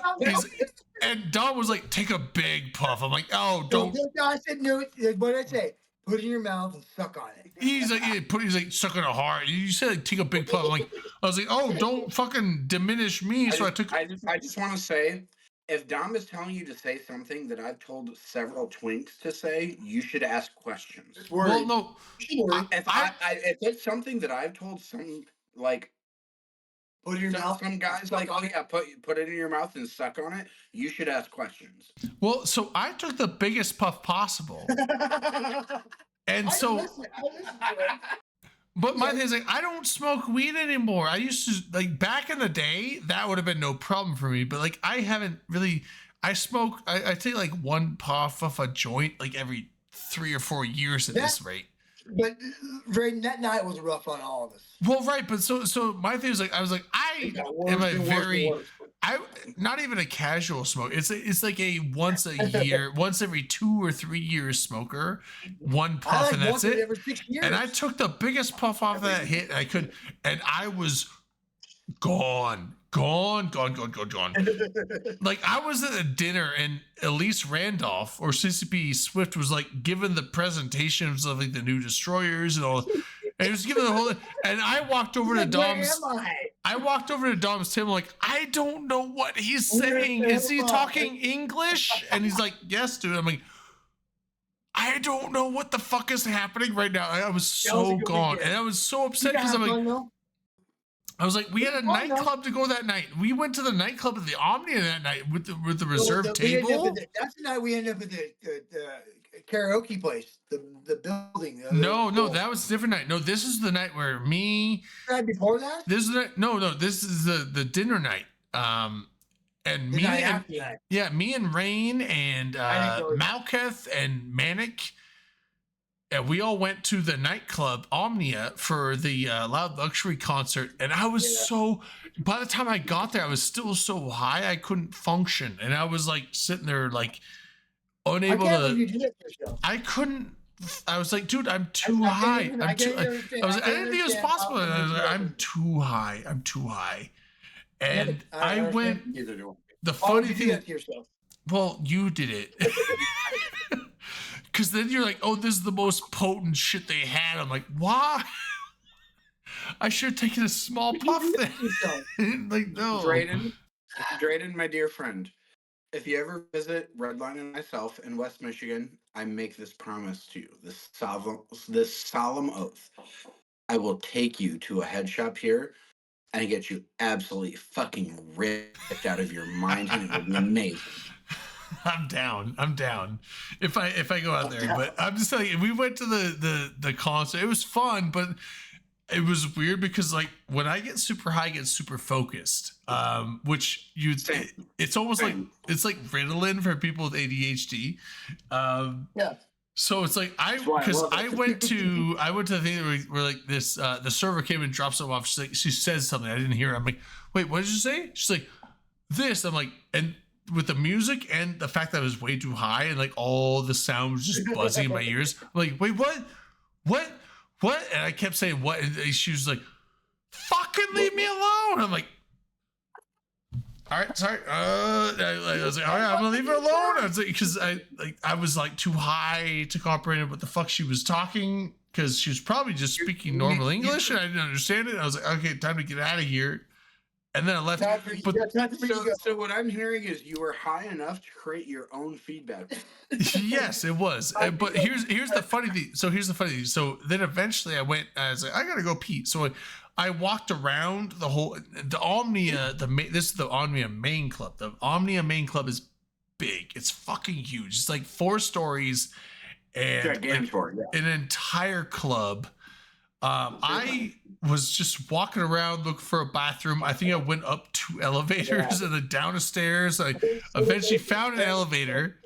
Speaker 1: and Dom was like, "Take a big puff." I'm like, "Oh, don't."
Speaker 9: No, I said no. What did I say? Put it in your mouth and suck on it.
Speaker 1: He's like, he's like, suck on it hard. You said like, take a big puff. I'm like, I was like, "Oh, don't fucking diminish me." So I took.
Speaker 11: I just want to say, if Dom is telling you to say something that I've told several twinks to say, you should ask questions.
Speaker 1: Well, no.
Speaker 11: If it's something that I've told some like
Speaker 9: put it in your mouth,
Speaker 11: some guys like, oh yeah, put it in your mouth and suck on it, you should ask questions.
Speaker 1: Well, so I took the biggest puff possible, and so. But my thing is like, I don't smoke weed anymore. I used to, like, back in the day, that would have been no problem for me. But like, I haven't really. I smoke. I take like one puff of a joint like every 3 or 4 years at this rate.
Speaker 9: But that night was rough on all of us.
Speaker 1: Well, right, but so my thing is like, I was like, I am a very. Not even a casual smoker. It's like a once a year, once every 2 or 3 years smoker. One puff
Speaker 9: like
Speaker 1: and that's it.
Speaker 9: Every 6 years.
Speaker 1: And I took the biggest puff off that hit I could, and I was gone. Like I was at a dinner and Elise Randolph or CCP Swift was like giving the presentations of like the new destroyers and all. And he was giving the whole, and I walked over to Dom's. I walked over to Dom's table like, I don't know what he's saying. Is he talking English? And he's like, yes, dude. I'm like, I don't know what the fuck is happening right now. I was so gone, and I was so upset because I'm like, I was like, we had a nightclub to go that night. We went to the nightclub at the Omni that night with the reserved table.
Speaker 9: That's the night we ended up at the karaoke place, the building.
Speaker 1: No, that was a different night. No, this is the night where me.
Speaker 9: Right before that?
Speaker 1: This is this is the dinner night. And me and yeah, me and Rain and Malketh and Manic. And we all went to the nightclub Omnia for the Loud Luxury concert, and I was so. By the time I got there, I was still so high I couldn't function, and I was like sitting there like unable to. I couldn't. I was like, dude, I'm too high. I didn't think it was possible. I was like, I'm too high. I'm too high. And I went. The funny thing. Well, you did it. Because then you're like, oh, this is the most potent shit they had. I'm like, why? I should have taken a small puff then. Like, no.
Speaker 11: Drayden, my dear friend, if you ever visit Redline and myself in West Michigan, I make this promise to you, this solemn oath. I will take you to a head shop here and get you absolutely fucking ripped out of your mind, and it will be amazing.
Speaker 1: I'm down. If I go out there, but I'm just telling you, we went to the concert. It was fun, but it was weird because like when I get super high, I get super focused. Which it's almost like it's like Ritalin for people with ADHD.
Speaker 9: Yeah.
Speaker 1: So it's like I went to the thing where like this the server came and dropped something off. She says something I didn't hear. I'm like, wait, what did you say? She's like, this. I'm like, and with the music and the fact that I was way too high and like all the sound was just buzzing in my ears. I'm like, wait, what? And I kept saying what? And she was like, fucking leave me alone. I'm like, all right, sorry. I was like, all right, I'm gonna leave her alone. I was like, because I was like too high to comprehend what the fuck she was talking, because she was probably just speaking normal English and I didn't understand it. I was like, okay, time to get out of here. And then I left.
Speaker 11: So what I'm hearing is you were high enough to create your own feedback.
Speaker 1: Yes, it was. But here's the funny thing. So then eventually I went. I was like, I gotta go pee. So I walked around the Omnia. This is the Omnia main club. The Omnia main club is big. It's fucking huge. It's like 4 stories and like an entire club. I was just walking around looking for a bathroom. I think I went up 2 elevators and then down the stairs. I eventually found an elevator.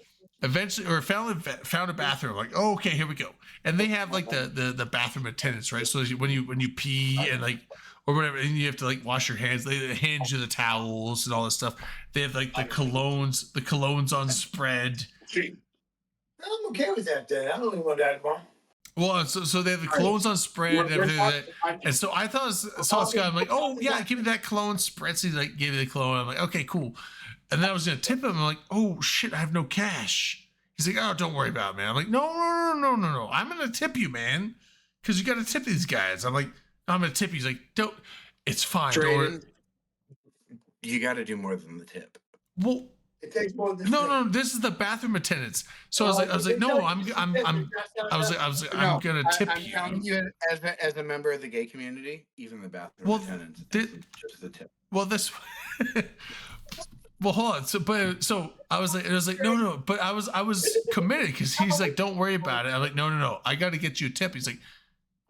Speaker 1: Found a bathroom. Like, oh, okay, here we go. And they have like the bathroom attendants, right? So when you pee and like or whatever, and you have to like wash your hands, they hand you the towels and all this stuff. They have like the colognes on spread.
Speaker 9: I'm okay with that. Then I don't even want that anymore.
Speaker 1: Well, so they have the colognes on spread and everything like that. And so I saw this guy. I'm like, oh yeah, give me that cologne spread. So he like gave me the cologne. I'm like, okay, cool. And then I was gonna tip him. I'm like, oh shit, I have no cash. He's like, oh, don't worry about it, man. I'm like, no. I'm gonna tip you, man, because you got to tip these guys. I'm like, I'm gonna tip you. He's like, don't. It's fine.
Speaker 11: Drayden, you got to do more than the tip.
Speaker 1: Well,
Speaker 9: it takes more than
Speaker 1: no. This is the bathroom attendants. So I was like, no, I'm gonna tip you.
Speaker 11: I'm telling you, as a member of the gay community, even the bathroom attendants, just the tip.
Speaker 1: Well, this. Well, hold on. So I was like, no. But I was committed because he's like, don't worry about it. I'm like, no. I got to get you a tip. He's like,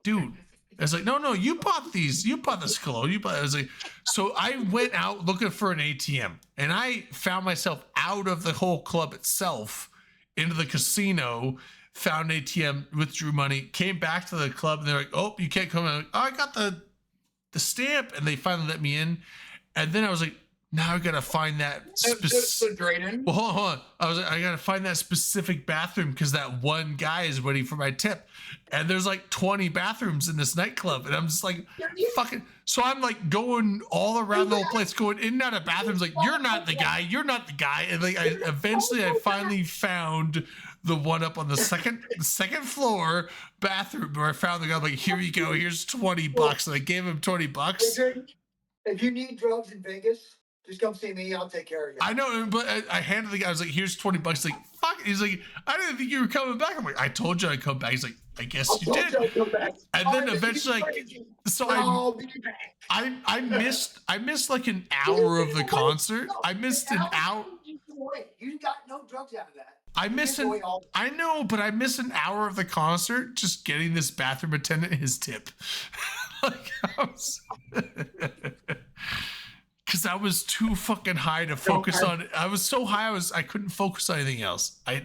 Speaker 1: dude. I was like, no. You bought these. You bought this cologne. I was like, so I went out looking for an ATM, and I found myself out of the whole club itself into the casino. Found an ATM, withdrew money, came back to the club, and they're like, oh, you can't come in. Like, oh, I got the stamp, and they finally let me in. And then I was like, now I gotta find that.
Speaker 11: Drayden.
Speaker 1: Well, hold on. I was like, I gotta find that specific bathroom because that one guy is waiting for my tip, and there's like 20 bathrooms in this nightclub, and I'm just like, fucking. So I'm like going all around the whole place, going in and out of bathrooms. Like, you're not the guy. And like, I finally found the one up on the second floor bathroom where I found the guy. I'm like, here you go. Here's $20, and I gave him $20.
Speaker 9: If you need drugs in Vegas, just come see me. I'll take care of you.
Speaker 1: I know, but I handed the guy. I was like, "Here's $20." He's like, "Fuck." He's like, "I didn't think you were coming back." I'm like, "I told you I'd come back." He's like, "I guess you did." And then eventually, so I missed like an hour of the concert. I missed an hour.
Speaker 9: You got no drugs out of that.
Speaker 1: I missed an hour of the concert just getting this bathroom attendant his tip. Like, because I was too fucking high to focus on it. I was so high, I couldn't focus on anything else. I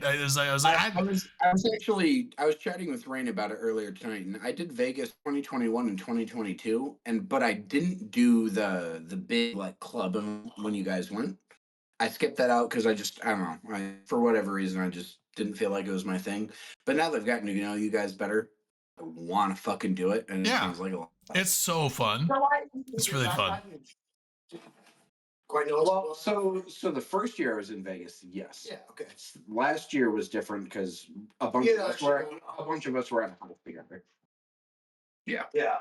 Speaker 11: was chatting with Rain about it earlier tonight, and I did Vegas 2021 and 2022, but I didn't do the big like club when you guys went. I skipped that out because I don't know. For whatever reason, I just didn't feel like it was my thing. But now they've gotten to know you guys better, I want to fucking do it, and it sounds like a lot.
Speaker 1: It's so fun. It's really fun.
Speaker 9: Quite
Speaker 11: well, so the first year I was in Vegas, yes.
Speaker 9: Yeah. Okay.
Speaker 11: Last year was different because a bunch of us were at a house together. Yeah.
Speaker 9: Yeah.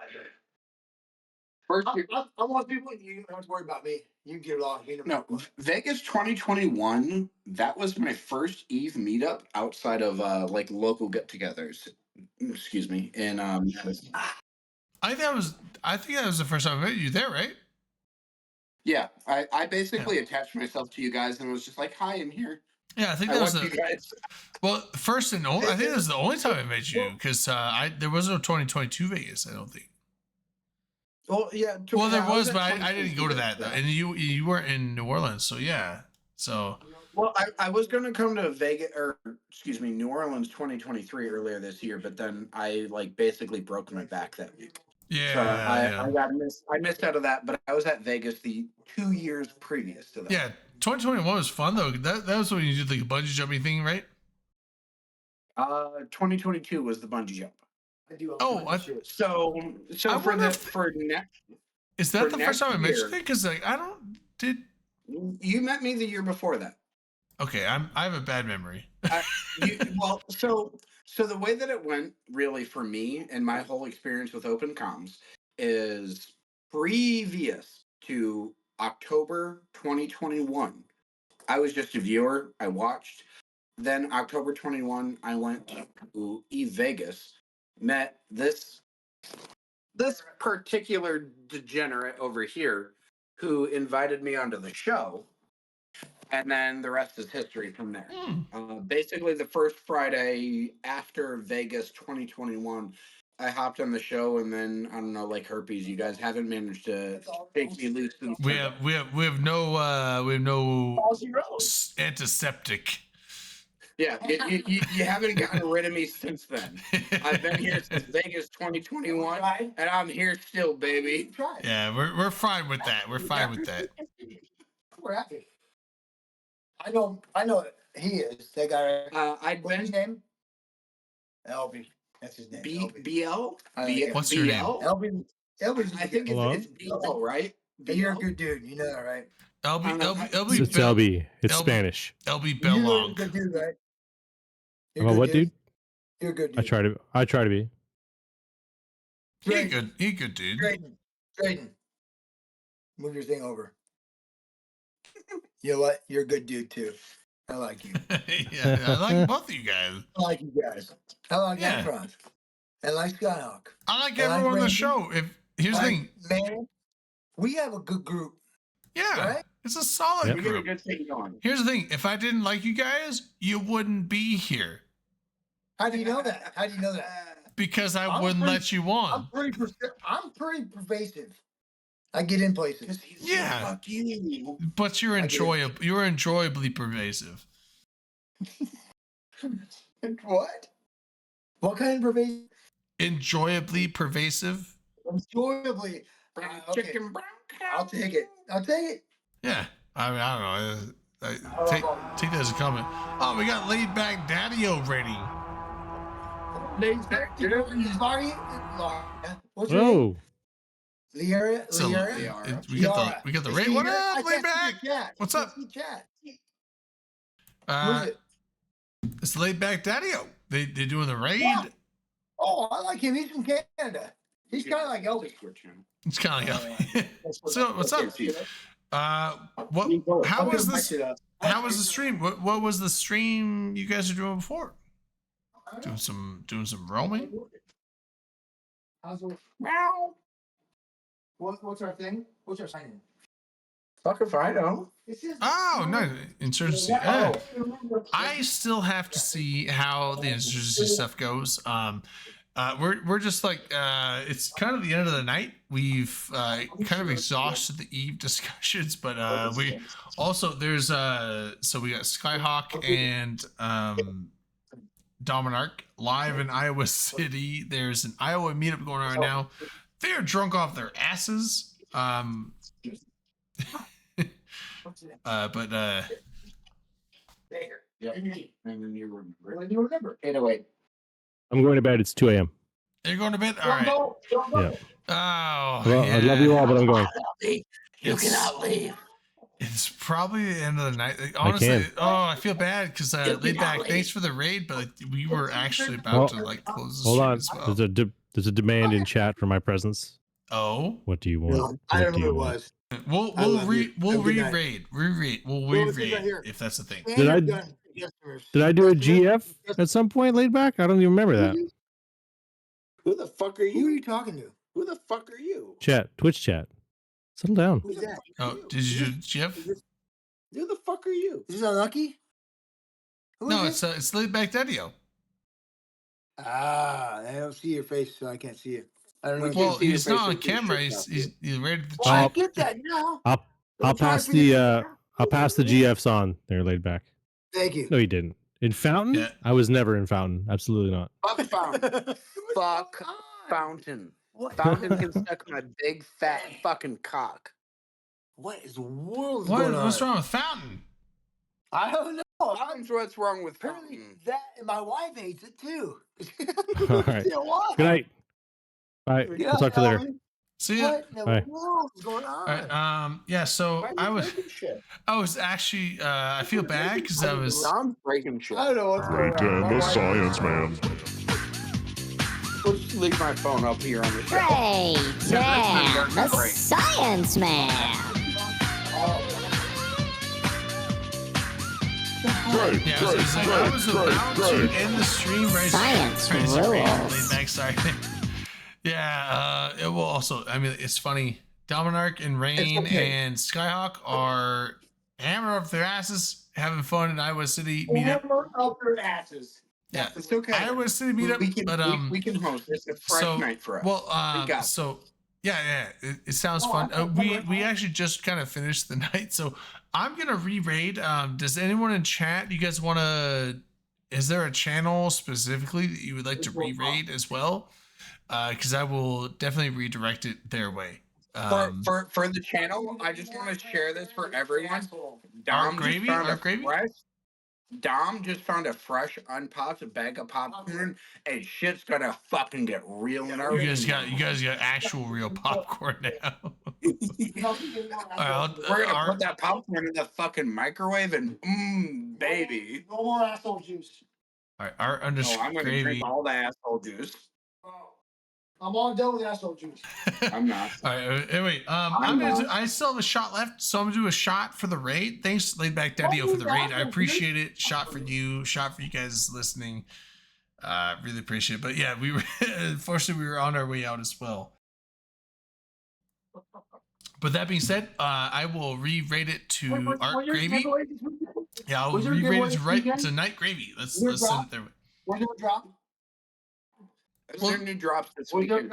Speaker 11: First year,
Speaker 9: I want people. You don't have to worry about me. You can get it all.
Speaker 11: No, Vegas 2021. That was my first Eve meetup outside of like local get-togethers. Excuse me. And
Speaker 1: I think that was the first time I met you there, right?
Speaker 11: Yeah, I basically attached myself to you guys and was just like, "Hi, I'm here."
Speaker 1: Yeah, I think that was you guys. Well, first and only. I think that was the only time I met you because there was no 2022 Vegas. I don't think.
Speaker 9: Well, yeah.
Speaker 1: Well, there was, but I didn't go to that. And you weren't in New Orleans, so yeah. So.
Speaker 11: Well, I was going to come to New Orleans 2023 earlier this year, but then I like basically broke my back that week.
Speaker 1: Yeah.
Speaker 11: So I missed out of that, but I was at Vegas the 2 years previous to that.
Speaker 1: Yeah, 2021 was fun though. That was when you did the bungee jumping thing, right?
Speaker 11: 2022 was the bungee jump.
Speaker 9: I do.
Speaker 11: Is that
Speaker 1: the first time I mentioned it? Because like
Speaker 11: you met me the year before that.
Speaker 1: Okay, I have a bad memory.
Speaker 11: So the way that it went, really, for me and my whole experience with Open Comms is previous to October 2021. I was just a viewer. I watched. Then October 21, I went to Eve Vegas, met this this particular degenerate over here who invited me onto the show, and then the rest is history from there. Basically, the first Friday after Vegas 2021, I hopped on the show, and then I don't know, like herpes, you guys haven't managed to take me loose.
Speaker 1: We have no antiseptic.
Speaker 11: Yeah, you haven't gotten rid of me since then. I've been here since Vegas 2021, and I'm here still, baby.
Speaker 1: Yeah, we're fine with that. We're fine with that.
Speaker 9: We're happy. I know he is. That guy. What's his name? LB. That's his name.
Speaker 11: BL?
Speaker 1: What's your name?
Speaker 9: LB. I think it's BL, right?
Speaker 11: BL?
Speaker 9: You're a good dude. You know that, right?
Speaker 1: LB.
Speaker 2: It's LB. It's Spanish.
Speaker 1: LB Bellong.
Speaker 9: You're a good dude, right?
Speaker 2: About what, dude?
Speaker 9: You're a good dude.
Speaker 2: I try to be.
Speaker 1: He a good dude.
Speaker 9: Drayden. Move your thing over. You know what? You're a good dude too. I like you.
Speaker 1: Yeah, I like both of you guys.
Speaker 9: I like you guys. I like Front. I like Skyhawk.
Speaker 1: I like everyone on the show. Here's the thing,
Speaker 9: man, we have a good group.
Speaker 1: Yeah, right? It's a solid group. Here's the thing: if I didn't like you guys, you wouldn't be here.
Speaker 9: How do you know that?
Speaker 1: Because I wouldn't let you on.
Speaker 9: I'm pretty pervasive. I get in places.
Speaker 1: Yeah.
Speaker 11: Fuck you.
Speaker 1: But you're enjoyable. You're enjoyably pervasive.
Speaker 9: What? What kind of pervasive?
Speaker 1: Enjoyably pervasive.
Speaker 9: Enjoyably.
Speaker 11: Chicken brown cow.
Speaker 9: I'll take it.
Speaker 1: Yeah. I mean, I don't know. Take that as a comment. Oh, we got Laid Back Daddy-O ready.
Speaker 9: Laid Back Daddy-O. What's your name? Liara?
Speaker 1: We got the raid. What up, Laid Back? What's up? It's Laid Back Daddy-O. They doing the raid.
Speaker 9: Yeah. Oh, I like him. He's from Canada. He's kind of like Elvis.
Speaker 1: It's kind of like Elvis. So what's up? How was this? How was the stream? What was the stream you guys were doing before? Doing some roaming.
Speaker 9: Meow. What's our thing? What's our sign-in?
Speaker 11: Fuck if I know.
Speaker 1: Oh, no. Insurgency. Yeah. I still have to see how the insurgency stuff goes. We're just like, it's kind of the end of the night. We've kind of exhausted the Eve discussions, but we also, there's, so we got Skyhawk and Dominarch live in Iowa City. There's an Iowa meetup going on right now. They're drunk off their asses.
Speaker 11: Yeah. And then you remember. Anyway.
Speaker 2: I'm going to bed. It's 2 a.m.
Speaker 1: You're going to bed? All right.
Speaker 2: Yeah.
Speaker 1: Oh,
Speaker 2: well,
Speaker 1: yeah.
Speaker 2: I love you all, but I'm going.
Speaker 11: You cannot leave.
Speaker 1: It's probably the end of the night. Honestly, I feel bad because Laid Back, thanks for the raid, but we were actually about to like close the stream as well.
Speaker 2: There's a demand in chat for my presence.
Speaker 1: Oh,
Speaker 2: what do you want?
Speaker 9: No, I don't know what it was.
Speaker 1: We'll re-raid if that's the thing.
Speaker 2: Did I do a GF at some point, Laid Back? I don't even remember that.
Speaker 11: Who the fuck are you?
Speaker 9: Who are you talking to?
Speaker 11: Who the fuck are you?
Speaker 2: Chat, Twitch chat. Settle down.
Speaker 9: Who's that?
Speaker 1: Oh, did you do GF?
Speaker 11: Who the fuck are you?
Speaker 9: Is this Unlucky?
Speaker 1: No, it's Laid Back Daddy-O.
Speaker 9: I don't see your face, so I can't see it. I don't know.
Speaker 1: Well, he's not on camera. He's ready to
Speaker 9: I
Speaker 1: chat.
Speaker 9: get that now.
Speaker 2: I'll pass the GFs on there, Laid Back.
Speaker 9: Thank you.
Speaker 2: No, he didn't. In Fountain?
Speaker 1: Yeah.
Speaker 2: I was never in Fountain. Absolutely not.
Speaker 11: Fuck Fountain. Fuck Fountain. Fountain can suck my big fat fucking cock.
Speaker 9: What is the world going on?
Speaker 1: What's wrong with Fountain?
Speaker 9: I don't know.
Speaker 11: Fountain's what's wrong with
Speaker 9: Apparently
Speaker 11: Fountain.
Speaker 9: that and my wife hates it too.
Speaker 2: All right. Good night. Bye.
Speaker 9: Yeah,
Speaker 2: We'll talk to you later.
Speaker 1: See ya.
Speaker 9: What in the
Speaker 2: Bye.
Speaker 9: world is going on?
Speaker 1: All right. Yeah. So I was actually. I feel bad because I was.
Speaker 11: I'm breaking shit.
Speaker 9: I don't know what's going
Speaker 7: Right
Speaker 9: on.
Speaker 7: down the science, man.
Speaker 11: Let's leave my phone up here on the show.
Speaker 8: Great, damn, the science man.
Speaker 7: Great,
Speaker 1: Yeah, I was about to end the stream right
Speaker 8: Science
Speaker 1: Sorry,
Speaker 8: rules.
Speaker 1: Laid Back, sorry. Yeah, it will also. I mean, it's funny. Dominarch and Rain and Skyhawk are hammer up their asses, having fun in Iowa City meetup.
Speaker 9: Hammer up their asses.
Speaker 1: Yeah,
Speaker 11: it's okay.
Speaker 1: Iowa City meetup,
Speaker 11: we can host. It's a fresh night for us.
Speaker 1: Well, yeah, it sounds fun. We actually just kind of finished the night, so I'm gonna re-raid. Does anyone in chat? You guys want to? Is there a channel specifically that you would like to re-raid as well? Because I will definitely redirect it their way.
Speaker 11: For the channel, I just want to share this for everyone. Dom just found a fresh unpopped bag of popcorn, and shit's gonna fucking get real in our.
Speaker 1: You guys got actual real popcorn now.
Speaker 11: We're gonna put that popcorn in the fucking microwave and baby.
Speaker 9: No more asshole juice.
Speaker 1: All right, our underscore
Speaker 11: I'm gonna drink all the asshole juice.
Speaker 9: I'm all done with asshole juice.
Speaker 11: I'm not.
Speaker 1: All right, anyway, I still have a shot left, so I'm gonna do a shot for the raid. Thanks, Laid Back Daddy-O, for the raid. I appreciate it. Shot for you guys listening. Really appreciate it. But yeah, we were unfortunately we were on our way out as well. But that being said, I will re-rate it to Art Gravy. Yeah, I'll re-rate it to Night Gravy. Let's send it there.
Speaker 9: Where's your drop?
Speaker 11: Is there new drops this weekend?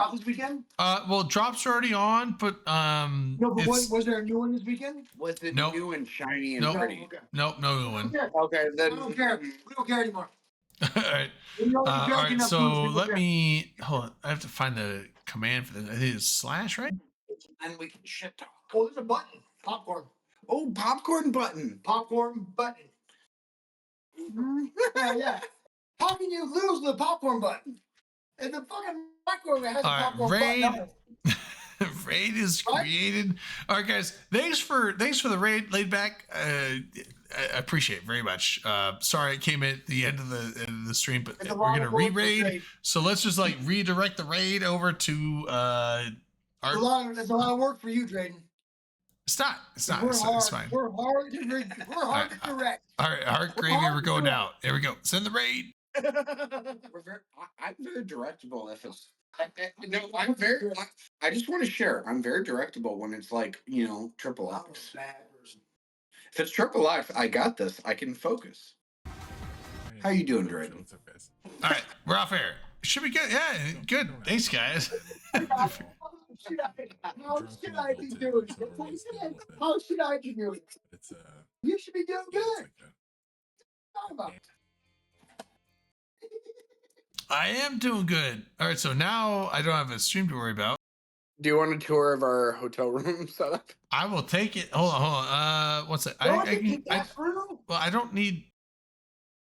Speaker 1: Well, drops are already on, but
Speaker 9: no, but was there a new one this weekend?
Speaker 11: Was it new and shiny and pretty?
Speaker 1: Nope, no new one.
Speaker 11: Okay, then
Speaker 9: I don't care. We don't care anymore.
Speaker 1: All right. All right. So let me hold on. I have to find the command for this. I think it's slash, right?
Speaker 11: And we can shit talk.
Speaker 9: Oh, there's a button. Popcorn.
Speaker 11: Oh, popcorn button.
Speaker 9: Popcorn button. yeah. How can you lose the popcorn button? And the fucking microwave has a popcorn button.
Speaker 1: Raid is created. All right, guys. Thanks for the raid, Laid Back. I appreciate it very much. Sorry it came at the end of the stream, but we're gonna re-raid. So let's just like redirect the raid over to
Speaker 9: It's a lot of work for you, Drayden.
Speaker 1: It's not. It's fine.
Speaker 9: We're hard to direct.
Speaker 1: All right, Art Gravy, we're going now. There we go. Send the raid.
Speaker 11: I'm very directable if it's. No, I'm very. I just want to share. I'm very directable when it's like triple X. If it's triple X, I got this. I can focus. How you doing, Drayden?
Speaker 1: All right, we're off air. Should be good. Yeah, good. Thanks, guys.
Speaker 9: How should I be doing? How should I be doing? You should be doing good.
Speaker 1: I am doing good. All right, so now I don't have a stream to worry about.
Speaker 11: Do you want a tour of our hotel room setup?
Speaker 1: I will take it. Hold on. What's that? Well, I don't need